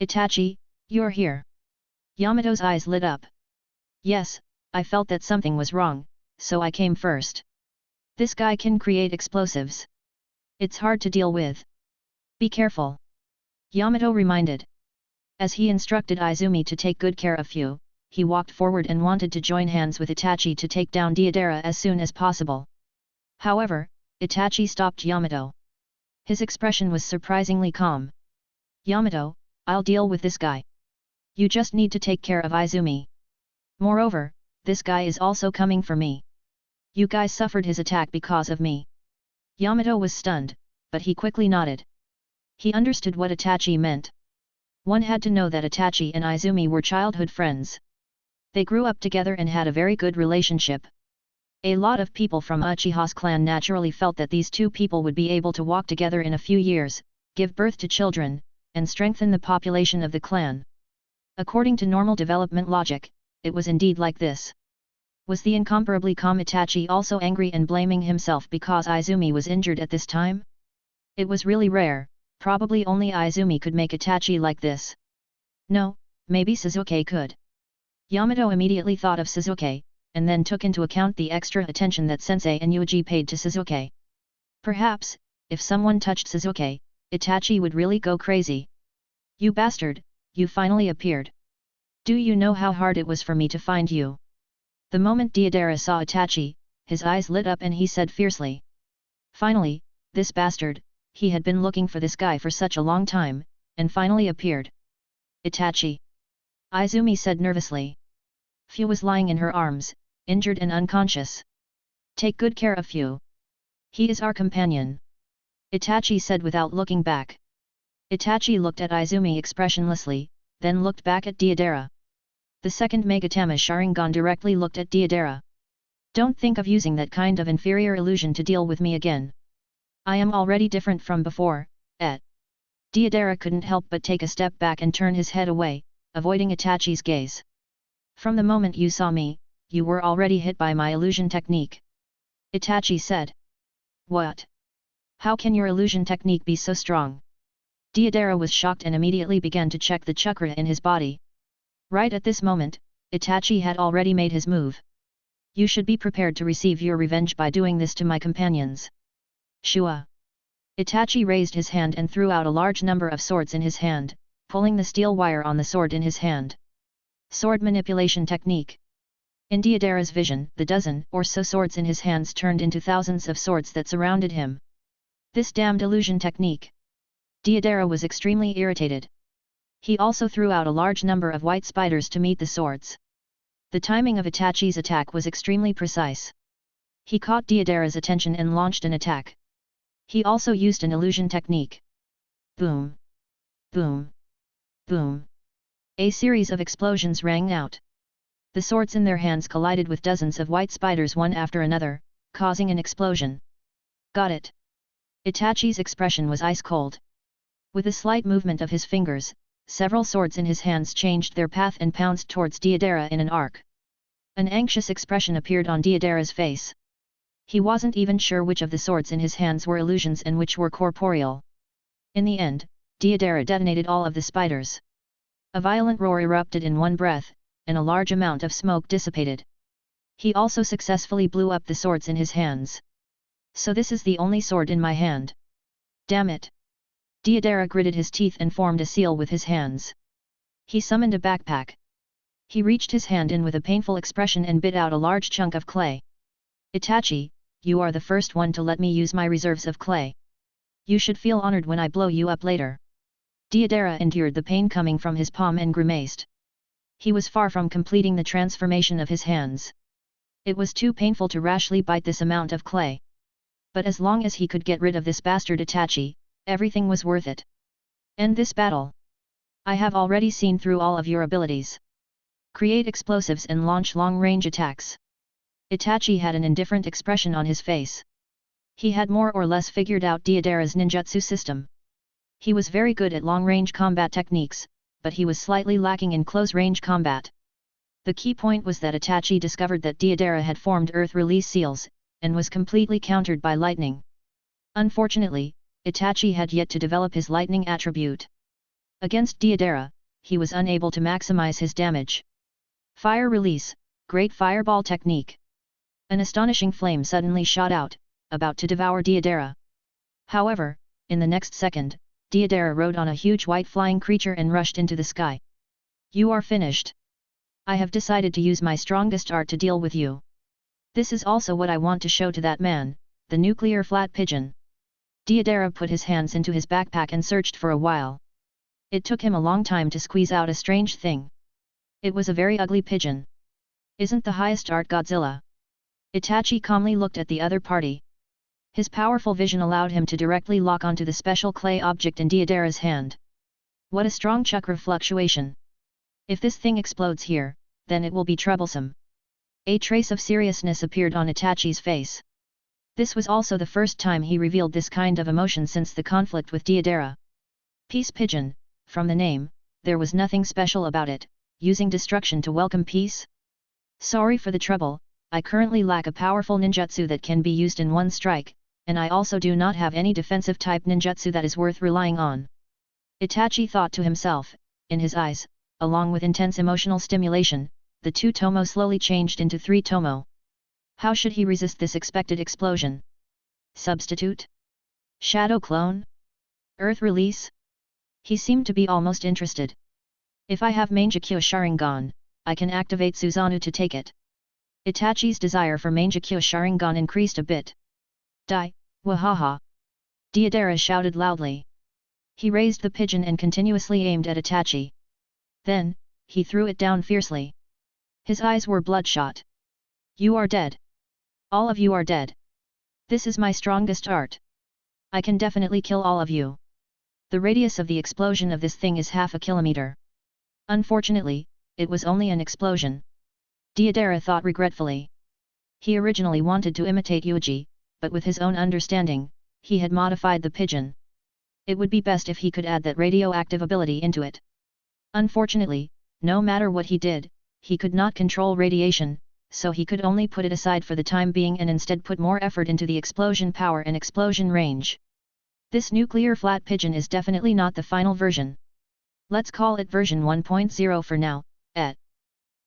Speaker 1: Itachi, you're here. Yamato's eyes lit up. Yes, I felt that something was wrong, so I came first. This guy can create explosives. It's hard to deal with. Be careful. Yamato reminded. As he instructed Izumi to take good care of Fu, he walked forward and wanted to join hands with Itachi to take down Deidara as soon as possible. However, Itachi stopped Yamato. His expression was surprisingly calm. Yamato, I'll deal with this guy. You just need to take care of Izumi. Moreover, this guy is also coming for me. You guys suffered his attack because of me. Yamato was stunned, but he quickly nodded. He understood what Itachi meant. One had to know that Itachi and Izumi were childhood friends. They grew up together and had a very good relationship. A lot of people from Uchiha's clan naturally felt that these two people would be able to walk together in a few years, give birth to children, and strengthen the population of the clan. According to normal development logic, it was indeed like this. Was the incomparably calm Itachi also angry and blaming himself because Izumi was injured at this time? It was really rare, probably only Izumi could make Itachi like this. No, maybe Sasuke could. Yamato immediately thought of Sasuke, and then took into account the extra attention that Sensei and Yuuji paid to Sasuke. Perhaps, if someone touched Sasuke, Itachi would really go crazy. You bastard, you finally appeared. Do you know how hard it was for me to find you? The moment Deidara saw Itachi, his eyes lit up and he said fiercely. Finally, this bastard, he had been looking for this guy for such a long time, and finally appeared. Itachi. Izumi said nervously. Fu was lying in her arms, injured and unconscious. Take good care of Fu. He is our companion. Itachi said without looking back. Itachi looked at Izumi expressionlessly, then looked back at Deidara. The second Megatama Sharingan directly looked at Deidara. Don't think of using that kind of inferior illusion to deal with me again. I am already different from before, Deidara couldn't help but take a step back and turn his head away, avoiding Itachi's gaze. From the moment you saw me, you were already hit by my illusion technique. Itachi said. What? How can your illusion technique be so strong? Deidara was shocked and immediately began to check the chakra in his body. Right at this moment, Itachi had already made his move. You should be prepared to receive your revenge by doing this to my companions. Shua. Itachi raised his hand and threw out a large number of swords in his hand, pulling the steel wire on the sword in his hand. Sword manipulation technique. In Deidara's vision, the dozen or so swords in his hands turned into thousands of swords that surrounded him. This damned illusion technique. Deidara was extremely irritated. He also threw out a large number of white spiders to meet the swords. The timing of Itachi's attack was extremely precise. He caught Deidara's attention and launched an attack. He also used an illusion technique. Boom! Boom! Boom! A series of explosions rang out. The swords in their hands collided with dozens of white spiders one after another, causing an explosion. Got it! Itachi's expression was ice cold. With a slight movement of his fingers, several swords in his hands changed their path and pounced towards Deidara in an arc. An anxious expression appeared on Deidara's face. He wasn't even sure which of the swords in his hands were illusions and which were corporeal. In the end, Deidara detonated all of the spiders. A violent roar erupted in one breath, and a large amount of smoke dissipated. He also successfully blew up the swords in his hands. So this is the only sword in my hand. Damn it! Deidara gritted his teeth and formed a seal with his hands. He summoned a backpack. He reached his hand in with a painful expression and bit out a large chunk of clay. Itachi, you are the first one to let me use my reserves of clay. You should feel honored when I blow you up later. Deidara endured the pain coming from his palm and grimaced. He was far from completing the transformation of his hands. It was too painful to rashly bite this amount of clay. But as long as he could get rid of this bastard Itachi, everything was worth it. End this battle. I have already seen through all of your abilities. Create explosives and launch long-range attacks. Itachi had an indifferent expression on his face. He had more or less figured out Deidara's ninjutsu system. He was very good at long-range combat techniques, but he was slightly lacking in close-range combat. The key point was that Itachi discovered that Deidara had formed earth release seals, and was completely countered by lightning. Unfortunately, Itachi had yet to develop his lightning attribute. Against Deidara, he was unable to maximize his damage. Fire release, great fireball technique. An astonishing flame suddenly shot out, about to devour Deidara. However, in the next second, Deidara rode on a huge white flying creature and rushed into the sky. You are finished. I have decided to use my strongest art to deal with you. This is also what I want to show to that man, the nuclear flat pigeon. Deidara put his hands into his backpack and searched for a while. It took him a long time to squeeze out a strange thing. It was a very ugly pigeon. Isn't the highest art Godzilla? Itachi calmly looked at the other party. His powerful vision allowed him to directly lock onto the special clay object in Deidara's hand. What a strong chakra fluctuation! If this thing explodes here, then it will be troublesome. A trace of seriousness appeared on Itachi's face. This was also the first time he revealed this kind of emotion since the conflict with Deidara. Peace pigeon, from the name, there was nothing special about it, using destruction to welcome peace? Sorry for the trouble, I currently lack a powerful ninjutsu that can be used in one strike, and I also do not have any defensive type ninjutsu that is worth relying on. Itachi thought to himself. In his eyes, along with intense emotional stimulation, the 2 tomo slowly changed into 3 tomo. How should he resist this expected explosion? Substitute? Shadow clone? Earth release? He seemed to be almost interested. If I have Mangekyo Sharingan, I can activate Susanoo to take it. Itachi's desire for Mangekyo Sharingan increased a bit. Dai, wahaha. Deidara shouted loudly. He raised the pigeon and continuously aimed at Itachi. Then, he threw it down fiercely. His eyes were bloodshot. You are dead. All of you are dead. This is my strongest art. I can definitely kill all of you. The radius of the explosion of this thing is 1/2 kilometer. Unfortunately, it was only an explosion. Deidara thought regretfully. He originally wanted to imitate Yuuji, but with his own understanding, he had modified the pigeon. It would be best if he could add that radioactive ability into it. Unfortunately, no matter what he did, he could not control radiation, so he could only put it aside for the time being and instead put more effort into the explosion power and explosion range. This nuclear flat pigeon is definitely not the final version. Let's call it version 1.0 for now,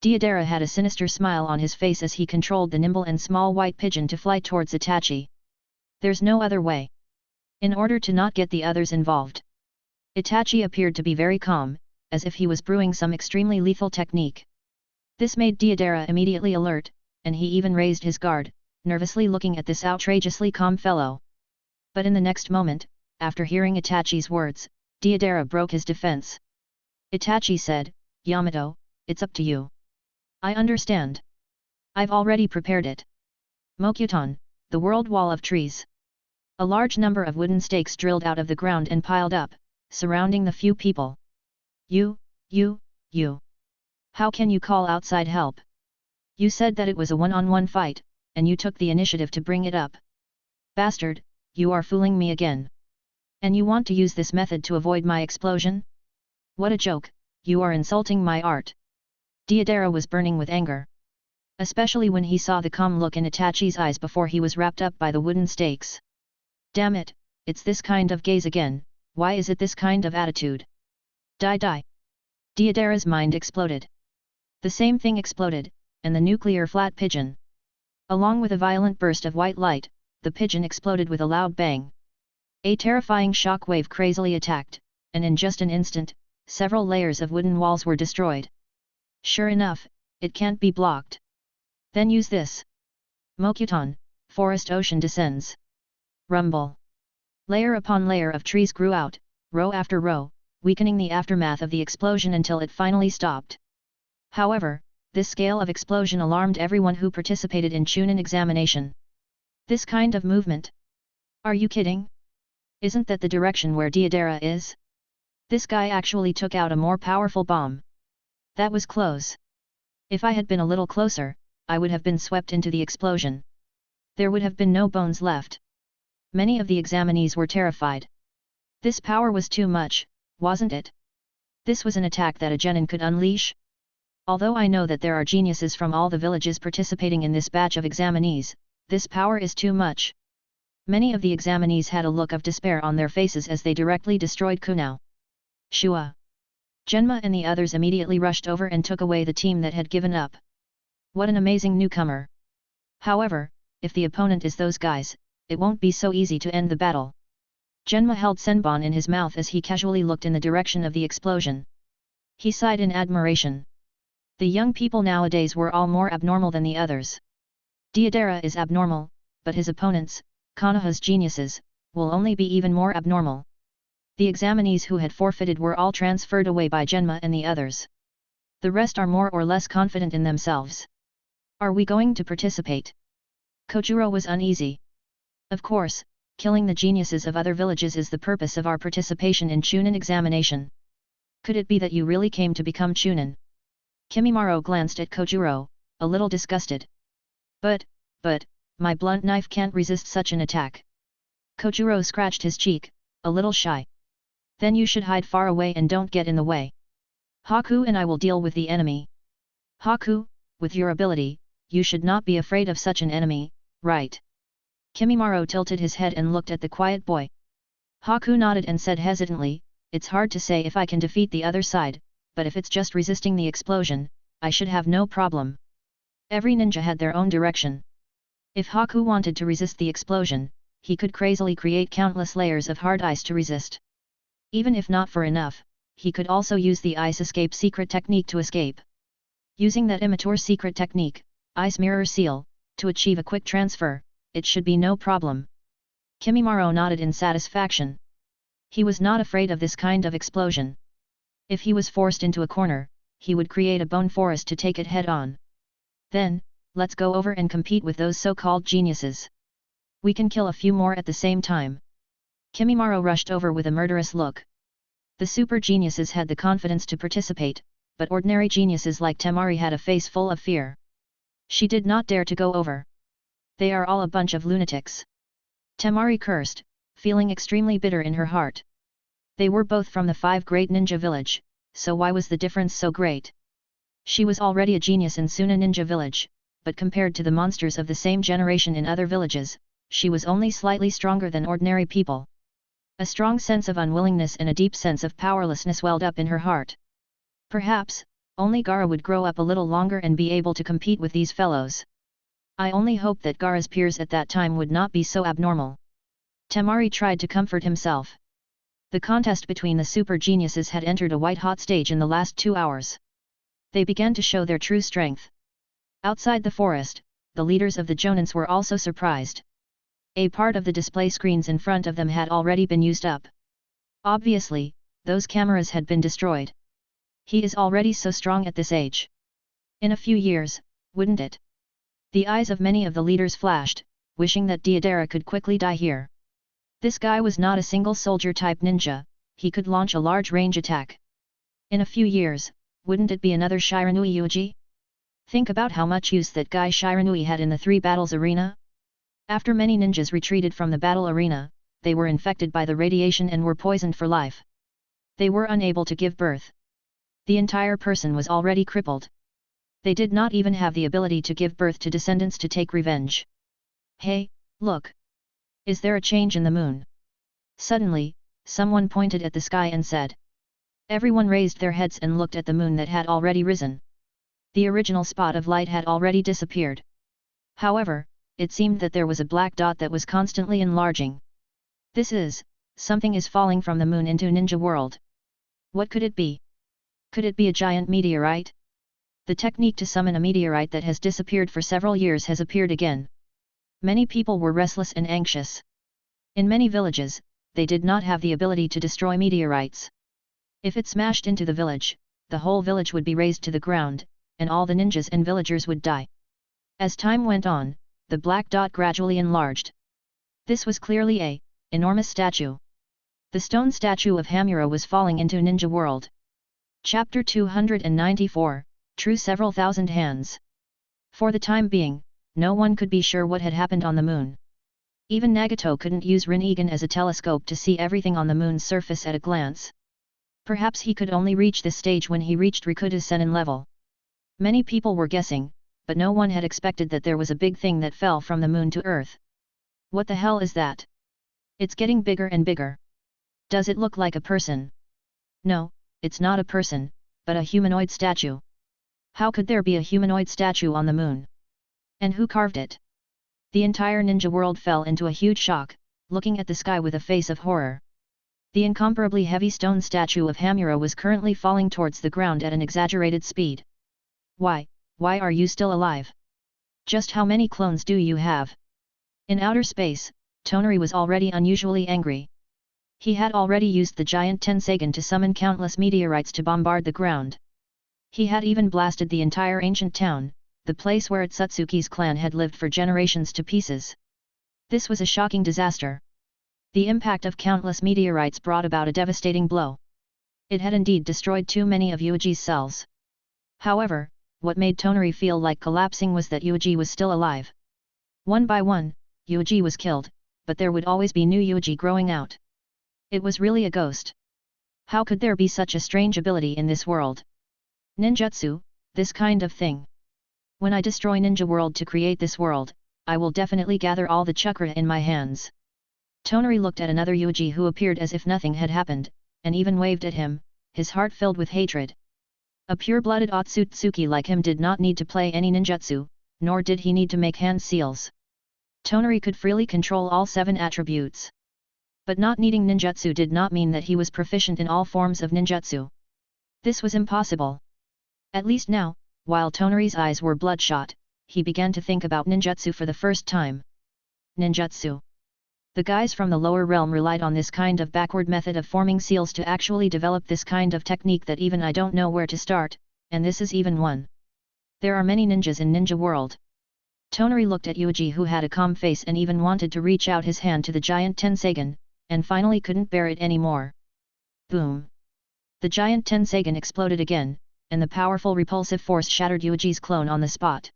Speaker 1: Deidara had a sinister smile on his face as he controlled the nimble and small white pigeon to fly towards Itachi. There's no other way. In order to not get the others involved. Itachi appeared to be very calm, as if he was brewing some extremely lethal technique. This made Deidara immediately alert, and he even raised his guard, nervously looking at this outrageously calm fellow. But in the next moment, after hearing Itachi's words, Deidara broke his defense. Itachi said, Yamato, it's up to you. I understand. I've already prepared it. Mokuton, the world wall of trees. A large number of wooden stakes drilled out of the ground and piled up, surrounding the few people. You. How can you call outside help? You said that it was a one-on-one fight, and you took the initiative to bring it up. Bastard, you are fooling me again. And you want to use this method to avoid my explosion? What a joke, you are insulting my art. Deidara was burning with anger. Especially when he saw the calm look in Itachi's eyes before he was wrapped up by the wooden stakes. Damn it, it's this kind of gaze again, why is it this kind of attitude? Die. Deidara's mind exploded. The same thing exploded, and the nuclear flat pigeon. Along with a violent burst of white light, the pigeon exploded with a loud bang. A terrifying shock wave crazily attacked, and in just an instant, several layers of wooden walls were destroyed. Sure enough, it can't be blocked. Then use this. Mokuton, forest ocean descends. Rumble. Layer upon layer of trees grew out, row after row, weakening the aftermath of the explosion until it finally stopped. However, this scale of explosion alarmed everyone who participated in Chunin examination. This kind of movement? Are you kidding? Isn't that the direction where Deidara is? This guy actually took out a more powerful bomb. That was close. If I had been a little closer, I would have been swept into the explosion. There would have been no bones left. Many of the examinees were terrified. This power was too much, wasn't it? This was an attack that a genin could unleash? Although I know that there are geniuses from all the villages participating in this batch of examinees, this power is too much. Many of the examinees had a look of despair on their faces as they directly destroyed Kunao. Shua. Genma and the others immediately rushed over and took away the team that had given up. What an amazing newcomer. However, if the opponent is those guys, it won't be so easy to end the battle. Genma held Senbon in his mouth as he casually looked in the direction of the explosion. He sighed in admiration. The young people nowadays were all more abnormal than the others. Deidara is abnormal, but his opponents, Konoha's geniuses, will only be even more abnormal. The examinees who had forfeited were all transferred away by Genma and the others. The rest are more or less confident in themselves. Are we going to participate? Kojuro was uneasy. Of course, killing the geniuses of other villages is the purpose of our participation in Chunin examination. Could it be that you really came to become Chunin? Kimimaro glanced at Kojuro, a little disgusted. But, my blunt knife can't resist such an attack. Kojuro scratched his cheek, a little shy. Then you should hide far away and don't get in the way. Haku and I will deal with the enemy. Haku, with your ability, you should not be afraid of such an enemy, right? Kimimaro tilted his head and looked at the quiet boy. Haku nodded and said hesitantly, it's hard to say if I can defeat the other side, but if it's just resisting the explosion, I should have no problem. Every ninja had their own direction. If Haku wanted to resist the explosion, he could crazily create countless layers of hard ice to resist. Even if not for enough, he could also use the ice escape secret technique to escape. Using that immature secret technique, ice mirror seal, to achieve a quick transfer, it should be no problem. Kimimaro nodded in satisfaction. He was not afraid of this kind of explosion. If he was forced into a corner, he would create a bone forest to take it head-on. Then, let's go over and compete with those so-called geniuses. We can kill a few more at the same time. Kimimaro rushed over with a murderous look. The super geniuses had the confidence to participate, but ordinary geniuses like Temari had a face full of fear. She did not dare to go over. They are all a bunch of lunatics. Temari cursed, feeling extremely bitter in her heart. They were both from the 5 great ninja village, so why was the difference so great? She was already a genius in Suna Ninja Village, but compared to the monsters of the same generation in other villages, she was only slightly stronger than ordinary people. A strong sense of unwillingness and a deep sense of powerlessness welled up in her heart. Perhaps, only Gaara would grow up a little longer and be able to compete with these fellows. I only hope that Gaara's peers at that time would not be so abnormal. Temari tried to comfort himself. The contest between the super geniuses had entered a white-hot stage in the last 2 hours. They began to show their true strength. Outside the forest, the leaders of the Jonins were also surprised. A part of the display screens in front of them had already been used up. Obviously, those cameras had been destroyed. He is already so strong at this age. In a few years, wouldn't it? The eyes of many of the leaders flashed, wishing that Deidara could quickly die here. This guy was not a single soldier-type ninja, he could launch a large-range attack. In a few years, wouldn't it be another Shiranui Yuuji? Think about how much use that guy Shiranui had in the 3 battles arena. After many ninjas retreated from the battle arena, they were infected by the radiation and were poisoned for life. They were unable to give birth. The entire person was already crippled. They did not even have the ability to give birth to descendants to take revenge. Hey, look! Is there a change in the moon? Suddenly, someone pointed at the sky and said. Everyone raised their heads and looked at the moon that had already risen. The original spot of light had already disappeared. However, it seemed that there was a black dot that was constantly enlarging. Something is falling from the moon into Ninja World. What could it be? Could it be a giant meteorite? The technique to summon a meteorite that has disappeared for several years has appeared again. Many people were restless and anxious. In many villages, they did not have the ability to destroy meteorites. If it smashed into the village, the whole village would be razed to the ground, and all the ninjas and villagers would die. As time went on, the black dot gradually enlarged. This was clearly a enormous statue. The stone statue of Hamura was falling into Ninja World. Chapter 294, True Several Thousand Hands. For the time being, no one could be sure what had happened on the moon. Even Nagato couldn't use Rinnegan as a telescope to see everything on the moon's surface at a glance. Perhaps he could only reach this stage when he reached Rikuda's Senin level. Many people were guessing, but no one had expected that there was a big thing that fell from the moon to Earth. What the hell is that? It's getting bigger and bigger. Does it look like a person? No, it's not a person, but a humanoid statue. How could there be a humanoid statue on the moon? And who carved it? The entire ninja world fell into a huge shock, looking at the sky with a face of horror. The incomparably heavy stone statue of Hamura was currently falling towards the ground at an exaggerated speed. Why are you still alive? Just how many clones do you have? In outer space, Tonari was already unusually angry. He had already used the giant Tensagen to summon countless meteorites to bombard the ground. He had even blasted the entire ancient town, the place where Otsutsuki's clan had lived for generations, to pieces. This was a shocking disaster. The impact of countless meteorites brought about a devastating blow. It had indeed destroyed too many of Yuuji's cells. However, what made Tonari feel like collapsing was that Yuuji was still alive. One by one, Yuuji was killed, but there would always be new Yuuji growing out. It was really a ghost. How could there be such a strange ability in this world? Ninjutsu, this kind of thing. When I destroy Ninja World to create this world, I will definitely gather all the chakra in my hands. Tonari looked at another Yuuji who appeared as if nothing had happened, and even waved at him, his heart filled with hatred. A pure-blooded Otsutsuki like him did not need to play any ninjutsu, nor did he need to make hand seals. Tonari could freely control all 7 attributes. But not needing ninjutsu did not mean that he was proficient in all forms of ninjutsu. This was impossible. At least now, while Tonari's eyes were bloodshot, he began to think about ninjutsu for the first time. Ninjutsu. The guys from the lower realm relied on this kind of backward method of forming seals to actually develop this kind of technique that even I don't know where to start, and this is even one. There are many ninjas in Ninja World. Tonari looked at Yuuji, who had a calm face and even wanted to reach out his hand to the giant Tensagen, and finally couldn't bear it anymore. Boom! The giant Tensagen exploded again, and the powerful repulsive force shattered Yuuji's clone on the spot.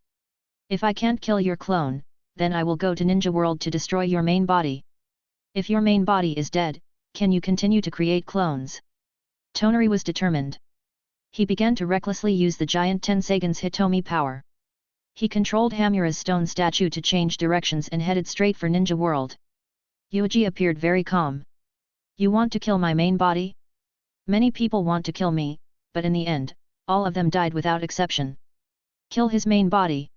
Speaker 1: If I can't kill your clone, then I will go to Ninja World to destroy your main body. If your main body is dead, can you continue to create clones? Tonari was determined. He began to recklessly use the giant Tensagen's Hitomi power. He controlled Hamura's stone statue to change directions and headed straight for Ninja World. Yuuji appeared very calm. You want to kill my main body? Many people want to kill me, but in the end, all of them died without exception. Kill his main body.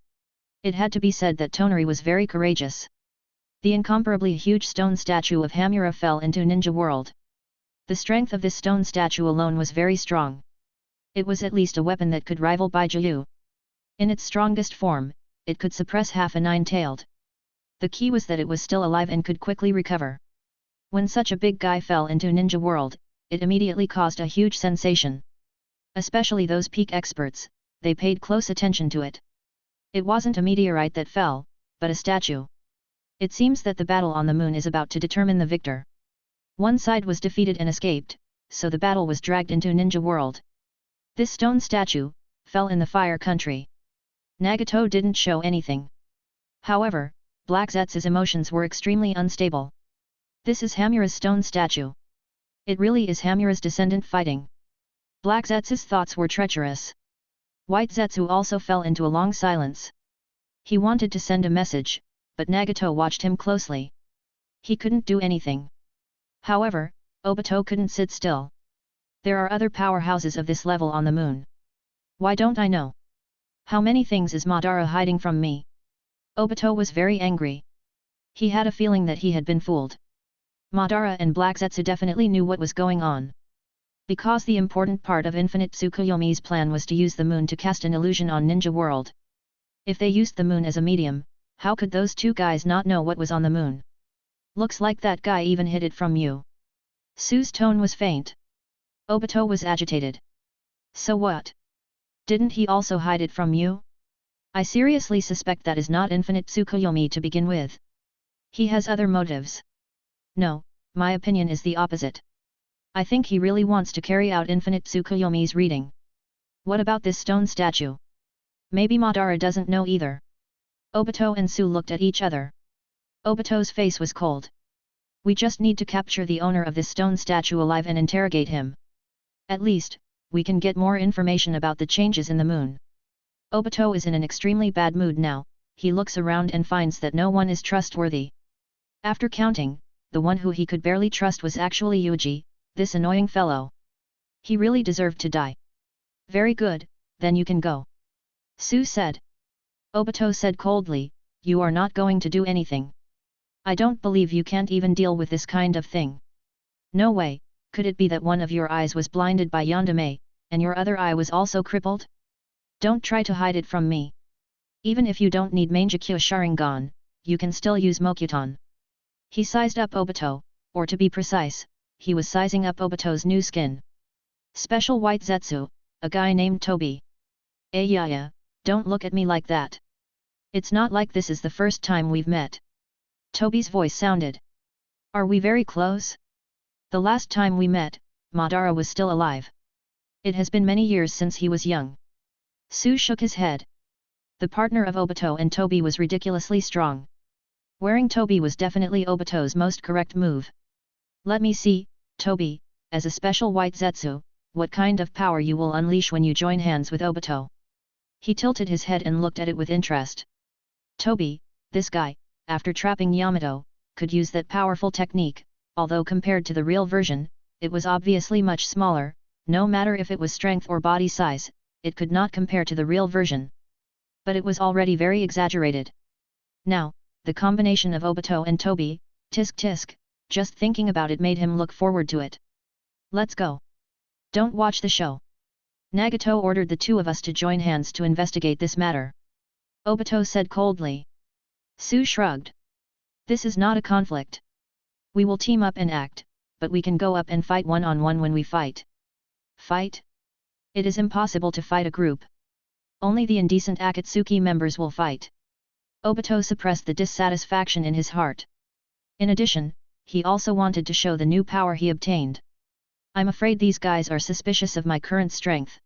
Speaker 1: It had to be said that Tonari was very courageous. The incomparably huge stone statue of Hamura fell into Ninja World. The strength of this stone statue alone was very strong. It was at least a weapon that could rival Bijuu. In its strongest form, it could suppress half a nine-tailed. The key was that it was still alive and could quickly recover. When such a big guy fell into Ninja World, it immediately caused a huge sensation. Especially those peak experts, they paid close attention to it. It wasn't a meteorite that fell, but a statue. It seems that the battle on the moon is about to determine the victor. One side was defeated and escaped, so the battle was dragged into Ninja World. This stone statue fell in the fire country. Nagato didn't show anything. However, Black Zetsu's emotions were extremely unstable. This is Hamura's stone statue. It really is Hamura's descendant fighting. Black Zetsu's thoughts were treacherous. White Zetsu also fell into a long silence. He wanted to send a message, but Nagato watched him closely. He couldn't do anything. However, Obito couldn't sit still. There are other powerhouses of this level on the moon. Why don't I know? How many things is Madara hiding from me? Obito was very angry. He had a feeling that he had been fooled. Madara and Black Zetsu definitely knew what was going on. Because the important part of Infinite Tsukuyomi's plan was to use the moon to cast an illusion on Ninja World. If they used the moon as a medium, how could those two guys not know what was on the moon? Looks like that guy even hid it from you. Su's tone was faint. Obito was agitated. So what? Didn't he also hide it from you? I seriously suspect that is not Infinite Tsukuyomi to begin with. He has other motives. No, my opinion is the opposite. I think he really wants to carry out Infinite Tsukuyomi's reading. What about this stone statue? Maybe Madara doesn't know either. Obito and Su looked at each other. Obito's face was cold. We just need to capture the owner of this stone statue alive and interrogate him. At least, we can get more information about the changes in the moon. Obito is in an extremely bad mood now. He looks around and finds that no one is trustworthy. After counting, the one who he could barely trust was actually Yuuji, this annoying fellow. He really deserved to die. Very good, then you can go. Su said. Obito said coldly, you are not going to do anything. I don't believe you can't even deal with this kind of thing. No way, could it be that one of your eyes was blinded by Yandere, and your other eye was also crippled? Don't try to hide it from me. Even if you don't need Mangekyo Sharingan, you can still use Mokuton. He sized up Obito, or to be precise, he was sizing up Obito's new skin. Special White Zetsu, a guy named Toby. Yeah, don't look at me like that. It's not like this is the first time we've met. Toby's voice sounded. Are we very close? The last time we met, Madara was still alive. It has been many years since he was young. Su shook his head. The partner of Obito and Toby was ridiculously strong. Wearing Toby was definitely Obito's most correct move. Let me see, Toby, as a special White Zetsu, what kind of power you will unleash when you join hands with Obito. He tilted his head and looked at it with interest. Toby, this guy, after trapping Yamato, could use that powerful technique, although compared to the real version, it was obviously much smaller. No matter if it was strength or body size, it could not compare to the real version. But it was already very exaggerated. Now, the combination of Obito and Toby, tisk, just thinking about it made him look forward to it. Let's go. Don't watch the show. Nagato ordered the two of us to join hands to investigate this matter. Obito said coldly. Su shrugged. This is not a conflict. We will team up and act, but we can go up and fight one-on-one when we fight. Fight? It is impossible to fight a group. Only the indecent Akatsuki members will fight. Obito suppressed the dissatisfaction in his heart. In addition, he also wanted to show the new power he obtained. I'm afraid these guys are suspicious of my current strength.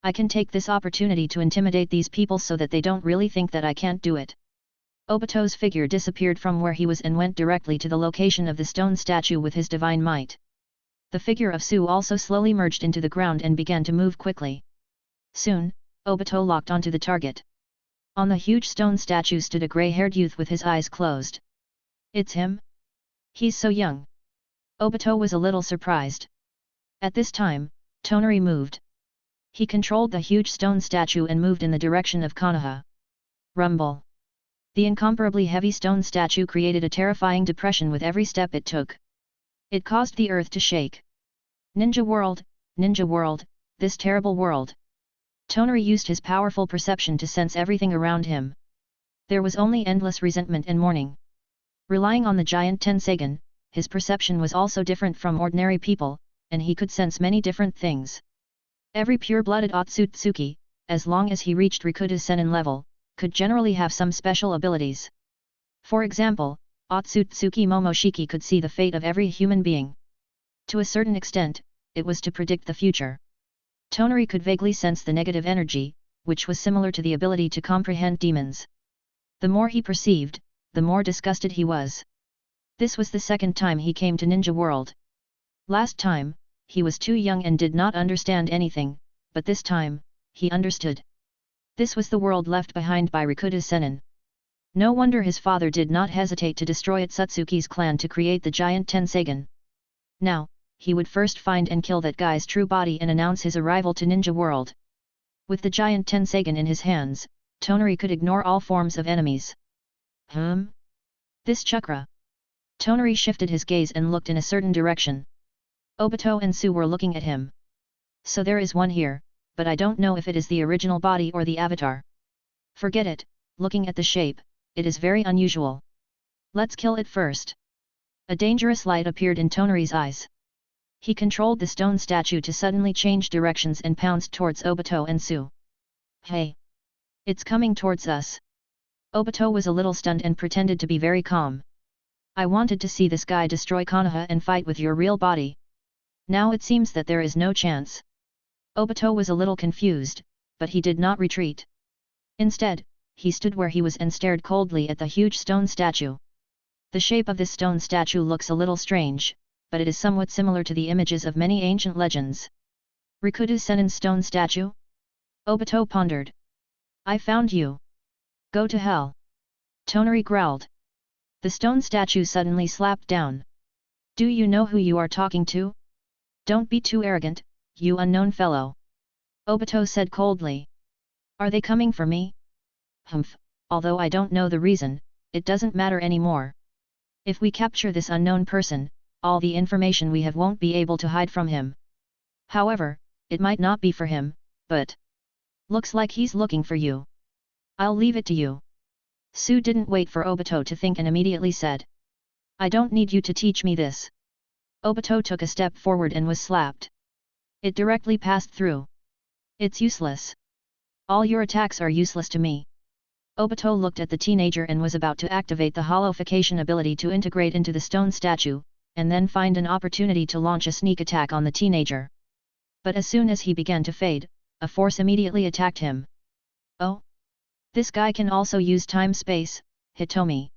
Speaker 1: I can take this opportunity to intimidate these people so that they don't really think that I can't do it. Obito's figure disappeared from where he was and went directly to the location of the stone statue with his divine might. The figure of Su also slowly merged into the ground and began to move quickly. Soon, Obito locked onto the target. On the huge stone statue stood a grey-haired youth with his eyes closed. It's him? He's so young. Obito was a little surprised. At this time, Tonari moved. He controlled the huge stone statue and moved in the direction of Konoha. Rumble. The incomparably heavy stone statue created a terrifying depression with every step it took. It caused the earth to shake. Ninja World, this terrible world. Tonari used his powerful perception to sense everything around him. There was only endless resentment and mourning. Relying on the giant Tensagen, his perception was also different from ordinary people, and he could sense many different things. Every pure-blooded Otsutsuki, as long as he reached Rikuta Sennin level, could generally have some special abilities. For example, Otsutsuki Momoshiki could see the fate of every human being. To a certain extent, it was to predict the future. Tonari could vaguely sense the negative energy, which was similar to the ability to comprehend demons. The more he perceived, the more disgusted he was. This was the second time he came to Ninja World. Last time, he was too young and did not understand anything, but this time, he understood. This was the world left behind by Rikuta Sennin. No wonder his father did not hesitate to destroy Otsutsuki's clan to create the giant Tensagen. Now, he would first find and kill that guy's true body and announce his arrival to Ninja World. With the giant Tensagen in his hands, Tonari could ignore all forms of enemies. This chakra. Tonari shifted his gaze and looked in a certain direction. Obito and Su were looking at him. So there is one here, but I don't know if it is the original body or the avatar. Forget it, looking at the shape, it is very unusual. Let's kill it first. A dangerous light appeared in Tonari's eyes. He controlled the stone statue to suddenly change directions and pounced towards Obito and Su. Hey! It's coming towards us. Obito was a little stunned and pretended to be very calm. I wanted to see this guy destroy Konoha and fight with your real body. Now it seems that there is no chance. Obito was a little confused, but he did not retreat. Instead, he stood where he was and stared coldly at the huge stone statue. The shape of this stone statue looks a little strange, but it is somewhat similar to the images of many ancient legends. Rikuta Sennin's stone statue? Obito pondered. I found you. Go to hell. Tonari growled. The stone statue suddenly slapped down. Do you know who you are talking to? Don't be too arrogant, you unknown fellow. Obito said coldly. Are they coming for me? Humph, although I don't know the reason, it doesn't matter anymore. If we capture this unknown person, all the information we have won't be able to hide from him. However, it might not be for him, but looks like he's looking for you. I'll leave it to you. Su didn't wait for Obito to think and immediately said. I don't need you to teach me this. Obito took a step forward and was slapped. It directly passed through. It's useless. All your attacks are useless to me. Obito looked at the teenager and was about to activate the holification ability to integrate into the stone statue, and then find an opportunity to launch a sneak attack on the teenager. But as soon as he began to fade, a force immediately attacked him. Oh? This guy can also use time-space, Hitomi.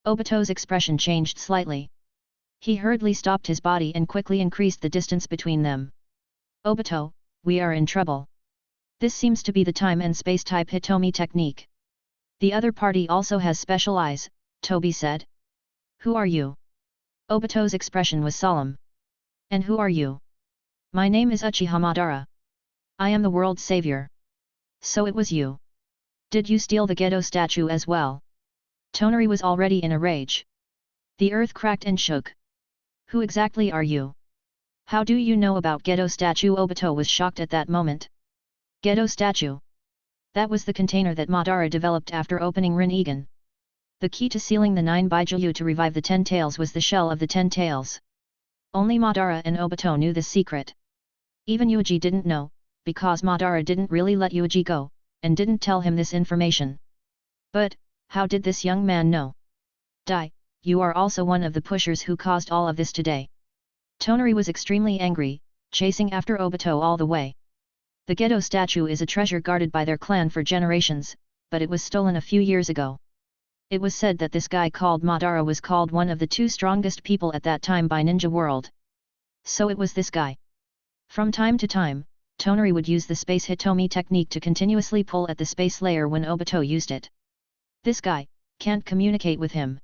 Speaker 1: Obito's expression changed slightly. He hurriedly stopped his body and quickly increased the distance between them. Obito, we are in trouble. This seems to be the time and space type Hitomi technique. The other party also has special eyes, Tobi said. Who are you? Obito's expression was solemn. And who are you? My name is Uchiha Madara. I am the world's savior. So it was you. Did you steal the Gedo statue as well? Tonari was already in a rage. The earth cracked and shook. Who exactly are you? How do you know about Gedo statue? Obito was shocked at that moment. Gedo statue. That was the container that Madara developed after opening Rin-Egan. The key to sealing the 9 Bijuu to revive the 10 tails was the shell of the 10 tails. Only Madara and Obito knew this secret. Even Yuuji didn't know, because Madara didn't really let Yuuji go, and didn't tell him this information. But, how did this young man know? Dai, you are also one of the pushers who caused all of this today. Tonari was extremely angry, chasing after Obito all the way. The Gedo statue is a treasure guarded by their clan for generations, but it was stolen a few years ago. It was said that this guy called Madara was called one of the 2 strongest people at that time by Ninja World. So it was this guy. From time to time, Tonari would use the Space Hitomi technique to continuously pull at the space layer when Obito used it. This guy, can't communicate with him.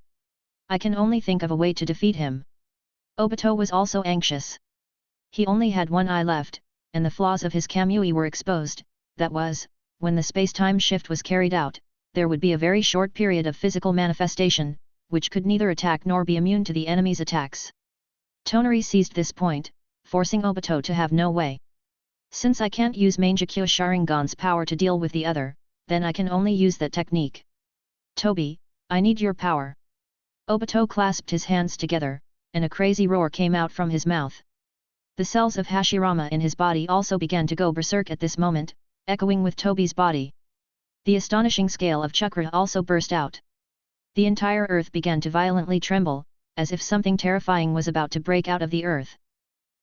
Speaker 1: I can only think of a way to defeat him. Obito was also anxious. He only had one eye left, and the flaws of his Kamui were exposed, that was, when the space-time shift was carried out, there would be a very short period of physical manifestation, which could neither attack nor be immune to the enemy's attacks. Tonari seized this point, forcing Obito to have no way. Since I can't use Mangekyo Sharingan's power to deal with the other, then I can only use that technique. Tobi, I need your power. Obito clasped his hands together, and a crazy roar came out from his mouth. The cells of Hashirama in his body also began to go berserk at this moment, echoing with Tobi's body. The astonishing scale of chakra also burst out. The entire earth began to violently tremble, as if something terrifying was about to break out of the earth.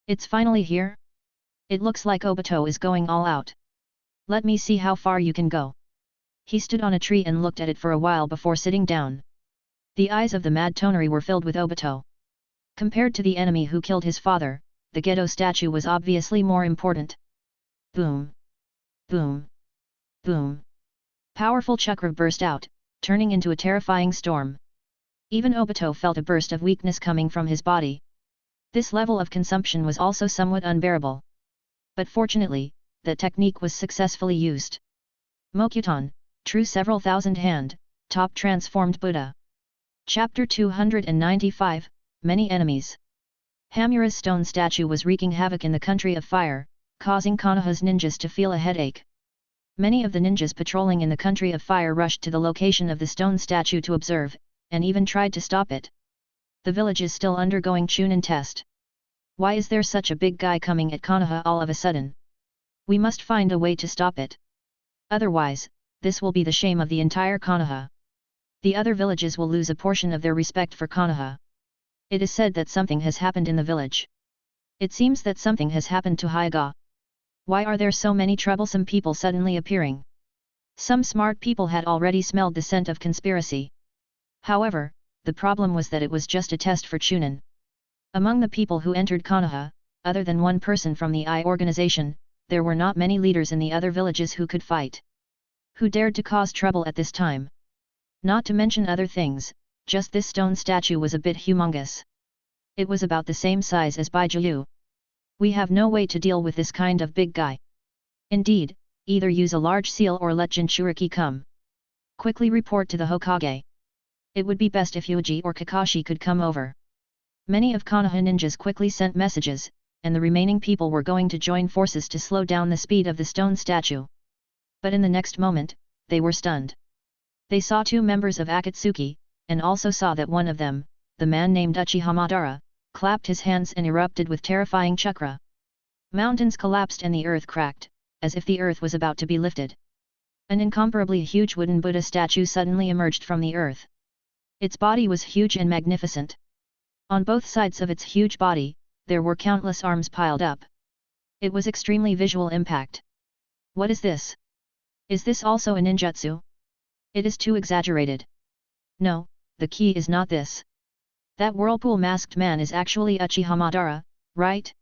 Speaker 1: It's finally here? It looks like Obito is going all out. Let me see how far you can go. He stood on a tree and looked at it for a while before sitting down. The eyes of the mad Tonari were filled with Obito. Compared to the enemy who killed his father, the Gedo statue was obviously more important. Boom! Boom! Boom! Powerful chakra burst out, turning into a terrifying storm. Even Obito felt a burst of weakness coming from his body. This level of consumption was also somewhat unbearable. But fortunately, that technique was successfully used. Mokuton, true several thousand hand, top transformed Buddha. Chapter 295, Many Enemies. Hamura's stone statue was wreaking havoc in the country of fire, causing Konoha's ninjas to feel a headache. Many of the ninjas patrolling in the country of fire rushed to the location of the stone statue to observe, and even tried to stop it. The village is still undergoing Chunin test. Why is there such a big guy coming at Konoha all of a sudden? We must find a way to stop it. Otherwise, this will be the shame of the entire Konoha. The other villages will lose a portion of their respect for Konoha. It is said that something has happened in the village. It seems that something has happened to Hyuga. Why are there so many troublesome people suddenly appearing? Some smart people had already smelled the scent of conspiracy. However, the problem was that it was just a test for Chunin. Among the people who entered Konoha, other than one person from the I organization, there were not many leaders in the other villages who could fight. Who dared to cause trouble at this time? Not to mention other things, just this stone statue was a bit humongous. It was about the same size as Bijuu. We have no way to deal with this kind of big guy. Indeed, either use a large seal or let Jinchuriki come. Quickly report to the Hokage. It would be best if Yuuji or Kakashi could come over. Many of Konoha ninjas quickly sent messages, and the remaining people were going to join forces to slow down the speed of the stone statue. But in the next moment, they were stunned. They saw 2 members of Akatsuki, and also saw that one of them, the man named Uchiha Madara, clapped his hands and erupted with terrifying chakra. Mountains collapsed and the earth cracked, as if the earth was about to be lifted. An incomparably huge wooden Buddha statue suddenly emerged from the earth. Its body was huge and magnificent. On both sides of its huge body, there were countless arms piled up. It was extremely visual impact. What is this? Is this also a ninjutsu? It is too exaggerated. No, the key is not this. That whirlpool masked man is actually Uchiha Madara, right?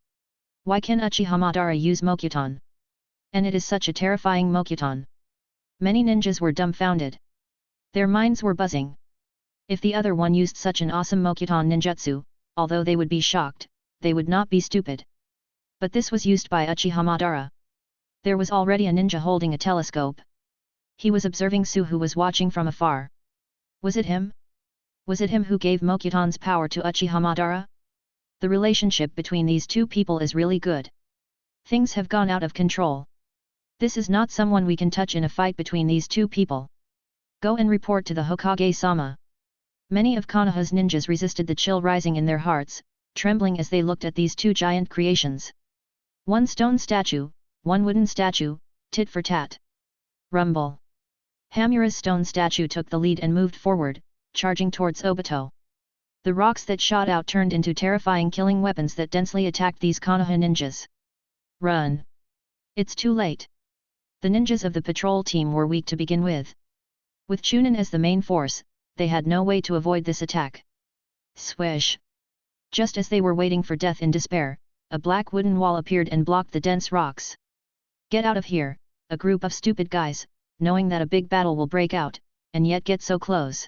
Speaker 1: Why can Uchiha Madara use Mokuton? And it is such a terrifying Mokuton. Many ninjas were dumbfounded. Their minds were buzzing. If the other one used such an awesome Mokuton ninjutsu, although they would be shocked, they would not be stupid. But this was used by Uchiha Madara. There was already a ninja holding a telescope. He was observing Su, who was watching from afar. Was it him? Was it him who gave Mokuton's power to Uchiha Madara? The relationship between these 2 people is really good. Things have gone out of control. This is not someone we can touch in a fight between these 2 people. Go and report to the Hokage-sama. Many of Konoha's ninjas resisted the chill rising in their hearts, trembling as they looked at these two giant creations. One stone statue, one wooden statue, tit for tat. Rumble. Hamura's stone statue took the lead and moved forward, charging towards Obito. The rocks that shot out turned into terrifying killing weapons that densely attacked these Konoha ninjas. Run! It's too late. The ninjas of the patrol team were weak to begin with. With Chunin as the main force, they had no way to avoid this attack. Swish! Just as they were waiting for death in despair, a black wooden wall appeared and blocked the dense rocks. Get out of here, a group of stupid guys, knowing that a big battle will break out, and yet get so close.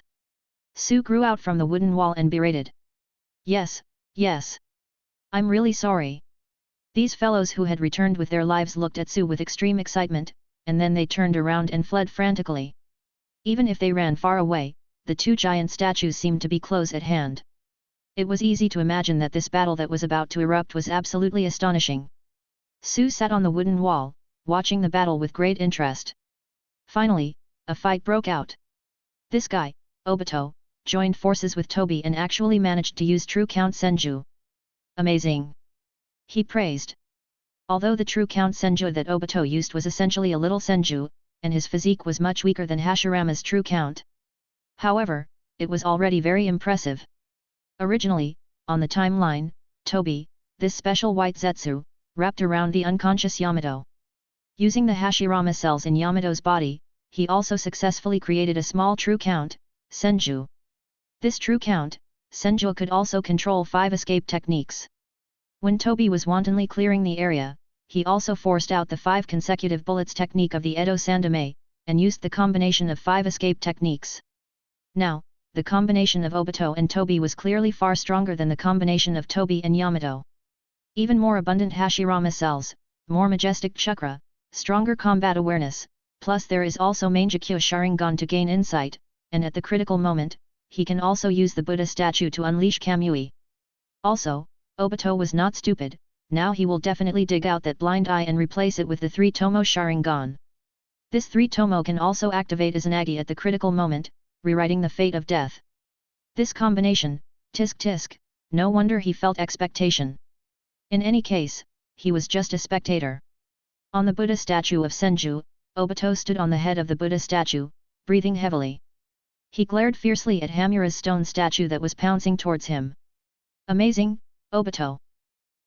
Speaker 1: Su grew out from the wooden wall and berated. Yes, yes. I'm really sorry. These fellows who had returned with their lives looked at Su with extreme excitement, and then they turned around and fled frantically. Even if they ran far away, the two giant statues seemed to be close at hand. It was easy to imagine that this battle that was about to erupt was absolutely astonishing. Su sat on the wooden wall, watching the battle with great interest. Finally, a fight broke out. This guy, Obito, joined forces with Tobi and actually managed to use True Count Senju. Amazing! He praised. Although the True Count Senju that Obito used was essentially a little Senju, and his physique was much weaker than Hashirama's True Count. However, it was already very impressive. Originally, on the timeline, Tobi, this special white Zetsu, wrapped around the unconscious Yamato. Using the Hashirama cells in Yamato's body, he also successfully created a small True Count, Senju. This True Count, Senju could also control 5 escape techniques. When Tobi was wantonly clearing the area, he also forced out the 5 consecutive bullets technique of the Edo Sandame, and used the combination of 5 escape techniques. Now, the combination of Obito and Tobi was clearly far stronger than the combination of Tobi and Yamato. Even more abundant Hashirama cells, more majestic chakra, stronger combat awareness, plus there is also Mangekyo Sharingan to gain insight, and at the critical moment, he can also use the Buddha statue to unleash Kamui. Also, Obito was not stupid, now he will definitely dig out that blind eye and replace it with the 3-Tomo Sharingan. This 3-Tomo can also activate as an Agi at the critical moment, rewriting the fate of death. This combination, tisk tisk, no wonder he felt expectation. In any case, he was just a spectator. On the Buddha statue of Senju, Obito stood on the head of the Buddha statue, breathing heavily. He glared fiercely at Hamura's stone statue that was pouncing towards him. Amazing, Obito!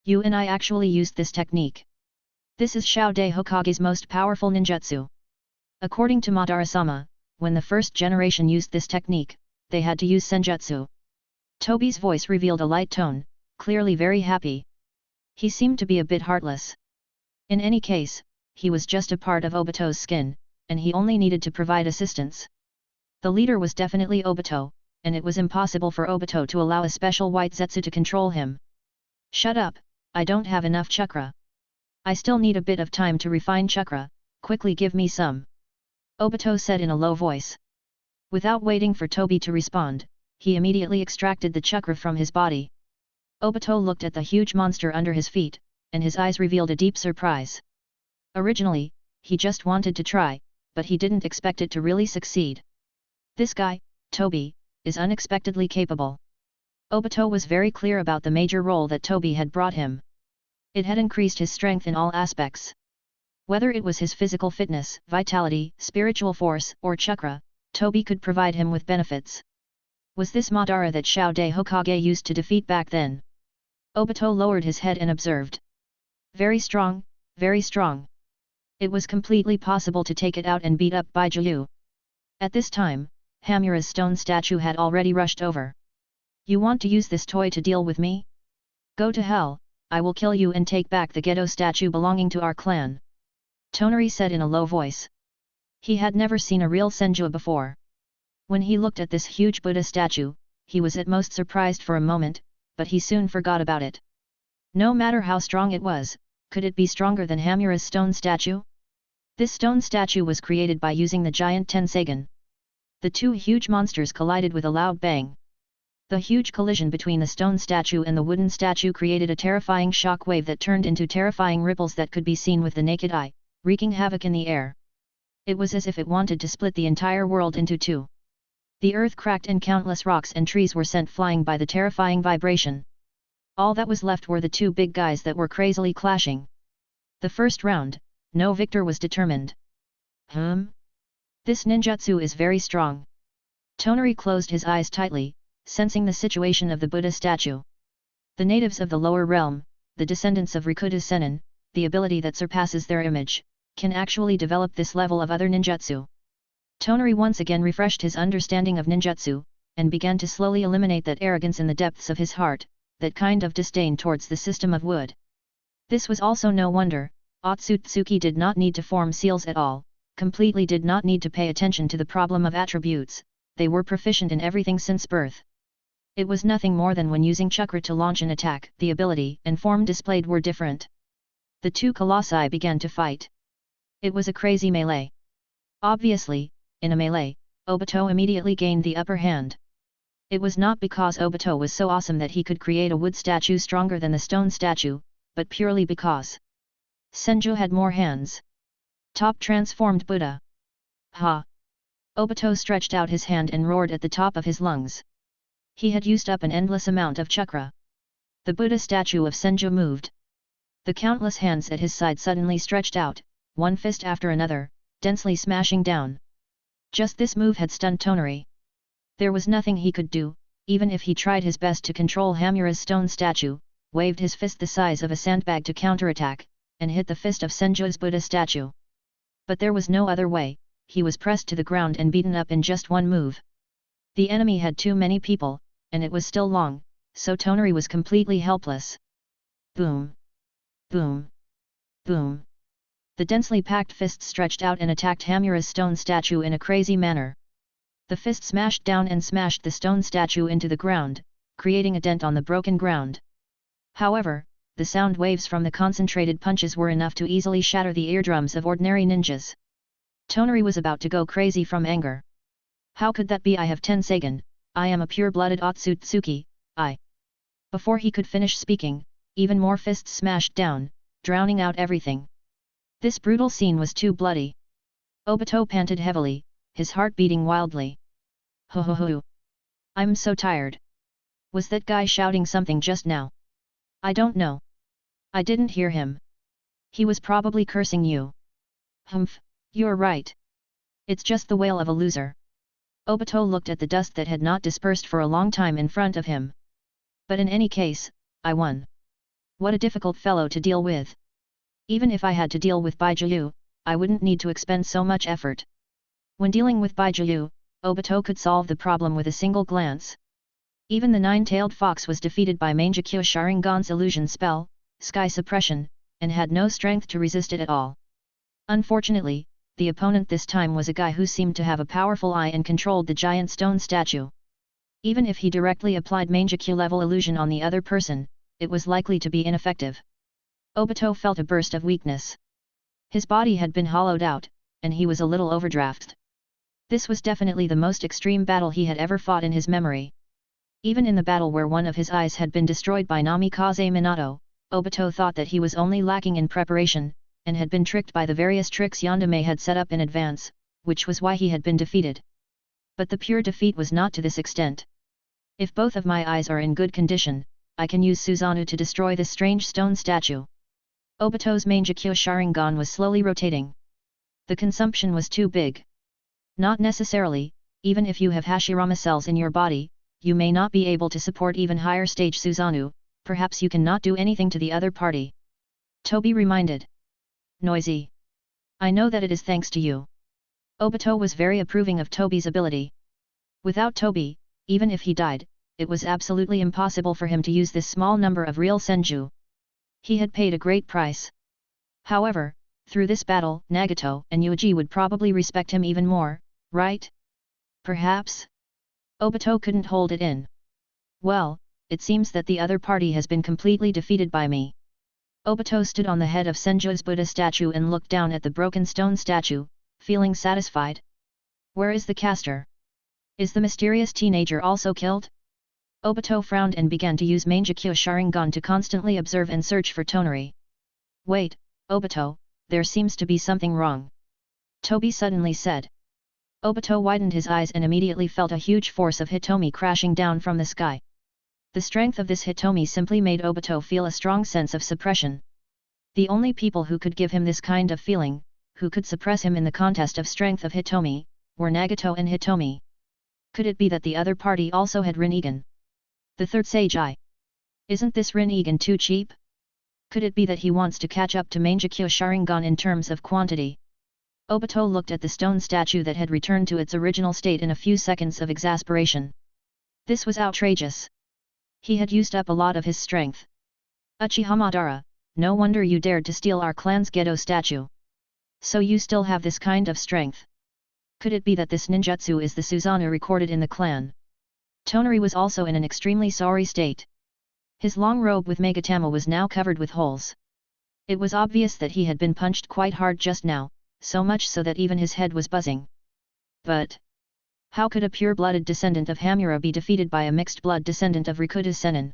Speaker 1: You and I actually used this technique. This is Shao-Dai Hokage's most powerful ninjutsu. According to Madara-sama, when the first generation used this technique, they had to use senjutsu. Tobi's voice revealed a light tone, clearly very happy. He seemed to be a bit heartless. In any case, he was just a part of Obito's skin, and he only needed to provide assistance. The leader was definitely Obito, and it was impossible for Obito to allow a special white Zetsu to control him. Shut up, I don't have enough chakra. I still need a bit of time to refine chakra, quickly give me some. Obito said in a low voice. Without waiting for Tobi to respond, he immediately extracted the chakra from his body. Obito looked at the huge monster under his feet, and his eyes revealed a deep surprise. Originally, he just wanted to try, but he didn't expect it to really succeed. This guy, Tobi, is unexpectedly capable. Obito was very clear about the major role that Tobi had brought him. It had increased his strength in all aspects. Whether it was his physical fitness, vitality, spiritual force, or chakra, Tobi could provide him with benefits. Was this Madara that Shao-Dai Hokage used to defeat back then? Obito lowered his head and observed. Very strong, very strong. It was completely possible to take it out and beat up Bijuu. At this time, Hamura's stone statue had already rushed over. You want to use this toy to deal with me? Go to hell, I will kill you and take back the Gedo statue belonging to our clan. Tonari said in a low voice. He had never seen a real Senju before. When he looked at this huge Buddha statue, he was at most surprised for a moment, but he soon forgot about it. No matter how strong it was, could it be stronger than Hamura's stone statue? This stone statue was created by using the giant Tensagen. The two huge monsters collided with a loud bang. The huge collision between the stone statue and the wooden statue created a terrifying shock wave that turned into terrifying ripples that could be seen with the naked eye, wreaking havoc in the air. It was as if it wanted to split the entire world into two. The earth cracked and countless rocks and trees were sent flying by the terrifying vibration. All that was left were the two big guys that were crazily clashing. The first round, no victor was determined. This ninjutsu is very strong. Tonari closed his eyes tightly, sensing the situation of the Buddha statue. The natives of the lower realm, the descendants of Rikuta Sennin, the ability that surpasses their image, can actually develop this level of other ninjutsu. Tonari once again refreshed his understanding of ninjutsu, and began to slowly eliminate that arrogance in the depths of his heart, that kind of disdain towards the system of wood. This was also no wonder. Otsutsuki did not need to form seals at all, completely did not need to pay attention to the problem of attributes, they were proficient in everything since birth. It was nothing more than when using chakra to launch an attack, the ability and form displayed were different. The two colossi began to fight. It was a crazy melee. Obviously, in a melee, Obito immediately gained the upper hand. It was not because Obito was so awesome that he could create a wood statue stronger than the stone statue, but purely because Senju had more hands. Top transformed Buddha. Ha! Obito stretched out his hand and roared at the top of his lungs. He had used up an endless amount of chakra. The Buddha statue of Senju moved. The countless hands at his side suddenly stretched out, one fist after another, densely smashing down. Just this move had stunned Tonari. There was nothing he could do, even if he tried his best to control Hamura's stone statue, waved his fist the size of a sandbag to counterattack, and hit the fist of Senju's Buddha statue. But there was no other way, he was pressed to the ground and beaten up in just one move. The enemy had too many people, and it was still long, so Tonari was completely helpless. Boom! Boom! Boom! The densely packed fists stretched out and attacked Hamura's stone statue in a crazy manner. The fist smashed down and smashed the stone statue into the ground, creating a dent on the broken ground. However, the sound waves from the concentrated punches were enough to easily shatter the eardrums of ordinary ninjas. Tonari was about to go crazy from anger. How could that be? I have Tensagen, I am a pure-blooded Otsutsuki, I. Before he could finish speaking, even more fists smashed down, drowning out everything. This brutal scene was too bloody. Obito panted heavily, his heart beating wildly. Ho ho ho! I'm so tired. Was that guy shouting something just now? I don't know. I didn't hear him. He was probably cursing you. Humph, you're right. It's just the wail of a loser. Obito looked at the dust that had not dispersed for a long time in front of him. But in any case, I won. What a difficult fellow to deal with. Even if I had to deal with Bijuu, I wouldn't need to expend so much effort. When dealing with Bijuu, Obito could solve the problem with a single glance. Even the nine-tailed fox was defeated by Mangekyo Sharingan's illusion spell, Sky Suppression, and had no strength to resist it at all. Unfortunately, the opponent this time was a guy who seemed to have a powerful eye and controlled the giant stone statue. Even if he directly applied Mangekyo-level illusion on the other person, it was likely to be ineffective. Obito felt a burst of weakness. His body had been hollowed out, and he was a little overdrafted. This was definitely the most extreme battle he had ever fought in his memory. Even in the battle where one of his eyes had been destroyed by Namikaze Minato, Obito thought that he was only lacking in preparation, and had been tricked by the various tricks Yandere had set up in advance, which was why he had been defeated. But the pure defeat was not to this extent. If both of my eyes are in good condition, I can use Susanoo to destroy this strange stone statue. Obito's Mangekyo Sharingan was slowly rotating. The consumption was too big. Not necessarily, even if you have Hashirama cells in your body, you may not be able to support even higher stage Susanoo, perhaps you cannot do anything to the other party. Toby reminded. Noisy. I know that it is thanks to you. Obito was very approving of Toby's ability. Without Toby, even if he died, it was absolutely impossible for him to use this small number of real Senju. He had paid a great price. However, through this battle, Nagato and Yuuji would probably respect him even more, right? Perhaps? Obito couldn't hold it in. Well, it seems that the other party has been completely defeated by me. Obito stood on the head of Senju's Buddha statue and looked down at the broken stone statue, feeling satisfied. Where is the caster? Is the mysterious teenager also killed? Obito frowned and began to use Mangekyo Sharingan to constantly observe and search for Tonari. Wait, Obito, there seems to be something wrong. Toby suddenly said. Obito widened his eyes and immediately felt a huge force of Hitomi crashing down from the sky. The strength of this Hitomi simply made Obito feel a strong sense of suppression. The only people who could give him this kind of feeling, who could suppress him in the contest of strength of Hitomi, were Nagato and Hitomi. Could it be that the other party also had Rinnegan? The third Sage. Isn't this Rinnegan too cheap? Could it be that he wants to catch up to Mangekyo Sharingan in terms of quantity? Obito looked at the stone statue that had returned to its original state in a few seconds of exasperation. This was outrageous. He had used up a lot of his strength. Uchiha Madara, no wonder you dared to steal our clan's Gedo statue. So you still have this kind of strength. Could it be that this ninjutsu is the Susanoo recorded in the clan? Tonari was also in an extremely sorry state. His long robe with Megatama was now covered with holes. It was obvious that he had been punched quite hard just now, so much so that even his head was buzzing. But how could a pure-blooded descendant of Hamura be defeated by a mixed-blood descendant of Rikuta Sennin?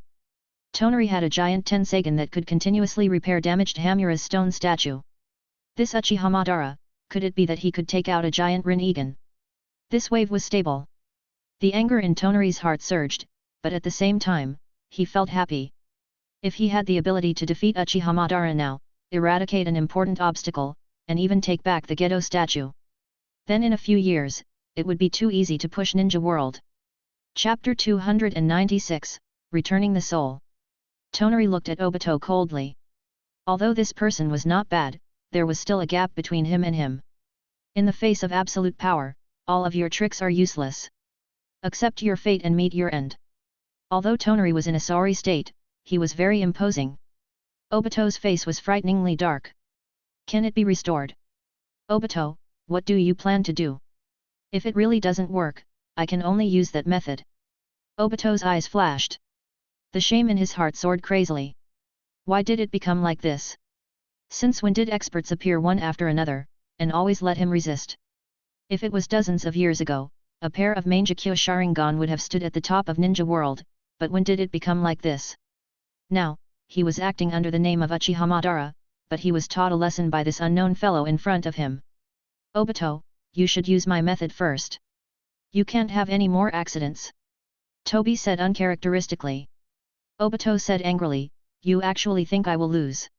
Speaker 1: Tonari had a giant Tensagen that could continuously repair damaged Hamura's stone statue. This Uchiha Madara, could it be that he could take out a giant Rinnegan? This wave was stable. The anger in Tonari's heart surged, but at the same time, he felt happy. If he had the ability to defeat Uchiha Madara now, eradicate an important obstacle, and even take back the Gedo statue, then in a few years, it would be too easy to push Ninja World. Chapter 296, Returning the Soul. Tonari looked at Obito coldly. Although this person was not bad, there was still a gap between him and him. In the face of absolute power, all of your tricks are useless. Accept your fate and meet your end. Although Tonari was in a sorry state, he was very imposing. Obito's face was frighteningly dark. Can it be restored? Obito, what do you plan to do? If it really doesn't work, I can only use that method. Obito's eyes flashed. The shame in his heart soared crazily. Why did it become like this? Since when did experts appear one after another, and always let him resist? If it was dozens of years ago, a pair of Mangekyo Sharingan would have stood at the top of Ninja World, but when did it become like this? Now, he was acting under the name of Uchiha Madara, but he was taught a lesson by this unknown fellow in front of him. Obito, you should use my method first. You can't have any more accidents. Toby said uncharacteristically. Obito said angrily, you actually think I will lose?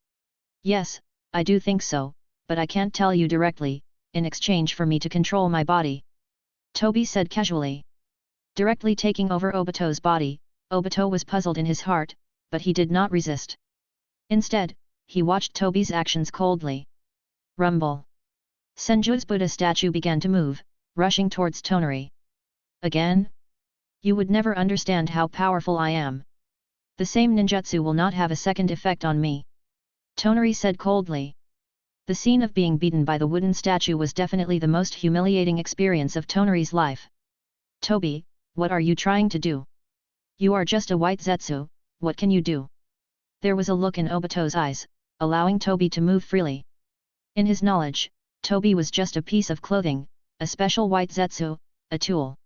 Speaker 1: Yes, I do think so, but I can't tell you directly, in exchange for me to control my body. Toby said casually. Directly taking over Obito's body, Obito was puzzled in his heart, but he did not resist. Instead, he watched Toby's actions coldly. Rumble. Senju's Buddha statue began to move, rushing towards Tonari. Again? You would never understand how powerful I am. The same ninjutsu will not have a second effect on me. Tonari said coldly. The scene of being beaten by the wooden statue was definitely the most humiliating experience of Tonari's life. Toby, what are you trying to do? You are just a white Zetsu, what can you do? There was a look in Obito's eyes, allowing Toby to move freely. In his knowledge, Toby was just a piece of clothing, a special white Zetsu, a tool.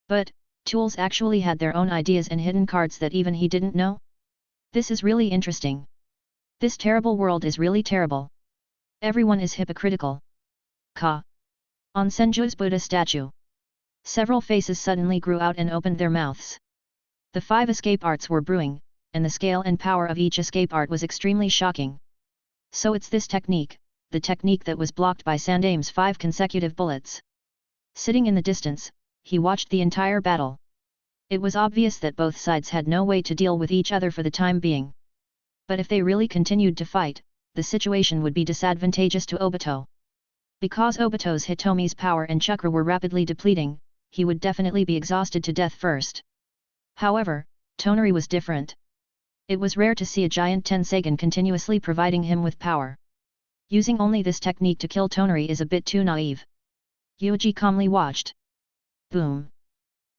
Speaker 1: But, tools actually had their own ideas and hidden cards that even he didn't know? This is really interesting. This terrible world is really terrible. Everyone is hypocritical. Ka. On Senju's Buddha statue. Several faces suddenly grew out and opened their mouths. The 5 escape arts were brewing, and the scale and power of each escape art was extremely shocking. So it's this technique, the technique that was blocked by Sandame's 5 consecutive bullets. Sitting in the distance, he watched the entire battle. It was obvious that both sides had no way to deal with each other for the time being. But if they really continued to fight, the situation would be disadvantageous to Obito. Because Obito's Hitomi's power and chakra were rapidly depleting, he would definitely be exhausted to death first. However, Tonari was different. It was rare to see a giant Tensagen continuously providing him with power. Using only this technique to kill Tonari is a bit too naive. Yuuji calmly watched. Boom.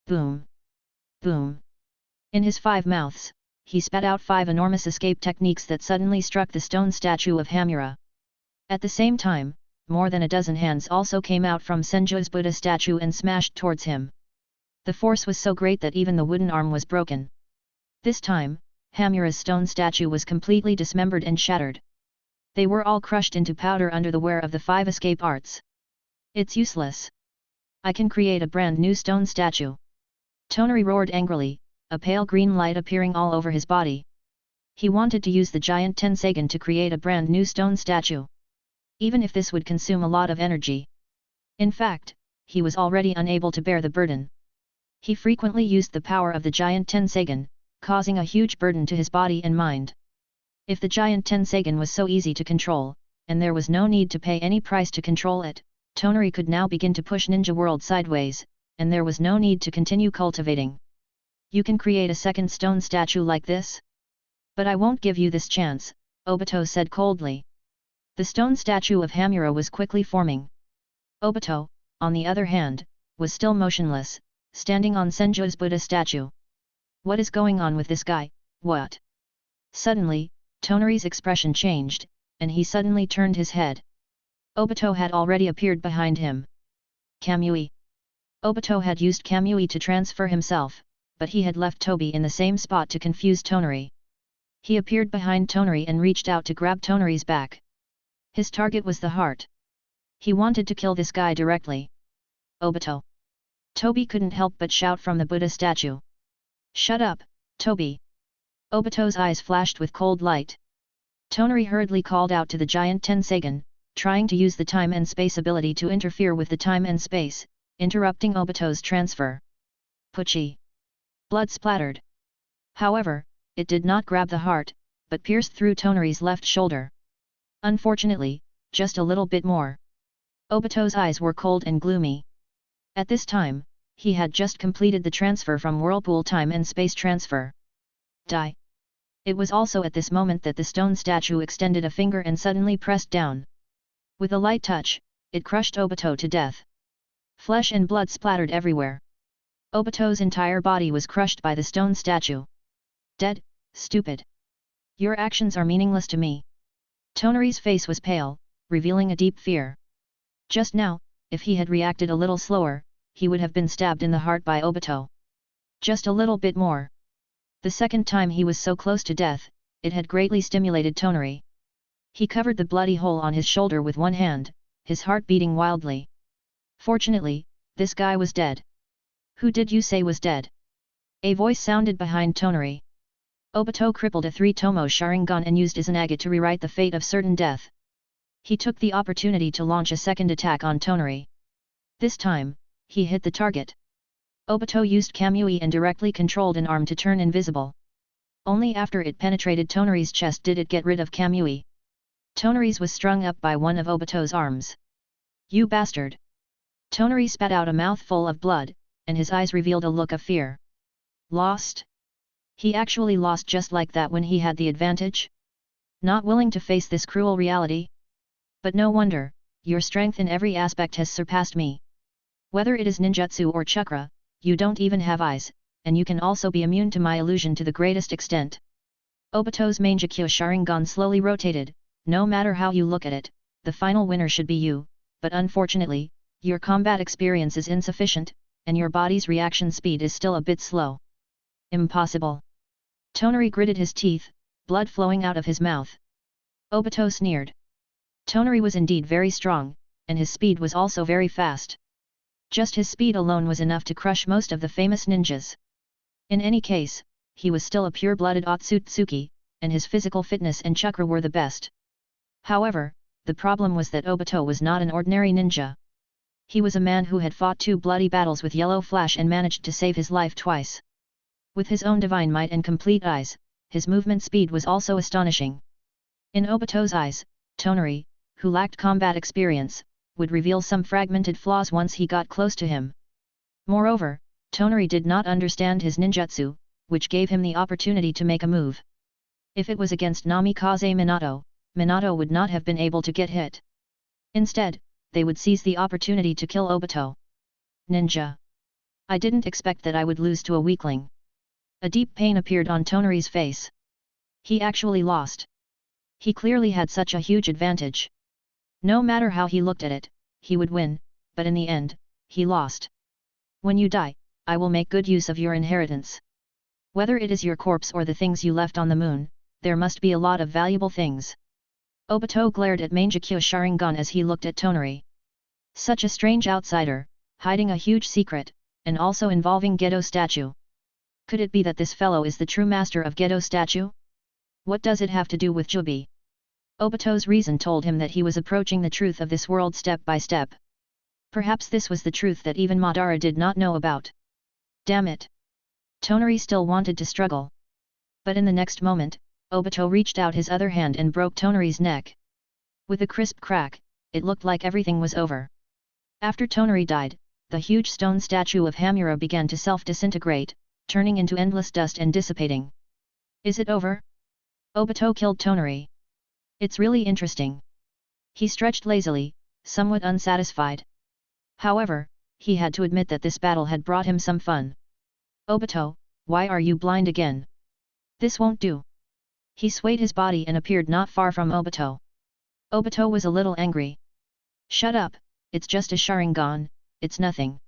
Speaker 1: Boom. Boom. In his 5 mouths, he spat out 5 enormous escape techniques that suddenly struck the stone statue of Hamura. At the same time, more than a dozen hands also came out from Senju's Buddha statue and smashed towards him. The force was so great that even the wooden arm was broken. This time, Hamura's stone statue was completely dismembered and shattered. They were all crushed into powder under the wear of the 5 escape arts. It's useless. I can create a brand new stone statue. Tonari roared angrily, a pale green light appearing all over his body. He wanted to use the giant Tensagen to create a brand new stone statue. Even if this would consume a lot of energy. In fact, he was already unable to bear the burden. He frequently used the power of the giant Tensagen, causing a huge burden to his body and mind. If the giant Tensagen was so easy to control, and there was no need to pay any price to control it, Tonari could now begin to push Ninja World sideways, and there was no need to continue cultivating. You can create a second stone statue like this? But I won't give you this chance, Obito said coldly. The stone statue of Hamura was quickly forming. Obito, on the other hand, was still motionless, standing on Senju's Buddha statue. What is going on with this guy, what? Suddenly, Tonari's expression changed, and he suddenly turned his head. Obito had already appeared behind him. Kamui. Obito had used Kamui to transfer himself, but he had left Toby in the same spot to confuse Tonari. He appeared behind Tonari and reached out to grab Tonari's back. His target was the heart. He wanted to kill this guy directly. Obito. Toby couldn't help but shout from the Buddha statue. Shut up, Toby. Obito's eyes flashed with cold light. Tonari hurriedly called out to the giant Tensagen, trying to use the time and space ability to interfere with the time and space, interrupting Obito's transfer. Pucci. Blood splattered. However, it did not grab the heart, but pierced through Tonari's left shoulder. Unfortunately, just a little bit more. Obito's eyes were cold and gloomy. At this time, he had just completed the transfer from Whirlpool Time and Space Transfer. Die. It was also at this moment that the stone statue extended a finger and suddenly pressed down. With a light touch, it crushed Obito to death. Flesh and blood splattered everywhere. Obito's entire body was crushed by the stone statue. Dead, stupid. Your actions are meaningless to me. Tonari's face was pale, revealing a deep fear. Just now, if he had reacted a little slower, he would have been stabbed in the heart by Obito. Just a little bit more. The second time he was so close to death, it had greatly stimulated Tonari. He covered the bloody hole on his shoulder with one hand, his heart beating wildly. Fortunately, this guy was dead. Who did you say was dead? A voice sounded behind Tonari. Obito crippled a 3-tomo Sharingan and used Izanagi to rewrite the fate of certain death. He took the opportunity to launch a second attack on Tonari. This time, he hit the target. Obito used Kamui and directly controlled an arm to turn invisible. Only after it penetrated Tonari's chest did it get rid of Kamui. Tonari's was strung up by one of Obito's arms. You bastard! Tonari spat out a mouthful of blood, and his eyes revealed a look of fear. Lost? He actually lost just like that when he had the advantage? Not willing to face this cruel reality? But no wonder, your strength in every aspect has surpassed me. Whether it is ninjutsu or chakra, you don't even have eyes, and you can also be immune to my illusion to the greatest extent. Obito's Mangekyo Sharingan slowly rotated. No matter how you look at it, the final winner should be you, but unfortunately, your combat experience is insufficient, and your body's reaction speed is still a bit slow. Impossible. Tonari gritted his teeth, blood flowing out of his mouth. Obito sneered. Tonari was indeed very strong, and his speed was also very fast. Just his speed alone was enough to crush most of the famous ninjas. In any case, he was still a pure-blooded Otsutsuki, and his physical fitness and chakra were the best. However, the problem was that Obito was not an ordinary ninja. He was a man who had fought 2 bloody battles with Yellow Flash and managed to save his life twice. With his own divine might and complete eyes, his movement speed was also astonishing. In Obito's eyes, Tonari, who lacked combat experience, would reveal some fragmented flaws once he got close to him. Moreover, Tonari did not understand his ninjutsu, which gave him the opportunity to make a move. If it was against Namikaze Minato, Minato would not have been able to get hit. Instead, they would seize the opportunity to kill Obito. Ninja. I didn't expect that I would lose to a weakling. A deep pain appeared on Tonari's face. He actually lost. He clearly had such a huge advantage. No matter how he looked at it, he would win, but in the end, he lost. When you die, I will make good use of your inheritance. Whether it is your corpse or the things you left on the moon, there must be a lot of valuable things. Obito glared at Mangekyo Sharingan as he looked at Tonari. Such a strange outsider, hiding a huge secret, and also involving Gedo statue. Could it be that this fellow is the true master of Gedo statue? What does it have to do with Jubi? Obito's reason told him that he was approaching the truth of this world step by step. Perhaps this was the truth that even Madara did not know about. Damn it! Tonari still wanted to struggle. But in the next moment, Obito reached out his other hand and broke Tonari's neck. With a crisp crack, it looked like everything was over. After Tonari died, the huge stone statue of Hamura began to self-disintegrate, turning into endless dust and dissipating. Is it over? Obito killed Tonari. It's really interesting. He stretched lazily, somewhat unsatisfied. However, he had to admit that this battle had brought him some fun. Obito, why are you blind again? This won't do. He swayed his body and appeared not far from Obito. Obito was a little angry. Shut up, it's just a Sharingan, it's nothing.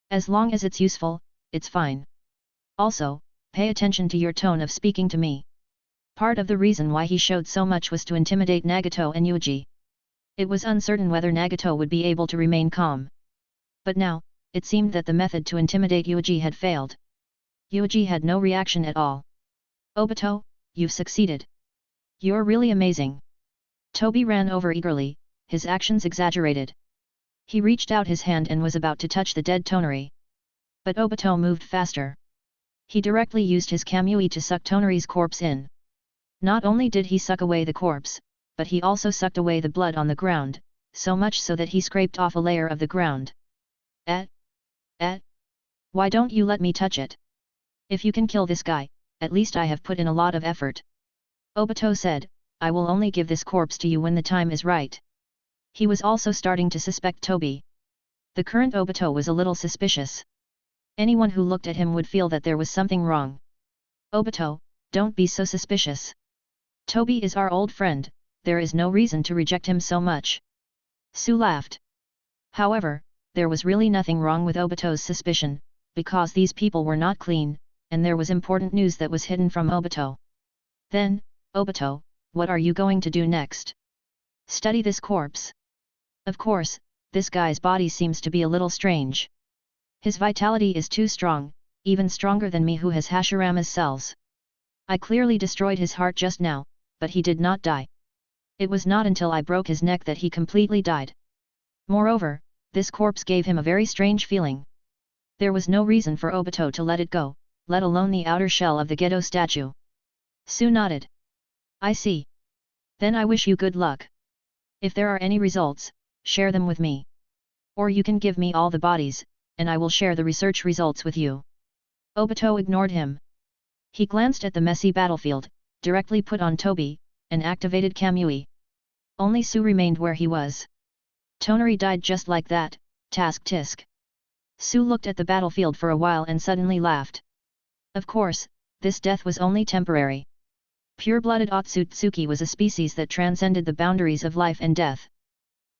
Speaker 1: As long as it's useful, it's fine. Also, pay attention to your tone of speaking to me. Part of the reason why he showed so much was to intimidate Nagato and Yuuji. It was uncertain whether Nagato would be able to remain calm. But now, it seemed that the method to intimidate Yuuji had failed. Yuuji had no reaction at all. Obito, you've succeeded. You're really amazing. Toby ran over eagerly, his actions exaggerated. He reached out his hand and was about to touch the dead Tonari. But Obito moved faster. He directly used his Kamui to suck Tonari's corpse in. Not only did he suck away the corpse, but he also sucked away the blood on the ground, so much so that he scraped off a layer of the ground. Why don't you let me touch it? If you can kill this guy, at least I have put in a lot of effort. Obito said, I will only give this corpse to you when the time is right. He was also starting to suspect Toby. The current Obito was a little suspicious. Anyone who looked at him would feel that there was something wrong. Obito, don't be so suspicious. Toby is our old friend, there is no reason to reject him so much. Su laughed. However, there was really nothing wrong with Obito's suspicion, because these people were not clean, and there was important news that was hidden from Obito. Then, Obito, what are you going to do next? Study this corpse. Of course, this guy's body seems to be a little strange. His vitality is too strong, even stronger than me who has Hashirama's cells. I clearly destroyed his heart just now, but he did not die. It was not until I broke his neck that he completely died. Moreover, this corpse gave him a very strange feeling. There was no reason for Obito to let it go, let alone the outer shell of the Gedo statue. Su nodded. I see. Then I wish you good luck. If there are any results, share them with me. Or you can give me all the bodies, and I will share the research results with you. Obito ignored him. He glanced at the messy battlefield, directly put on Toby, and activated Kamui. Only Su remained where he was. Tonari died just like that, task tisk. Su looked at the battlefield for a while and suddenly laughed. Of course, this death was only temporary. Pure-blooded Otsutsuki was a species that transcended the boundaries of life and death.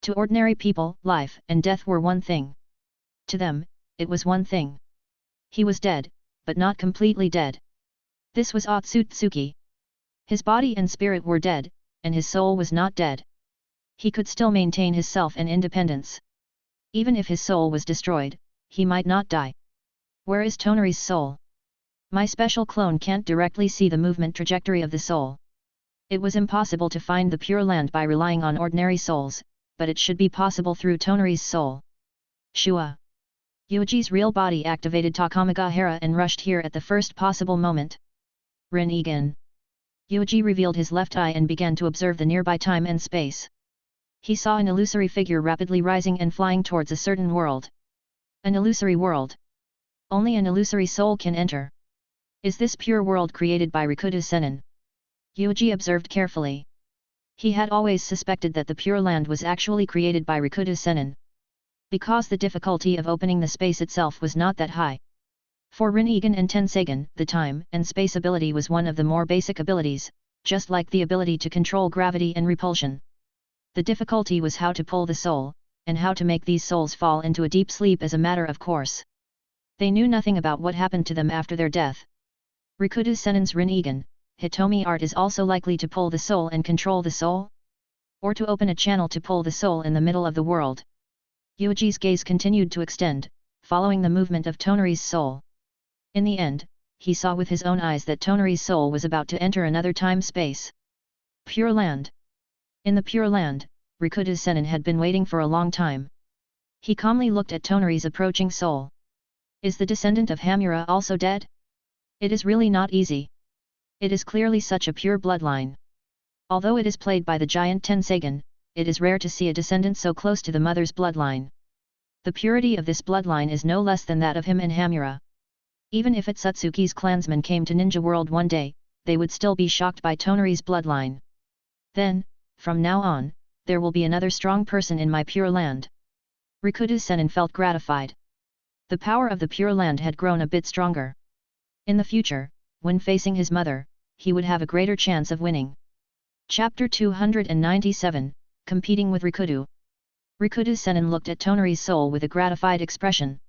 Speaker 1: To ordinary people, life and death were one thing. To them, it was one thing. He was dead, but not completely dead. This was Otsutsuki. His body and spirit were dead, and his soul was not dead. He could still maintain his self and independence. Even if his soul was destroyed, he might not die. Where is Tonari's soul? My special clone can't directly see the movement trajectory of the soul. It was impossible to find the Pure Land by relying on ordinary souls, but it should be possible through Tonari's soul. Shua. Yuuji's real body activated Takamagahara and rushed here at the first possible moment. Rinnegan. Yuuji revealed his left eye and began to observe the nearby time and space. He saw an illusory figure rapidly rising and flying towards a certain world. An illusory world. Only an illusory soul can enter. Is this pure world created by Rikuta Sennin? Yuuji observed carefully. He had always suspected that the Pure Land was actually created by Rikuta Sennin. Because the difficulty of opening the space itself was not that high. For Rinnegan and Tensegan, the time and space ability was one of the more basic abilities, just like the ability to control gravity and repulsion. The difficulty was how to pull the soul, and how to make these souls fall into a deep sleep as a matter of course. They knew nothing about what happened to them after their death. Rikuta Sennin's Rinnegan, Hitomi art is also likely to pull the soul and control the soul? Or to open a channel to pull the soul in the middle of the world? Yuuji's gaze continued to extend, following the movement of Tonari's soul. In the end, he saw with his own eyes that Tonari's soul was about to enter another time-space. Pure Land. In the Pure Land, Rikudo Sennin had been waiting for a long time. He calmly looked at Tonari's approaching soul. Is the descendant of Hamura also dead? It is really not easy. It is clearly such a pure bloodline. Although it is played by the giant Tensagen, it is rare to see a descendant so close to the mother's bloodline. The purity of this bloodline is no less than that of him and Hamura. Even if Itsutsuki's clansmen came to Ninja World one day, they would still be shocked by Tonari's bloodline. Then, from now on, there will be another strong person in my Pure Land. Rikudo Sennin felt gratified. The power of the Pure Land had grown a bit stronger. In the future, when facing his mother, he would have a greater chance of winning. Chapter 297, Competing with Rikudo. Rikudo Sennin looked at Tonari's soul with a gratified expression.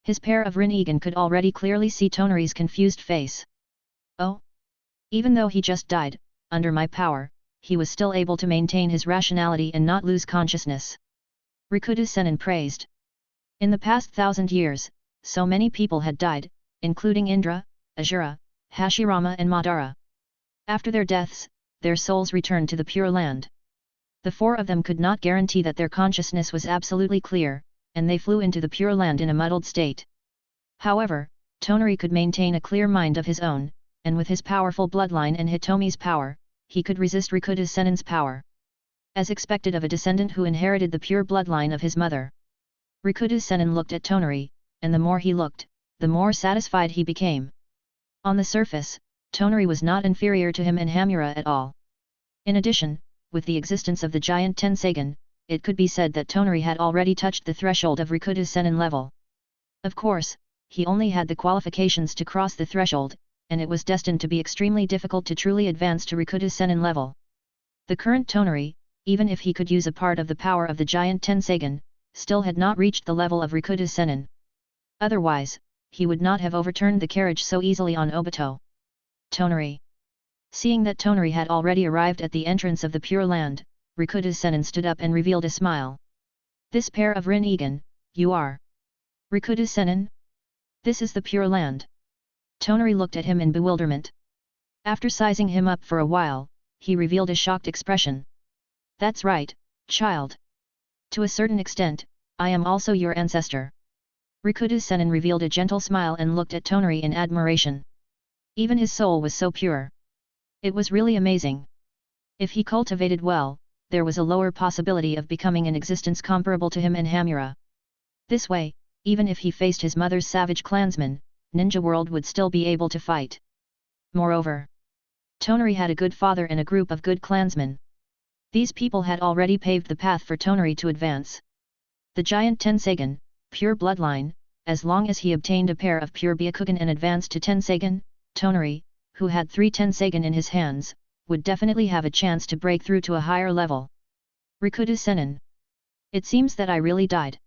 Speaker 1: His pair of Rinnegan could already clearly see Tonari's confused face. Oh? Even though he just died, under my power, he was still able to maintain his rationality and not lose consciousness. Rikudo Sennin praised. In the past 1,000 years, so many people had died, including Indra, Asura, Hashirama and Madara. After their deaths, their souls returned to the Pure Land. The four of them could not guarantee that their consciousness was absolutely clear, and they flew into the Pure Land in a muddled state. However, Tonari could maintain a clear mind of his own, and with his powerful bloodline and Hitomi's power, he could resist Rikudo Sennin's power. As expected of a descendant who inherited the pure bloodline of his mother. Rikudo Sennin looked at Tonari, and the more he looked, the more satisfied he became. On the surface, Tonari was not inferior to him and Hamura at all. In addition, with the existence of the giant Tensagen, it could be said that Tonari had already touched the threshold of Rikudo Sennin level. Of course, he only had the qualifications to cross the threshold, and it was destined to be extremely difficult to truly advance to Rikudo Sennin level. The current Tonari, even if he could use a part of the power of the giant Tensagen, still had not reached the level of Rikudo Sennin. Otherwise, he would not have overturned the carriage so easily on Obito. Tonari. Seeing that Tonari had already arrived at the entrance of the Pure Land, Rikudo Sennin stood up and revealed a smile. This pair of Rinnegan, you are Rikudo Sennin? This is the Pure Land. Tonari looked at him in bewilderment. After sizing him up for a while, he revealed a shocked expression. That's right, child. To a certain extent, I am also your ancestor. Rikudo Sennin revealed a gentle smile and looked at Tonari in admiration. Even his soul was so pure. It was really amazing. If he cultivated well, there was a lower possibility of becoming an existence comparable to him and Hamura. This way, even if he faced his mother's savage clansmen, Ninja World would still be able to fight. Moreover, Tonari had a good father and a group of good clansmen. These people had already paved the path for Tonari to advance. The giant Tensagen, pure bloodline, as long as he obtained a pair of pure Byakugan and advanced to Tensagen, Tonari, who had 3 Tensagen in his hands, would definitely have a chance to break through to a higher level. Rikudo Sennin. It seems that I really died.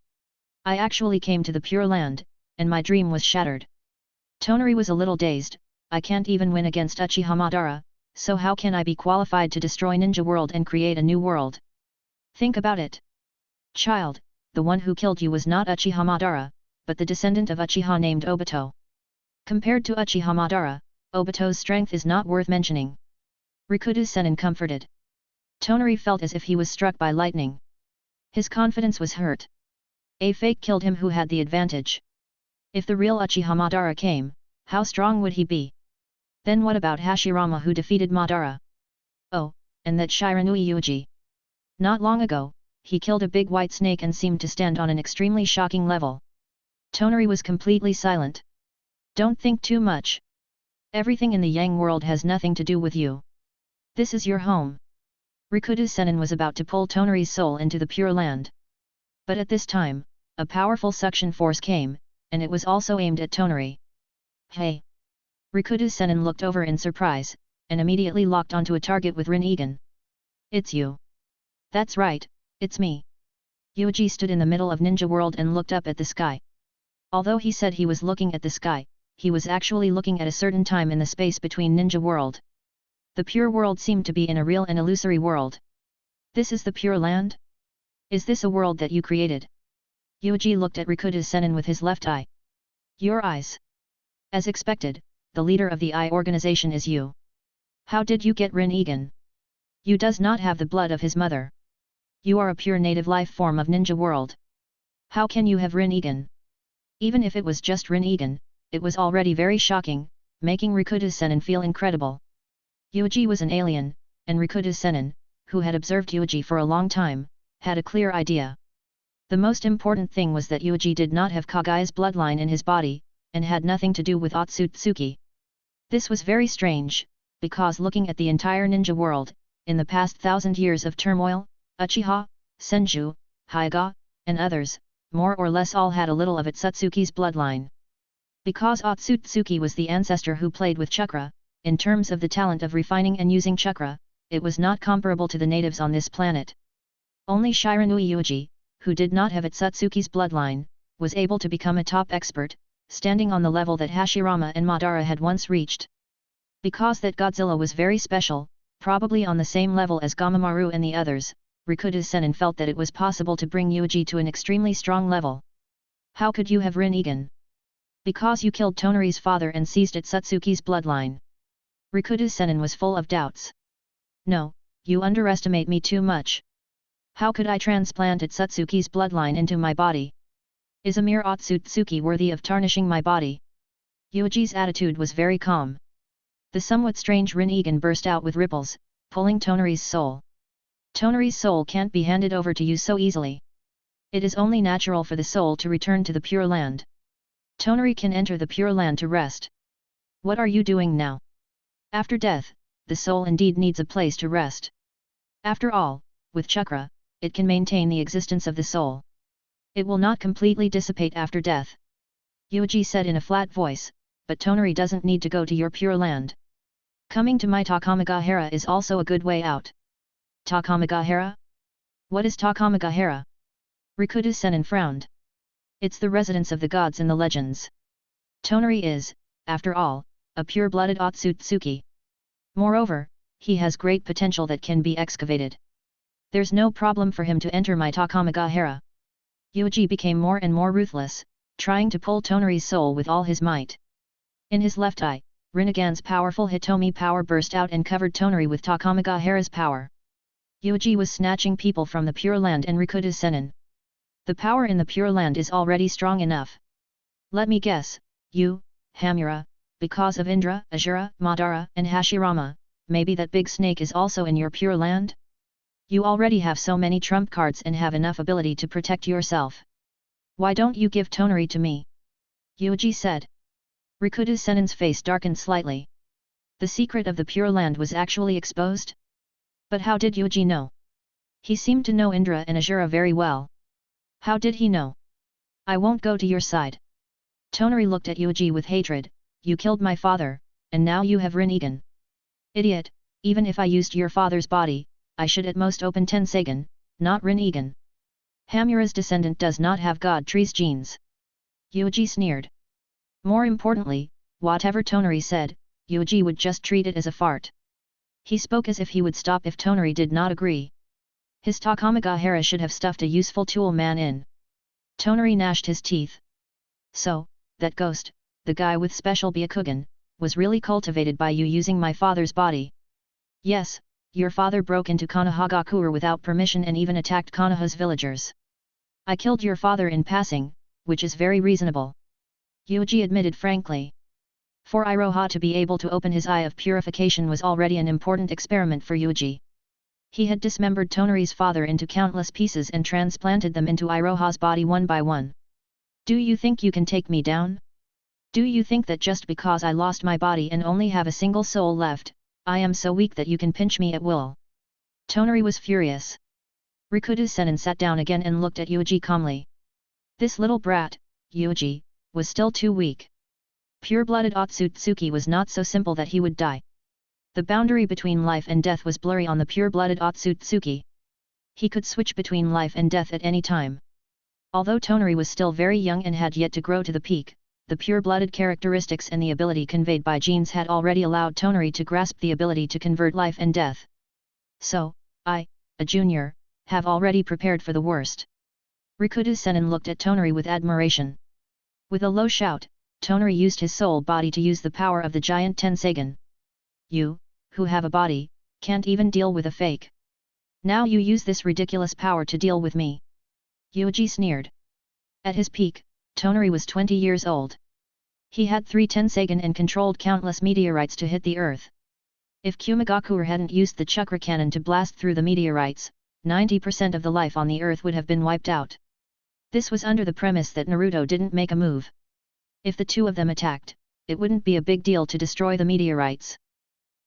Speaker 1: I actually came to the Pure Land, and my dream was shattered. Tonari was a little dazed. I can't even win against Uchiha Madara, so how can I be qualified to destroy Ninja World and create a new world? Think about it. Child, the one who killed you was not Uchiha Madara, but the descendant of Uchiha named Obito. Compared to Uchiha Madara, Obito's strength is not worth mentioning. Rikudo Sennin comforted. Tonari felt as if he was struck by lightning. His confidence was hurt. A fake killed him who had the advantage. If the real Uchiha Madara came, how strong would he be? Then what about Hashirama who defeated Madara? Oh, and that Shiranui Yuuji. Not long ago, he killed a big white snake and seemed to stand on an extremely shocking level. Tonari was completely silent. Don't think too much. Everything in the Yang world has nothing to do with you. This is your home. Rikudo Sennin was about to pull Tonari's soul into the Pure Land. But at this time, a powerful suction force came, and it was also aimed at Tonari. Hey! Rikudo Sennin looked over in surprise, and immediately locked onto a target with Rinnegan. It's you. That's right, it's me. Yuuji stood in the middle of Ninja World and looked up at the sky. Although he said he was looking at the sky, he was actually looking at a certain time in the space between Ninja World. The Pure World seemed to be in a real and illusory world. This is the Pure Land? Is this a world that you created? Yuuji looked at Rikuta Sennin with his left eye. Your eyes. As expected, the leader of the eye organization is you. How did you get Rin-Egan? You does not have the blood of his mother. You are a pure native life form of Ninja World. How can you have Rin-Egan? Even if it was just Rin-Egan, it was already very shocking, making Rikuta Sennin feel incredible. Yuuji was an alien, and Rikuta Sennin, who had observed Yuuji for a long time, had a clear idea. The most important thing was that Yuuji did not have Kagaya's bloodline in his body, and had nothing to do with Otsutsuki. This was very strange, because looking at the entire ninja world, in the past 1,000 years of turmoil, Uchiha, Senju, Hyuga, and others, more or less all had a little of Otsutsuki's bloodline. Because Otsutsuki was the ancestor who played with chakra, in terms of the talent of refining and using chakra, it was not comparable to the natives on this planet. Only Shiranui Yuuji, who did not have Otsutsuki's bloodline, was able to become a top expert, standing on the level that Hashirama and Madara had once reached. Because that Godzilla was very special, probably on the same level as Gamamaru and the others, Rikuta Sennin felt that it was possible to bring Yuuji to an extremely strong level. How could you have Rin-Egan? Because you killed Tonari's father and seized Otsutsuki's bloodline. Rikuta Sennin was full of doubts. No, you underestimate me too much. How could I transplant Otsutsuki's bloodline into my body? Is a mere Otsutsuki worthy of tarnishing my body? Yuuji's attitude was very calm. The somewhat strange Rin-Egan burst out with ripples, pulling Tonari's soul. Tonari's soul can't be handed over to you so easily. It is only natural for the soul to return to the Pure Land. Tonari can enter the Pure Land to rest. What are you doing now? After death, the soul indeed needs a place to rest. After all, with chakra, it can maintain the existence of the soul. It will not completely dissipate after death. Yuuji said in a flat voice, but Tonari doesn't need to go to your Pure Land. Coming to my Takamagahara is also a good way out. Takamagahara? What is Takamagahara? Rikuta Sennin frowned. It's the residence of the gods in the legends. Tonari is, after all, a pure-blooded Otsutsuki. Moreover, he has great potential that can be excavated. There's no problem for him to enter my Takamagahara. Yuuji became more and more ruthless, trying to pull Tonari's soul with all his might. In his left eye, Rinnegan's powerful Hitomi power burst out and covered Tonari with Takamagahara's power. Yuuji was snatching people from the Pure Land and Rikuta Sennin. The power in the Pure Land is already strong enough. Let me guess, you, Hamura, because of Indra, Asura, Madara and Hashirama, maybe that big snake is also in your Pure Land? You already have so many trump cards and have enough ability to protect yourself. Why don't you give Tonari to me? Yuuji said. Rikuta Sennin's face darkened slightly. The secret of the Pure Land was actually exposed? But how did Yuuji know? He seemed to know Indra and Asura very well. How did he know? I won't go to your side. Tonari looked at Yuuji with hatred. You killed my father, and now you have Rin-Egan. Idiot, even if I used your father's body, I should at most open Tensagen, not Rin-Egan. Hamura's descendant does not have God Tree's genes. Yuuji sneered. More importantly, whatever Tonari said, Yuuji would just treat it as a fart. He spoke as if he would stop if Tonari did not agree. His Takamagahara should have stuffed a useful tool man in. Tonari gnashed his teeth. So, that ghost, the guy with special Byakugan, was really cultivated by you using my father's body. Yes, your father broke into Konohagakure without permission and even attacked Konoha's villagers. I killed your father in passing, which is very reasonable. Yuuji admitted frankly. For Iroha to be able to open his eye of purification was already an important experiment for Yuuji. He had dismembered Tonari's father into countless pieces and transplanted them into Iroha's body one by one. Do you think you can take me down? Do you think that just because I lost my body and only have a single soul left, I am so weak that you can pinch me at will? Tonari was furious. Rikuta Sennin sat down again and looked at Yuuji calmly. This little brat, Yuuji, was still too weak. Pure-blooded Otsutsuki was not so simple that he would die. The boundary between life and death was blurry on the pure-blooded Otsutsuki. He could switch between life and death at any time. Although Tonari was still very young and had yet to grow to the peak, the pure-blooded characteristics and the ability conveyed by genes had already allowed Tonari to grasp the ability to convert life and death. So, I, a junior, have already prepared for the worst. Rikudo Sennin looked at Tonari with admiration. With a low shout, Tonari used his soul body to use the power of the giant Tenseigan. You, who have a body, can't even deal with a fake. Now you use this ridiculous power to deal with me. Yuuji sneered. At his peak, Tonari was 20 years old. He had 3 Tenseigan and controlled countless meteorites to hit the earth. If Kumagakure hadn't used the chakra cannon to blast through the meteorites, 90% of the life on the earth would have been wiped out. This was under the premise that Naruto didn't make a move. If the two of them attacked, it wouldn't be a big deal to destroy the meteorites.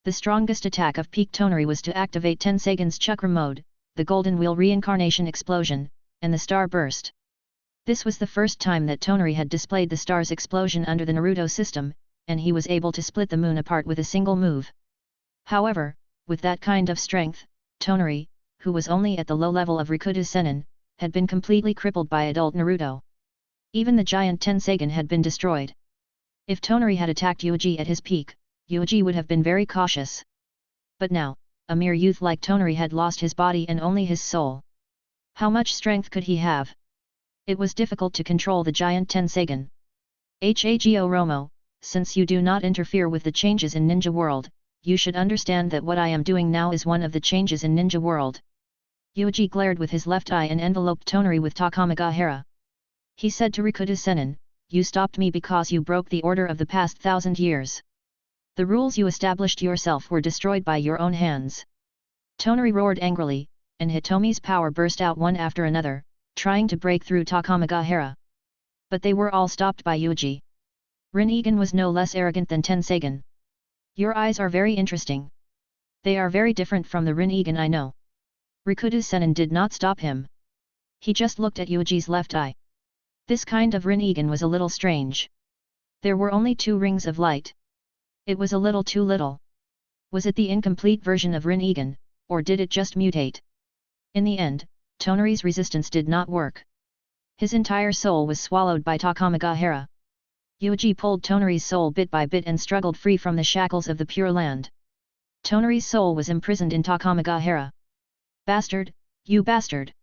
Speaker 1: The strongest attack of peak Tonari was to activate Tenseigan's chakra mode, the Golden Wheel reincarnation explosion, and the star burst. This was the first time that Tonari had displayed the star's explosion under the Naruto system, and he was able to split the moon apart with a single move. However, with that kind of strength, Tonari, who was only at the low level of Rikudo Sennin, had been completely crippled by adult Naruto. Even the giant Tenseigan had been destroyed. If Tonari had attacked Yuuji at his peak, Yuuji would have been very cautious. But now, a mere youth like Tonari had lost his body and only his soul. How much strength could he have? It was difficult to control the giant Tenseigan. Hago Romo, since you do not interfere with the changes in Ninja World, you should understand that what I am doing now is one of the changes in Ninja World. Yuuji glared with his left eye and enveloped Tonari with Takamagahara. He said to Rikudo Sennin, you stopped me because you broke the order of the past 1,000 years. The rules you established yourself were destroyed by your own hands. Tonari roared angrily, and Hitomi's power burst out one after another, trying to break through Takamagahara. But they were all stopped by Yuuji. Rinnegan was no less arrogant than Tenseigan. Your eyes are very interesting. They are very different from the Rinnegan I know. Rikudo Sennin did not stop him. He just looked at Yuuji's left eye. This kind of Rinnegan was a little strange. There were only 2 rings of light. It was a little too little. Was it the incomplete version of Rinnegan, or did it just mutate? In the end, Tonari's resistance did not work. His entire soul was swallowed by Takamagahara. Yuuji pulled Tonari's soul bit by bit and struggled free from the shackles of the Pure Land. Tonari's soul was imprisoned in Takamagahara. Bastard, you bastard!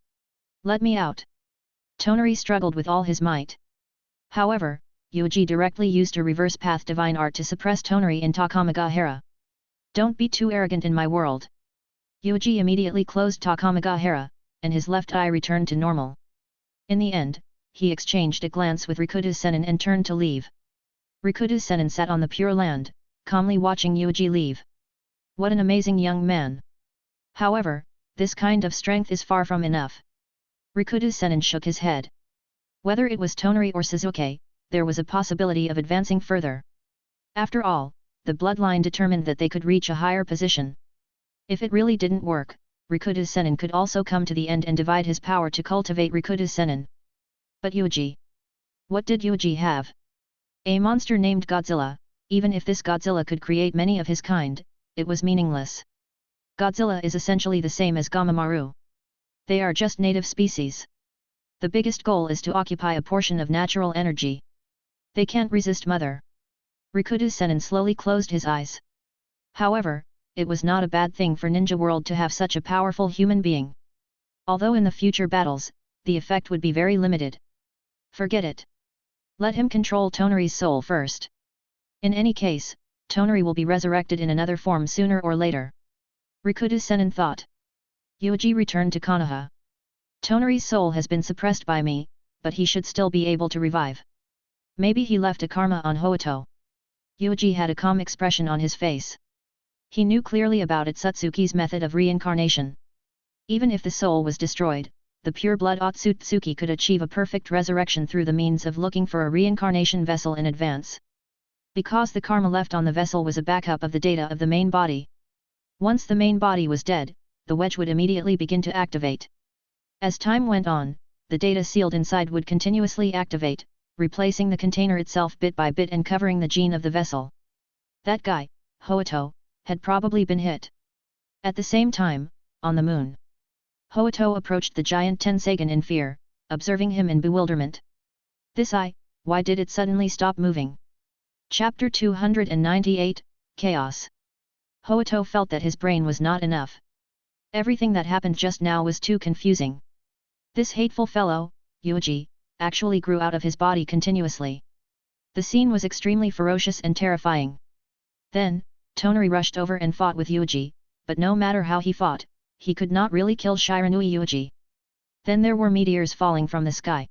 Speaker 1: Let me out! Tonari struggled with all his might. However, Yuuji directly used a reverse path divine art to suppress Tonari in Takamagahara. Don't be too arrogant in my world. Yuuji immediately closed Takamagahara, and his left eye returned to normal. In the end, he exchanged a glance with Rikudo Sennin and turned to leave. Rikudo Sennin sat on the Pure Land, calmly watching Yuuji leave. What an amazing young man! However, this kind of strength is far from enough. Rikudo Sennin shook his head. Whether it was Tonari or Suzuki, there was a possibility of advancing further. After all, the bloodline determined that they could reach a higher position. If it really didn't work, Rikudo Sennin could also come to the end and divide his power to cultivate Rikudo Sennin. But Yuuji? What did Yuuji have? A monster named Godzilla. Even if this Godzilla could create many of his kind, it was meaningless. Godzilla is essentially the same as Gamamaru. They are just native species. The biggest goal is to occupy a portion of natural energy. They can't resist Mother. Rikudo Sennin slowly closed his eyes. However, it was not a bad thing for Ninja World to have such a powerful human being. Although in the future battles, the effect would be very limited. Forget it. Let him control Tonari's soul first. In any case, Tonari will be resurrected in another form sooner or later. Rikudo Sennin thought. Yuuji returned to Konoha. Tonari's soul has been suppressed by me, but he should still be able to revive. Maybe he left a karma on Hoito. Yuuji had a calm expression on his face. He knew clearly about Otsutsuki's method of reincarnation. Even if the soul was destroyed, the pure-blood Otsutsuki could achieve a perfect resurrection through the means of looking for a reincarnation vessel in advance. Because the karma left on the vessel was a backup of the data of the main body. Once the main body was dead, the wedge would immediately begin to activate. As time went on, the data sealed inside would continuously activate, replacing the container itself bit by bit and covering the gene of the vessel. That guy, Hoito, had probably been hit. At the same time, on the moon, Hoito approached the giant Tenseigan in fear, observing him in bewilderment. This eye, why did it suddenly stop moving? Chapter 298, Chaos. Hoito felt that his brain was not enough. Everything that happened just now was too confusing. This hateful fellow, Yuuji, actually grew out of his body continuously. The scene was extremely ferocious and terrifying. Then, Tonari rushed over and fought with Yuuji, but no matter how he fought, he could not really kill Shiranui Yuuji. Then there were meteors falling from the sky.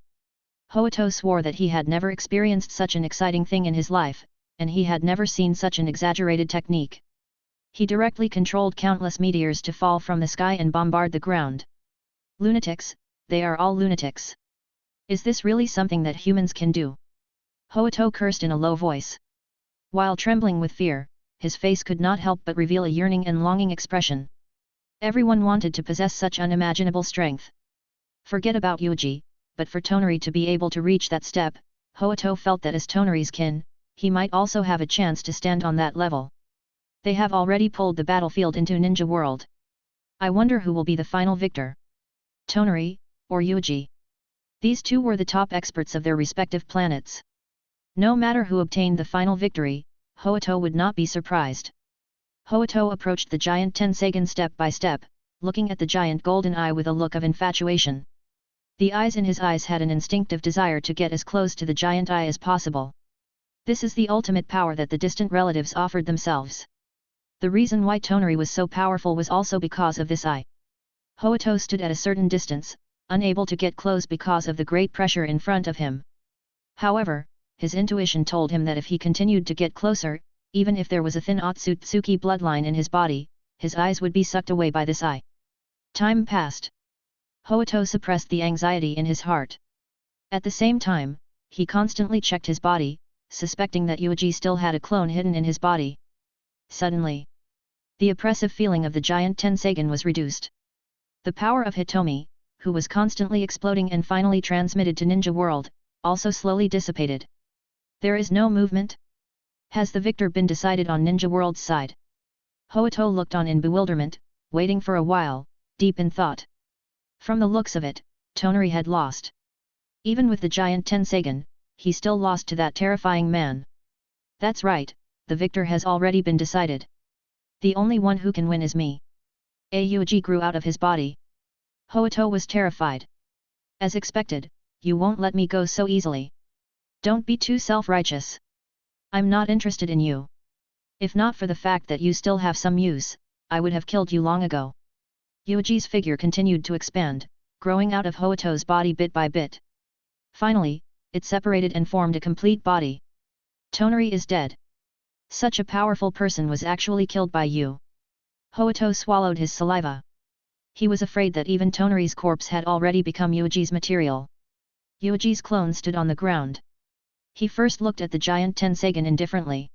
Speaker 1: Hoito swore that he had never experienced such an exciting thing in his life, and he had never seen such an exaggerated technique. He directly controlled countless meteors to fall from the sky and bombard the ground. Lunatics, they are all lunatics. Is this really something that humans can do? Hoito cursed in a low voice. While trembling with fear, his face could not help but reveal a yearning and longing expression. Everyone wanted to possess such unimaginable strength. Forget about Yuuji, but for Tonari to be able to reach that step, Hoito felt that as Tonari's kin, he might also have a chance to stand on that level. They have already pulled the battlefield into Ninja World. I wonder who will be the final victor. Tonari, or Yuuji? These two were the top experts of their respective planets. No matter who obtained the final victory, Hoito would not be surprised. Hoito approached the giant Tensagen step by step, looking at the giant golden eye with a look of infatuation. The eyes in his eyes had an instinctive desire to get as close to the giant eye as possible. This is the ultimate power that the distant relatives offered themselves. The reason why Tonari was so powerful was also because of this eye. Hoito stood at a certain distance, unable to get close because of the great pressure in front of him. However, his intuition told him that if he continued to get closer, even if there was a thin Otsutsuki bloodline in his body, his eyes would be sucked away by this eye. Time passed. Hoito suppressed the anxiety in his heart. At the same time, he constantly checked his body, suspecting that Yuuji still had a clone hidden in his body. Suddenly, the oppressive feeling of the giant Tensagen was reduced. The power of Hitomi, who was constantly exploding and finally transmitted to Ninja World, also slowly dissipated. There is no movement? Has the victor been decided on Ninja World's side? Hoito looked on in bewilderment, waiting for a while, deep in thought. From the looks of it, Tonari had lost. Even with the giant Tensagen, he still lost to that terrifying man. That's right, the victor has already been decided. The only one who can win is me. Yuuji grew out of his body. Hoito was terrified. As expected, you won't let me go so easily. Don't be too self-righteous. I'm not interested in you. If not for the fact that you still have some use, I would have killed you long ago. Yuuji's figure continued to expand, growing out of Hoito's body bit by bit. Finally, it separated and formed a complete body. Tonari is dead. Such a powerful person was actually killed by you. Hoito swallowed his saliva. He was afraid that even Tonari's corpse had already become Yuuji's material. Yuuji's clone stood on the ground. He first looked at the giant Tensagen indifferently.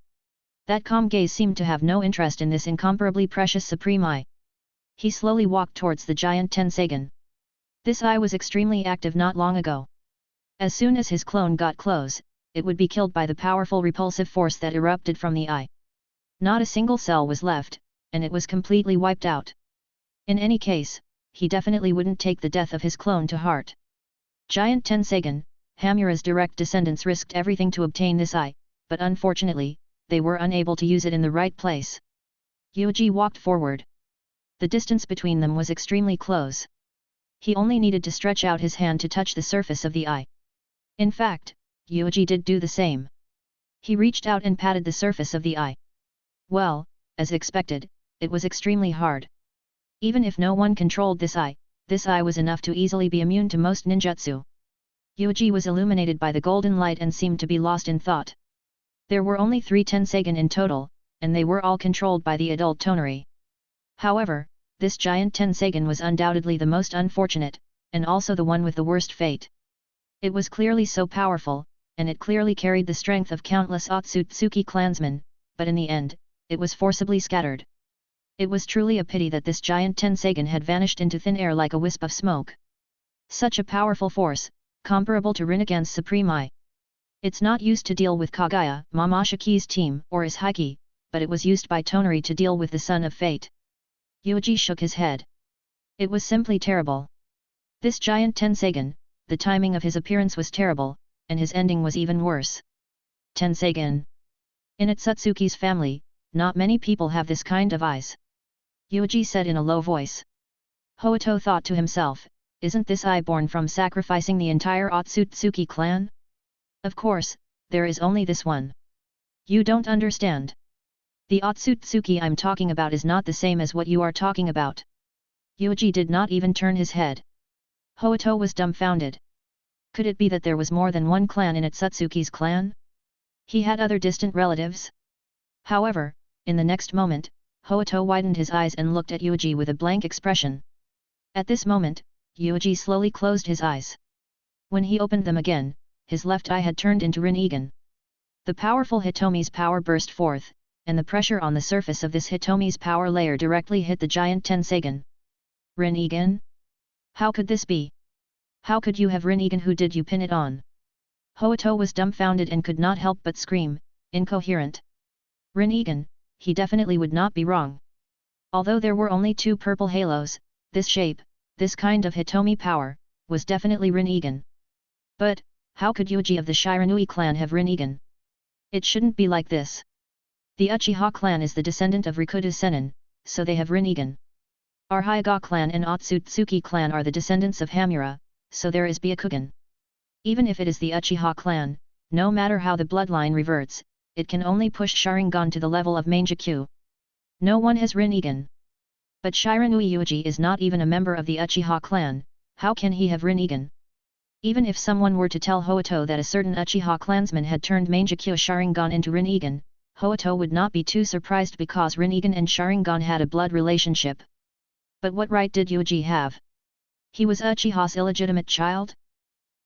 Speaker 1: That calm gaze seemed to have no interest in this incomparably precious supreme eye. He slowly walked towards the giant Tensagen. This eye was extremely active not long ago. As soon as his clone got close, it would be killed by the powerful repulsive force that erupted from the eye. Not a single cell was left, and it was completely wiped out. In any case, he definitely wouldn't take the death of his clone to heart. Giant Tensagen, Hamura's direct descendants risked everything to obtain this eye, but unfortunately, they were unable to use it in the right place. Yuuji walked forward. The distance between them was extremely close. He only needed to stretch out his hand to touch the surface of the eye. In fact, Yuuji did do the same. He reached out and patted the surface of the eye. Well, as expected, it was extremely hard. Even if no one controlled this eye was enough to easily be immune to most ninjutsu. Yuuji was illuminated by the golden light and seemed to be lost in thought. There were only 3 Tensagen in total, and they were all controlled by the adult Tonari. However, this giant Tensagen was undoubtedly the most unfortunate, and also the one with the worst fate. It was clearly so powerful, and it clearly carried the strength of countless Otsutsuki clansmen, but in the end, it was forcibly scattered. It was truly a pity that this giant Tensagen had vanished into thin air like a wisp of smoke. Such a powerful force, comparable to Rinnegan's Supreme Eye. It's not used to deal with Kaguya, Momoshike's team, or his Hiki, but it was used by Tonari to deal with the Son of Fate. Yuuji shook his head. It was simply terrible. This giant Tensagen, the timing of his appearance was terrible, and his ending was even worse. Tensagen. In Otsutsuki's family, not many people have this kind of eyes. Yuuji said in a low voice. Hoito thought to himself, isn't this I born from sacrificing the entire Otsutsuki clan? Of course, there is only this one. You don't understand. The Otsutsuki I'm talking about is not the same as what you are talking about. Yuuji did not even turn his head. Hoito was dumbfounded. Could it be that there was more than one clan in Otsutsuki's clan? He had other distant relatives? However, in the next moment, Hoito widened his eyes and looked at Yuuji with a blank expression. At this moment, Yuuji slowly closed his eyes. When he opened them again, his left eye had turned into Rinnegan. The powerful Hitomi's power burst forth, and the pressure on the surface of this Hitomi's power layer directly hit the giant Tensegan. Rinnegan? How could this be? How could you have Rinnegan? Who did you pin it on? Hoito was dumbfounded and could not help but scream, incoherent. Rinnegan, he definitely would not be wrong. Although there were only 2 purple halos, this shape, this kind of Hitomi power, was definitely Rinnegan. But, how could Yuuji of the Shiranui clan have Rinnegan? It shouldn't be like this. The Uchiha clan is the descendant of Rikudo Sennin, so they have Rinnegan. Our Hyuga clan and Otsutsuki clan are the descendants of Hamura, so there is Byakugan. Even if it is the Uchiha clan, no matter how the bloodline reverts, it can only push Sharingan to the level of Manjikyu. No one has Rinnegan. But Shiranui Yuuji is not even a member of the Uchiha clan, how can he have Rinnegan? Even if someone were to tell Hoito that a certain Uchiha clansman had turned Manjikyu Sharingan into Rinnegan, Hoito would not be too surprised because Rinnegan and Sharingan had a blood relationship. But what right did Yuuji have? He was Uchiha's illegitimate child?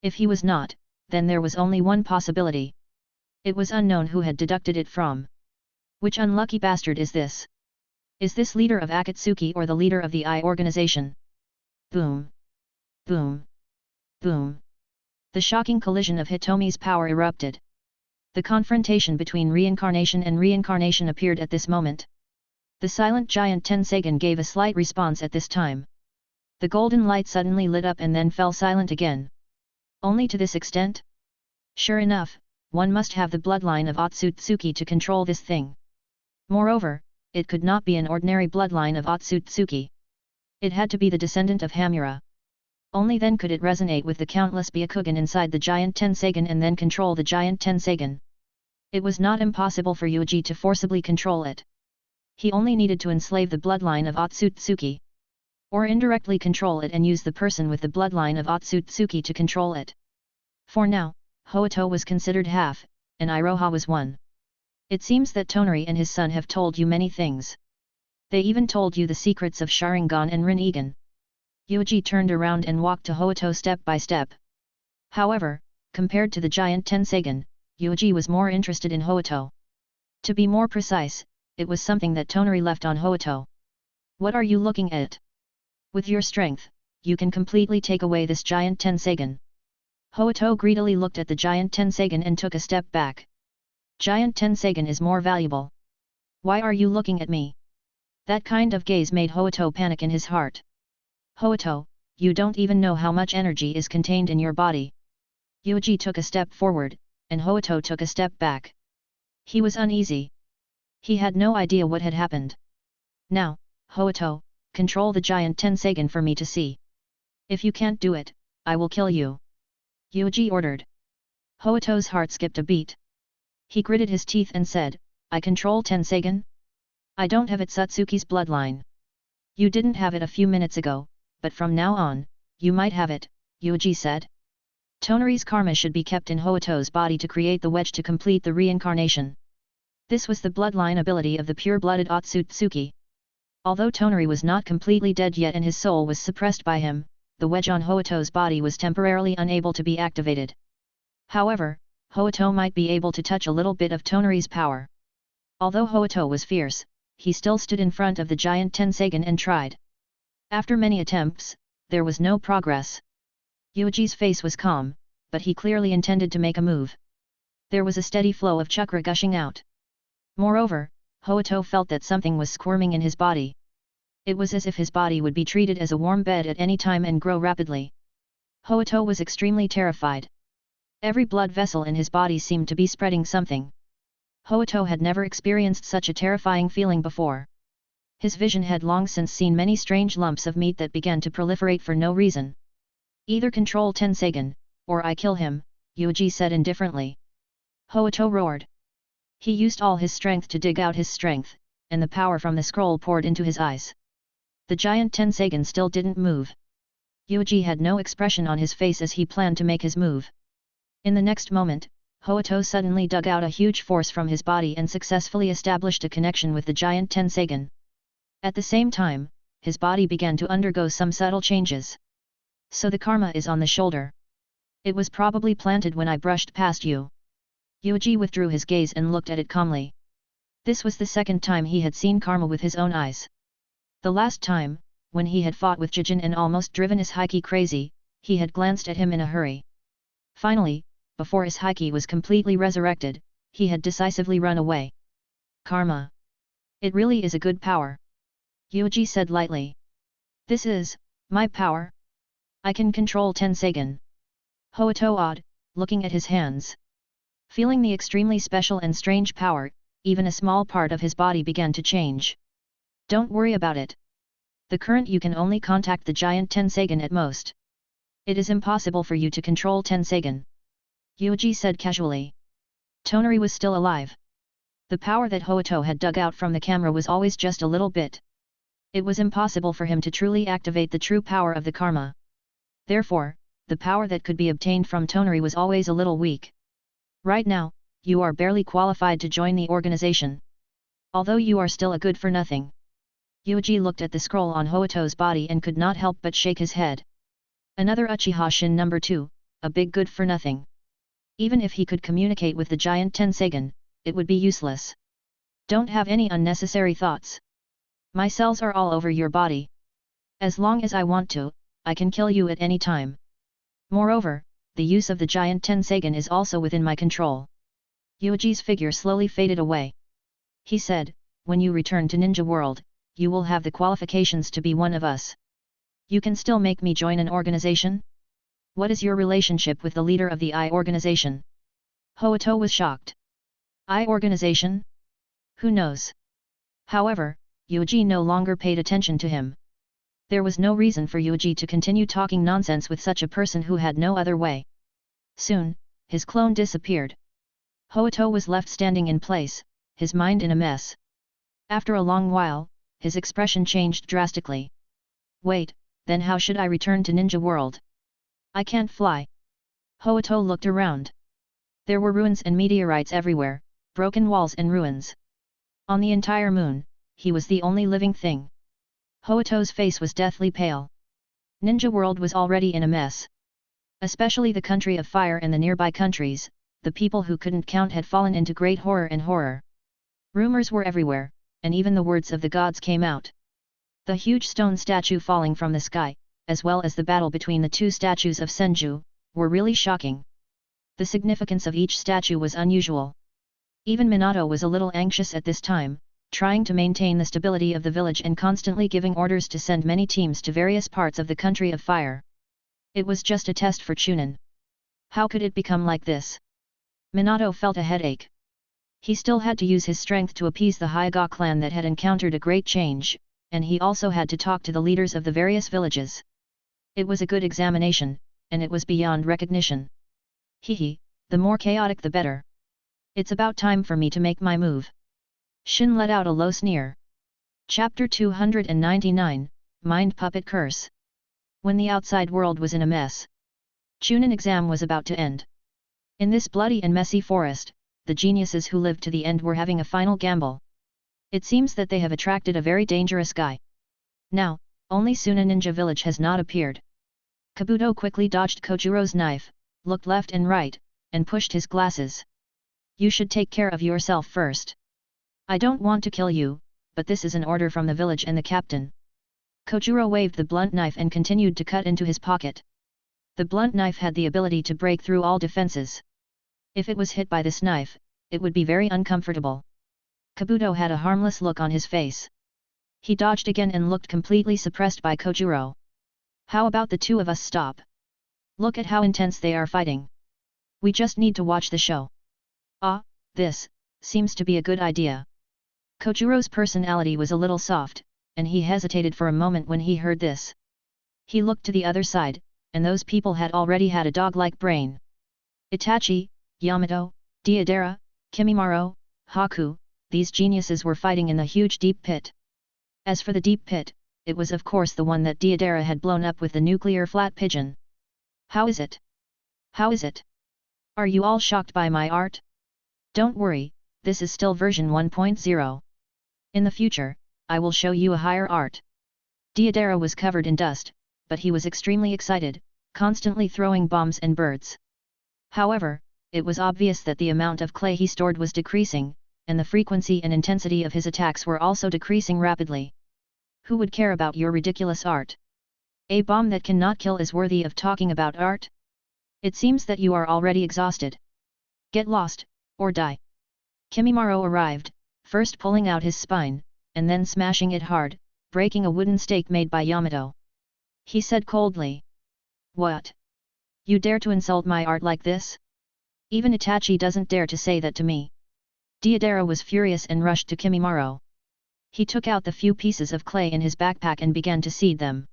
Speaker 1: If he was not, then there was only one possibility. It was unknown who had deducted it from. Which unlucky bastard is this? Is this leader of Akatsuki or the leader of the I organization? Boom! Boom! Boom! The shocking collision of Hitomi's power erupted. The confrontation between reincarnation and reincarnation appeared at this moment. The silent giant Tensegan gave a slight response at this time. The golden light suddenly lit up and then fell silent again. Only to this extent? Sure enough, one must have the bloodline of Otsutsuki to control this thing. Moreover, it could not be an ordinary bloodline of Otsutsuki. It had to be the descendant of Hamura. Only then could it resonate with the countless Byakugan inside the giant Tensegan and then control the giant Tensegan. It was not impossible for Yuuji to forcibly control it. He only needed to enslave the bloodline of Otsutsuki. Or indirectly control it and use the person with the bloodline of Otsutsuki to control it. For now, Hoito was considered half, and Iroha was one. It seems that Tonari and his son have told you many things. They even told you the secrets of Sharingan and Rinnegan. Yuuji turned around and walked to Hoito step by step. However, compared to the giant Tensegan, Yuuji was more interested in Hoito. To be more precise, it was something that Tonari left on Hoito. What are you looking at? With your strength, you can completely take away this giant Tensegan. Hoito greedily looked at the giant Tensegan and took a step back. Giant Tensegan is more valuable. Why are you looking at me? That kind of gaze made Hoito panic in his heart. Hoito, you don't even know how much energy is contained in your body. Yuuji took a step forward, and Hoito took a step back. He was uneasy. He had no idea what had happened. Now, Hoito, control the giant Tensegan for me to see. If you can't do it, I will kill you. Yuuji ordered. Hoito's heart skipped a beat. He gritted his teeth and said, I control Tensegan? I don't have Otsutsuki's bloodline. You didn't have it a few minutes ago, but from now on, you might have it, Yuuji said. Tonari's karma should be kept in Hoito's body to create the wedge to complete the reincarnation. This was the bloodline ability of the pure-blooded Otsutsuki. Although Tonari was not completely dead yet and his soul was suppressed by him, the wedge on Hoito's body was temporarily unable to be activated. However, Hoito might be able to touch a little bit of Tonari's power. Although Hoito was fierce, he still stood in front of the giant Tensegan and tried. After many attempts, there was no progress. Yuuji's face was calm, but he clearly intended to make a move. There was a steady flow of chakra gushing out. Moreover, Hoito felt that something was squirming in his body. It was as if his body would be treated as a warm bed at any time and grow rapidly. Hoito was extremely terrified. Every blood vessel in his body seemed to be spreading something. Hoito had never experienced such a terrifying feeling before. His vision had long since seen many strange lumps of meat that began to proliferate for no reason. Either control Tenseigan, or I kill him, Yuuji said indifferently. Hoito roared. He used all his strength to dig out his strength, and the power from the scroll poured into his eyes. The giant Tenseigan still didn't move. Yuuji had no expression on his face as he planned to make his move. In the next moment, Hoito suddenly dug out a huge force from his body and successfully established a connection with the giant Tenseigan. At the same time, his body began to undergo some subtle changes. So the karma is on the shoulder. It was probably planted when I brushed past you. Yuuji withdrew his gaze and looked at it calmly. This was the second time he had seen karma with his own eyes. The last time, when he had fought with Jijin and almost driven Ishiki crazy, he had glanced at him in a hurry. Finally, before Ishiki was completely resurrected, he had decisively run away. Karma. It really is a good power. Yuuji said lightly. This is my power. I can control Tenseigan. Hoito awed, looking at his hands. Feeling the extremely special and strange power, even a small part of his body began to change. Don't worry about it. The current you can only contact the giant Tenseigan at most. It is impossible for you to control Tenseigan. Yuuji said casually. Tonari was still alive. The power that Hoito had dug out from the camera was always just a little bit. It was impossible for him to truly activate the true power of the karma. Therefore, the power that could be obtained from Tonari was always a little weak. Right now, you are barely qualified to join the organization. Although you are still a good-for-nothing. Yuuji looked at the scroll on Hoito's body and could not help but shake his head. Another Uchiha Shin number 2, a big good-for-nothing. Even if he could communicate with the giant Tenseigan, it would be useless. Don't have any unnecessary thoughts. My cells are all over your body. As long as I want to, I can kill you at any time. Moreover, the use of the giant Tenseigan is also within my control. Yuuji's figure slowly faded away. He said, when you return to Ninja World, you will have the qualifications to be one of us. You can still make me join an organization? What is your relationship with the leader of the I organization? Hoito was shocked. I organization? Who knows? However, Yuuji no longer paid attention to him. There was no reason for Yuuji to continue talking nonsense with such a person who had no other way. Soon, his clone disappeared. Hoito was left standing in place, his mind in a mess. After a long while, his expression changed drastically. Wait, then how should I return to Ninja World? I can't fly. Hoito looked around. There were ruins and meteorites everywhere, broken walls and ruins. On the entire moon, he was the only living thing. Hoito's face was deathly pale. Ninja World was already in a mess. Especially the country of fire and the nearby countries, the people who couldn't count had fallen into great horror and horror. Rumors were everywhere, and even the words of the gods came out. The huge stone statue falling from the sky, as well as the battle between the two statues of Senju, were really shocking. The significance of each statue was unusual. Even Minato was a little anxious at this time, trying to maintain the stability of the village and constantly giving orders to send many teams to various parts of the country of fire. It was just a test for Chunin. How could it become like this? Minato felt a headache. He still had to use his strength to appease the Hyuga clan that had encountered a great change, and he also had to talk to the leaders of the various villages. It was a good examination, and it was beyond recognition. Hehe, the more chaotic the better. It's about time for me to make my move. Shin let out a low sneer. Chapter 299, Mind Puppet Curse. When the outside world was in a mess. Chunin exam was about to end. In this bloody and messy forest, the geniuses who lived to the end were having a final gamble. It seems that they have attracted a very dangerous guy. Now, only Suna Ninja Village has not appeared. Kabuto quickly dodged Kojuro's knife, looked left and right, and pushed his glasses. You should take care of yourself first. I don't want to kill you, but this is an order from the village and the captain. Kojuro waved the blunt knife and continued to cut into his pocket. The blunt knife had the ability to break through all defenses. If it was hit by this knife, it would be very uncomfortable. Kabuto had a harmless look on his face. He dodged again and looked completely suppressed by Kojuro. How about the two of us stop? Look at how intense they are fighting. We just need to watch the show. Ah, this seems to be a good idea. Kojuro's personality was a little soft, and he hesitated for a moment when he heard this. He looked to the other side, and those people had already had a dog-like brain. Itachi, Yamato, Deidara, Kimimaro, Haku, these geniuses were fighting in the huge deep pit. As for the deep pit, it was of course the one that Deidara had blown up with the nuclear flat pigeon. How is it? How is it? Are you all shocked by my art? Don't worry, this is still version 1.0. In the future, I will show you a higher art. Deidara was covered in dust, but he was extremely excited, constantly throwing bombs and birds. However, it was obvious that the amount of clay he stored was decreasing, and the frequency and intensity of his attacks were also decreasing rapidly. Who would care about your ridiculous art? A bomb that cannot kill is worthy of talking about art? It seems that you are already exhausted. Get lost, or die. Kimimaro arrived, first pulling out his spine, and then smashing it hard, breaking a wooden stake made by Yamato. He said coldly. What? You dare to insult my art like this? Even Itachi doesn't dare to say that to me. Deidara was furious and rushed to Kimimaro. He took out the few pieces of clay in his backpack and began to seed them.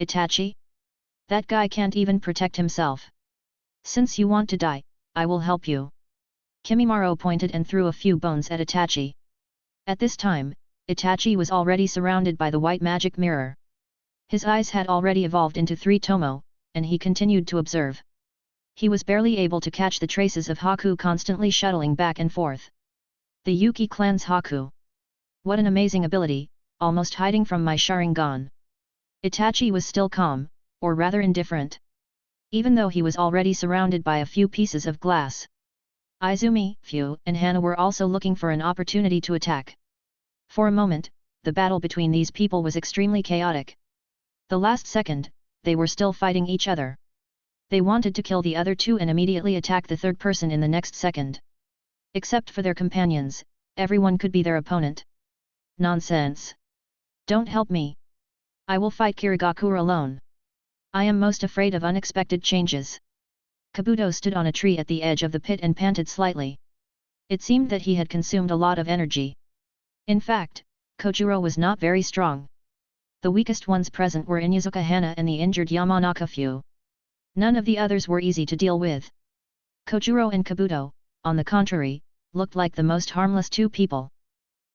Speaker 1: Itachi? That guy can't even protect himself. Since you want to die, I will help you. Kimimaro pointed and threw a few bones at Itachi. At this time, Itachi was already surrounded by the white magic mirror. His eyes had already evolved into 3 tomo, and he continued to observe. He was barely able to catch the traces of Haku constantly shuttling back and forth. The Yuki clan's Haku. What an amazing ability, almost hiding from my Sharingan. Itachi was still calm, or rather indifferent. Even though he was already surrounded by a few pieces of glass. Izumi, Fu, and Hana were also looking for an opportunity to attack. For a moment, the battle between these people was extremely chaotic. The last second, they were still fighting each other. They wanted to kill the other 2 and immediately attack the third person in the next second. Except for their companions, everyone could be their opponent. Nonsense. Don't help me. I will fight Kirigakura alone. I am most afraid of unexpected changes. Kabuto stood on a tree at the edge of the pit and panted slightly. It seemed that he had consumed a lot of energy. In fact, Kojuro was not very strong. The weakest ones present were Inuzuka Hana and the injured Yamanaka Fu. None of the others were easy to deal with. Kojuro and Kabuto, on the contrary, looked like the most harmless 2 people.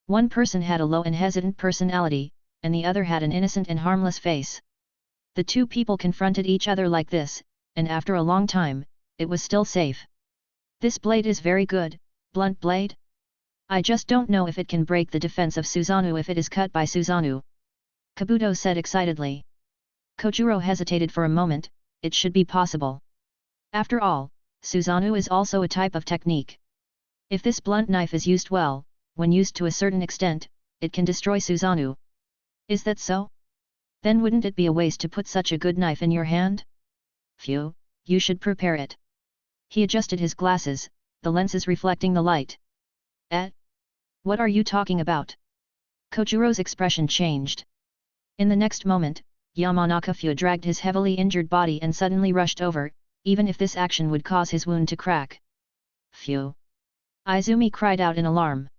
Speaker 1: One person had a low and hesitant personality, and the other had an innocent and harmless face. The 2 people confronted each other like this, and after a long time, it was still safe. This blade is very good, blunt blade? I just don't know if it can break the defense of Susanoo if it is cut by Susanoo. Kabuto said excitedly. Kojuro hesitated for a moment, it should be possible. After all, Susanoo is also a type of technique. If this blunt knife is used well, when used to a certain extent, it can destroy Susanoo. Is that so? Then wouldn't it be a waste to put such a good knife in your hand? Phew, you should prepare it. He adjusted his glasses, the lenses reflecting the light. What are you talking about? Kojuro's expression changed. In the next moment, Yamanaka Fu dragged his heavily injured body and suddenly rushed over, even if this action would cause his wound to crack. Phew! Izumi cried out in alarm.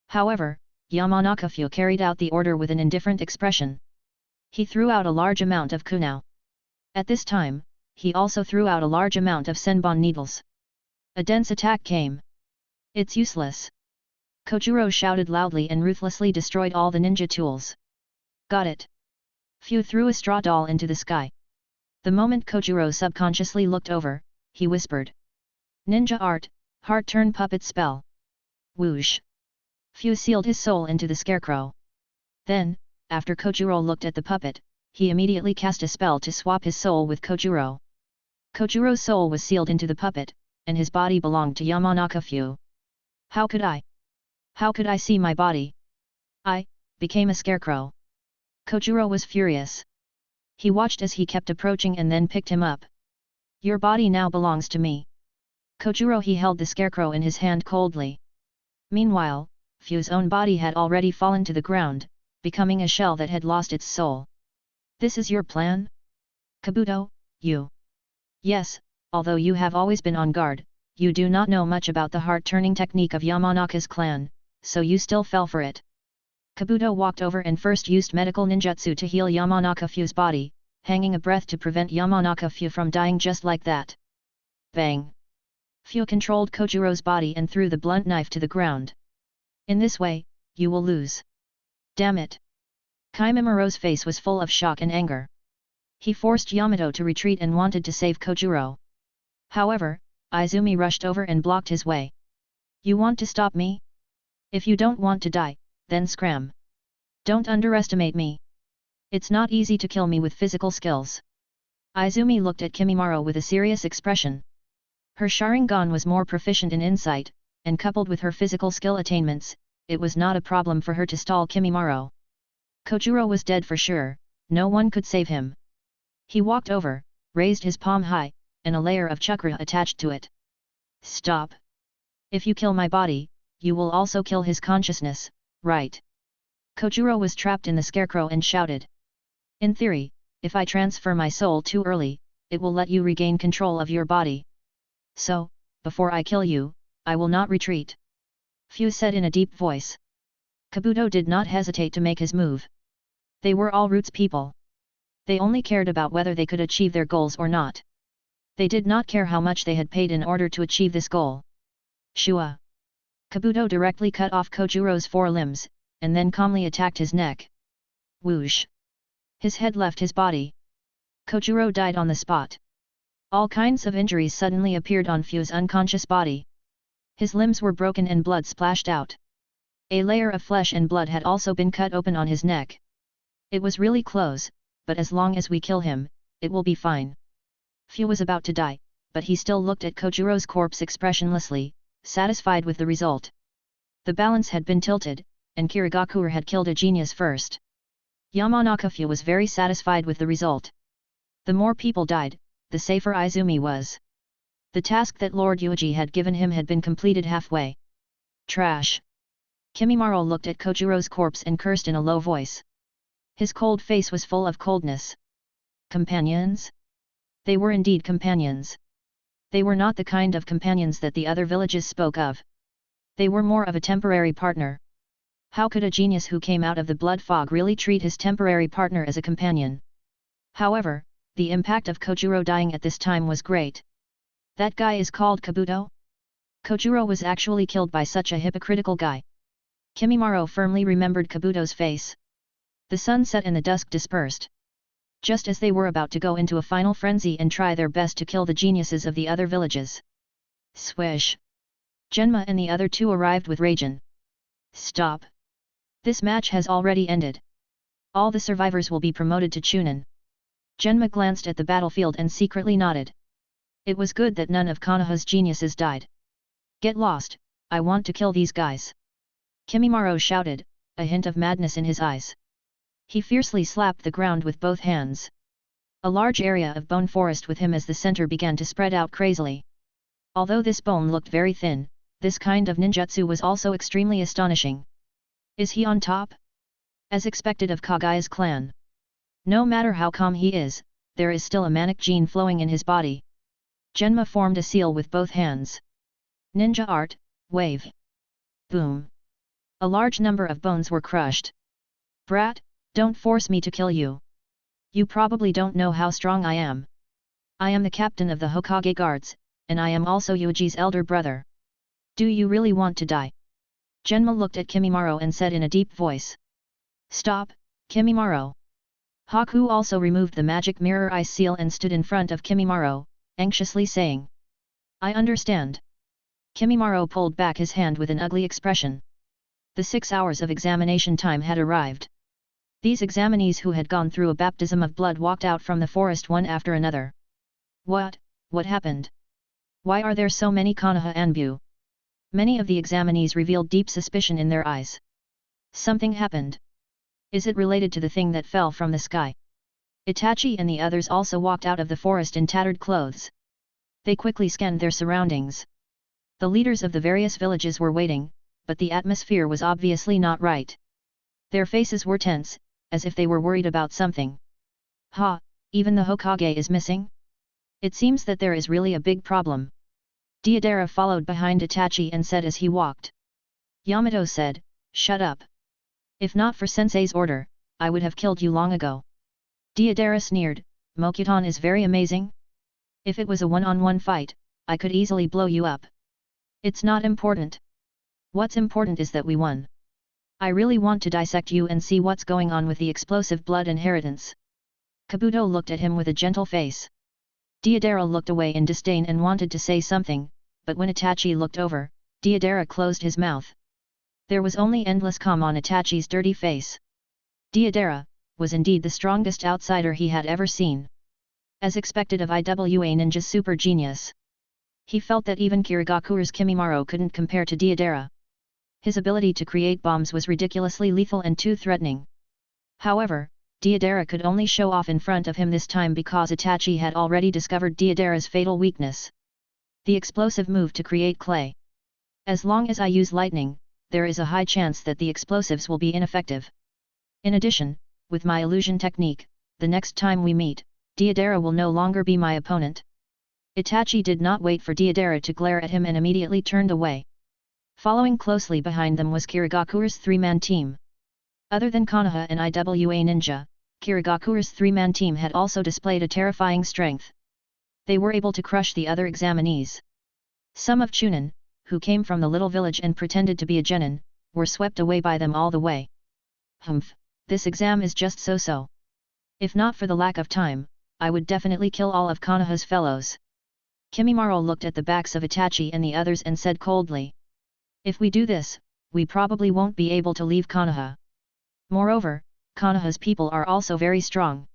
Speaker 1: However, Yamanaka Fu carried out the order with an indifferent expression. He threw out a large amount of kunao. At this time, he also threw out a large amount of senbon needles. A dense attack came. It's useless. Kojuro shouted loudly and ruthlessly destroyed all the ninja tools. Got it. Fu threw a straw doll into the sky. The moment Kojuro subconsciously looked over, he whispered. Ninja art, heart turn puppet spell. Whoosh. Fu sealed his soul into the scarecrow. Then, after Kojuro looked at the puppet, he immediately cast a spell to swap his soul with Kojuro. Kojuro's soul was sealed into the puppet, and his body belonged to Yamanaka Fu. How could I see my body? I became a scarecrow. Kojuro was furious. He watched as he kept approaching and then picked him up. Your body now belongs to me. Kojuro he held the scarecrow in his hand coldly. Meanwhile, Fu's own body had already fallen to the ground, becoming a shell that had lost its soul. This is your plan? Kabuto, you. Yes, although you have always been on guard, you do not know much about the heart-turning technique of Yamanaka's clan, so you still fell for it. Kabuto walked over and first used medical ninjutsu to heal Yamanaka Fu's body, hanging a breath to prevent Yamanaka Fu from dying just like that. Bang! Fu controlled Kojuro's body and threw the blunt knife to the ground. In this way, you will lose. Damn it! Kimimoro's face was full of shock and anger. He forced Yamato to retreat and wanted to save Kojuro. However, Izumi rushed over and blocked his way. You want to stop me? If you don't want to die, then scram. Don't underestimate me. It's not easy to kill me with physical skills. Izumi looked at Kimimaro with a serious expression. Her Sharingan was more proficient in insight, and coupled with her physical skill attainments, it was not a problem for her to stall Kimimaro. Kojuro was dead for sure, no one could save him. He walked over, raised his palm high, and a layer of chakra attached to it. Stop! If you kill my body, you will also kill his consciousness, right? Kojuro was trapped in the scarecrow and shouted. In theory, if I transfer my soul too early, it will let you regain control of your body. So, before I kill you, I will not retreat. Fu said in a deep voice. Kabuto did not hesitate to make his move. They were all Roots people. They only cared about whether they could achieve their goals or not. They did not care how much they had paid in order to achieve this goal. Shua! Kabuto directly cut off Kojuro's 4 limbs, and then calmly attacked his neck. Whoosh! His head left his body. Kojuro died on the spot. All kinds of injuries suddenly appeared on Fu's unconscious body. His limbs were broken and blood splashed out. A layer of flesh and blood had also been cut open on his neck. It was really close, but as long as we kill him, it will be fine. Fu was about to die, but he still looked at Kojuro's corpse expressionlessly, satisfied with the result. The balance had been tilted, and Kirigakure had killed a genius first. Yamanaka Fu was very satisfied with the result. The more people died, the safer Izumi was. The task that Lord Yuuji had given him had been completed halfway. Trash! Kimimaro looked at Kojuro's corpse and cursed in a low voice. His cold face was full of coldness. Companions? They were indeed companions. They were not the kind of companions that the other villages spoke of. They were more of a temporary partner. How could a genius who came out of the blood fog really treat his temporary partner as a companion? However, the impact of Kojuro dying at this time was great. That guy is called Kabuto? Kojuro was actually killed by such a hypocritical guy. Kimimaro firmly remembered Kabuto's face. The sun set and the dusk dispersed. Just as they were about to go into a final frenzy and try their best to kill the geniuses of the other villages. Swish! Genma and the other 2 arrived with Raijin. Stop! This match has already ended. All the survivors will be promoted to Chunin. Genma glanced at the battlefield and secretly nodded. It was good that none of Konoha's geniuses died. Get lost, I want to kill these guys. Kimimaro shouted, a hint of madness in his eyes. He fiercely slapped the ground with both hands. A large area of bone forest with him as the center began to spread out crazily. Although this bone looked very thin, this kind of ninjutsu was also extremely astonishing. Is he on top? As expected of Kagaya's clan. No matter how calm he is, there is still a manic gene flowing in his body. Genma formed a seal with both hands. Ninja art, wave. Boom. A large number of bones were crushed. Brat, don't force me to kill you. You probably don't know how strong I am. I am the captain of the Hokage Guards, and I am also Yuuji's elder brother. Do you really want to die? Genma looked at Kimimaro and said in a deep voice. Stop, Kimimaro. Haku also removed the magic mirror eye seal and stood in front of Kimimaro, anxiously saying. I understand. Kimimaro pulled back his hand with an ugly expression. The 6 hours of examination time had arrived. These examinees who had gone through a baptism of blood walked out from the forest one after another. What happened? Why are there so many Konoha Anbu? Many of the examinees revealed deep suspicion in their eyes. Something happened. Is it related to the thing that fell from the sky? Itachi and the others also walked out of the forest in tattered clothes. They quickly scanned their surroundings. The leaders of the various villages were waiting, but the atmosphere was obviously not right. Their faces were tense, as if they were worried about something. Ha, even the Hokage is missing? It seems that there is really a big problem. Deidara followed behind Itachi and said as he walked. Yamato said, shut up. If not for Sensei's order, I would have killed you long ago. Deidara sneered, Mokuton is very amazing. If it was a one-on-one fight, I could easily blow you up. It's not important. What's important is that we won. I really want to dissect you and see what's going on with the explosive blood inheritance. Kabuto looked at him with a gentle face. Deidara looked away in disdain and wanted to say something, but when Itachi looked over, Deidara closed his mouth. There was only endless calm on Itachi's dirty face. Deidara was indeed the strongest outsider he had ever seen. As expected of IWA Ninja's super genius. He felt that even Kirigakuru's Kimimaro couldn't compare to Deidara. His ability to create bombs was ridiculously lethal and too threatening. However, Deidara could only show off in front of him this time because Itachi had already discovered Deidara's fatal weakness. The explosive move to create clay. As long as I use lightning, there is a high chance that the explosives will be ineffective. In addition, with my illusion technique, the next time we meet, Deidara will no longer be my opponent. Itachi did not wait for Deidara to glare at him and immediately turned away. Following closely behind them was Kirigakuru's three-man team. Other than Konoha and IWA Ninja, Kirigakuru's three-man team had also displayed a terrifying strength. They were able to crush the other examinees. Some of Chunin, who came from the little village and pretended to be a genin, were swept away by them all the way. Humph, this exam is just so-so. If not for the lack of time, I would definitely kill all of Konoha's fellows. Kimimaro looked at the backs of Itachi and the others and said coldly. If we do this, we probably won't be able to leave Konoha. Moreover, Konoha's people are also very strong.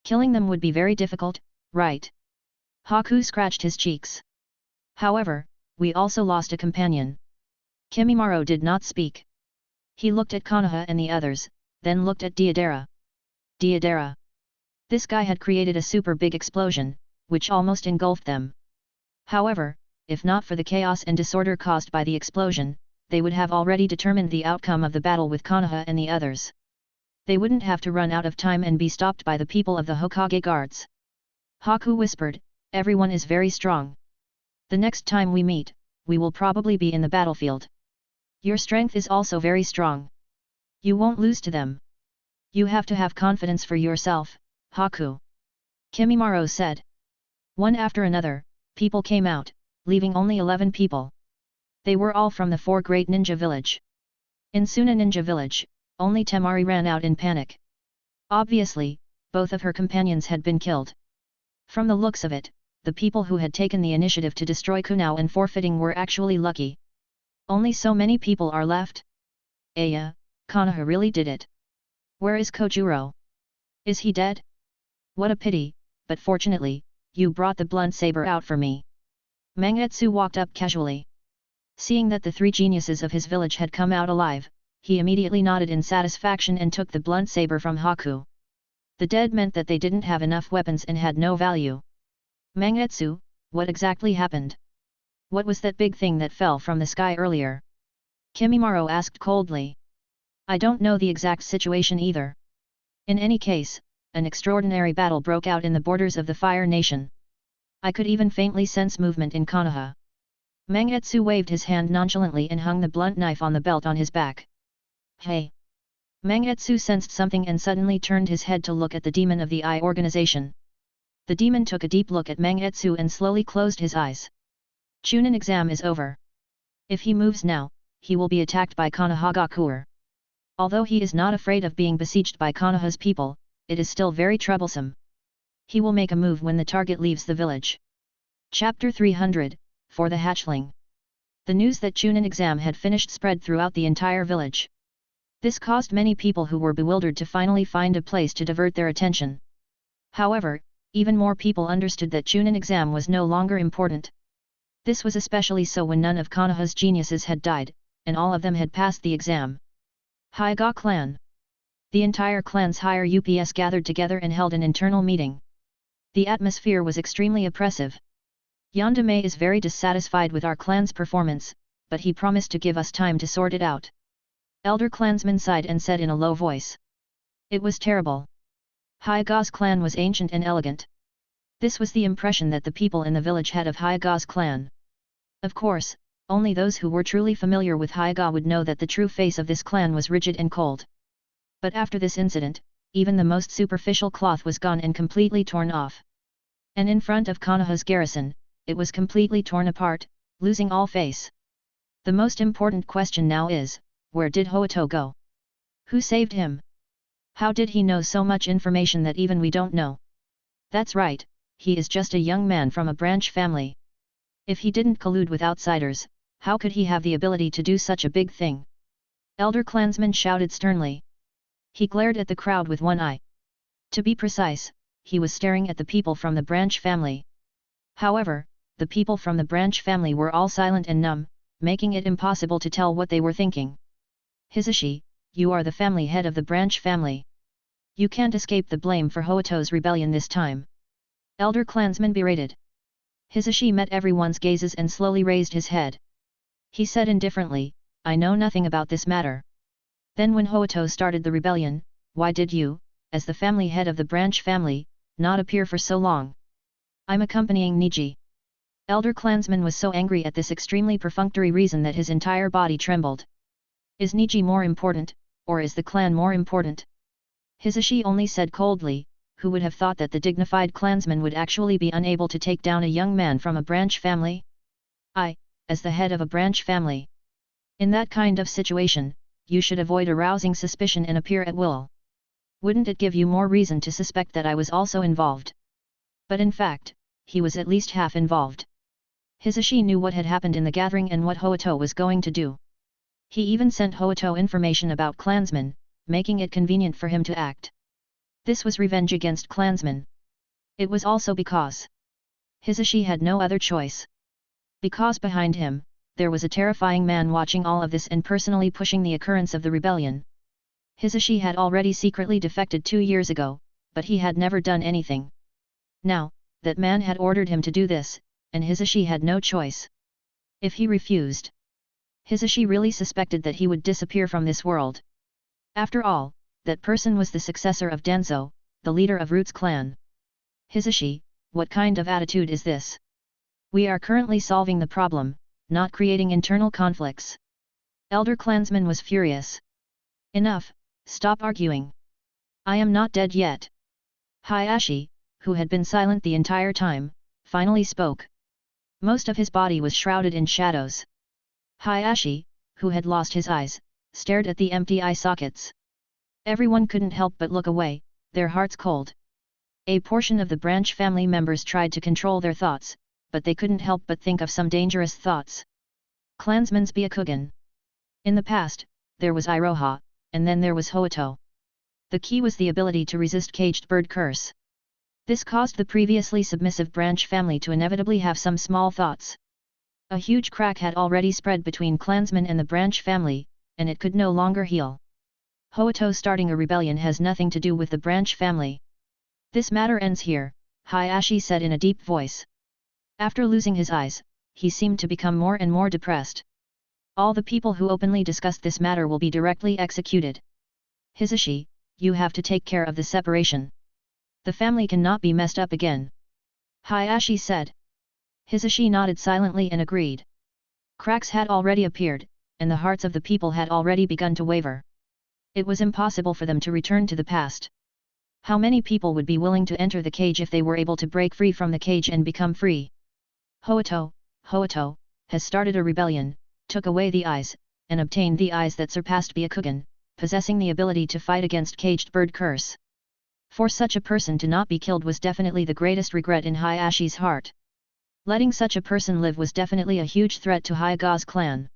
Speaker 1: Killing them would be very difficult, right? Haku scratched his cheeks. However, we also lost a companion. Kimimaro did not speak. He looked at Konoha and the others, then looked at Deidara. Deidara. This guy had created a super big explosion, which almost engulfed them. However, if not for the chaos and disorder caused by the explosion, they would have already determined the outcome of the battle with Konoha and the others. They wouldn't have to run out of time and be stopped by the people of the Hokage guards. Haku whispered, everyone is very strong. The next time we meet, we will probably be in the battlefield. Your strength is also very strong. You won't lose to them. You have to have confidence for yourself, Haku. Kimimaro said. One after another, people came out, leaving only 11 people. They were all from the 4 Great Ninja Village. In Suna Ninja Village, only Temari ran out in panic. Obviously, both of her companions had been killed. From the looks of it, the people who had taken the initiative to destroy Kunao and forfeiting were actually lucky. Only so many people are left? Aya, Konoha really did it. Where is Kojuro? Is he dead? What a pity, but fortunately, you brought the blunt saber out for me. Mangetsu walked up casually. Seeing that the 3 geniuses of his village had come out alive, he immediately nodded in satisfaction and took the blunt saber from Haku. The dead meant that they didn't have enough weapons and had no value. Mangetsu, what exactly happened? What was that big thing that fell from the sky earlier? Kimimaro asked coldly. I don't know the exact situation either. In any case, an extraordinary battle broke out in the borders of the Fire Nation. I could even faintly sense movement in Konoha. Mangetsu waved his hand nonchalantly and hung the blunt knife on the belt on his back. Hey! Mangetsu sensed something and suddenly turned his head to look at the demon of the Eye organization. The demon took a deep look at Mangetsu and slowly closed his eyes. Chunin exam is over. If he moves now, he will be attacked by Konohagakure. Although he is not afraid of being besieged by Konoha's people, it is still very troublesome. He will make a move when the target leaves the village. Chapter 300, For the Hatchling. The news that Chunin exam had finished spread throughout the entire village. This caused many people who were bewildered to finally find a place to divert their attention. However, even more people understood that Chunin exam was no longer important. This was especially so when none of Konoha's geniuses had died, and all of them had passed the exam. Hyuga clan. The entire clan's higher UPS gathered together and held an internal meeting. The atmosphere was extremely oppressive. Yandere is very dissatisfied with our clan's performance, but he promised to give us time to sort it out. Elder clansman sighed and said in a low voice. It was terrible. Hyuga's clan was ancient and elegant. This was the impression that the people in the village had of Hyuga's clan. Of course, only those who were truly familiar with Hyuga would know that the true face of this clan was rigid and cold. But after this incident, even the most superficial cloth was gone and completely torn off. And in front of Konoha's garrison, it was completely torn apart, losing all face. The most important question now is, where did Hoito go? Who saved him? How did he know so much information that even we don't know? That's right, he is just a young man from a branch family. If he didn't collude with outsiders, how could he have the ability to do such a big thing? Elder clansman shouted sternly. He glared at the crowd with one eye. To be precise, he was staring at the people from the branch family. However, the people from the branch family were all silent and numb, making it impossible to tell what they were thinking. Hisashi, you are the family head of the branch family. You can't escape the blame for Hoito's rebellion this time. Elder clansman berated. Hisashi met everyone's gazes and slowly raised his head. He said indifferently, I know nothing about this matter. Then when Hoito started the rebellion, why did you, as the family head of the branch family, not appear for so long? I'm accompanying Niji. Elder clansman was so angry at this extremely perfunctory reason that his entire body trembled. Is Niji more important, or is the clan more important? Hisashi only said coldly, who would have thought that the dignified clansman would actually be unable to take down a young man from a branch family? I, as the head of a branch family. In that kind of situation, you should avoid arousing suspicion and appear at will. Wouldn't it give you more reason to suspect that I was also involved? But in fact, he was at least half involved. Hisashi knew what had happened in the gathering and what Hoito was going to do. He even sent Hoito information about clansmen, making it convenient for him to act. This was revenge against clansmen. It was also because Hisashi had no other choice. Because behind him, there was a terrifying man watching all of this and personally pushing the occurrence of the rebellion. Hisashi had already secretly defected 2 years ago, but he had never done anything. Now, that man had ordered him to do this, and Hisashi had no choice. If he refused, Hisashi really suspected that he would disappear from this world. After all, that person was the successor of Danzo, the leader of Roots clan. Hisashi, what kind of attitude is this? We are currently solving the problem, not creating internal conflicts. Elder clansman was furious. Enough, stop arguing. I am not dead yet. Hayashi, who had been silent the entire time, finally spoke. Most of his body was shrouded in shadows. Hayashi, who had lost his eyes, stared at the empty eye sockets. Everyone couldn't help but look away, their hearts cold. A portion of the branch family members tried to control their thoughts, but they couldn't help but think of some dangerous thoughts. Clansman's Byakugan. In the past, there was Iroha, and then there was Hoito. The key was the ability to resist caged bird curse. This caused the previously submissive branch family to inevitably have some small thoughts. A huge crack had already spread between clansmen and the branch family, and it could no longer heal. Hoito starting a rebellion has nothing to do with the branch family. This matter ends here, Hayashi said in a deep voice. After losing his eyes, he seemed to become more and more depressed. All the people who openly discussed this matter will be directly executed. Hisashi, you have to take care of the separation. The family cannot be messed up again. Hayashi said. Hisashi nodded silently and agreed. Cracks had already appeared, and the hearts of the people had already begun to waver. It was impossible for them to return to the past. How many people would be willing to enter the cage if they were able to break free from the cage and become free? Hoito has started a rebellion, took away the eyes, and obtained the eyes that surpassed Byakugan, possessing the ability to fight against caged bird curse. For such a person to not be killed was definitely the greatest regret in Hayashi's heart. Letting such a person live was definitely a huge threat to Hyuga's clan.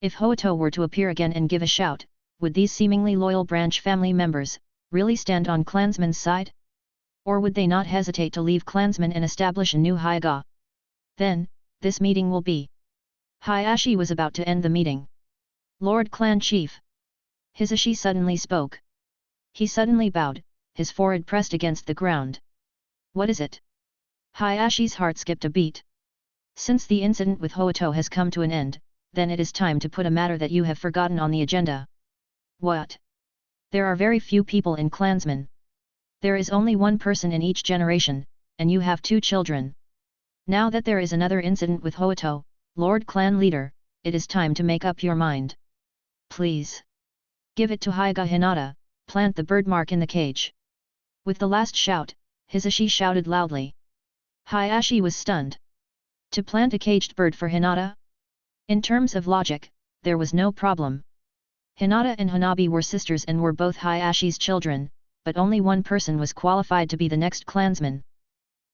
Speaker 1: If Hoito were to appear again and give a shout, would these seemingly loyal branch family members really stand on clansmen's side? Or would they not hesitate to leave clansmen and establish a new Hyuga? Then, this meeting will be. Hayashi was about to end the meeting. Lord Clan Chief. Hisashi suddenly spoke. He suddenly bowed, his forehead pressed against the ground. What is it? Hayashi's heart skipped a beat. Since the incident with Hoito has come to an end, then it is time to put a matter that you have forgotten on the agenda. What? There are very few people in clansmen. There is only one person in each generation, and you have 2 children. Now that there is another incident with Hoito, Lord Clan Leader, it is time to make up your mind. Please. Give it to Hyuga Hinata, Plant the bird mark in the cage. With the last shout, Hisashi shouted loudly. Hayashi was stunned. To plant a caged bird for Hinata? In terms of logic, there was no problem. Hinata and Hanabi were sisters and were both Hayashi's children, but only one person was qualified to be the next clansman.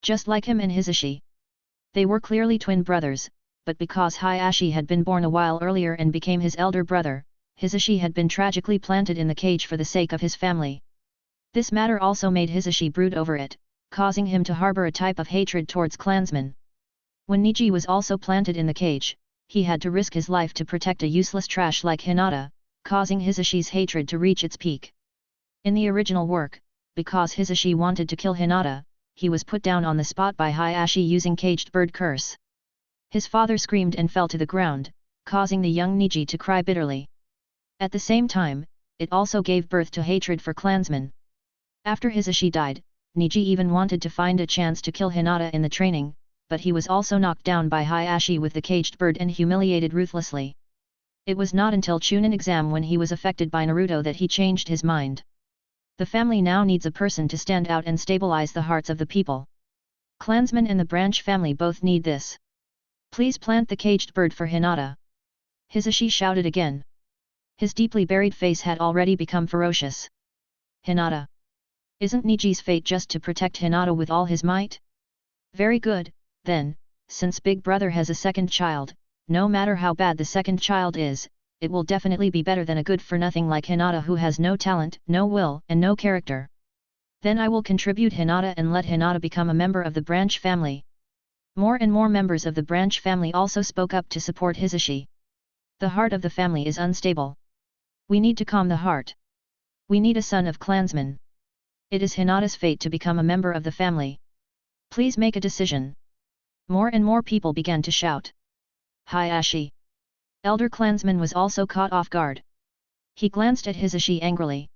Speaker 1: Just like him and Hisashi. They were clearly twin brothers, but because Hayashi had been born a while earlier and became his elder brother, Hisashi had been tragically planted in the cage for the sake of his family. This matter also made Hisashi brood over it, causing him to harbor a type of hatred towards clansmen. When Niji was also planted in the cage, he had to risk his life to protect a useless trash like Hinata, causing Hisashi's hatred to reach its peak. In the original work, because Hisashi wanted to kill Hinata, he was put down on the spot by Hayashi using caged bird curse. His father screamed and fell to the ground, causing the young Niji to cry bitterly. At the same time, it also gave birth to hatred for clansmen. After Hisashi died, Niji even wanted to find a chance to kill Hinata in the training, but he was also knocked down by Hayashi with the caged bird and humiliated ruthlessly. It was not until Chunin exam when he was affected by Naruto that he changed his mind. The family now needs a person to stand out and stabilize the hearts of the people. Clansmen and the branch family both need this. Please plant the caged bird for Hinata. Hisashi shouted again. His deeply buried face had already become ferocious. Hinata. Isn't Niji's fate just to protect Hinata with all his might? Very good, then, since Big Brother has a second child, no matter how bad the second child is, it will definitely be better than a good-for-nothing like Hinata who has no talent, no will, and no character. Then I will contribute Hinata and let Hinata become a member of the branch family. More and more members of the branch family also spoke up to support Hisashi. The heart of the family is unstable. We need to calm the heart. We need a son of clansmen. It is Hinata's fate to become a member of the family. Please make a decision. More and more people began to shout. Hayashi. Elder clansman was also caught off guard. He glanced at Hisashi angrily.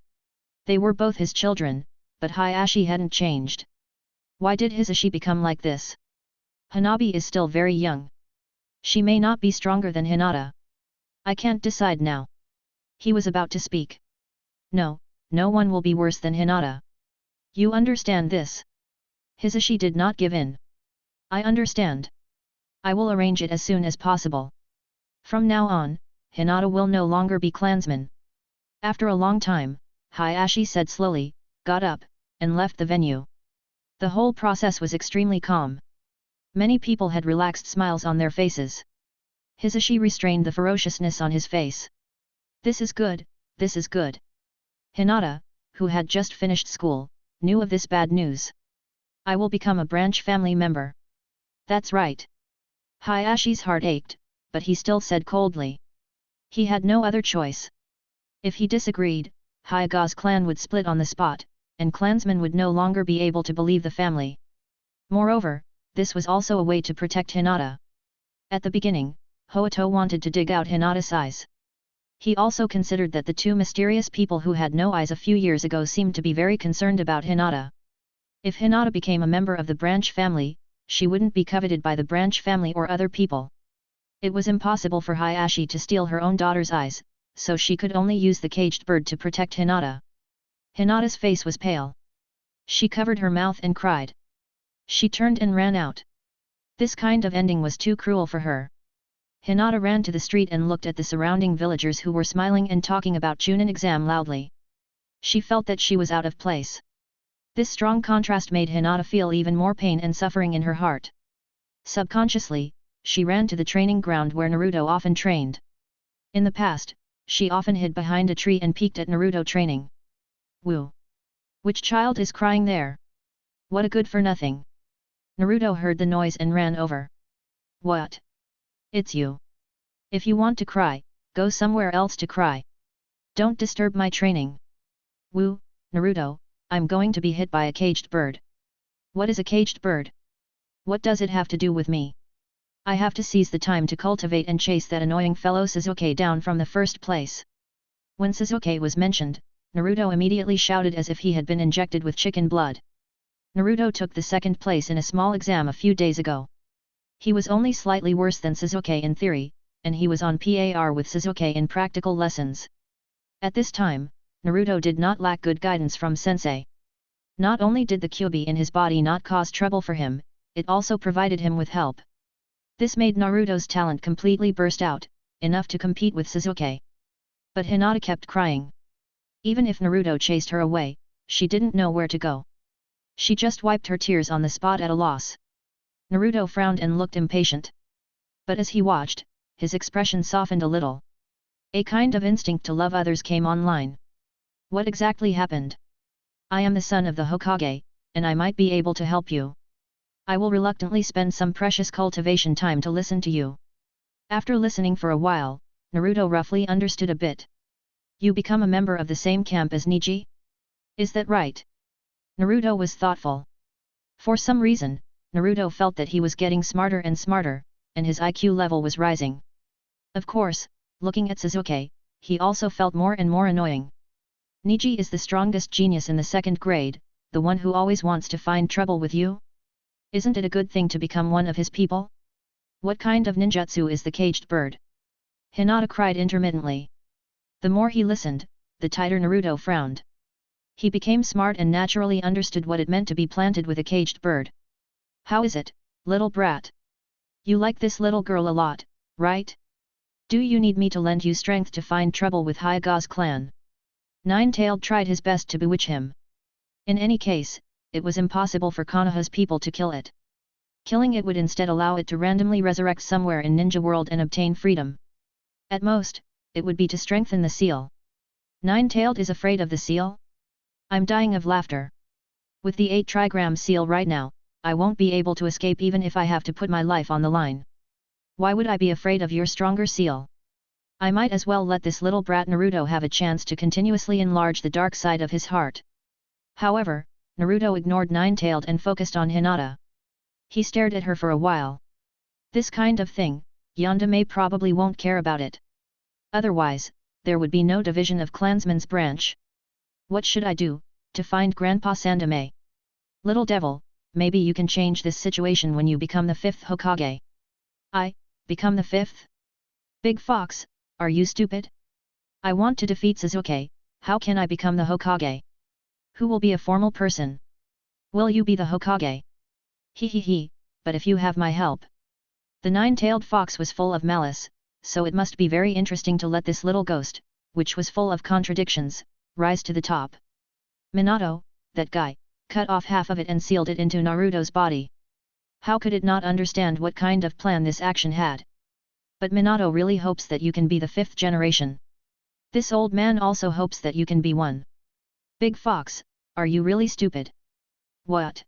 Speaker 1: They were both his children, but Hayashi hadn't changed. Why did Hisashi become like this? Hanabi is still very young. She may not be stronger than Hinata. I can't decide now. He was about to speak. No, no one will be worse than Hinata. You understand this? Hisashi did not give in. I understand. I will arrange it as soon as possible. From now on, Hinata will no longer be clansman. After a long time, Hayashi said slowly, got up, and left the venue. The whole process was extremely calm. Many people had relaxed smiles on their faces. Hisashi restrained the ferociousness on his face. This is good, this is good. Hinata, who had just finished school, knew of this bad news. I will become a branch family member. That's right. Hayashi's heart ached, but he still said coldly. He had no other choice. If he disagreed, Hyaga's clan would split on the spot, and clansmen would no longer be able to believe the family. Moreover, this was also a way to protect Hinata. At the beginning, Hoito wanted to dig out Hinata's eyes. He also considered that the two mysterious people who had no eyes a few years ago seemed to be very concerned about Hinata. If Hinata became a member of the branch family, she wouldn't be coveted by the branch family or other people. It was impossible for Hayashi to steal her own daughter's eyes, so she could only use the caged bird to protect Hinata. Hinata's face was pale. She covered her mouth and cried. She turned and ran out. This kind of ending was too cruel for her. Hinata ran to the street and looked at the surrounding villagers who were smiling and talking about Chunin exam loudly. She felt that she was out of place. This strong contrast made Hinata feel even more pain and suffering in her heart. Subconsciously, she ran to the training ground where Naruto often trained. In the past, she often hid behind a tree and peeked at Naruto training. Woo! Which child is crying there? What a good-for-nothing! Naruto heard the noise and ran over. What? It's you. If you want to cry, go somewhere else to cry. Don't disturb my training. Woo, Naruto, I'm going to be hit by a caged bird. What is a caged bird? What does it have to do with me? I have to seize the time to cultivate and chase that annoying fellow Sasuke down from the first place. When Sasuke was mentioned, Naruto immediately shouted as if he had been injected with chicken blood. Naruto took the second place in a small exam a few days ago. He was only slightly worse than Sasuke in theory, and he was on par with Sasuke in practical lessons. At this time, Naruto did not lack good guidance from sensei. Not only did the Kyuubi in his body not cause trouble for him, it also provided him with help. This made Naruto's talent completely burst out, enough to compete with Sasuke. But Hinata kept crying. Even if Naruto chased her away, she didn't know where to go. She just wiped her tears on the spot at a loss. Naruto frowned and looked impatient. But as he watched, his expression softened a little. A kind of instinct to love others came online. What exactly happened? I am the son of the Hokage, and I might be able to help you. I will reluctantly spend some precious cultivation time to listen to you. After listening for a while, Naruto roughly understood a bit. You become a member of the same camp as Neji? Is that right? Naruto was thoughtful. For some reason, Naruto felt that he was getting smarter and smarter, and his IQ level was rising. Of course, looking at Sasuke, he also felt more and more annoying. Neji is the strongest genius in the 2nd grade, the one who always wants to find trouble with you? Isn't it a good thing to become one of his people? What kind of ninjutsu is the caged bird? Hinata cried intermittently. The more he listened, the tighter Naruto frowned. He became smart and naturally understood what it meant to be planted with a caged bird. How is it, little brat? You like this little girl a lot, right? Do you need me to lend you strength to find trouble with Hyuga's clan? Nine-Tailed tried his best to bewitch him. In any case, it was impossible for Konoha's people to kill it. Killing it would instead allow it to randomly resurrect somewhere in Ninja World and obtain freedom. At most, it would be to strengthen the seal. Nine-Tailed is afraid of the seal? I'm dying of laughter. With the 8 trigram seal right now, I won't be able to escape even if I have to put my life on the line. Why would I be afraid of your stronger seal? I might as well let this little brat Naruto have a chance to continuously enlarge the dark side of his heart. However, Naruto ignored Nine-Tailed and focused on Hinata. He stared at her for a while. This kind of thing, Yandere probably won't care about it. Otherwise, there would be no division of clansmen's branch. What should I do, to find Grandpa Sandame? Little devil, maybe you can change this situation when you become the 5th Hokage. I, become the 5th? Big Fox, are you stupid? I want to defeat Sasuke, how can I become the Hokage? Who will be a formal person? Will you be the Hokage? He, but if you have my help. The 9-tailed fox was full of malice, so it must be very interesting to let this little ghost, which was full of contradictions, rise to the top. Minato, that guy, cut off half of it and sealed it into Naruto's body. How could it not understand what kind of plan this action had? But Minato really hopes that you can be the 5th generation. This old man also hopes that you can be one. Big Fox, are you really stupid? What?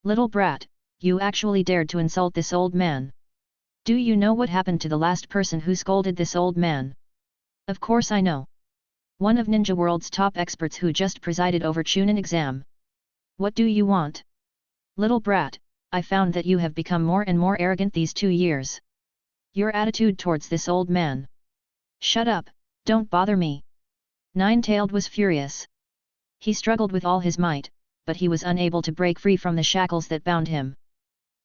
Speaker 1: Little brat, you actually dared to insult this old man. Do you know what happened to the last person who scolded this old man? Of course I know. One of Ninja World's top experts who just presided over Chunin exam. What do you want? Little brat, I found that you have become more and more arrogant these 2 years. Your attitude towards this old man. Shut up, don't bother me. Nine-tailed was furious. He struggled with all his might, but he was unable to break free from the shackles that bound him.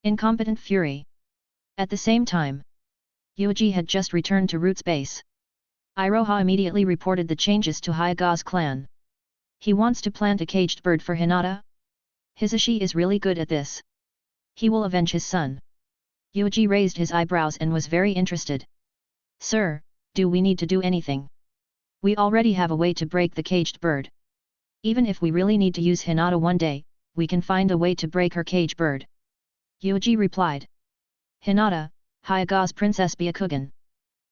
Speaker 1: Incompetent fury. At the same time, Yuuji had just returned to Root's base. Iroha immediately reported the changes to Hyuga's clan. He wants to plant a caged bird for Hinata? Hisashi is really good at this. He will avenge his son. Yuuji raised his eyebrows and was very interested. Sir, do we need to do anything? We already have a way to break the caged bird. Even if we really need to use Hinata one day, we can find a way to break her cage bird. Yuuji replied. Hinata, Hyuga's Princess Byakugan.